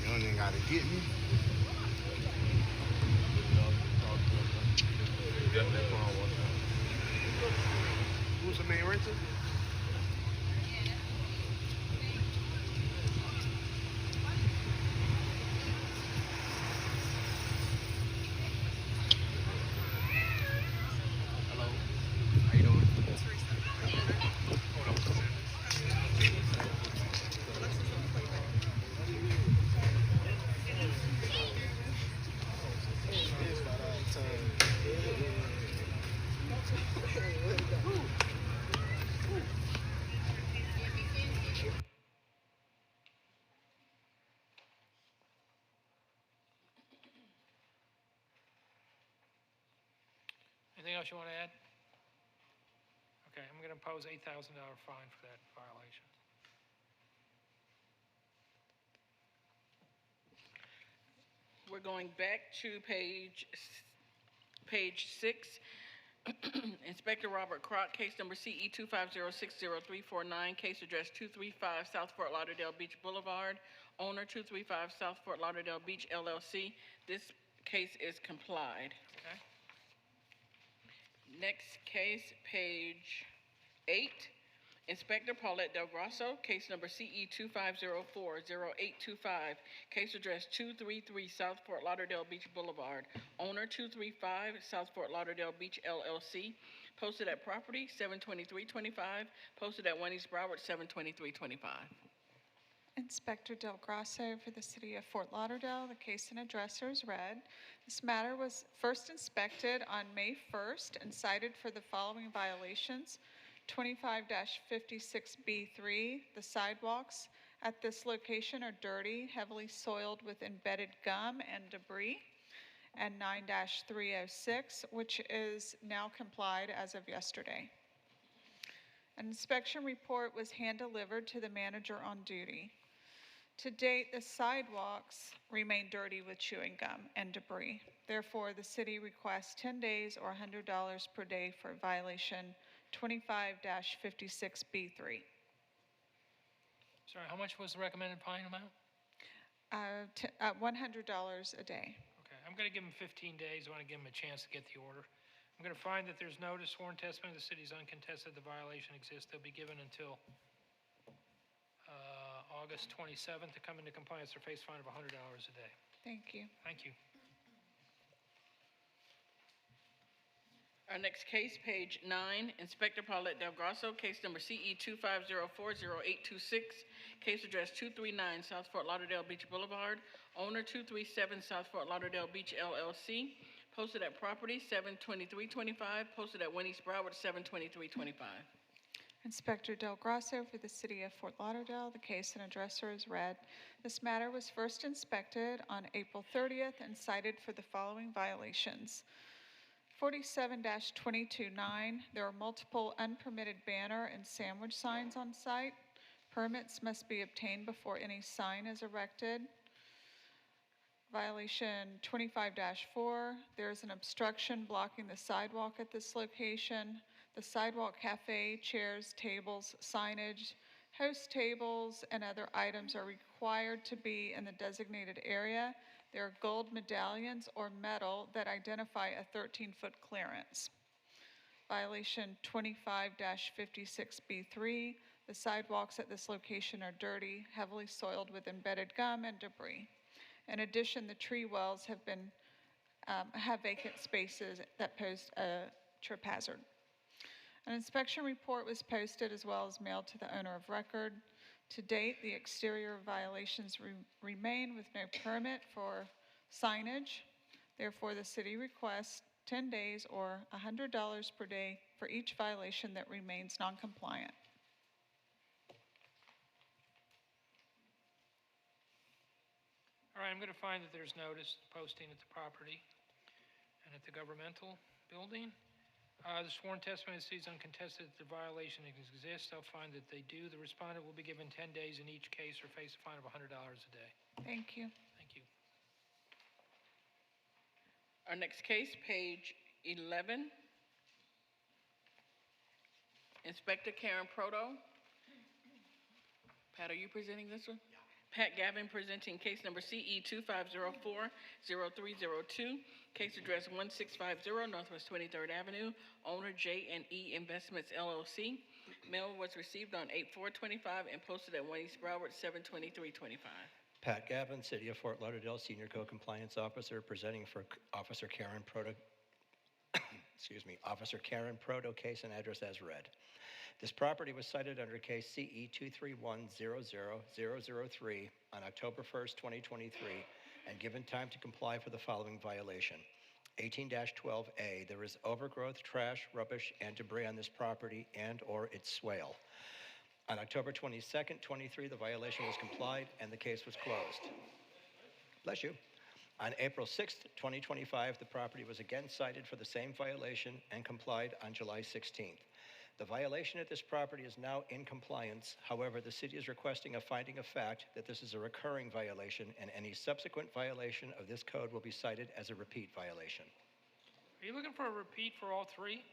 You don't even gotta get me. Who's the main renter? Hello. How you doing? Anything else you want to add? Okay, I'm going to impose $8,000 fine for that violation. We're going back to page 6. Inspector Robert Kroc, case number CE 2506039, case address 235 South Fort Lauderdale Beach Boulevard, owner 235 South Fort Lauderdale Beach LLC. This case is complied. Okay. Next case, page 8. Inspector Paulette Del Grosso, case number CE 2504-0825, case address 233 South Fort Lauderdale Beach Boulevard, owner 235 South Fort Lauderdale Beach LLC, posted at property 72325, posted at 1 East Broward 72325. Inspector Del Grasso for the City of Fort Lauderdale. The case and address is read. This matter was first inspected on May 1st and cited for the following violations. 25-56B3, the sidewalks at this location are dirty, heavily soiled with embedded gum and debris. And 9-306, which is now complied as of yesterday. An inspection report was hand-delivered to the manager on duty. To date, the sidewalks remain dirty with chewing gum and debris. Therefore, the city requests 10 days or $100 per day for violation 25-56B3. Sorry, how much was the recommended fine amount? $100 a day. Okay, I'm going to give him 15 days. I want to give him a chance to get the order. I'm going to find that there's notice, sworn testimony, the city's uncontested, the violation exists. They'll be given until August 27th to come into compliance or face fine of $100 a day. Thank you. Thank you. Our next case, page 9, Inspector Paulette Del Grosso, case number CE 2504-0826, case address 239 South Fort Lauderdale Beach Boulevard, owner 237 South Fort Lauderdale Beach LLC, posted at property 72325, posted at 1 East Broward 72325. Inspector Del Grasso for the City of Fort Lauderdale. The case and addresser is read. This matter was first inspected on April 30th and cited for the following violations. 47-229, there are multiple unpermitted banner and sandwich signs on site. Permits must be obtained before any sign is erected. Violation 25-4, there is an obstruction blocking the sidewalk at this location. The sidewalk cafe, chairs, tables, signage, host tables, and other items are required to be in the designated area. There are gold medallions or metal that identify a 13-foot clearance. Violation 25-56B3, the sidewalks at this location are dirty, heavily soiled with embedded gum and debris. In addition, the tree wells have vacant spaces that pose a trip hazard. An inspection report was posted as well as mailed to the owner of record. To date, the exterior violations remain with no permit for signage. Therefore, the city requests 10 days or $100 per day for each violation that remains non-compliant. All right, I'm going to find that there's notice posting at the property and at the governmental building. The sworn testimony of the city is uncontested that the violation exists. I'll find that they do. The respondent will be given 10 days in each case or face a fine of $100 a day. Thank you. Thank you. Our next case, page 11. Inspector Karen Proto. Pat, are you presenting this one? Yeah. Pat Gavin presenting case number CE 2504-0302, case address 1650 Northwest 23rd Avenue, owner J&E Investments LLC. Mail was received on 8/4/25 and posted at 1 East Broward 72325. Pat Gavin, City of Fort Lauderdale, Senior Co-Compliance Officer, presenting for Officer Karen Proto, Officer Karen Proto, case and address as read. This property was cited under case CE 231-00003 on October 1st, 2023, and given time to comply for the following violation. 18-12A, there is overgrowth, trash, rubbish, and debris on this property and/or its swale. On October 22nd, 23, the violation was complied and the case was closed. Bless you. On April 6th, 2025, the property was again cited for the same violation and complied on July 16th. The violation at this property is now in compliance. However, the city is requesting a finding of fact that this is a recurring violation and any subsequent violation of this code will be cited as a repeat violation. Are you looking for a repeat for all three?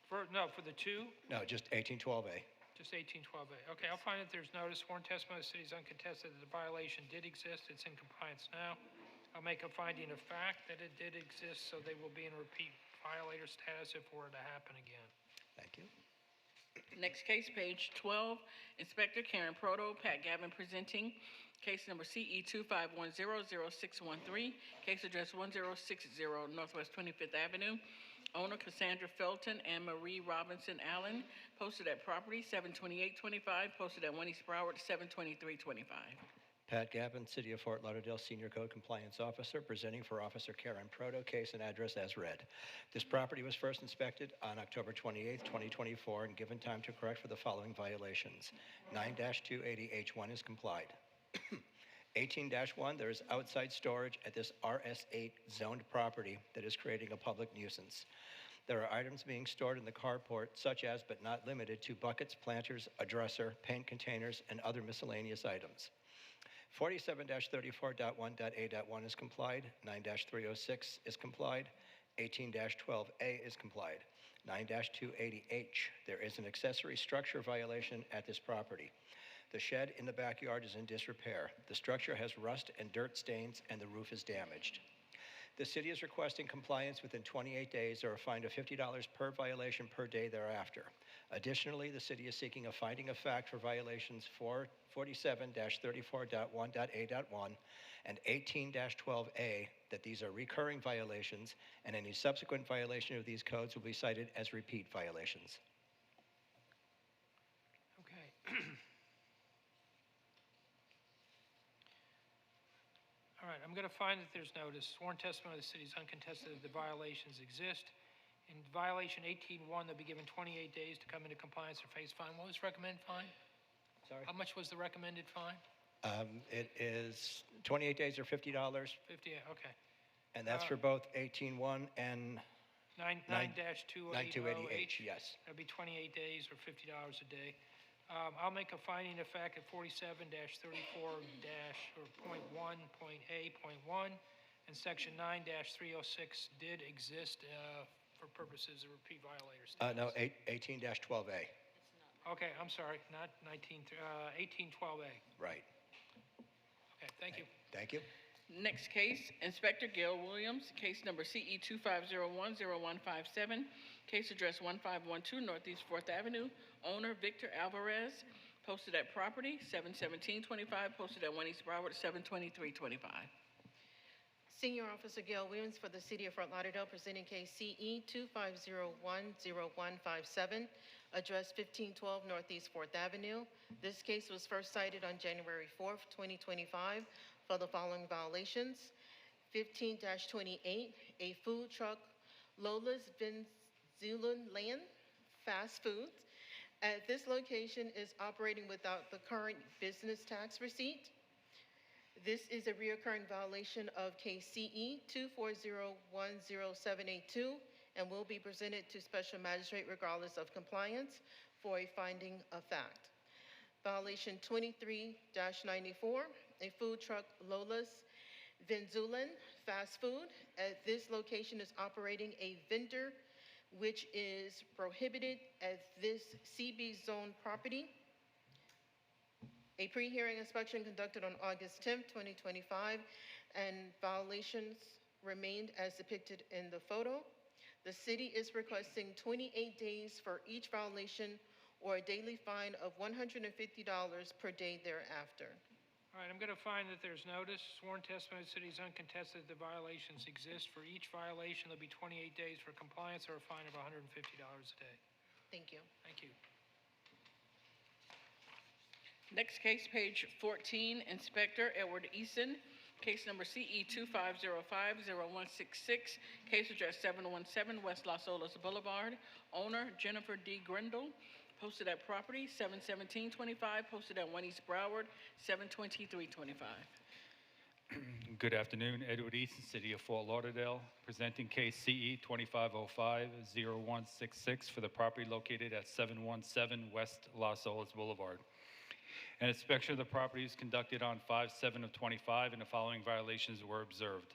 For the two? No, just 1812A. Just 1812A. Okay, I'll find that there's notice, sworn testimony of the city is uncontested that the violation did exist. It's in compliance now. I'll make a finding of fact that it did exist, so they will be in repeat violator status if it were to happen again. Thank you. Next case, page 12, Inspector Karen Proto, Pat Gavin presenting case number CE 25100613, case address 1060 Northwest 25th Avenue. Owner Cassandra Felton and Marie Robinson Allen, posted at property 72825, posted at 1 East Broward 72325. Pat Gavin, City of Fort Lauderdale Senior Code Compliance Officer, presenting for Officer Karen Proto, case and address as read. This property was first inspected on October 28, 2024, and given time to correct for the following violations. 9-280H1 is complied. 18-1, there is outside storage at this RS8 zoned property that is creating a public nuisance. There are items being stored in the carport, such as, but not limited to, buckets, planters, a dresser, paint containers, and other miscellaneous items. 47-34.1.A.1 is complied. 9-306 is complied. 18-12A is complied. 9-280H, there is an accessory structure violation at this property. The shed in the backyard is in disrepair. The structure has rust and dirt stains, and the roof is damaged. The city is requesting compliance within 28 days or a fine of $50 per violation per day thereafter. Additionally, the city is seeking a finding of fact for violations 47-34.1.A.1 and 18-12A, that these are recurring violations, and any subsequent violation of these codes will be cited as repeat violations. Okay. All right, I'm going to find that there's notice. Sworn testimony of the city is uncontested that the violations exist. In violation 18-1, they'll be given 28 days to come into compliance or face fine. What was recommended fine? Sorry? How much was the recommended fine? It is 28 days or $50, 50, okay. and that's for both 18-1 and 9-280H. yes. That'll be 28 days or $50 a day. I'll make a finding of fact at 47-34-.1.A.1 and section 9-306 did exist for purposes of repeat violators. No, 18-12A. Okay, I'm sorry, not 18-12A. Right. Okay, thank you. Thank you. Next case, Inspector Gail Williams, case number CE 25010157, case address 1512 Northeast 4th Avenue. Owner Victor Alvarez, posted at property 71725, posted at 1 East Broward 72325. Senior Officer Gail Williams for the City of Fort Lauderdale, presenting case CE 25010157, address 1512 Northeast 4th Avenue. This case was first cited on January 4th, 2025, for the following violations. 15-28, a food truck, Lola's Venezuelan Land Fast Foods, at this location is operating without the current business tax receipt. This is a reoccurring violation of case CE 2401072 and will be presented to Special Magistrate regardless of compliance for a finding of fact. Violation 23-94, a food truck, Lola's Venezuelan Fast Food, at this location is operating a vendor which is prohibited at this CB zone property. A pre-hearing inspection conducted on August 10th, 2025, and violations remained as depicted in the photo. The city is requesting 28 days for each violation or a daily fine of $150 per day thereafter. All right, I'm going to find that there's notice. Sworn testimony of the city is uncontested that the violations exist. For each violation, there'll be 28 days for compliance or a fine of $150 a day. Thank you. Thank you. Next case, page 14, Inspector Edward Eason, case number CE 25050166, case address 717 West Las Olas Boulevard. Owner Jennifer D. Grindle, posted at property 71725, posted at 1 East Broward 72325. Good afternoon, Edward Easton, City of Fort Lauderdale, presenting case CE 25050166 for the property located at 717 West Las Olas Boulevard. An inspection of the property is conducted on 5/7 of 25, and the following violations were observed.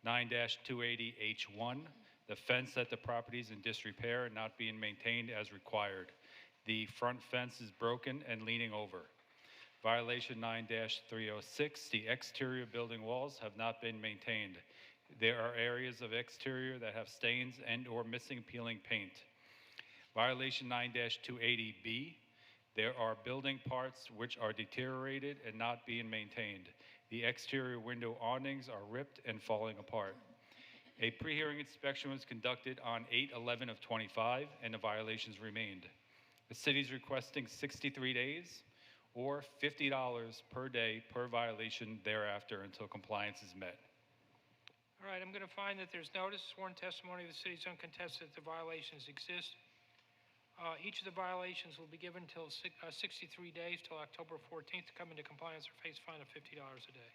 9-280H1, the fence at the property is in disrepair and not being maintained as required. The front fence is broken and leaning over. Violation 9-306, the exterior building walls have not been maintained. There are areas of exterior that have stains and/or missing peeling paint. Violation 9-280B, there are building parts which are deteriorated and not being maintained. The exterior window awnings are ripped and falling apart. A pre-hearing inspection was conducted on 8/11 of '25, and the violations remained. The city is requesting 63 days or $50 per day per violation thereafter until compliance is met. All right, I'm going to find that there's notice, sworn testimony of the city's uncontested that the violations exist. Each of the violations will be given until 63 days till October 14th to come into compliance or face a fine of $50 a day.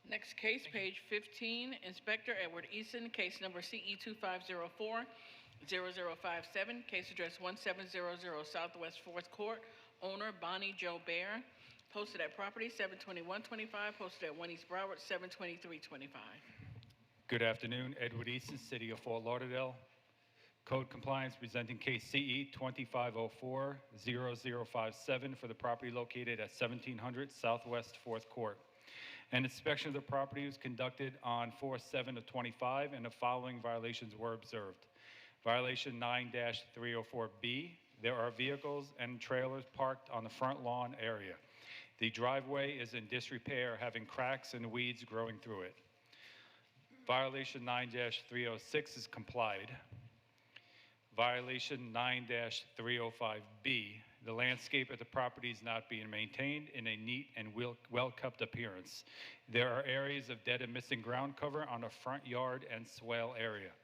Next case, page 15, Inspector Edward Eason, case number CE 2504-0057, case address 1700 Southwest 4th Court, owner Bonnie Joe Bear, posted at property 72125, posted at 1 East Broward 72325. Good afternoon, Edward Easton, City of Fort Lauderdale. Code compliance presenting case CE 2504-0057 for the property located at 1700 Southwest 4th Court. An inspection of the property was conducted on 4/7 of '25, and the following violations were observed. Violation 9-304B, there are vehicles and trailers parked on the front lawn area. The driveway is in disrepair, having cracks and weeds growing through it. Violation 9-306 is complied. Violation 9-305B, the landscape at the property is not being maintained in a neat and well-kept appearance. There are areas of dead and missing ground cover on the front yard and swale area.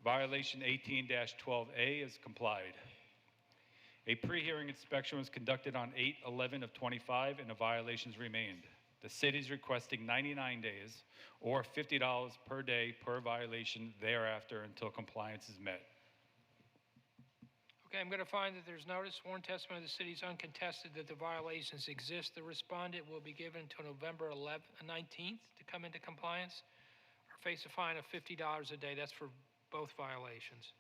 Violation 18-12A is complied. A pre-hearing inspection was conducted on 8/11 of '25, and the violations remained. The city is requesting 99 days or $50 per day per violation thereafter until compliance is met. Okay, I'm going to find that there's notice, sworn testimony of the city's uncontested that the violations exist. The respondent will be given until November 19th to come into compliance or face a fine of $50 a day. That's for both violations.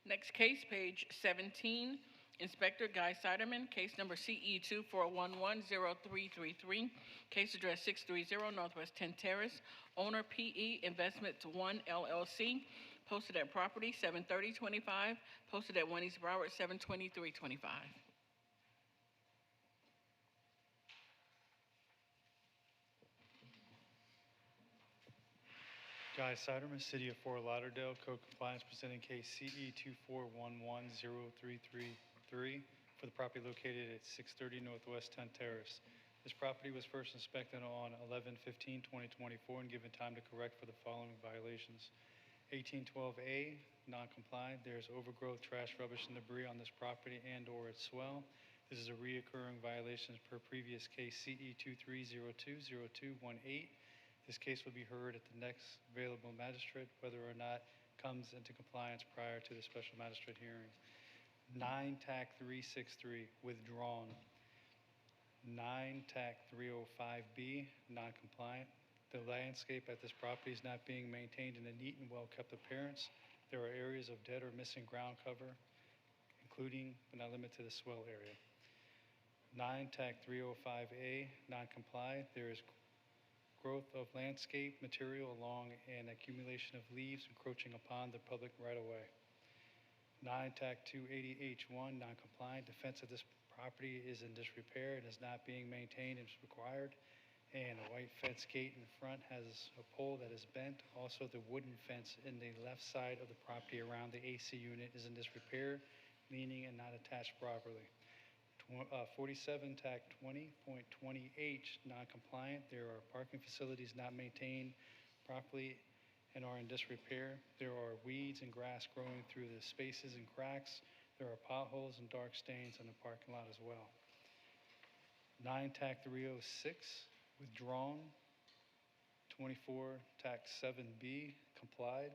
Next case, page 17, Inspector Guy Siderman, case number CE 24110333, case address 630 Northwest 10th Terrace, owner PE Investments 1 LLC, posted at property 73025, posted at 1 East Broward 72325. Guy Siderman, City of Fort Lauderdale, Code Compliance presenting case CE 24110333 for the property located at 630 Northwest 10th Terrace. This property was first inspected on 11/15/2024 and given time to correct for the following violations. 1812A, non-compliant. There's overgrowth, trash, rubbish, and debris on this property and/or its swell. This is a reoccurring violation per previous case CE 23020218. This case will be heard at the next available magistrate, whether or not comes into compliance prior to the special magistrate hearing. 9 TAC 363, withdrawn. 9 TAC 305B, non-compliant. The landscape at this property is not being maintained in a neat and well-kept appearance. There are areas of dead or missing ground cover, including but not limited to the swell area. 9 TAC 305A, non-compliant. There is growth of landscape material along an accumulation of leaves encroaching upon the public right-of-way. 9 TAC 280H1, non-compliant. The fence of this property is in disrepair and is not being maintained as required. And a white fence gate in front has a pole that is bent. Also, the wooden fence in the left side of the property around the AC unit is in disrepair, leaning and not attached properly. 47 TAC 20.20H, non-compliant. There are parking facilities not maintained properly and are in disrepair. There are weeds and grass growing through the spaces and cracks. There are potholes and dark stains in the parking lot as well. 9 TAC 306, withdrawn. 24 TAC 7B, complied.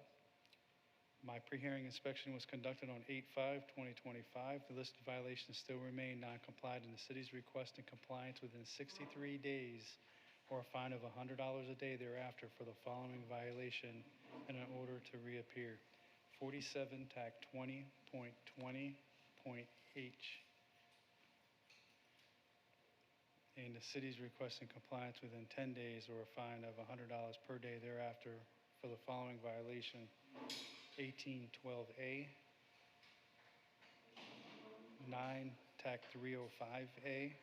My pre-hearing inspection was conducted on 8/5/2025. The listed violations still remain non-compliant, and the city is requesting compliance within 63 days or a fine of $100 a day thereafter for the following violation and in order to reappear. 47 TAC 20.20.H. and the city is requesting compliance within 10 days or a fine of $100 per day thereafter for the following violation: 1812A, 9 TAC 305A,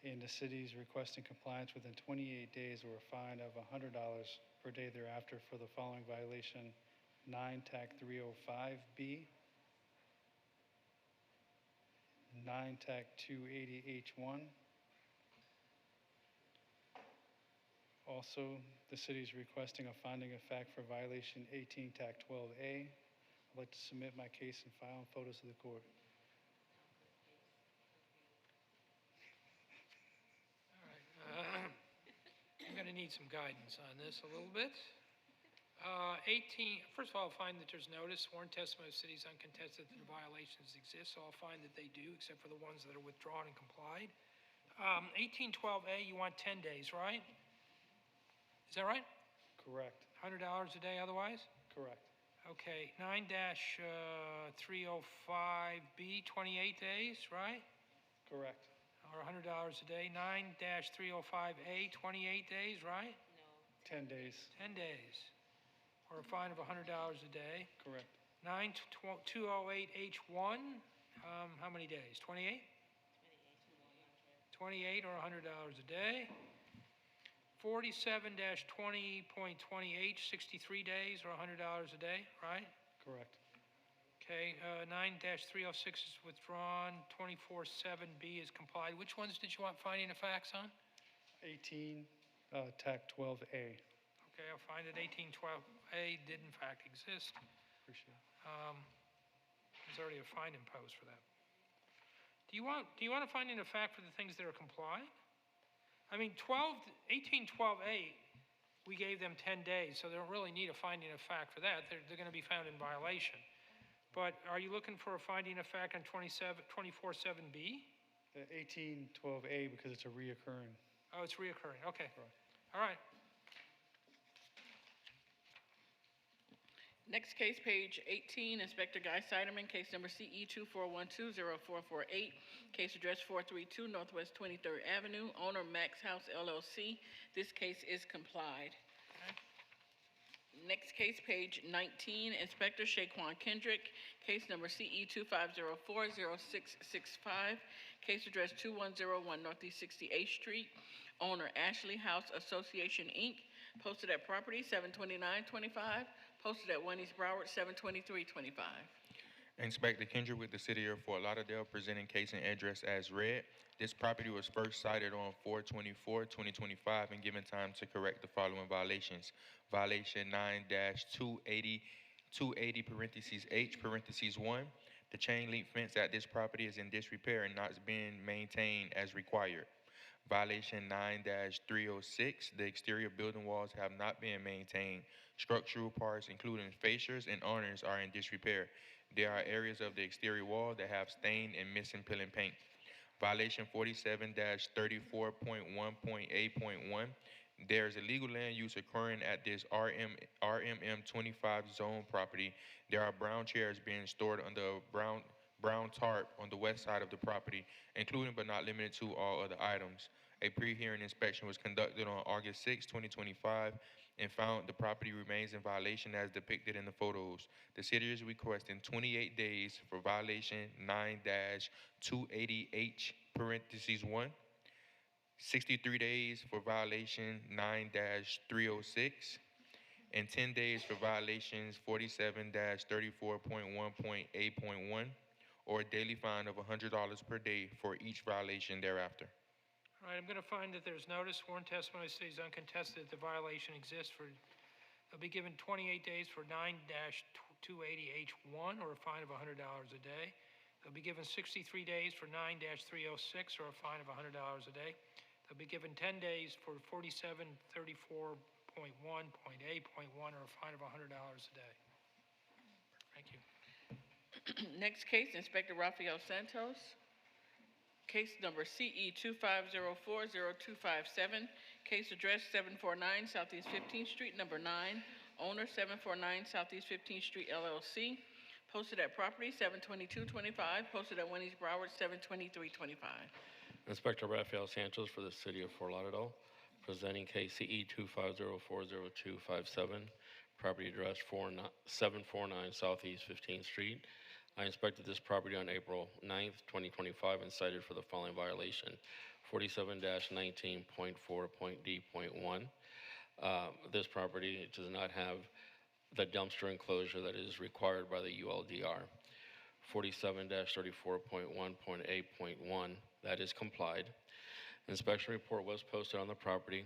and the city is requesting compliance within 28 days or a fine of $100 per day thereafter for the following violation: 9 TAC 305B, 9 TAC 280H1. Also, the city is requesting a finding of fact for violation 18 TAC 12A. I'd like to submit my case and file and photos to the court. I'm going to need some guidance on this a little bit. First of all, I'll find that there's notice, sworn testimony of cities uncontested that the violations exist, so I'll find that they do, except for the ones that are withdrawn and complied. 1812A, you want 10 days, right? Is that right? Correct. $100 a day otherwise? Correct. Okay, 9-305B, 28 days, right? Correct. Or $100 a day. 9-305A, 28 days, right? 10 days. 10 days. Or a fine of $100 a day. Correct. 9208H1, how many days? 28? 28 or $100 a day. 47-20.20H, 63 days or $100 a day, right? Correct. Okay, 9-306 is withdrawn, 24-7B is complied. Which ones did you want finding of facts on? 18 TAC 12A. Okay, I'll find that 1812A did in fact exist. Appreciate it. There's already a fine imposed for that. Do you want a finding of fact for the things that are complied? I mean, 1812A, we gave them 10 days, so they don't really need a finding of fact for that. They're going to be found in violation. But are you looking for a finding of fact on 24-7B? 1812A because it's a reoccurring. Oh, it's reoccurring. Okay. Correct. All right. Next case, page 18, Inspector Guy Siderman, case number CE 24120448, case address 432 Northwest 23rd Avenue, owner Max House LLC. This case is complied. Next case, page 19, Inspector Shaquan Kendrick, case number CE 25040665, case address 2101 Northeast 68th Street, owner Ashley House Association, Inc., posted at property 72925, posted at 1 East Broward 72325. Inspector Kendrick with the City of Fort Lauderdale presenting case and address as read. This property was first cited on 4/24/2025 and given time to correct the following violations. Violation 9-280(h)(1). The chain link fence at this property is in disrepair and not being maintained as required. Violation 9-306, the exterior building walls have not been maintained. Structural parts, including fascias and awnings, are in disrepair. There are areas of the exterior wall that have stained and missing peel and paint. Violation 47-34.1.8.1. There is illegal land use occurring at this RMM 25 zone property. There are brown chairs being stored under a brown tarp on the west side of the property, including but not limited to all other items. A pre-hearing inspection was conducted on August 6, 2025, and found the property remains in violation as depicted in the photos. The city is requesting 28 days for violation 9-280H(1), 63 days for violation 9-306, and 10 days for violations 47-34.1.8.1, or a daily fine of $100 per day for each violation thereafter. All right, I'm going to find that there's notice, sworn testimony of cities uncontested that the violation exists for, they'll be given 28 days for 9-280H1 or a fine of $100 a day. They'll be given 63 days for 9-306 or a fine of $100 a day. They'll be given 10 days for 47-34.1.8.1 or a fine of $100 a day. Thank you. Next case, Inspector Rafael Santos, case number CE 25040257, case address 749 Southeast 15th Street, number 9, owner 749 Southeast 15th Street LLC, posted at property 72225, posted at Wendy's Broward 72325. Inspector Rafael Santos for the City of Fort Lauderdale, presenting case CE 250-40257, property address 749 Southeast 15th Street. I inspected this property on April 9th, 2025, and cited for the following violation: 47-19.4.D.1. This property does not have the dumpster enclosure that is required by the ULDR. 47-34.1.8.1, that is complied. Inspection report was posted on the property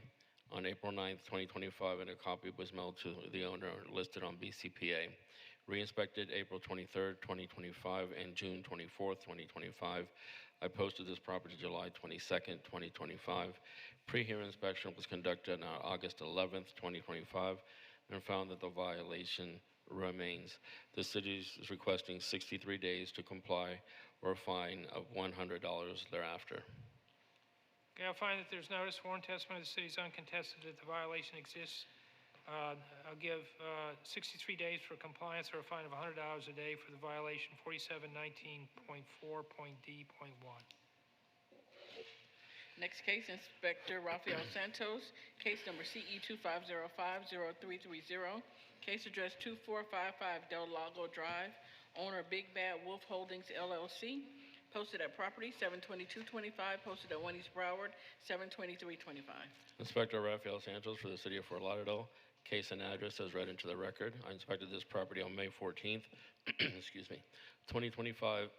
on April 9th, 2025, and a copy was mailed to the owner listed on BCPA. Re-inspected April 23rd, 2025, and June 24th, 2025. I posted this property July 22nd, 2025. Pre-hearing inspection was conducted on August 11th, 2025, and found that the violation remains. The city is requesting 63 days to comply or a fine of $100 thereafter. Okay, I'll find that there's notice, sworn testimony of the city is uncontested that the violation exists. I'll give 63 days for compliance or a fine of $100 a day for the violation 4719.4.D.1. Next case, Inspector Rafael Santos, case number CE 25050330, case address 2455 Del Lago Drive, owner Big Bad Wolf Holdings LLC, posted at property 72225, posted at Wendy's Broward 72325. Inspector Rafael Santos for the City of Fort Lauderdale, case and address as read into the record. I inspected this property on May 14th, 2025,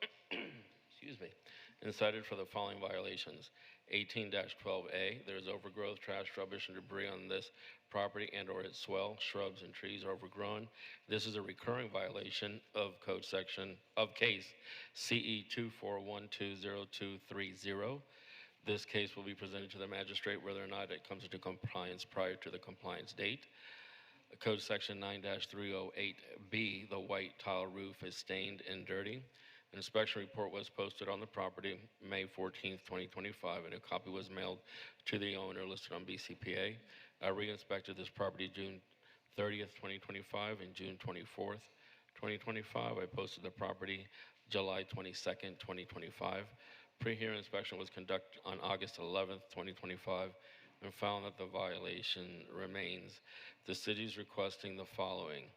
and cited for the following violations: 18-12A, there is overgrowth, trash, rubbish, and debris on this property and/or its swell. Shrubs and trees are overgrown. This is a recurring violation of code section of case CE 241202230. This case will be presented to the magistrate whether or not it comes into compliance prior to the compliance date. Code section 9-308B, the white tile roof is stained and dirty. An inspection report was posted on the property May 14th, 2025, and a copy was mailed to the owner listed on BCPA. I re-inspected this property June 30th, 2025 and June 24th, 2025. I posted the property July 22nd, 2025. Pre-hearing inspection was conducted on August 11th, 2025, and found that the violation remains. The city is requesting the following.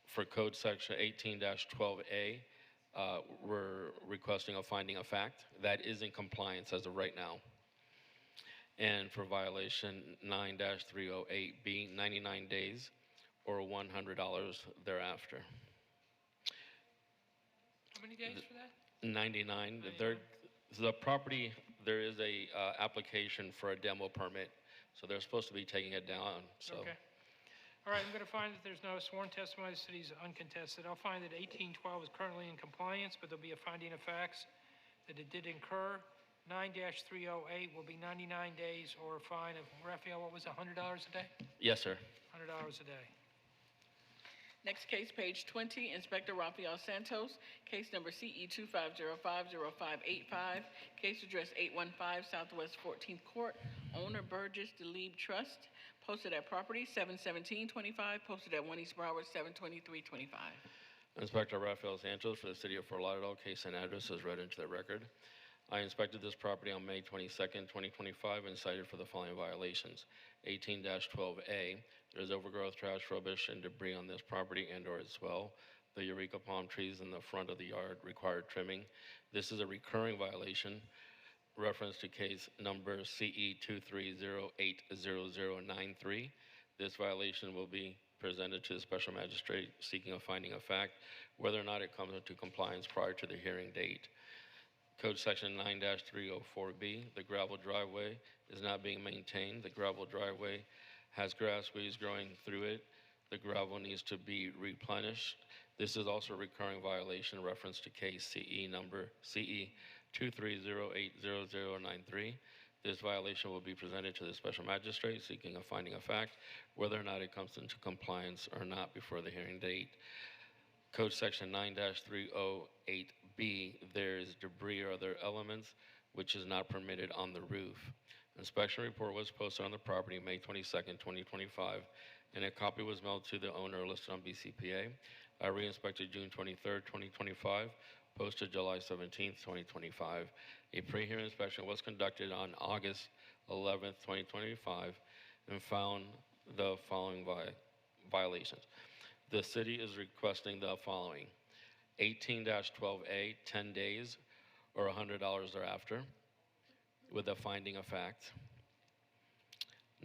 For code section 18-12A, we're requesting a finding of fact. That is in compliance as of right now. And for violation 9-308B, 99 days or $100 thereafter. How many days for that? 99. The property, there is a application for a demo permit, so they're supposed to be taking it down. So. Okay. All right, I'm going to find that there's no sworn testimony of the city is uncontested. I'll find that 1812 is currently in compliance, but there'll be a finding of facts that it did incur. 9-308 will be 99 days or a fine of, Raphael, what was it, $100 a day? Yes, sir. $100 a day. Next case, page 20, Inspector Rafael Santos, case number CE 25050585, case address 815 Southwest 14th Court, owner Burgess DeLeeb Trust, posted at property 71725, posted at Wendy's Broward 72325. Inspector Rafael Santos for the City of Fort Lauderdale, case and address is read into the record. I inspected this property on May 22nd, 2025, and cited for the following violations. 18-12A, there's overgrowth, trash, rubbish, and debris on this property and/or its well. The eureka palm trees in the front of the yard required trimming. This is a recurring violation. Reference to case number CE 230800093. This violation will be presented to the special magistrate seeking a finding of fact, whether or not it comes into compliance prior to the hearing date. Code section 9-304B, the gravel driveway is not being maintained. The gravel driveway has grass weeds growing through it. The gravel needs to be replenished. This is also a recurring violation, reference to case CE number CE 230800093. This violation will be presented to the special magistrate seeking a finding of fact, whether or not it comes into compliance or not before the hearing date. Code section 9-308B, there is debris or other elements which is not permitted on the roof. Inspection report was posted on the property May 22nd, 2025, and a copy was mailed to the owner listed on BCPA. Re-inspected June 23rd, 2025, posted July 17th, 2025. A pre-hearing inspection was conducted on August 11th, 2025, and found the following violations. The city is requesting the following: 18-12A, 10 days or $100 thereafter, with a finding of fact.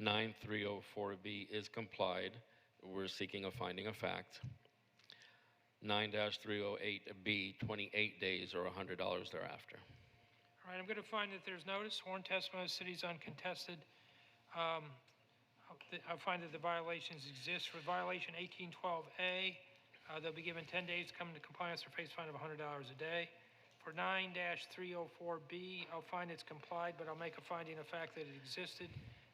9304B is complied. We're seeking a finding of fact. 9-308B, 28 days or $100 thereafter. All right, I'm going to find that there's notice, sworn testimony of the city is uncontested. I find that the violations exist. For violation 1812A, they'll be given 10 days to come into compliance or face fine of $100 a day. For 9-304B, I'll find it's complied, but I'll make a finding of fact that it existed.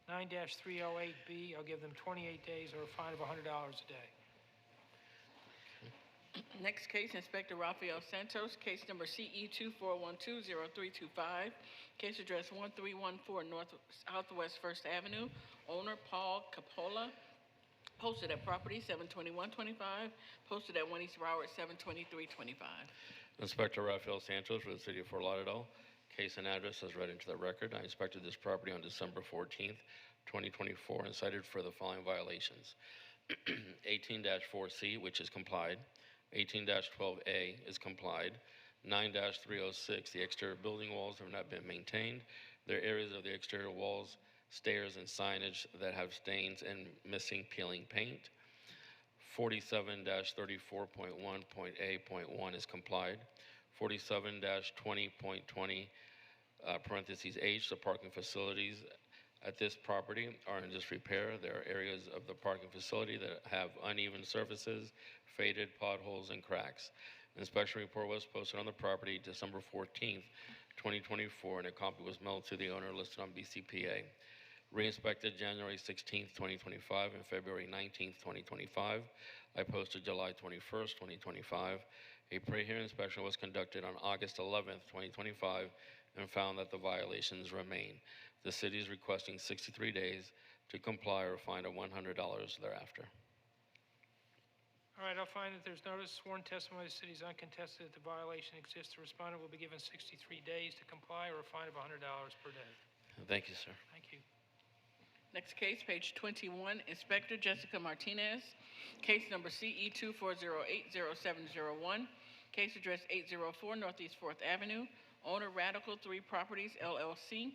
9-308B, I'll give them 28 days or a fine of $100 a day. Next case, Inspector Rafael Santos, case number CE 24120325, case address 1314 North Southwest First Avenue, owner Paul Capola, posted at property 72125, posted at 1 East Broward 72325. Inspector Rafael Santos for the City of Fort Lauderdale. Case and address as read into the record. I inspected this property on December 14th, 2024, and cited for the following violations. 18-4C, which is complied. 18-12A is complied. 9-306, the exterior building walls have not been maintained. There are areas of the exterior walls, stairs, and signage that have stains and missing peeling paint. 47-34.1.A.1 is complied. 47-20.20, parentheses H, the parking facilities at this property are in disrepair. There are areas of the parking facility that have uneven surfaces, faded potholes, and cracks. An inspection report was posted on the property December 14th, 2024, and a copy was mailed to the owner listed on BCPA. Re-inspected January 16th, 2025, and February 19th, 2025. I posted July 21st, 2025. A pre-hearing inspection was conducted on August 11th, 2025, and found that the violations remain. The city is requesting 63 days to comply or fine of $100 thereafter. All right, I'll find that there's notice, sworn testimony of the city is uncontested that the violation exists. The respondent will be given 63 days to comply or a fine of $100 per day. Thank you, sir. Thank you. Next case, page 21, Inspector Jessica Martinez, case number CE 24080701, case address 804 Northeast 4th Avenue, owner Radical 3 Properties, LLC,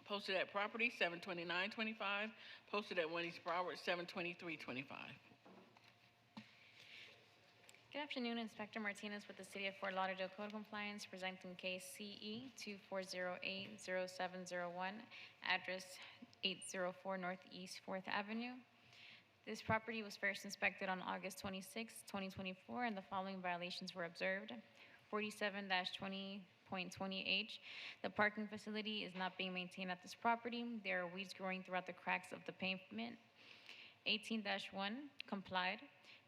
posted at property 72925, posted at 1 East Broward 72325. Good afternoon, Inspector Martinez with the City of Fort Lauderdale Code Compliance, presenting case CE 24080701, address 804 Northeast 4th Avenue. This property was first inspected on August 26, 2024, and the following violations were observed. 47-20.20H, the parking facility is not being maintained at this property. There are weeds growing throughout the cracks of the pavement. 18-1, complied.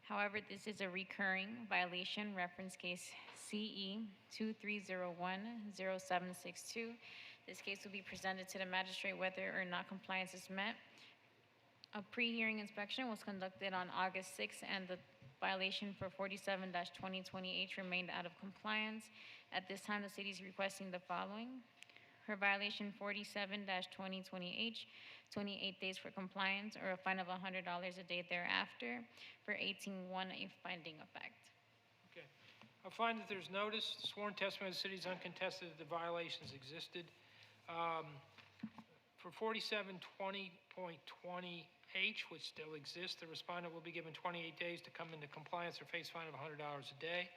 However, this is a recurring violation, reference case CE 23010762. This case will be presented to the magistrate whether or not compliance is met. A pre-hearing inspection was conducted on August 6th, and the violation for 47-2020H remained out of compliance. At this time, the city is requesting the following. For violation 47-2020H, 28 days for compliance or a fine of $100 a day thereafter. For 18-1, a finding of fact. Okay. I'll find that there's notice, sworn testimony of the city is uncontested that the violations existed. For 47-20.20H, which still exists, the respondent will be given 28 days to come into compliance or face fine of $100 a day.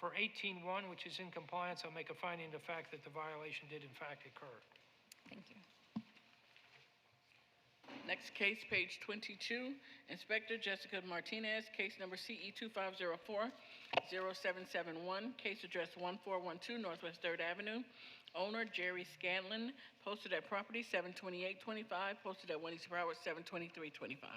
For 18-1, which is in compliance, I'll make a finding of fact that the violation did in fact occur. Thank you. Next case, page 22, Inspector Jessica Martinez, case number CE 25040771, case address 1412 Northwest 3rd Avenue, owner Jerry Scanlon, posted at property 72825, posted at 1 East Broward 72325.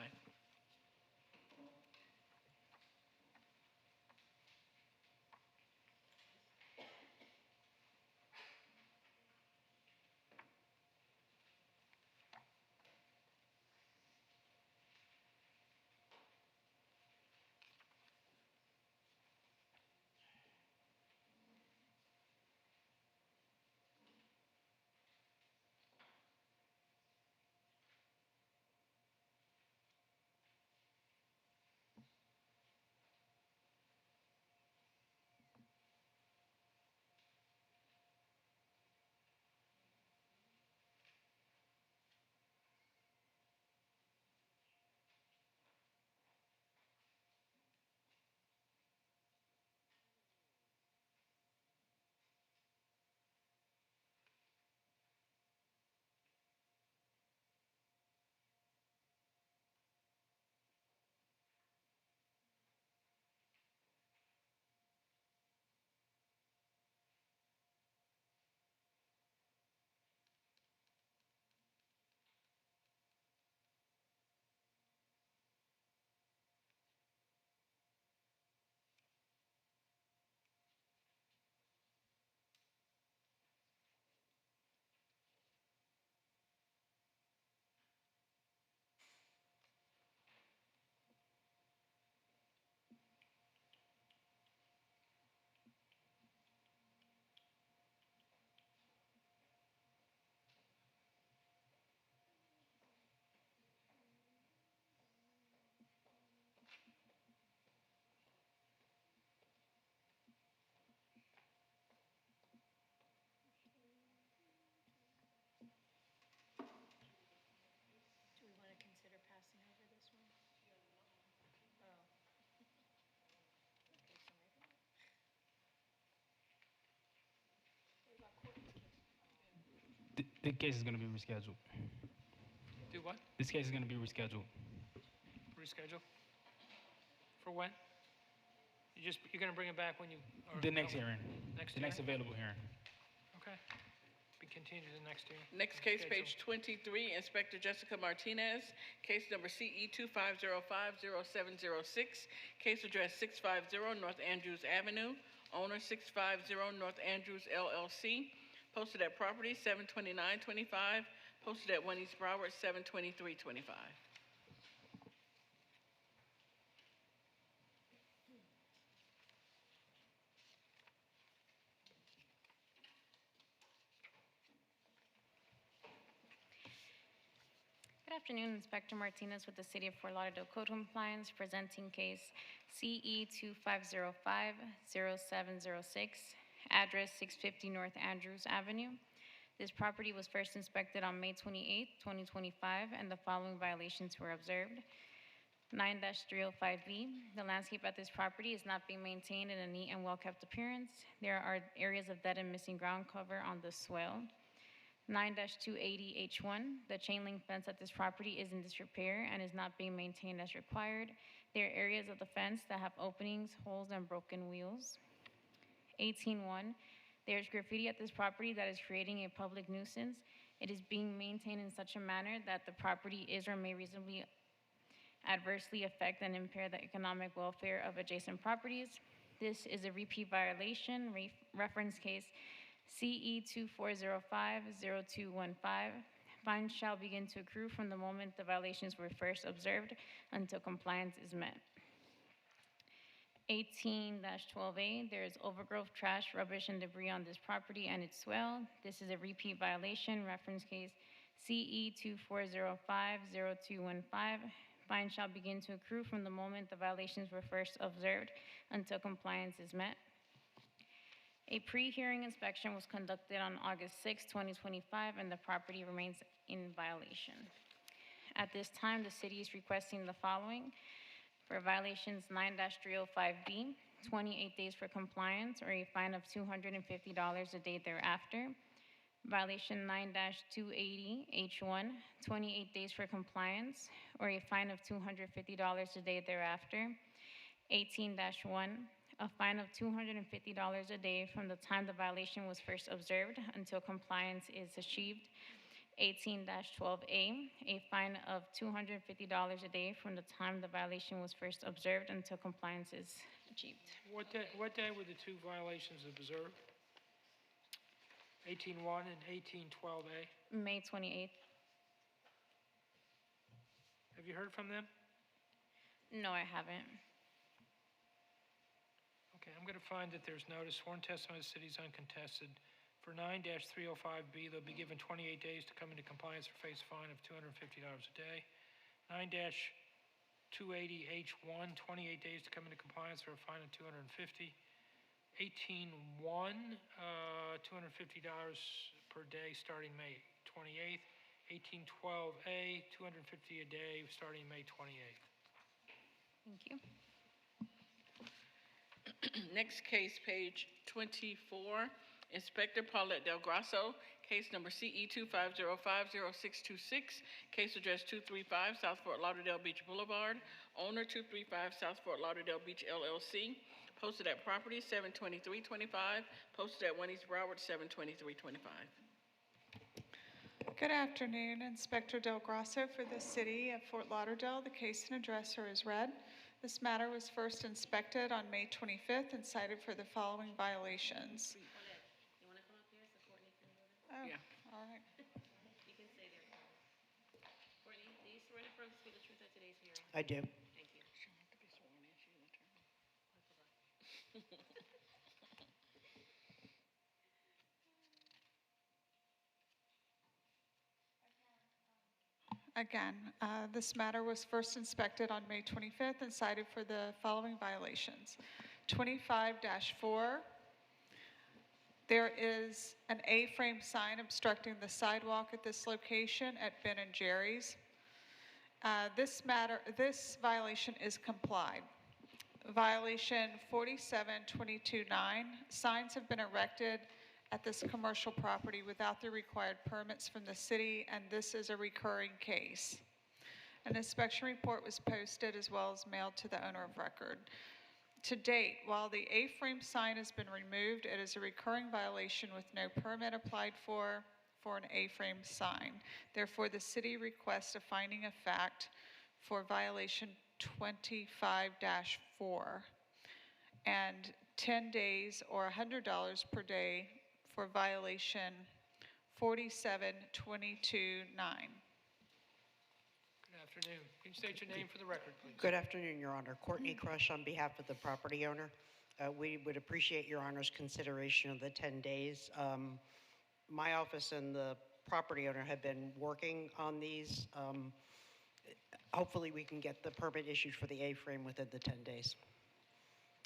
The case is gonna be rescheduled. Do what? This case is gonna be rescheduled. Reschedule? For when? You're gonna bring it back when you? or- The next hearing. Next The next hearing? available hearing. Okay. Be continued to the next hearing. Next case, Schedule. page 23, Inspector Jessica Martinez, case number CE 25050706, case address 650 North Andrews Avenue, owner 650 North Andrews LLC, posted at property 72925, posted at 1 East Broward 72325. Good afternoon, Inspector Martinez with the City of Fort Lauderdale Code Compliance, presenting case CE 25050706, address 650 North Andrews Avenue. This property was first inspected on May 28, 2025, and the following violations were observed. 9-305B, the landscape at this property is not being maintained in a neat and well-kept appearance. There are areas of dead and missing ground cover on the swale. 9-280H1, the chain link fence at this property is in disrepair and is not being maintained as required. There are areas of the fence that have openings, holes, and broken wheels. 18-1, there is graffiti at this property that is creating a public nuisance. It is being maintained in such a manner that the property is or may reasonably adversely affect and impair the economic welfare of adjacent properties. This is a repeat violation, reference case CE 24050215. Fines shall begin to accrue from the moment the violations were first observed until compliance is met. 18-12A, there is overgrowth, trash, rubbish, and debris on this property and its swale. This is a repeat violation, reference case CE 24050215. Fines shall begin to accrue from the moment the violations were first observed until compliance is met. A pre-hearing inspection was conducted on August 6, 2025, and the property remains in violation. At this time, the city is requesting the following: for violations 9-305B, 28 days for compliance or a fine of $250 a day thereafter. Violation 9-280H1, 28 days for compliance or a fine of $250 a day thereafter. 18-1, a fine of $250 a day from the time the violation was first observed until compliance is achieved. 18-12A, a fine of $250 a day from the time the violation was first observed until compliance is achieved. What day were the two violations observed? 18-1 and 18-12A? May 28th. Have you heard from them? No, I haven't. Okay, I'm going to find that there's notice. Sworn testimony of the city is uncontested. For 9-305B, they'll be given 28 days to come into compliance or face a fine of $250 a day. 9-280H1, 28 days to come into compliance or a fine of $250. 18-1, $250 per day starting May 28th. 18-12A, $250 a day starting May 28th. Thank you. Next case, page 24, Inspector Paulette Del Grasso, case number CE 25050626, case address 235 South Fort Lauderdale Beach Boulevard, owner 235 South Fort Lauderdale Beach LLC, posted at property 72325, posted at 1 East Broward 72325. Good afternoon, Inspector Del Grasso for the City of Fort Lauderdale. The case and address are as read. This matter was first inspected on May 25th and cited for the following violations. Oh, Yeah. all right. You can stay there. Courtney, do you swear to affirm to speak the truth at today's hearing? I do. Thank you. Again, this matter was first inspected on May 25th and cited for the following violations. 25-4, there is an A-frame sign obstructing the sidewalk at this location at Ben and Jerry's. This violation is complied. Violation 47229, signs have been erected at this commercial property without the required permits from the city, and this is a recurring case. An inspection report was posted as well as mailed to the owner of record. To date, while the A-frame sign has been removed, it is a recurring violation with no permit applied for an A-frame sign. Therefore, the city requests a finding of fact for violation 25-4 and 10 days or $100 per day for violation 47-22-9. Good afternoon. Can you state your name for the record, please? Good afternoon, Your Honor. Courtney Crush on behalf of the property owner. We would appreciate Your Honor's consideration of the 10 days. My office and the property owner have been working on these. Hopefully we can get the permit issued for the A-frame within the 10 days.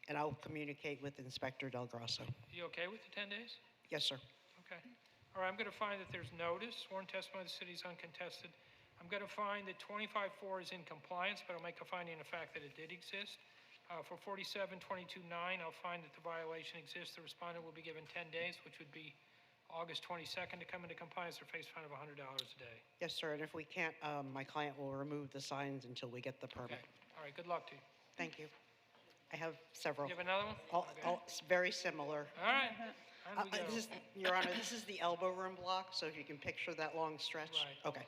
And I'll communicate with Inspector Del Grosso. You okay with the 10 days? Yes, sir. Okay. All right, I'm going to find that there's notice. Sworn testimony of the city is uncontested. I'm going to find that 25-4 is in compliance, but I'll make a finding of fact that it did exist. For 47-22-9, I'll find that the violation exists. The respondent will be given 10 days, which would be August 22nd, to come into compliance or face a fine of $100 a day. Yes, sir. And if we can't, my client will remove the signs until we get the permit. Okay. All right, good luck to you. Thank you. I have several. You have another one? All very similar. All right. On we go. This is, Your Honor, this is the elbow room block, so if you can picture that long stretch. Right. Okay.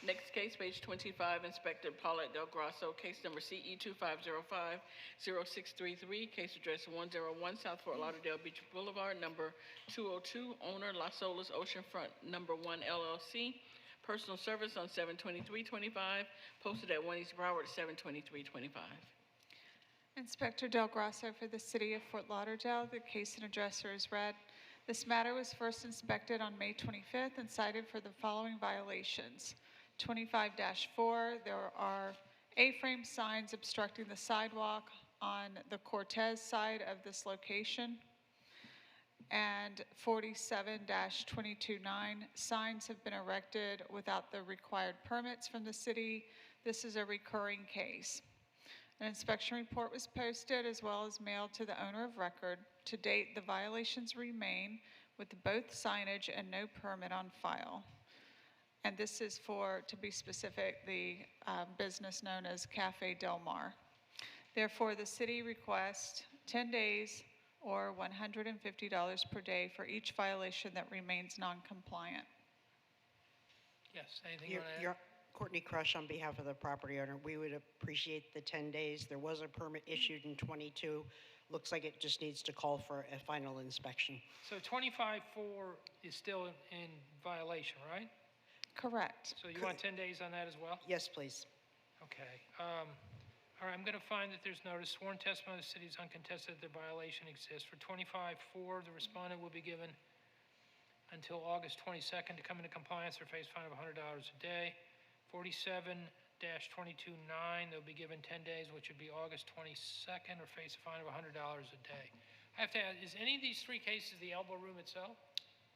Next case, page 25, Inspector Paulette Del Grosso, case number CE 2505-0633, case address 101 South Fort Lauderdale Beach Boulevard, number 202, owner Las Olas Oceanfront, number 1 LLC, personal service on 7/23/25, posted at 1 East Broward, 7/23/25. Inspector Del Grosso for the City of Fort Lauderdale. The case and addresser is read. This matter was first inspected on May 25th and cited for the following violations. 25-4, there are A-frame signs obstructing the sidewalk on the Cortez side of this location. And 47-22-9, signs have been erected without the required permits from the city. This is a recurring case. An inspection report was posted as well as mailed to the owner of record. To date, the violations remain with both signage and no permit on file. And this is for, to be specific, the business known as Cafe Del Mar. Therefore, the city requests 10 days or $150 per day for each violation that remains non-compliant. Yes, anything you want to add? Your Courtney Crush on behalf of the property owner. We would appreciate the 10 days. There was a permit issued in 22. Looks like it just needs to call for a final inspection. So 25-4 is still in violation, right? Correct. So you want 10 days on that as well? Yes, please. Okay. All right, I'm going to find that there's notice. Sworn testimony of the city is uncontested that the violation exists. For 25-4, the respondent will be given until August 22nd to come into compliance or face a fine of $100 a day. 47-22-9, they'll be given 10 days, which would be August 22nd, or face a fine of $100 a day. I have to ask, is any of these three cases the elbow room itself?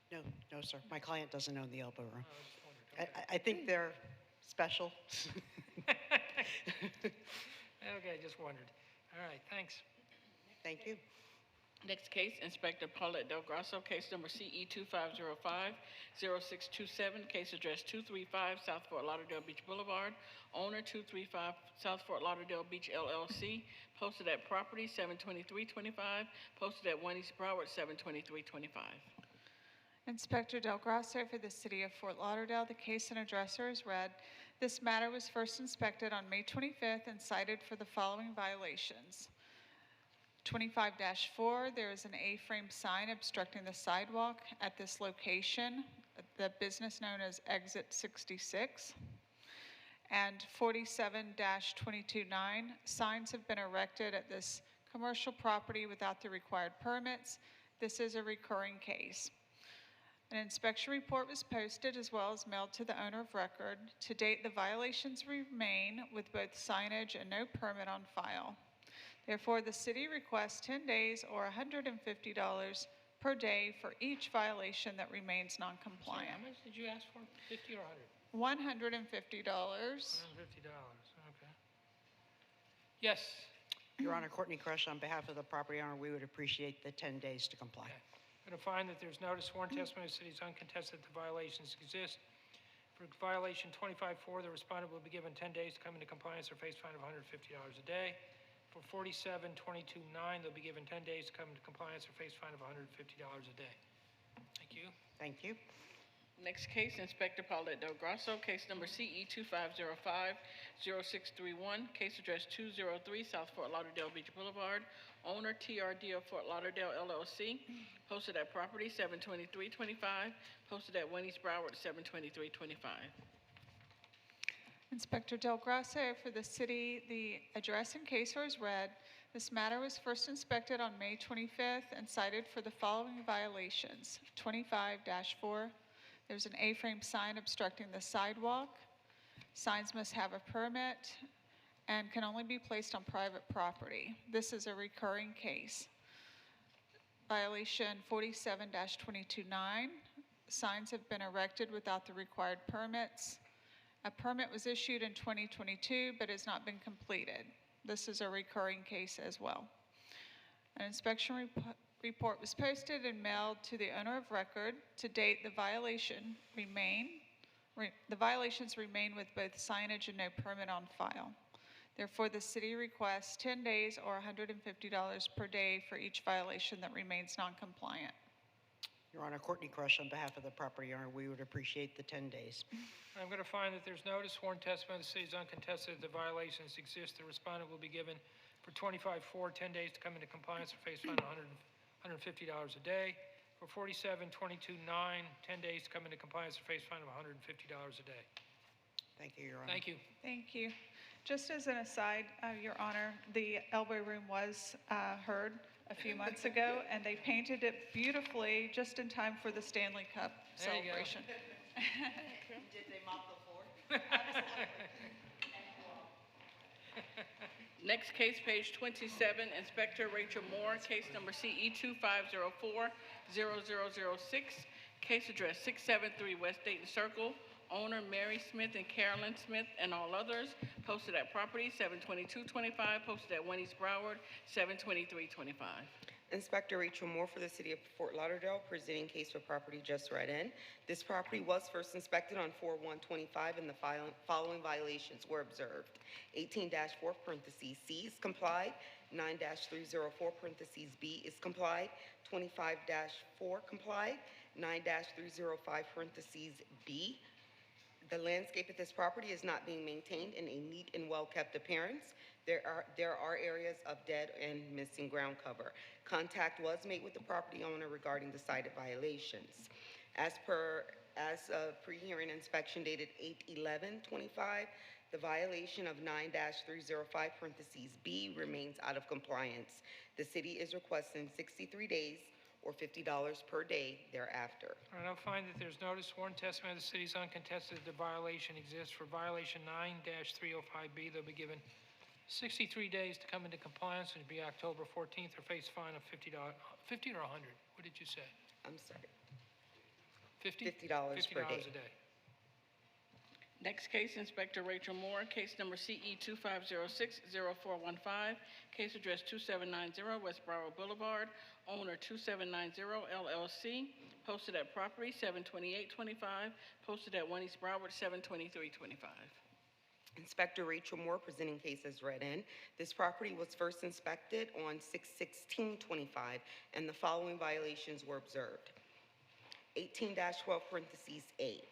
No, no, sir. My client doesn't own the elbow room. Oh, I just wondered. Okay. I think they're special. Okay, just wondered. All right, thanks. Thank you. Next case, Inspector Paulette Del Grosso, case number CE 2505-0627, case address 235 South Fort Lauderdale Beach Boulevard, owner 235 South Fort Lauderdale Beach LLC, posted at property 7/23/25, posted at 1 East Broward 7/23/25. Inspector Del Grosso for the City of Fort Lauderdale. The case and addresser is read. This matter was first inspected on May 25th and cited for the following violations. 25-4, there is an A-frame sign obstructing the sidewalk at this location, the business known as Exit 66. And 47-22-9, signs have been erected at this commercial property without the required permits. This is a recurring case. An inspection report was posted as well as mailed to the owner of record. To date, the violations remain with both signage and no permit on file. Therefore, the city requests 10 days or $150 per day for each violation that remains Sorry, non-compliant. how much did you ask for? 50 or 100? $150. $150, okay. Yes. Your Honor, Courtney Crush on behalf of the property owner, we would appreciate the 10 days to comply. Okay. Going to find that there's notice, sworn testimony of the city is uncontested, the violations exist. For violation 25-4, the respondent will be given 10 days to come into compliance or face fine of $150 a day. For 47-22-9, they'll be given 10 days to come into compliance or face fine of $150 a day. Thank you. Thank you. Next case, Inspector Paulette Del Grasso, case number CE 2505-0631, case address 203 South Fort Lauderdale Beach Boulevard, owner TRD of Fort Lauderdale LLC, posted at property 72325, posted at Winnie's Broward 72325. Inspector Del Grasso for the city, the address and case are as read. This matter was first inspected on May 25th and cited for the following violations. 25-4, there's an A-frame sign obstructing the sidewalk. Signs must have a permit and can only be placed on private property. This is a recurring case. Violation 47-229, signs have been erected without the required permits. A permit was issued in 2022 but has not been completed. This is a recurring case as well. An inspection report was posted and mailed to the owner of record. To date, the violations remain with both signage and no permit on file. Therefore, the city requests 10 days or $150 per day for each violation that remains non-compliant. Your Honor, Courtney Crush, on behalf of the property owner, we would appreciate the 10 days. I'm going to find that there's notice, sworn testimony of the city is uncontested, the violations exist. The respondent will be given for 25-4, 10 days to come into compliance or face fine of $150 a day. For 47-22-9, 10 days to come into compliance or face fine of $150 a day. Thank you, Your Honor. Thank you. Thank you. Just as an aside, Your Honor, the elbow room was heard a few months ago, and they painted it beautifully just in time for the Stanley Cup There you go. celebration. Did they mop the floor? Next case, page 27, Inspector Rachel Moore, case number CE 2504-0006, case address 673 West Dayton Circle, owner Mary Smith and Carolyn Smith and all others, posted at property 72225, posted at Winnie's Broward 72325. Inspector Rachel Moore for the City of Fort Lauderdale, presenting case for property just read in. This property was first inspected on 4/1/25 and the following violations were observed. 18-4 parentheses C is complied, 9-304 parentheses B is complied, 25-4 complied, 9-305 parentheses B. The landscape at this property is not being maintained in a neat and well-kept appearance. There are areas of dead and missing ground cover. Contact was made with the property owner regarding the cited violations. As of pre-hearing inspection dated 8/11/25, the violation of 9-305 parentheses B remains out of compliance. The city is requesting 63 days or $50 per day thereafter. All right, I'll find that there's notice, sworn testimony of the city is uncontested, the violation exists. For violation 9-305B, they'll be given 63 days to come into compliance, and it'll be October 14th, or face fine of $50 or $100. What did you say? I'm sorry. 50? $50 per day. $50 a day. Next case, Inspector Rachel Moore, case number CE 2506-0415, case address 2790 West Broward Boulevard, owner 2790 LLC, posted at property 72825, posted at Winnie's Broward 72325. Inspector Rachel Moore presenting case as read in. This property was first inspected on 6/16/25 and the following violations were observed. 18-12 parentheses A.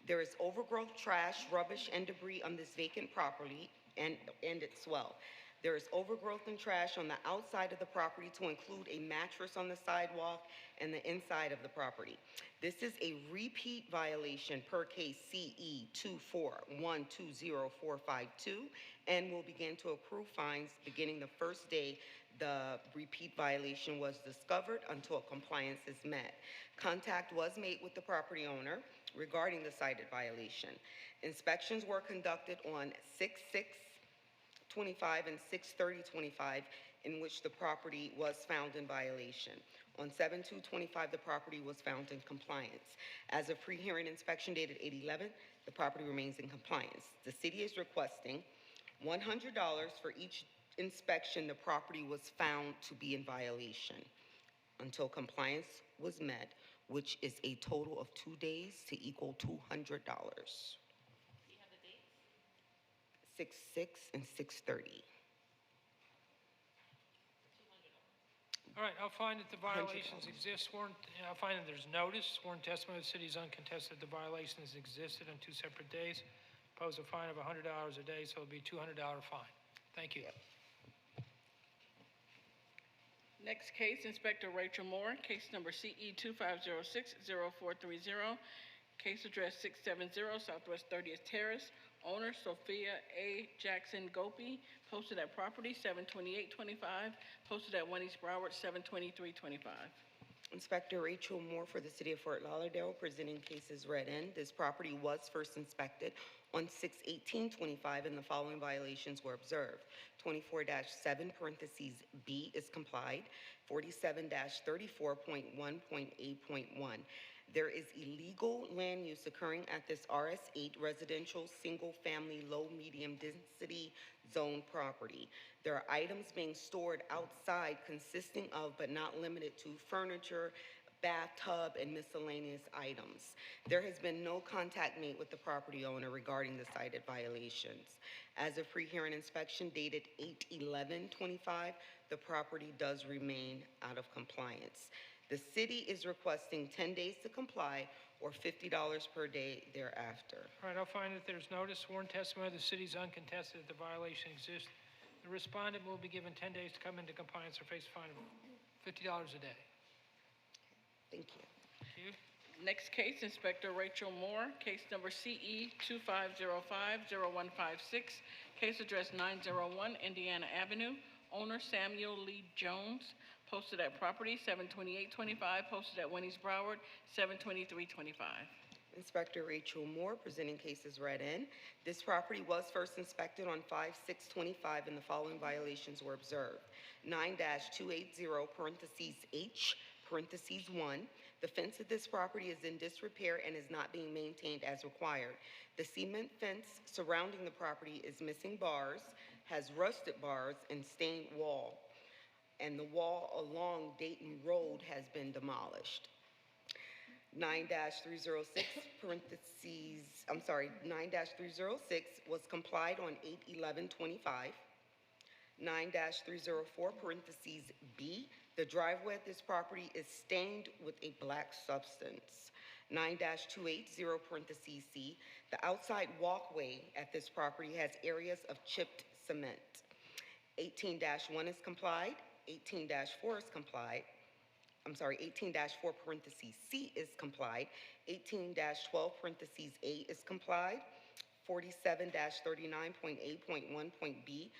There is overgrowth, trash, rubbish, and debris on this vacant property and its well. There is overgrowth and trash on the outside of the property to include a mattress on the sidewalk and the inside of the property. This is a repeat violation per case CE 24120452 and will begin to accrue fines beginning the first day the repeat violation was discovered until compliance is met. Contact was made with the property owner regarding the cited violation. Inspections were conducted on 6/6/25 and 6/30/25 in which the property was found in violation. On 7/2/25, the property was found in compliance. As of pre-hearing inspection dated 8/11, the property remains in compliance. The city is requesting $100 for each inspection the property was found to be in violation. until compliance was met, which is a total of 2 days to equal $200. 6/6 and 6/30. All right, I'll find that the violations exist, I'll find that there's notice, sworn testimony of the city is uncontested, the violations existed on 2 separate days. Impose a fine of $100 a day, so it'll be a $200 fine. Thank you. Next case, Inspector Rachel Moore, case number CE 2506-0430, case address 670 Southwest 30th Terrace, owner Sophia A. Jackson Gopi, posted at property 72825, posted at 1 East Broward 72325. Inspector Rachel Moore for the City of Fort Lauderdale, presenting cases read in. This property was first inspected on 6/18/25, and the following violations were observed. 24-7 parentheses B is complied. 47-34.1.8.1. There is illegal land use occurring at this RS8 residential single-family low-medium density zone property. There are items being stored outside consisting of but not limited to furniture, bathtub, and miscellaneous items. There has been no contact made with the property owner regarding the cited violations. As of pre-hearing inspection dated 8/11/25, the property does remain out of compliance. The city is requesting 10 days to comply or $50 per day thereafter. All right, I'll find that there's notice, sworn testimony of the city is uncontested, that the violation exists. The respondent will be given 10 days to come into compliance or face a fine of $50 a day. Thank you. Thank you. Next case, Inspector Rachel Moore, case number CE 2505-0156, case address 901 Indiana Avenue, owner Samuel Lee Jones, posted at property 72825, posted at 1 East Broward 72325. Inspector Rachel Moore, presenting cases read in. This property was first inspected on 5/6/25, and the following violations were observed. 9-280 parentheses H parentheses 1. The fence of this property is in disrepair and is not being maintained as required. The cement fence surrounding the property is missing bars, has rusted bars, and stained wall. And the wall along Dayton Road has been demolished. 9-306 was complied on 8/11/25. 9-304 parentheses B, the driveway at this property is stained with a black substance. 9-280 parentheses C, the outside walkway at this property has areas of chipped cement. 18-1 is complied. 18-4 is complied. 18-4 parentheses C is complied. 18-12 parentheses A is complied. 47-39.8.1.B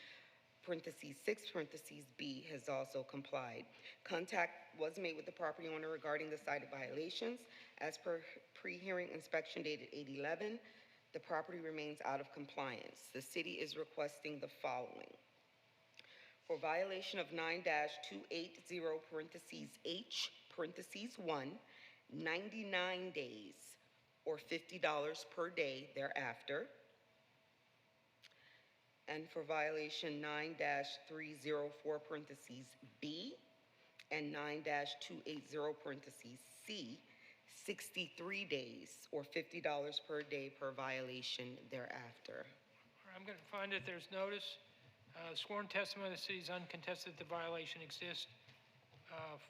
parentheses 6 parentheses B has also complied. Contact was made with the property owner regarding the cited violations. As per pre-hearing inspection dated 8/11, the property remains out of compliance. The city is requesting the following. For violation of 9-280 parentheses H parentheses 1, 99 days or $50 per day thereafter. And for violation 9-304 parentheses B and 9-280 parentheses C, 63 days or $50 per day per violation thereafter. I'm going to find that there's notice. Sworn testimony of the city is uncontested that the violation exists. I'm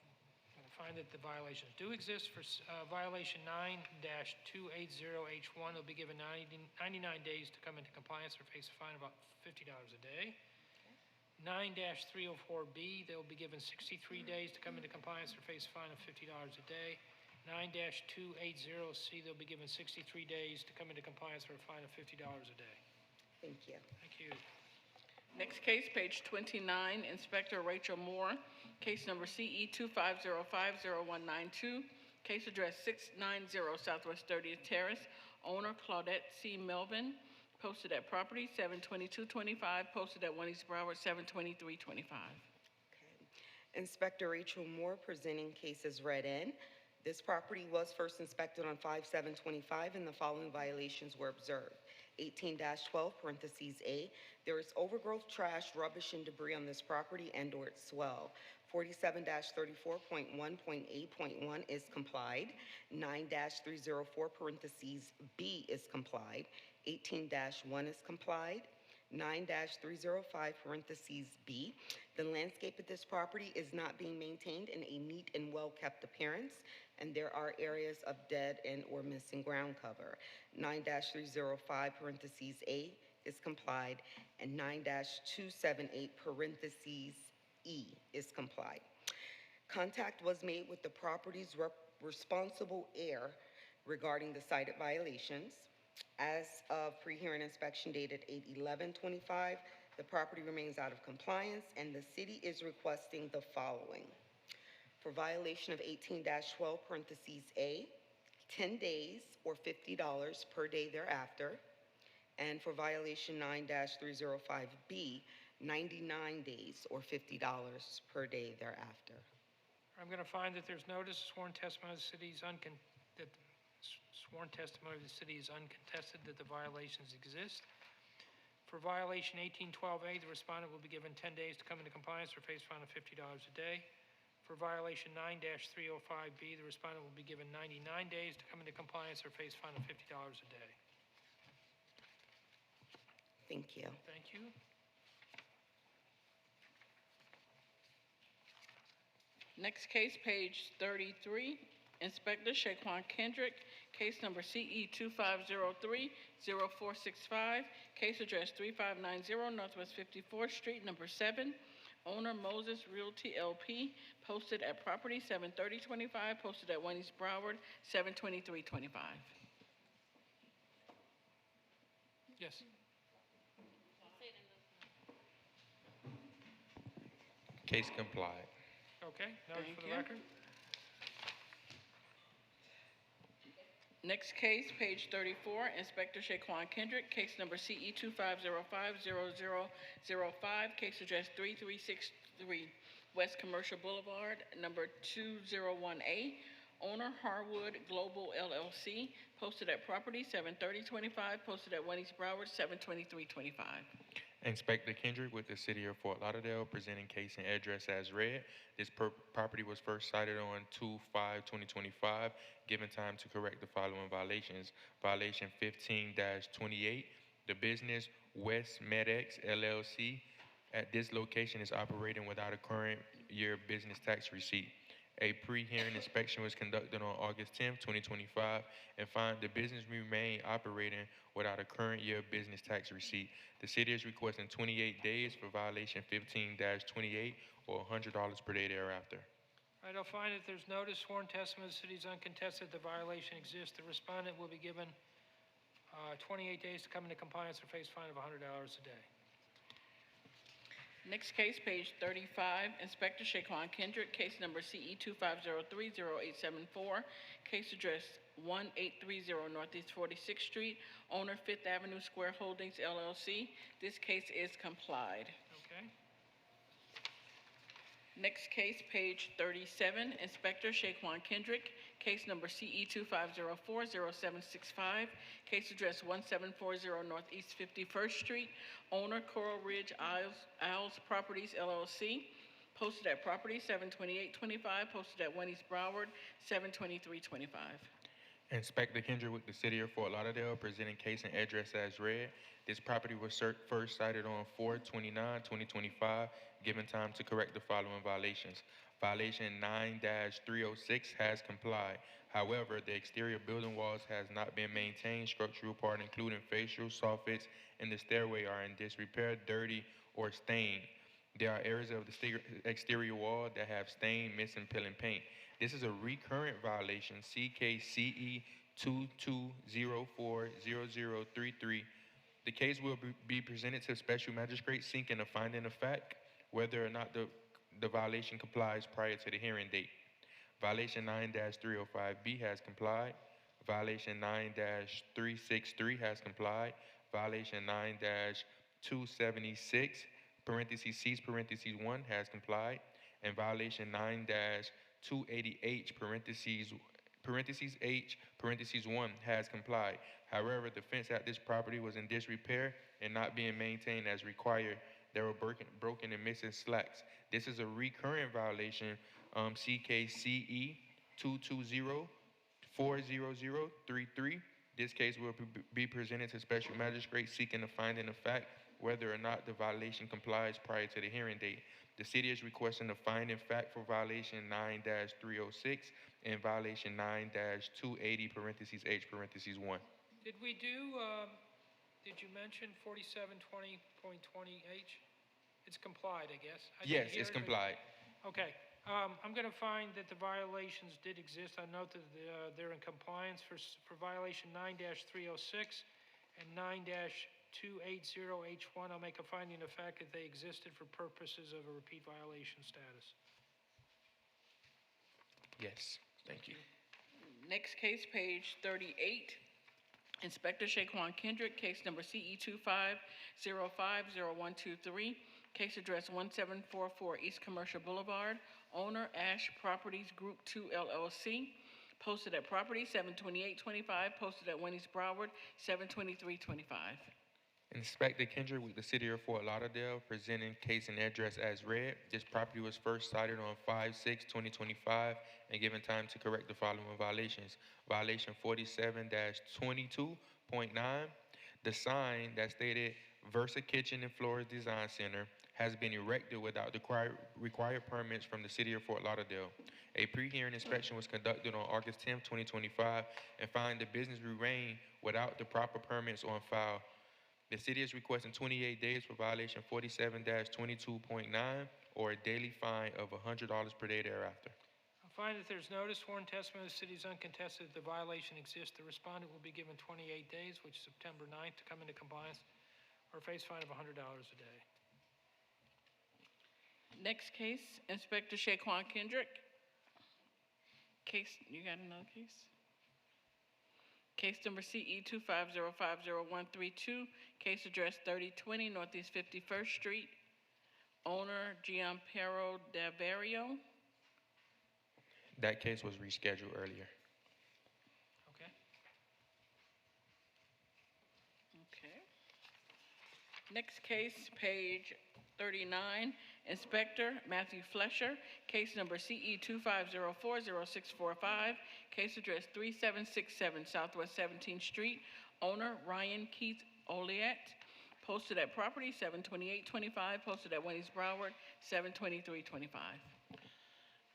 going to find that the violations do exist. For violation 9-280H1, they'll be given 99 days to come into compliance or face a fine of about $50 a day. 9-304B, they'll be given 63 days to come into compliance or face a fine of $50 a day. 9-280C, they'll be given 63 days to come into compliance for a fine of $50 a day. Thank you. Thank you. Next case, page 29, Inspector Rachel Moore, case number CE 2505-0192, case address 690 Southwest 30th Terrace, owner Claudette C. Melvin, posted at property 72225, posted at 1 East Broward 72325. Inspector Rachel Moore, presenting cases read in. This property was first inspected on 5/7/25, and the following violations were observed. 18-12 parentheses A, there is overgrowth, trash, rubbish, and debris on this property and/or its swell. 47-34.1.8.1 is complied. 9-304 parentheses B is complied. 18-1 is complied. 9-305 parentheses B. The landscape at this property is not being maintained in a neat and well-kept appearance, and there are areas of dead and or missing ground cover. 9-305 parentheses A is complied, and 9-278 parentheses E is complied. Contact was made with the property's responsible heir regarding the cited violations. As of pre-hearing inspection dated 8/11/25, the property remains out of compliance, and the city is requesting the following. For violation of 18-12 parentheses A, 10 days or $50 per day thereafter. And for violation 9-305B, 99 days or $50 per day thereafter. I'm going to find that there's notice sworn testimony of the city is uncontested that the violations exist. For violation 1812A, the respondent will be given 10 days to come into compliance or face fine of $50 a day. For violation 9-305B, the respondent will be given 99 days to come into compliance or face fine of $50 a day. Thank you. Thank you. Next case, page 33, Inspector Shaquan Kendrick, case number CE 2503-0465, case address 3590 Northwest 54th Street, number 7, owner Moses Realty LP, posted at property 73025, posted at 1 East Broward, 72325. Yes. Case complied. Okay, noted Thank for the you. record. Next case, page 34, Inspector Shaquan Kendrick, case number CE 2505-0005, case address 3363 West Commercial Boulevard, number 201A, owner Harwood Global LLC, posted at property 73025, posted at 1 East Broward, 72325. Inspector Kendrick with the City of Fort Lauderdale presenting case and address as read. This property was first cited on 2/5/2025, given time to correct the following violations. Violation 15-28, the business West MedX LLC at this location is operating without a current year business tax receipt. A pre-hearing inspection was conducted on August 10th, 2025, and found the business remained operating without a current year business tax receipt. The city is requesting 28 days for violation 15-28 or $100 per day thereafter. All right, I'll find that there's notice sworn testimony of the city is uncontested, the violation exists. The respondent will be given 28 days to come into compliance or face fine of $100 a day. Next case, page 35, Inspector Shaquan Kendrick, case number CE 2503-0874, case address 1830 Northeast 46th Street, owner Fifth Avenue Square Holdings LLC. This case is complied. Okay. Next case, page 37, Inspector Shaquan Kendrick, case number CE 2504-0765, case address 1740 Northeast 51st Street, owner Coral Ridge Isles Properties LLC, posted at property 72825, posted at 1 East Broward, 72325. Inspector Kendrick with the City of Fort Lauderdale presenting case and address as read. This property was first cited on 4/29/2025, given time to correct the following violations. Violation 9-306 has complied. However, the exterior building walls has not been maintained. Structural part, including facial, soffits, and the stairway are in disrepair, dirty, or stained. There are areas of the exterior wall that have stain, missing, peel, and paint. This is a recurrent violation, CKCE 22040033. The case will be presented to Special Magistrate seeking a finding of fact whether or not the violation complies prior to the hearing date. Violation 9-305B has complied. Violation 9-363 has complied. Violation 9-276, parentheses C, parentheses 1 has complied. And violation 9-280H, parentheses H, parentheses 1 has complied. However, the fence at this property was in disrepair and not being maintained as required. that were broken and missing slats. This is a recurring violation, CKCE 220-40033. This case will be presented to special magistrate seeking a finding of fact whether or not the violation complies prior to the hearing date. The city is requesting a finding fact for violation 9-306 and violation 9-280 parentheses H parentheses 1. Did we do, did you mention 4720.20H? It's complied, I guess. I didn't Yes, hear it's it. complied. Okay. I'm going to find that the violations did exist. I note that they're in compliance for violation 9-306 and 9-280H1. I'll make a finding of fact that they existed for purposes of a repeat violation status. Yes, thank you. Next case, page 38. Inspector Shaquan Kendrick, case number CE 25050123. Case address 1744 East Commercial Boulevard. Owner Ash Properties Group 2 LLC. Posted at property 72825. Posted at Winnie's Broward 72325. Inspector Kendrick with the City of Fort Lauderdale presenting case and address as read. This property was first cited on 5/6/2025 and given time to correct the following violations. Violation 47-22.9. The sign that stated Versa Kitchen and Floors Design Center has been erected without the required permits from the City of Fort Lauderdale. A pre-hearing inspection was conducted on August 10, 2025 and found the business remained without the proper permits on file. The city is requesting 28 days for violation 47-22.9 or a daily fine of $100 per day thereafter. I find that there's notice, sworn testimony of the city is uncontested, the violation exists. The respondent will be given 28 days, which is September 9th, to come into compliance or face fine of $100 a day. Next case, Inspector Shaquan Kendrick. Case, you got another case? Case number CE 25050132. Case address 3020 Northeast 51st Street. Owner Gianpiero Davario. That case was rescheduled earlier. Okay. Okay. Next case, page 39. Inspector Matthew Flesher, case number CE 25040645, case address 3767 Southwest 17th Street, owner Ryan Keith Oliet, posted at property 72825, posted at Winnie's Broward 72325.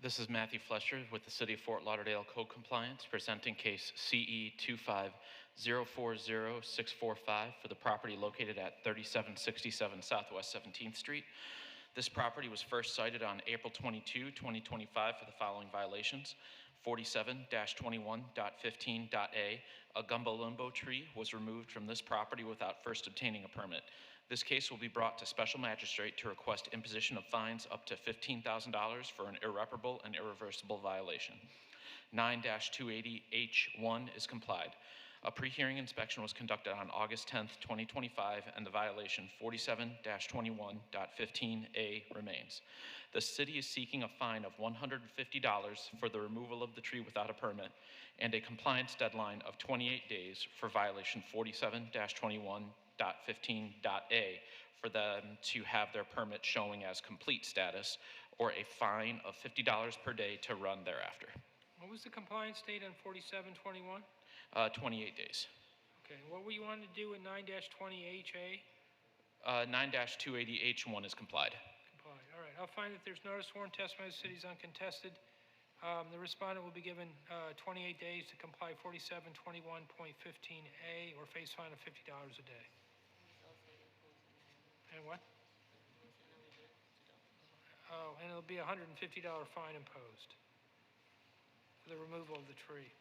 This is Matthew Flesher with the City of Fort Lauderdale Code Compliance, presenting case CE 25040-645 for the property located at 3767 Southwest 17th Street. This property was first cited on April 22, 2025 for the following violations. 47-21.15.a, a gumbo limbo tree was removed from this property without first obtaining a permit. This case will be brought to special magistrate to request imposition of fines up to $15,000 for an irreparable and irreversible violation. 9-280H1 is complied. A pre-hearing inspection was conducted on August 10th, 2025, and the violation 47-21.15A remains. The city is seeking a fine of $150 for the removal of the tree without a permit and a compliance deadline of 28 days for violation 47-21.15.a for them to have their permit showing as complete status, or a fine of $50 per day to run thereafter. What was the compliance date on 4721? 28 days. Okay, what were you wanting to do with 9-20HA? 9-280H1 is complied. Complied. All right, I'll find that there's notice, sworn testimony of the city is uncontested. The respondent will be given 28 days to comply 4721.15A or face fine of $50 a day. And what? Oh, and it'll be a $150 fine imposed for the removal of the tree.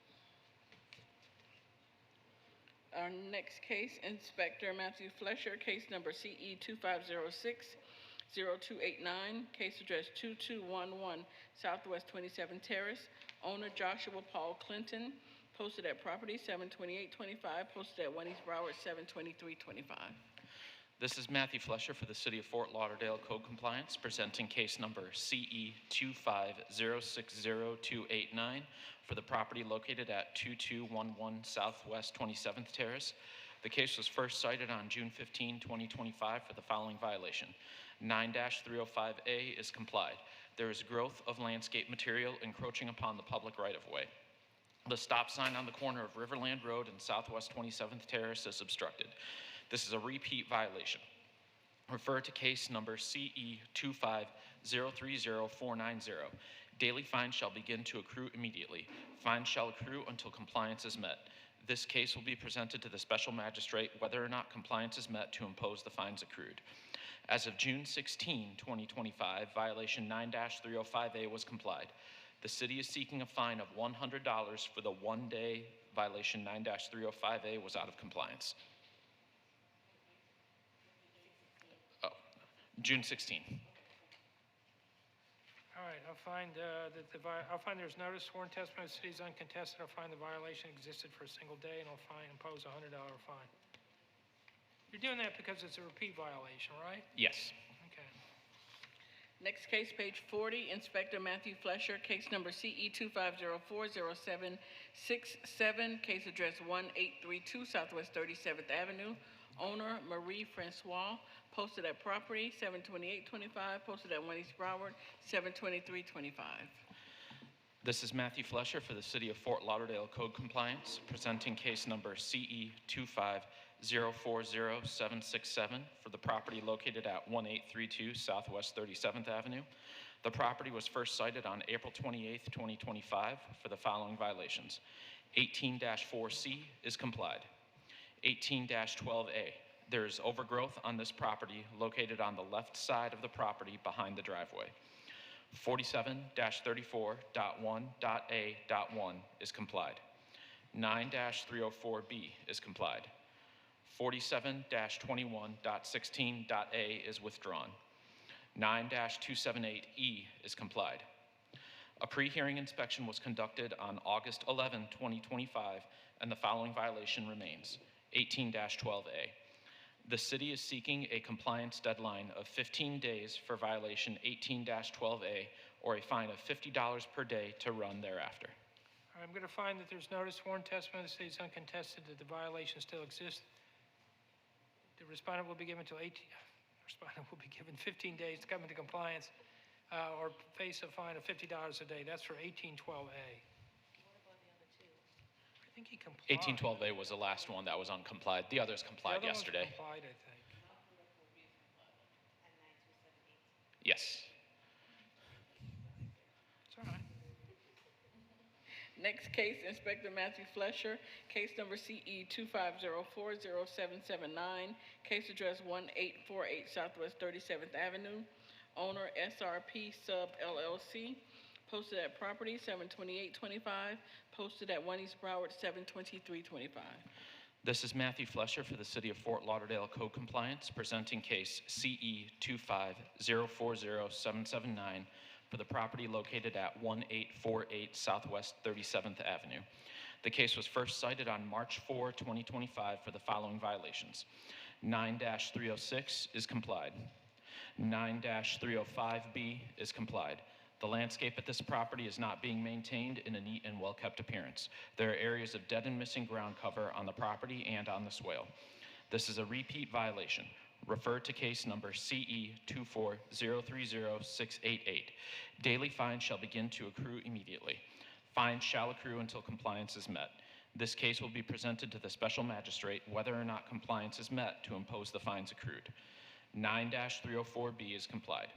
Our next case, Inspector Matthew Flesher, case number CE 2506-0289, case address 2211 Southwest 27th Terrace, owner Joshua Paul Clinton, posted at property 72825, posted at Winnie's Broward 72325. This is Matthew Flesher for the City of Fort Lauderdale Code Compliance, presenting case number CE 2506289 for the property located at 2211 Southwest 27th Terrace. The case was first cited on June 15, 2025 for the following violation. 9-305A is complied. There is growth of landscape material encroaching upon the public right-of-way. The stop sign on the corner of Riverland Road and Southwest 27th Terrace is obstructed. This is a repeat violation. Refer to case number CE 25030-490. Daily fines shall begin to accrue immediately. Fines shall accrue until compliance is met. This case will be presented to the special magistrate whether or not compliance is met to impose the fines accrued. As of June 16, 2025, violation 9-305A was complied. The city is seeking a fine of $100 for the one-day violation 9-305A was out of compliance. June 16. All right, I'll find there's notice, sworn testimony of the city is uncontested. I'll find the violation existed for a single day, and I'll impose a $100 fine. You're doing that because it's a repeat violation, right? Yes. Okay. Next case, page 40, Inspector Matthew Flesher, case number CE 25040-767, case address 1832 Southwest 37th Avenue. Owner Marie Francois, posted at property 72825, posted at 1 East Broward 72325. This is Matthew Flesher for the City of Fort Lauderdale Code Compliance, presenting case number CE 25040-767 for the property located at 1832 Southwest 37th Avenue. The property was first cited on April 28, 2025 for the following violations. 18-4C is complied. 18-12A. There is overgrowth on this property located on the left side of the property behind the driveway. 47-34.1.A.1 is complied. 9-304B is complied. 47-21.16.A is withdrawn. 9-278E is complied. A pre-hearing inspection was conducted on August 11, 2025, and the following violation remains. 18-12A. The city is seeking a compliance deadline of 15 days for violation 18-12A or a fine of $50 per day to run thereafter. All right, I'm going to find that there's notice, sworn testimony of the city is uncontested, that the violation still exists. The respondent will be given 15 days to come into compliance or face a fine of $50 a day. That's for 18-12A. I think he complied. 18-12A was the last one that was uncomplied. The others complied yesterday. Complied, I think. Yes. It's all right. Next case, Inspector Matthew Flesher, case number CE 25040-779, case address 1848 Southwest 37th Avenue. Owner SRP Sub LLC, posted at property 72825, posted at 1 East Broward 72325. This is Matthew Flesher for the City of Fort Lauderdale Code Compliance, presenting case CE 25040-779 for the property located at 1848 Southwest 37th Avenue. The case was first cited on March 4, 2025 for the following violations. 9-306 is complied. 9-305B is complied. The landscape at this property is not being maintained in a neat and well-kept appearance. There are areas of dead and missing ground cover on the property and on the swale. This is a repeat violation. Refer to case number CE 24030-688. Daily fines shall begin to accrue immediately. Fines shall accrue until compliance is met. This case will be presented to the special magistrate whether or not compliance is met to impose the fines accrued. 9-304B is complied.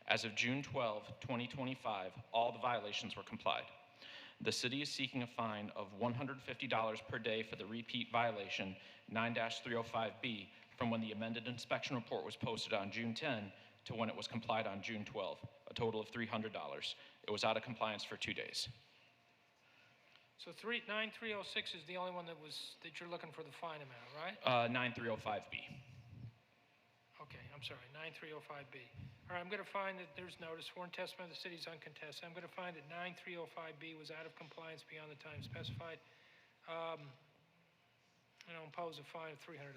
As of June 12, 2025, all the violations were complied. The city is seeking a fine of $150 per day for the repeat violation 9-305B from when the amended inspection report was posted on June 10 to when it was complied on June 12, a total of $300. It was out of compliance for 2 days. So 9306 is the only one that you're looking for the fine amount, right? 9305B. Okay, I'm sorry, 9305B. All right, I'm going to find that there's notice, sworn testimony of the city is uncontested. I'm going to find that 9305B was out of compliance beyond the time specified. And I'll impose a fine of $300.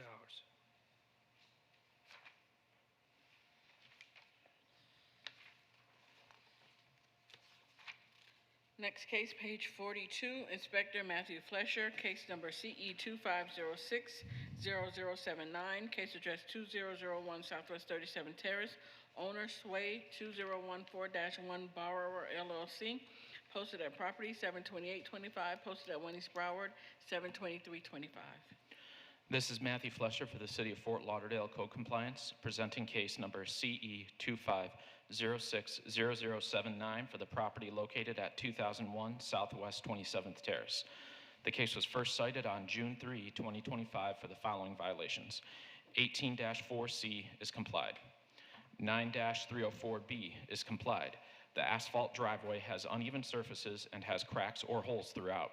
Next case, page 42, Inspector Matthew Flesher, case number CE 0079, case address 2001 Southwest 37 Terrace, owner Sway 2014-1 Borrower LLC, posted at property 72825, posted at 1 East Broward 72325. This is Matthew Flesher for the City of Fort Lauderdale Code Compliance, presenting case number CE 25060079 for the property located at 2001 Southwest 27th Terrace. The case was first cited on June 3, 2025 for the following violations. 18-4C is complied. 9-304B is complied. The asphalt driveway has uneven surfaces and has cracks or holes throughout.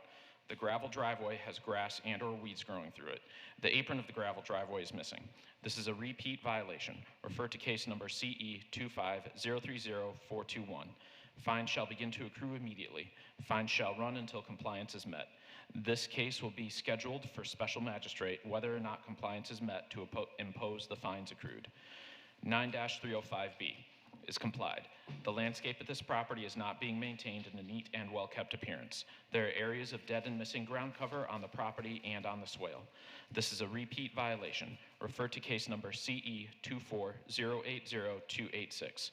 The gravel driveway has grass and or weeds growing through it. The apron of the gravel driveway is missing. This is a repeat violation. Refer to case number CE 250304221. Fine shall begin to accrue immediately. Fine shall run until compliance is met. This case will be scheduled for special magistrate whether or not compliance is met to impose the fines accrued. 9-305B is complied. The landscape at this property is not being maintained in a neat and well-kept appearance. There are areas of dead and missing ground cover on the property and on the swale. This is a repeat violation. Refer to case number CE 240808286.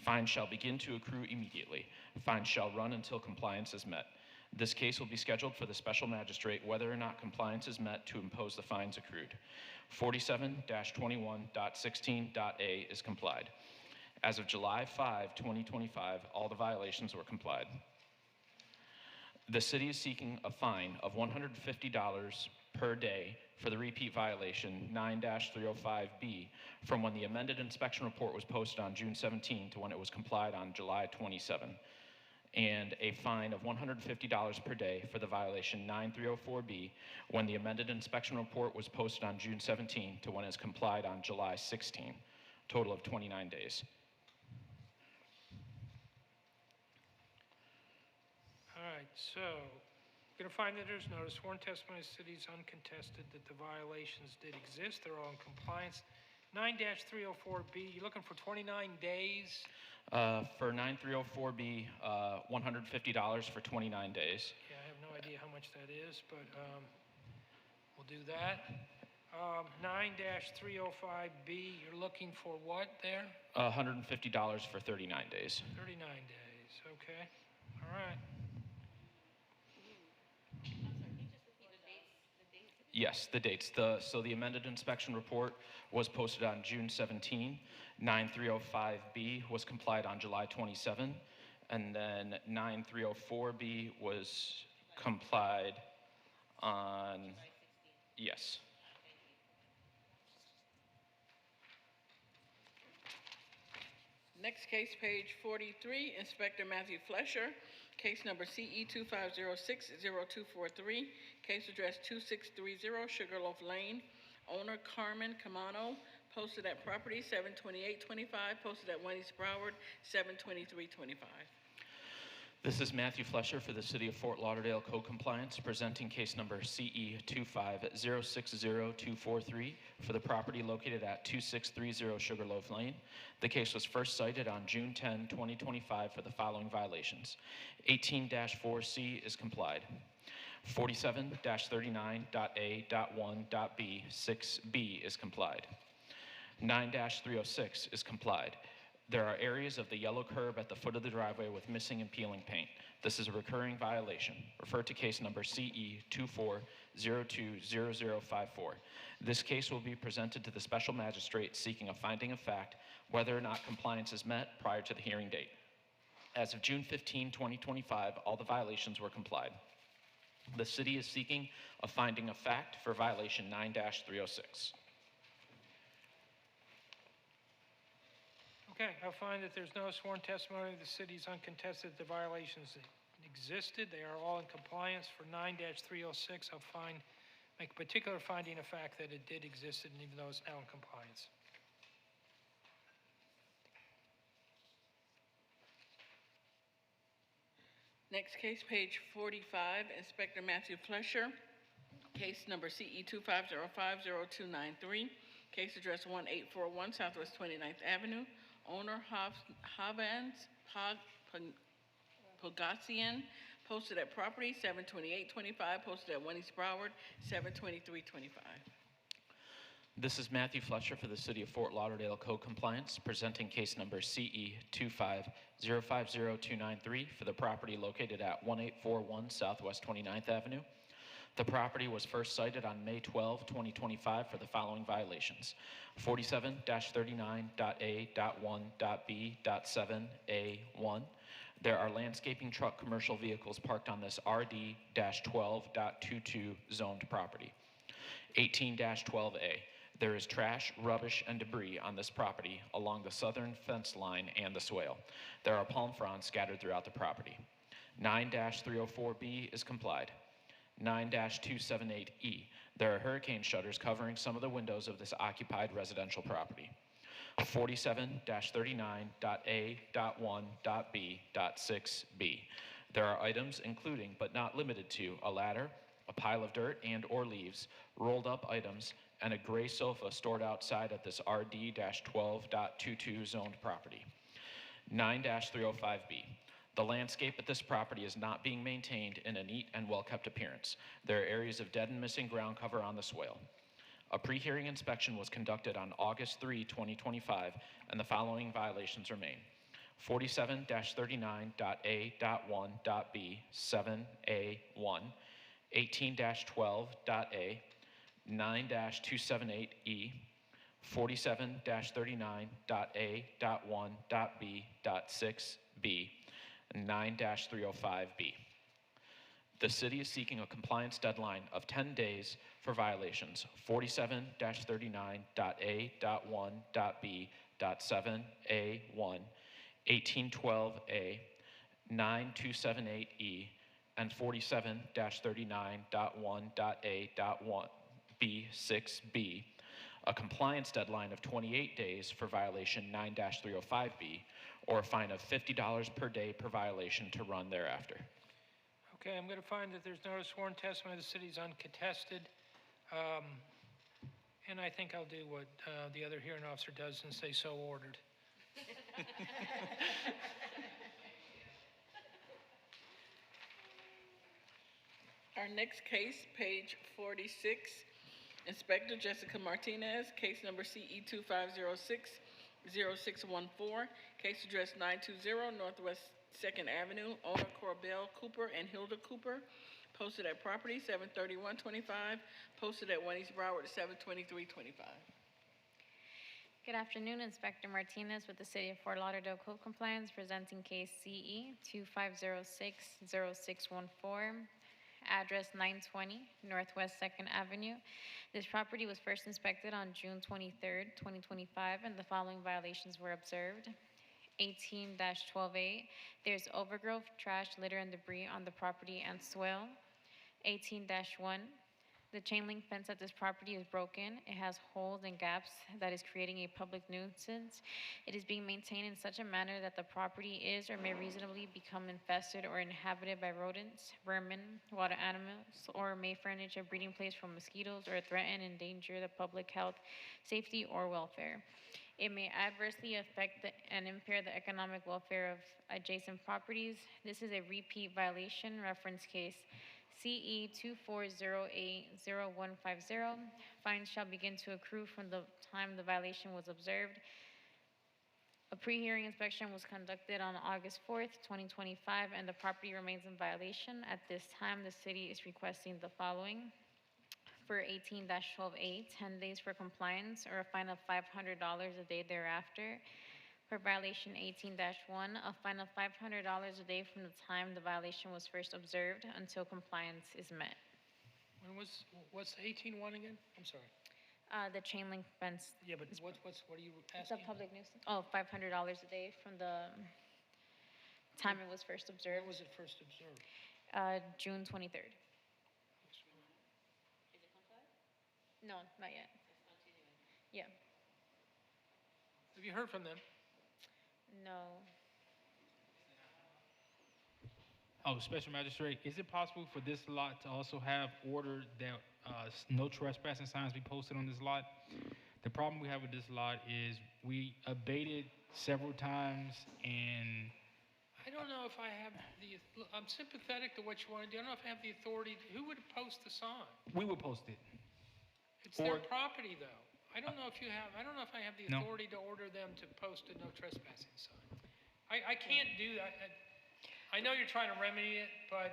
Fine shall begin to accrue immediately. Fine shall run until compliance is met. This case will be scheduled for the special magistrate whether or not compliance is met to impose the fines accrued. 47-21.16.a is complied. As of July 5, 2025, all the violations were complied. The city is seeking a fine of $150 per day for the repeat violation 9-305B from when the amended inspection report was posted on June 17 to when it was complied on July 27, and a fine of $150 per day for the violation 9304B when the amended inspection report was posted on June 17 to when it is complied on July 16, total of 29 days. All right, so we're going to find that there's no sworn testimony of the city is uncontested that the violations did exist. They're all in compliance. 9-304B, you're looking for 29 days. For 9304B, $150 for 29 days. Yeah, I have no idea how much that is, but we'll do that. 9-305B, you're looking for what there? $150 for 39 days. 39 days, okay. All right. Yes, the dates. So the amended inspection report was posted on June 17. 9305B was complied on July 27. And then 9304B was complied on, yes. Next case, page 43, Inspector Matthew Flesher, case number CE 25060243, case address 2630 Sugarloaf Lane, owner Carmen Camano, posted at property 72825, posted at 1 East Broward 72325. This is Matthew Flesher for the City of Fort Lauderdale Code Compliance, presenting case number CE 2506243 for the property located at 2630 Sugarloaf Lane. The case was first cited on June 10, 2025 for the following violations. 18-4C is complied. 47-39.A.1.B 6B is complied. 9-306 is complied. There are areas of the yellow curb at the foot of the driveway with missing and peeling paint. This is a recurring violation. Refer to case number CE 24020054. This case will be presented to the special magistrate seeking a finding of fact whether or not compliance is met prior to the hearing date. As of June 15, 2025, all the violations were complied. The city is seeking a finding of fact for violation 9-306. Okay, I'll find that there's no sworn testimony of the city's uncontested the violations that existed. They are all in compliance. For 9-306, I'll make a particular finding of fact that it did exist, and even though it's now in compliance. Next case, page 45, Inspector Matthew Flesher, case number CE 25050293, case address 1841 Southwest 29th Avenue, owner Havans Pogassian, posted at property 72825, posted at 1 East Broward 72325. This is Matthew Fletcher for the City of Fort Lauderdale Code Compliance, presenting case number CE 25050293 for the property located at 1841 Southwest 29th Avenue. The property was first cited on May 12, 2025 for the following violations: 47-39.A.1.B.7A1. There are landscaping truck commercial vehicles parked on this RD-12.22 zoned property. 18-12A. There is trash, rubbish, and debris on this property along the southern fence line and the swale. There are palm fronds scattered throughout the property. 9-304B is complied. 9-278E. There are hurricane shutters covering some of the windows of this occupied residential property. 47-39.A.1.B.6B. There are items including but not limited to a ladder, a pile of dirt and/or leaves, rolled up items, and a gray sofa stored outside at this RD-12.22 zoned property. 9-305B. The landscape at this property is not being maintained in a neat and well-kept appearance. There are areas of dead and missing ground cover on the swale. A pre-hearing inspection was conducted on August 3, 2025, and the following violations remain: 47-39.A.1.B.7A1, 18-12.A, 9-278E, 47-39.A.1.B.6B, and 9-305B. The city is seeking a compliance deadline of 10 days for violations 47-39.A.1.B.7A1, 1812A, 9278E, and 47-39.1.A.1B6B, a compliance deadline of 28 days for violation 9-305B, or a fine of $50 per day per violation to run thereafter. Okay, I'm going to find that there's no sworn testimony of the city is uncontested. And I think I'll do what the other hearing officer does and say so ordered. Our next case, page 46, Inspector Jessica Martinez, case number CE 2506-0614, case address 920 Northwest 2nd Avenue, owner Corbell Cooper and Hilda Cooper, posted at property 73125, posted at 1 East Broward 72325. Good afternoon, Inspector Martinez with the City of Fort Lauderdale Code Compliance, presenting case CE 2506-0614, address 920 Northwest 2nd Avenue. This property was first inspected on June 23rd, 2025, and the following violations were observed. 18-12A, there's overgrowth, trash, litter, and debris on the property and swale. 18-1, the chain link fence at this property is broken. It has holes and gaps that is creating a public nuisance. It is being maintained in such a manner that the property is or may reasonably become infested or inhabited by rodents, vermin, water animals, or may furnish a breeding place for mosquitoes or threaten and endanger the public health, safety, or welfare. It may adversely affect and impair the economic welfare of adjacent properties. This is a repeat violation, reference case CE 24080150. Fines shall begin to accrue from the time the violation was observed. A pre-hearing inspection was conducted on August 4th, 2025, and the property remains in violation. At this time, the city is requesting the following. For 18-12A, 10 days for compliance or a fine of $500 a day thereafter. For violation 18-1, a fine of $500 a day from the time the violation was first observed until compliance is met. What's 18-1 again? I'm sorry. The chain link fence. Yeah, but what are you It's asking? a public nuisance. Oh, $500 a day from the time it was first observed. When was it first observed? June 23rd. No, not yet. Yeah. Have you heard from them? No. Oh, Special Magistrate, is it possible for this lot to also have ordered that no trespassing signs be posted on this lot? The problem we have with this lot is we abated several times, and I don't know if I have I'm sympathetic to what you want to do. I don't know if I have the authority. Who would post the sign? we will post it. It's their property, though. I don't know if you have, I don't know if I have the No. authority to order them to post a no trespassing sign. I can't do that. I know you're trying to remedy it, but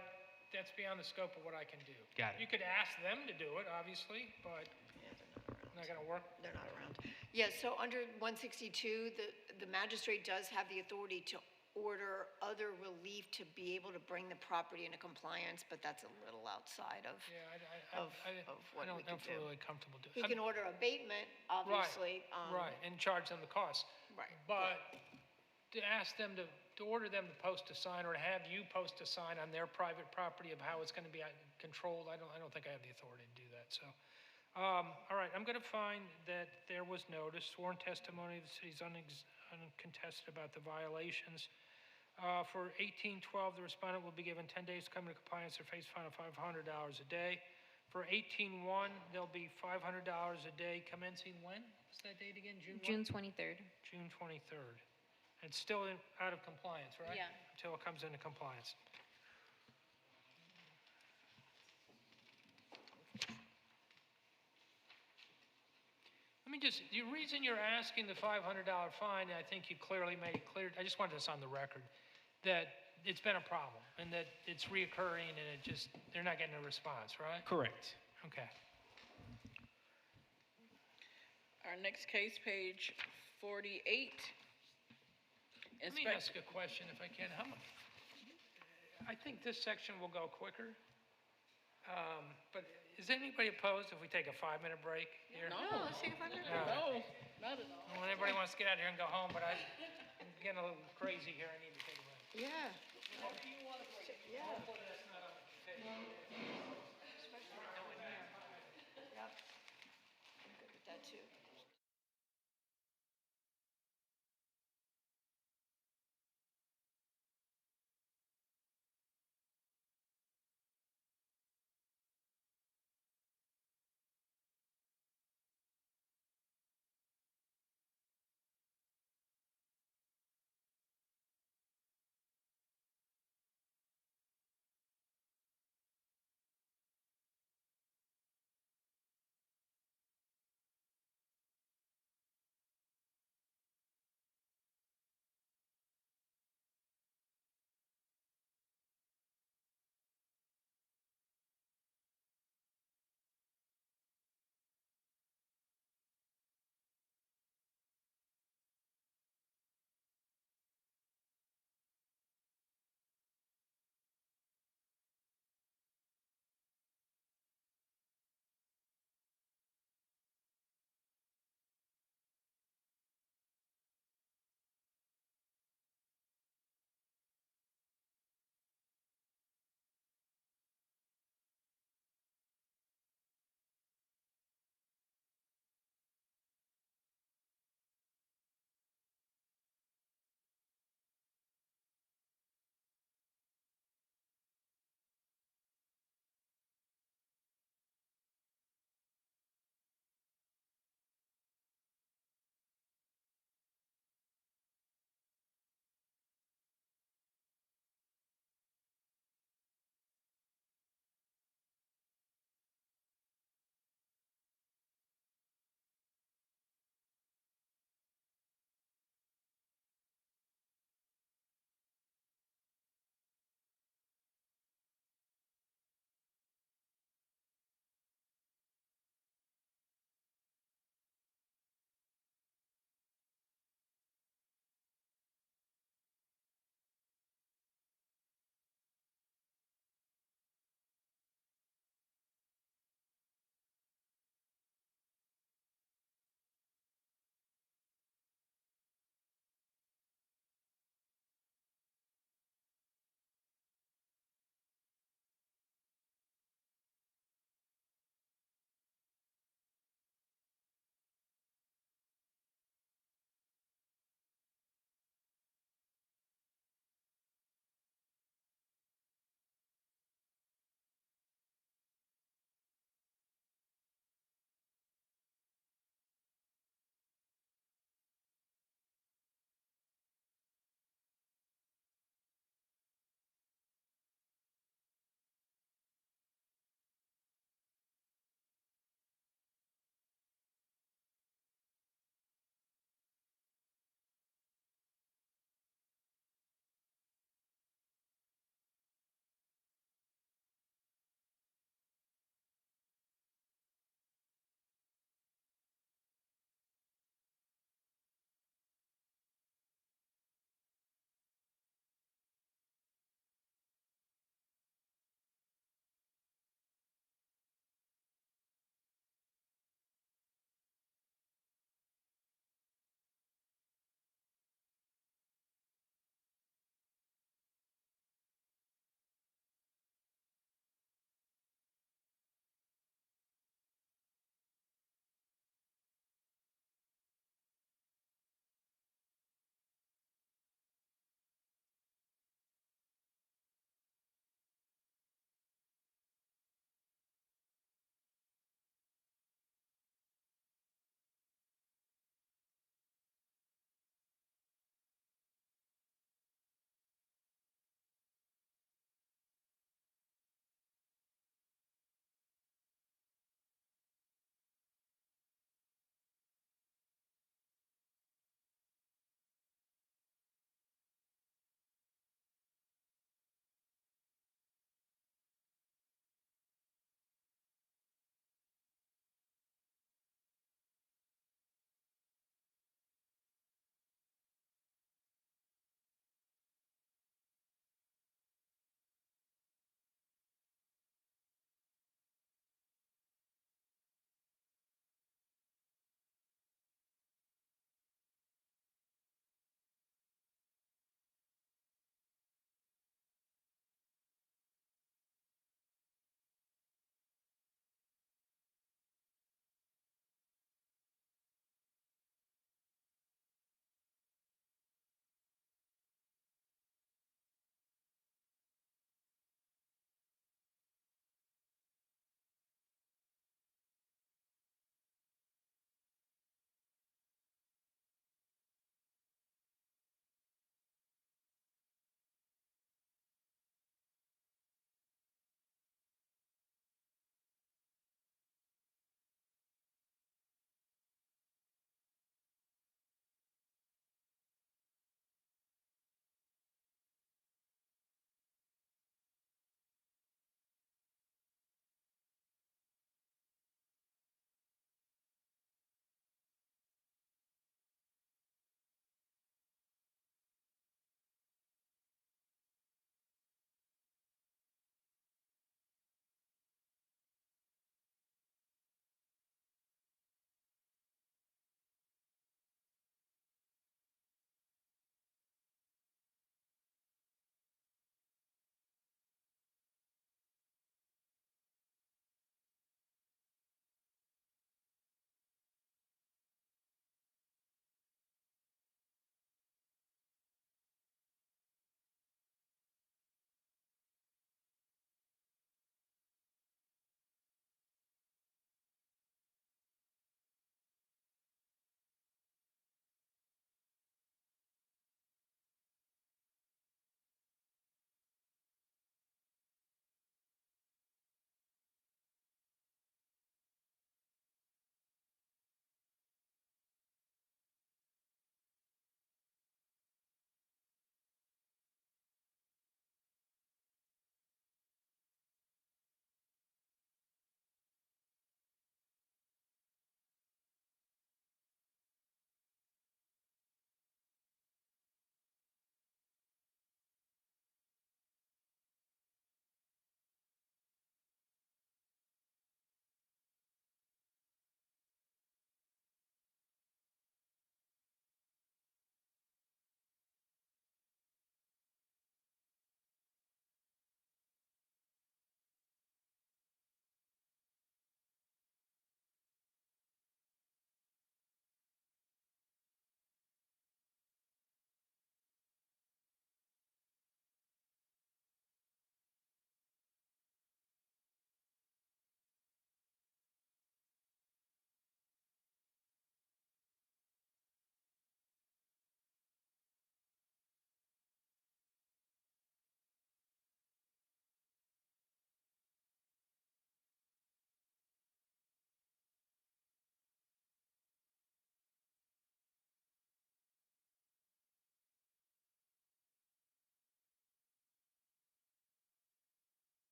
that's beyond the scope of what I can do. Got it. You could ask them to do it, obviously, but not gonna work. They're not around. Yeah, so under 162, the magistrate does have the authority to order other relief to be able to bring the property into compliance, but that's a little outside of, of what we I don't could feel do. really comfortable doing He it. can order abatement, obviously. Right, and charge them the cost. Right. But to ask them to order them to post a sign or to have you post a sign on their private property of how it's gonna be controlled, I don't think I have the authority to do that, so. All right, I'm gonna find that there was notice, sworn testimony, the city's uncontested about the violations. For 1812, the respondent will be given 10 days to come into compliance or face fine of $500 a day. For 18-1, there'll be $500 a day commencing when? What's that date again, June what? June 23rd. June 23rd. It's still out of compliance, right? Yeah. Until it comes into compliance. Let me just, the reason you're asking the $500 fine, I think you clearly made it clear, I just wanted this on the record, that it's been a problem and that it's reoccurring and it just, they're not getting a response, right? Correct. Okay. Our next case, page 48. Let me ask a question if I can. How much? I think this section will go quicker. But is anybody opposed if we take a 5-minute break here? No, let's take a 5-minute break. All right. No, not at all. Well, everybody wants to get out of here and go home, but I'm getting a little crazy here. I need to take a break. Yeah. Yeah. Hopefully that's not on the table. Especially knowing here. Yep. I'm good with that too.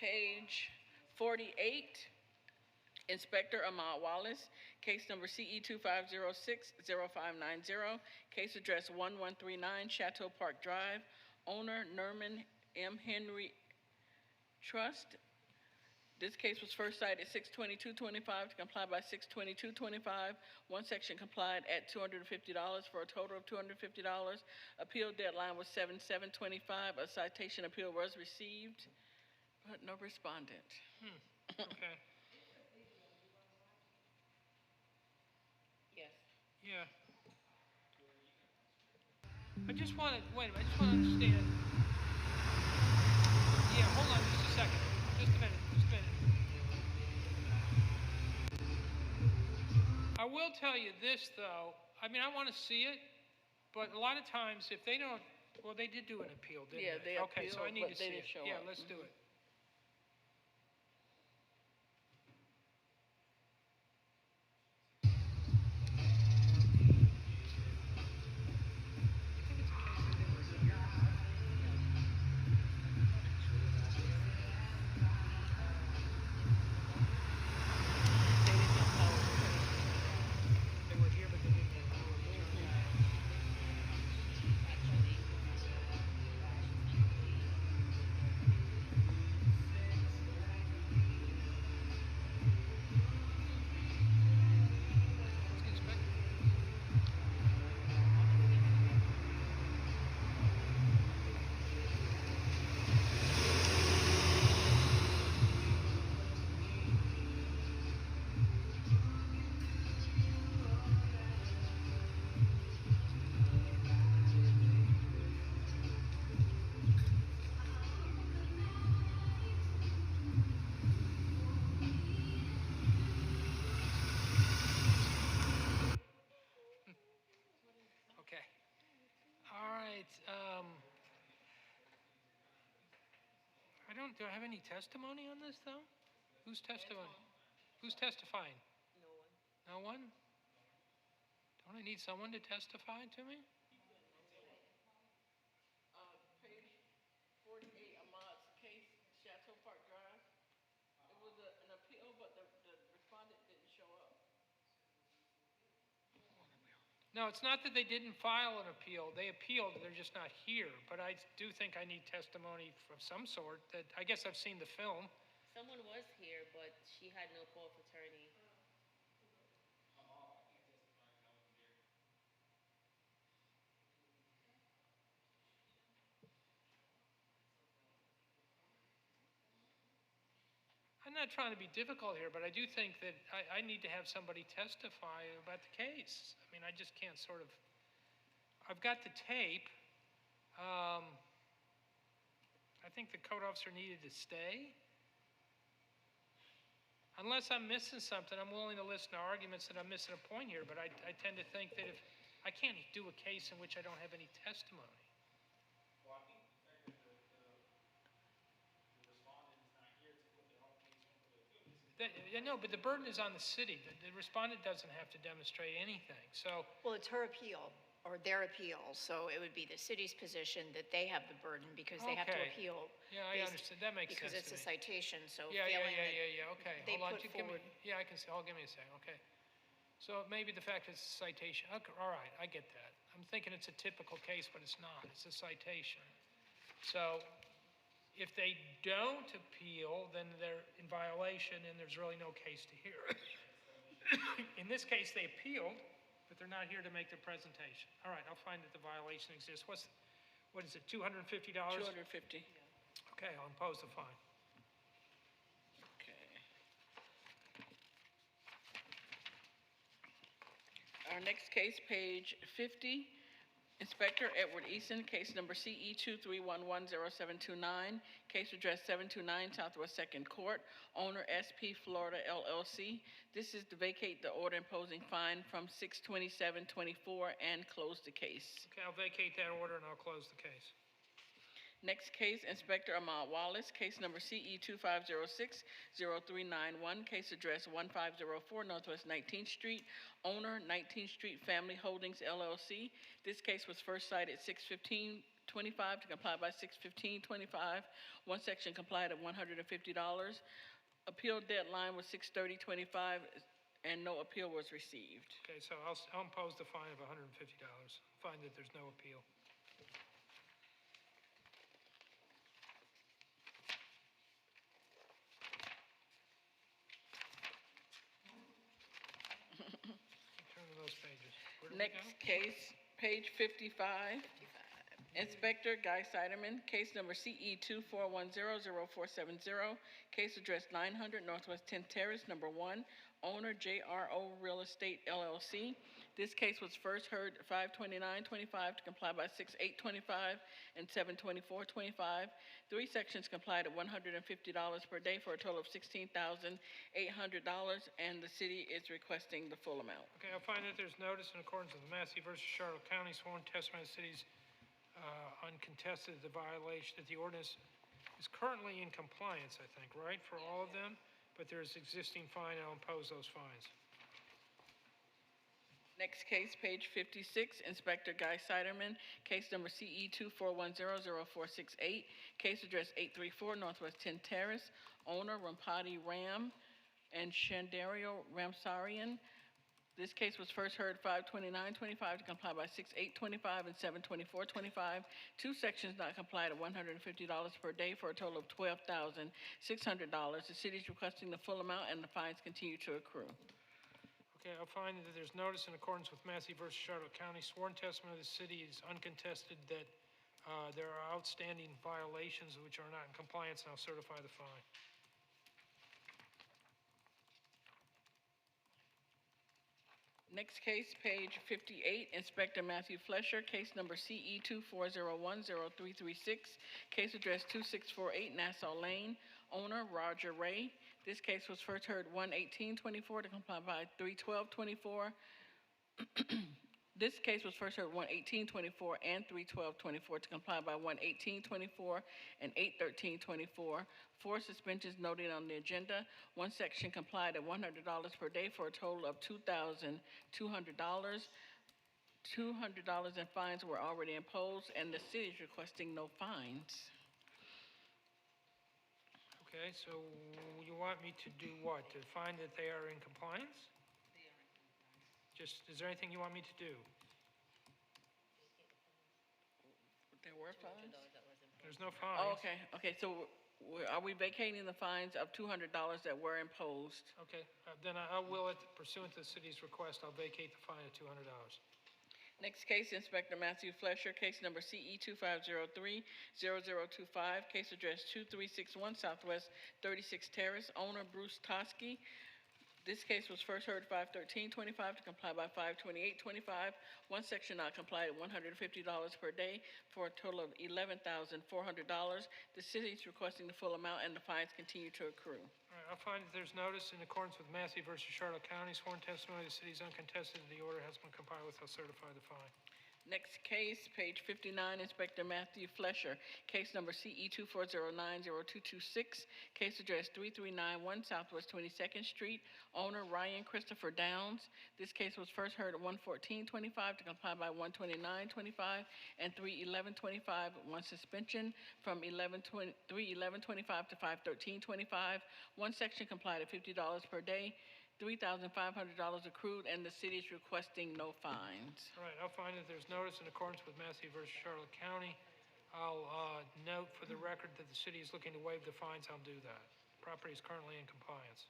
Page 48, Inspector Ahmad Wallace, case number CE 2506-0590, case address 1139 Chateau Park Drive, owner Nerman M. Henry Trust. This case was first cited at 6/22/25 to comply by 6/22/25. One section complied at $250 for a total of $250. Appeal deadline was 7/7/25. A citation appeal was received, but no respondent. Okay. Yes. Yeah. I just want to, wait a minute, I just want to understand. Yeah, hold on just a second. Just a minute, just a minute. I will tell you this, though. I mean, I want to see it, but a lot of times if they don't, well, they did do an appeal, didn't Yeah, they? they Okay, so I appealed, need but to they see didn't it. show Yeah, up. let's do it. They were here, but they didn't have power of attorney. Where's the inspector? Okay. All right. Do I have any testimony on this, though? Who's testifying? Who's testifying? No one. No one? Don't I need someone to testify to me? Page 48, Ahmad's case, Chateau Park Drive. It was an appeal, but the respondent didn't show up. No, it's not that they didn't file an appeal. They appealed, they're just not here. But I do think I need testimony of some sort. That I guess I've seen the film. Someone was here, but she had no power of attorney. I'm not trying to be difficult here, but I do think that I need to have somebody testify about the case. I mean, I just can't sort of. I've got the tape. I think the code officer needed to stay. Unless I'm missing something, I'm willing to listen to arguments that I'm missing a point here, but I tend to think that if I can't do a case in which I don't have any testimony. Well, I think the fact that the respondent is not here to put their own case in for the appeal. No, but the burden is on the city. The respondent doesn't have to demonstrate anything. So, Well, it's her appeal, or their appeal, so it would be the city's position that they have the burden because they have to Okay. appeal. Yeah, I based- understand. That makes Because sense it's to a me. citation, so yeah, failing that okay. they Hold on. put Give me, forward. yeah, I can see. Give me a second. Okay. So maybe the fact it's a citation. Okay, all right, I get that. I'm thinking it's a typical case, but it's not. It's a citation. So if they don't appeal, then they're in violation and there's really no case to hear. In this case, they appealed, but they're not here to make their presentation. All right, I'll find that the violation exists. What is it, $250? $250. Okay, I'll impose the fine. Okay. Our next case, page 50, Inspector Edward Eason, case number CE 23110729, case address 729 Southwest 2nd Court, owner SP Florida LLC. This is to vacate the order imposing fine from 6/27/24 and close the case. Okay, I'll vacate that order and I'll close the case. Next case, Inspector Ahmad Wallace, case number CE 2506-0391, case address 1504 Northwest 19th Street, owner 19th Street Family Holdings LLC. This case was first cited 6/15 25 to comply by 6/15/25. One section complied at $150. Appeal deadline was 6/30/25, and no appeal was received. Okay, so I'll impose the fine of $150. Find that there's no appeal. Turn to those pages. Where do we go? Next case, page 55. Inspector Guy Siderman, case number CE 24100470, case address 900 Northwest 10th Terrace, number 1, owner JRO Real Estate LLC. This case was first heard 5/29/25 to comply by 6/8/25 and 7/24/25. Three sections complied at $150 per day for a total of $16,800, and the city is requesting the full amount. Okay, I'll find that there's notice in accordance with Massey versus Charlotte County sworn testimony of the city's uncontested the violation, that the ordinance is currently in compliance, I think, right, for all of them? But there's existing fine, I'll impose those fines. Next case, page 56, Inspector Guy Siderman, case number CE 24100468, case address 834 Northwest 10th Terrace, owner Rampati Ram and Shandario Ramsarian. This case was first heard 5/29/25 to comply by 6/8/25 and 7/24/25. Two sections not complied at $150 per day for a total of $12,600. The city is requesting the full amount, and the fines continue to accrue. Okay, I'll find that there's notice in accordance with Massey versus Charlotte County sworn testimony of the city is uncontested that there are outstanding violations which are not in compliance, and I'll certify the fine. Next case, page 58, Inspector Matthew Flesher, case number CE 24010336, case address 2648 Nassau Lane, owner Roger Ray. This case was first heard 1/18/24 to comply by 3/12/24. This case was first heard 1/18/24 and 3/12/24 to comply by 1/18/24 and 8/13/24. Four suspensions noted on the agenda. One section complied at $100 per day for a total of $2,200. $200 in fines were already imposed, and the city is requesting no fines. Okay, so you want me to do what? To find that they are in compliance? Just, is there anything you want me to do? There were fines? There's no fines. Oh, okay, so are we vacating the fines of $200 that were imposed? Okay, then I will, pursuant to the city's request, I'll vacate the fine at $200. Next case, Inspector Matthew Flesher, case number CE 2503-0025, case address 2361 Southwest 36th Terrace, owner Bruce Toski. This case was first heard 5/13/25 to comply by 5/28/25. One section not complied at $150 per day for a total of $11,400. The city is requesting the full amount, and the fines continue to accrue. All right, I'll find that there's notice in accordance with Massey versus Charlotte County sworn testimony of the city's uncontested. The order has been complied with. I'll certify the fine. Next case, page 59, Inspector Matthew Flesher, case number CE 24090226, case address 3391 Southwest 22nd Street, owner Ryan Christopher Downs. This case was first heard at 1/14/25 to comply by 1/29/25 and 3/11/25. One suspension from 3/11/25 to 5/13/25. One section complied at $50 per day. $3,500 accrued, and the city is requesting no fines. All right, I'll find that there's notice in accordance with Massey versus Charlotte County. I'll note for the record that the city is looking to waive the fines. I'll do that. Property is currently in compliance.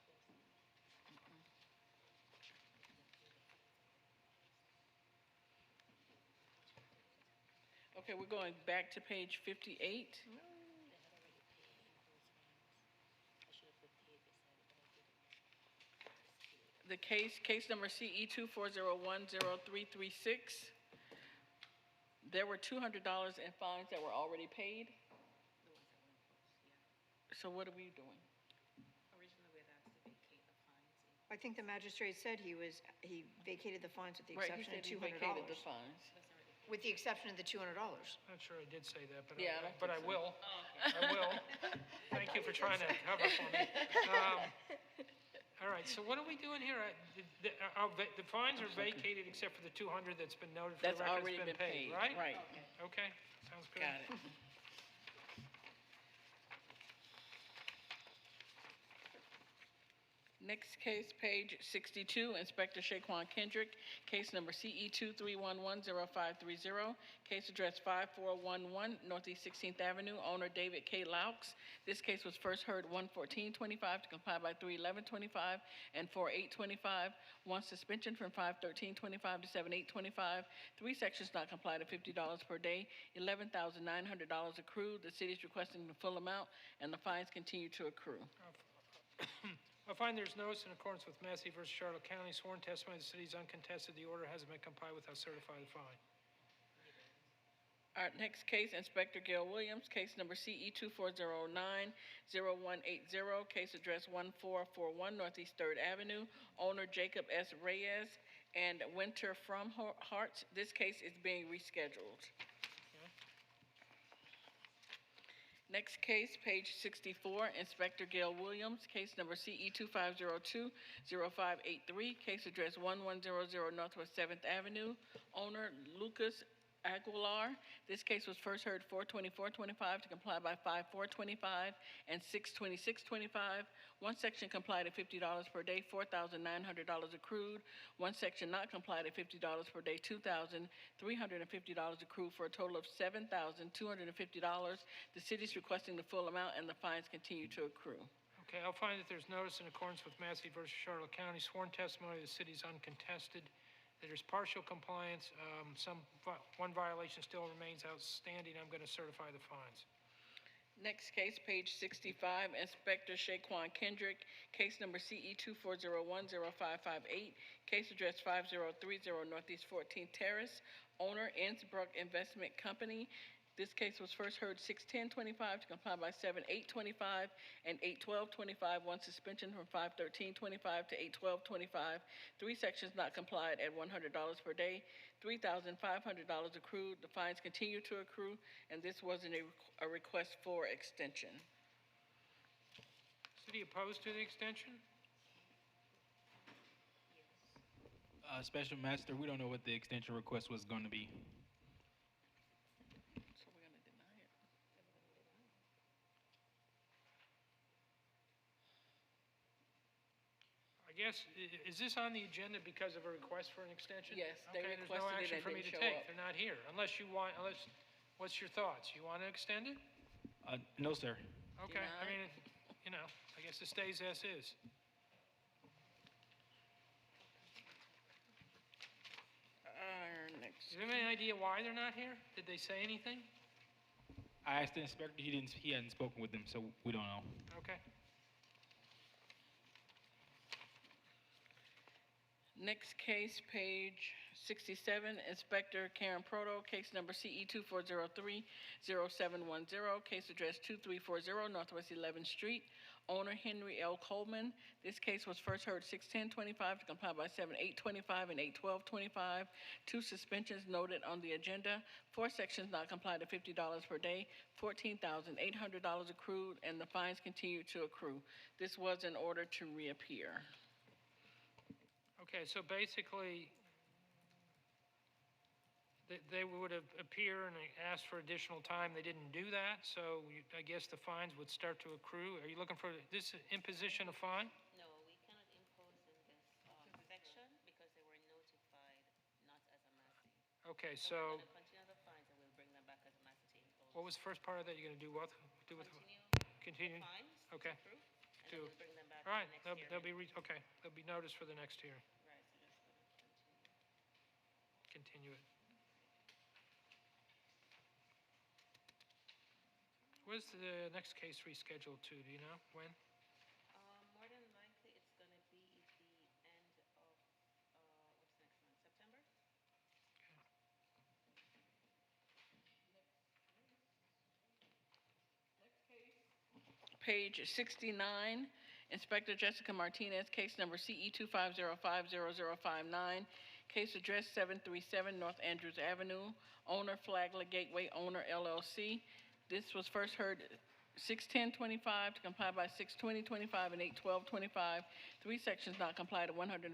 Okay, we're going back to page 58. The case number CE 24010336. There were $200 in fines that were already paid. So what are we doing? I think the magistrate said he vacated the fines with the Right, he exception of said he $200. vacated the fines. With the exception of the $200. I'm not sure I did say that, but Yeah, I will. I will. Thank you for trying to cover for me. All right, so what are we doing here? The fines are vacated except for the 200 that's been noted for the That's record already has been paid, right? right. Okay, sounds good. Got it. Next case, page 62, Inspector Shaquan Kendrick, case number CE 23110530, case address 5411 Northeast 16th Avenue, owner David K. Laux. This case was first heard 11425 to comply by 31125 and 4825. One suspension from 51325 to 7825. Three sections not complied at $50 per day. $11,900 accrued. The city is requesting the full amount, and the fines continue to accrue. I find there's notice in accordance with Massey versus Charlotte County. Sworn testimony of the city is uncontested. The order hasn't been complied with. I'll certify the fine. Our next case, Inspector Gail Williams, case number CE 2409-0180, case address 1441 Northeast 3rd Avenue, owner Jacob S. Reyes and Winter from Hearts. This case is being rescheduled. Next case, page 64, Inspector Gail Williams, case number CE 2502-0583, case address 1100 Northwest 7th Avenue, owner Lucas Aguilar. This case was first heard 4/24/25 to comply by 5/4/25 and 6/26/25. One section complied at $50 per day, $4,900 accrued. One section not complied at $50 per day, $2,350 accrued, for a total of $7,250. The city is requesting the full amount, and the fines continue to accrue. Okay, I'll find that there's notice in accordance with Massey versus Charlotte County. Sworn testimony of the city is uncontested. That there's partial compliance. One violation still remains outstanding. I'm going to certify the fines. Next case, page 65, Inspector Shaquan Kendrick, case number CE 2401-0558, case address 5030 Northeast 14th Terrace, owner Innsbruck Investment Company. This case was first heard 6/10/25 to comply by 7/8/25 and 8/12/25. One suspension from 5/13/25 to 8/12/25. Three sections not complied at $100 per day. $3,500 accrued. The fines continue to accrue, and this wasn't a request for extension. City opposed to the extension? Special Master, we don't know what the extension request was going to be. So we're going to deny it. I guess, is this on the agenda because of a request for an extension? Yes, they Okay, there's no requested it action and for me didn't to show take. up. They're not here. What's your thoughts? You want to extend it? No, sir. Okay, I Deny. mean, I guess it stays as is. Next. Do you have any idea why they're not here? Did they say anything? I asked the inspector. He hadn't spoken with them, so we don't know. Okay. Next case, page 67, Inspector Karen Proto, case number CE 2403-0710, case address 2340 Northwest 11th Street, owner Henry L. Coleman. This case was first heard 6/10/25 to comply by 7/8/25 and 8/12/25. Two suspensions noted on the agenda. Four sections not complied at $50 per day. $14,800 accrued, and the fines continue to accrue. This was in order to reappear. Okay, so basically, they would have appeared and they asked for additional time. They didn't do that, so I guess the fines would start to accrue. Are you looking for this imposition of fine? No, we cannot impose in this section because they were notified not as a massy. Okay, So we're so going to continue the fines and we'll bring them back as a massy to impose. what was the first part of that? You're going to do what? Continue? The fines Okay. to approve, and To- then we'll bring them back All right, to the next they'll hearing. be, okay, there'll be notice for the next hearing. Right, so just gonna Continue continue. it. Where's the next case rescheduled to? Do you know when? More than likely, it's gonna be the end of, what's next month, September? Page 69, Inspector Jessica Martinez, case number CE 25050059, case address 737 North Andrews Avenue, owner Flagler Gateway Owner LLC. This was first heard 61025 to comply by 62025 and 81225. 3 sections not complied at $150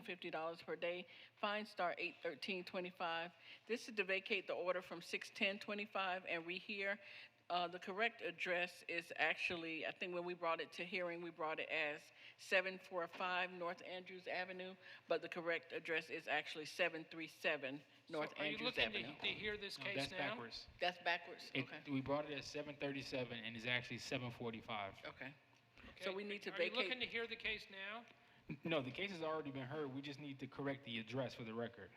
per day. Fine start 81325. This is to vacate the order from 61025 and rehear. The correct address is actually, I think when we brought it to hearing, we brought it as 745 North Andrews Avenue, but the correct address is actually 737 North So Andrews Are you Avenue. looking to hear this No, case that's now? backwards. That's backwards? Okay. We brought it at 7:37 and it's actually 7:45. Okay. So we need to Are you vacate. looking to hear the case now? No, the case has already been heard. We just need to correct the address for the record.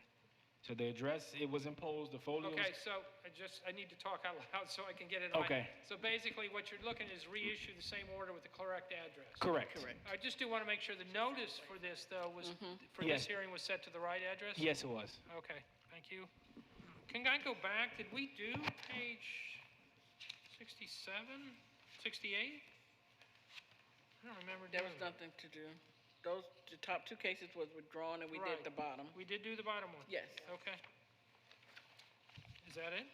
So the address, it was imposed, the folio was... Okay, so I need to talk out loud so I can get it right. Okay. So basically, what you're looking is reissue the same order with the correct address. Correct. I just do want to make sure the notice for this, though, was, for Yes. this hearing was set to the right address? Yes, it was. Okay, thank you. Can I go back? Did we do page 67, 68? I don't remember There doing was that. nothing to do. The top 2 cases was withdrawn and we did Right. the bottom. We did do the bottom one? Yes. Okay. Is that it?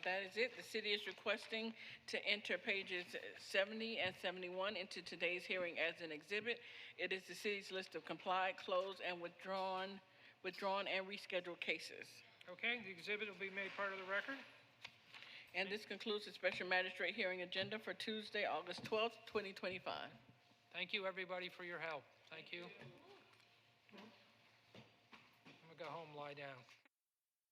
That is it. The city is requesting to enter pages 70 and 71 into today's hearing as an exhibit. It is the city's list of complied, closed, and withdrawn and rescheduled cases. Okay, the exhibit will be made part of the record. And this concludes the special magistrate hearing agenda for Tuesday, August 12th, 2025. Thank you, everybody, for your help. Thank you. I'm gonna go home, lie down.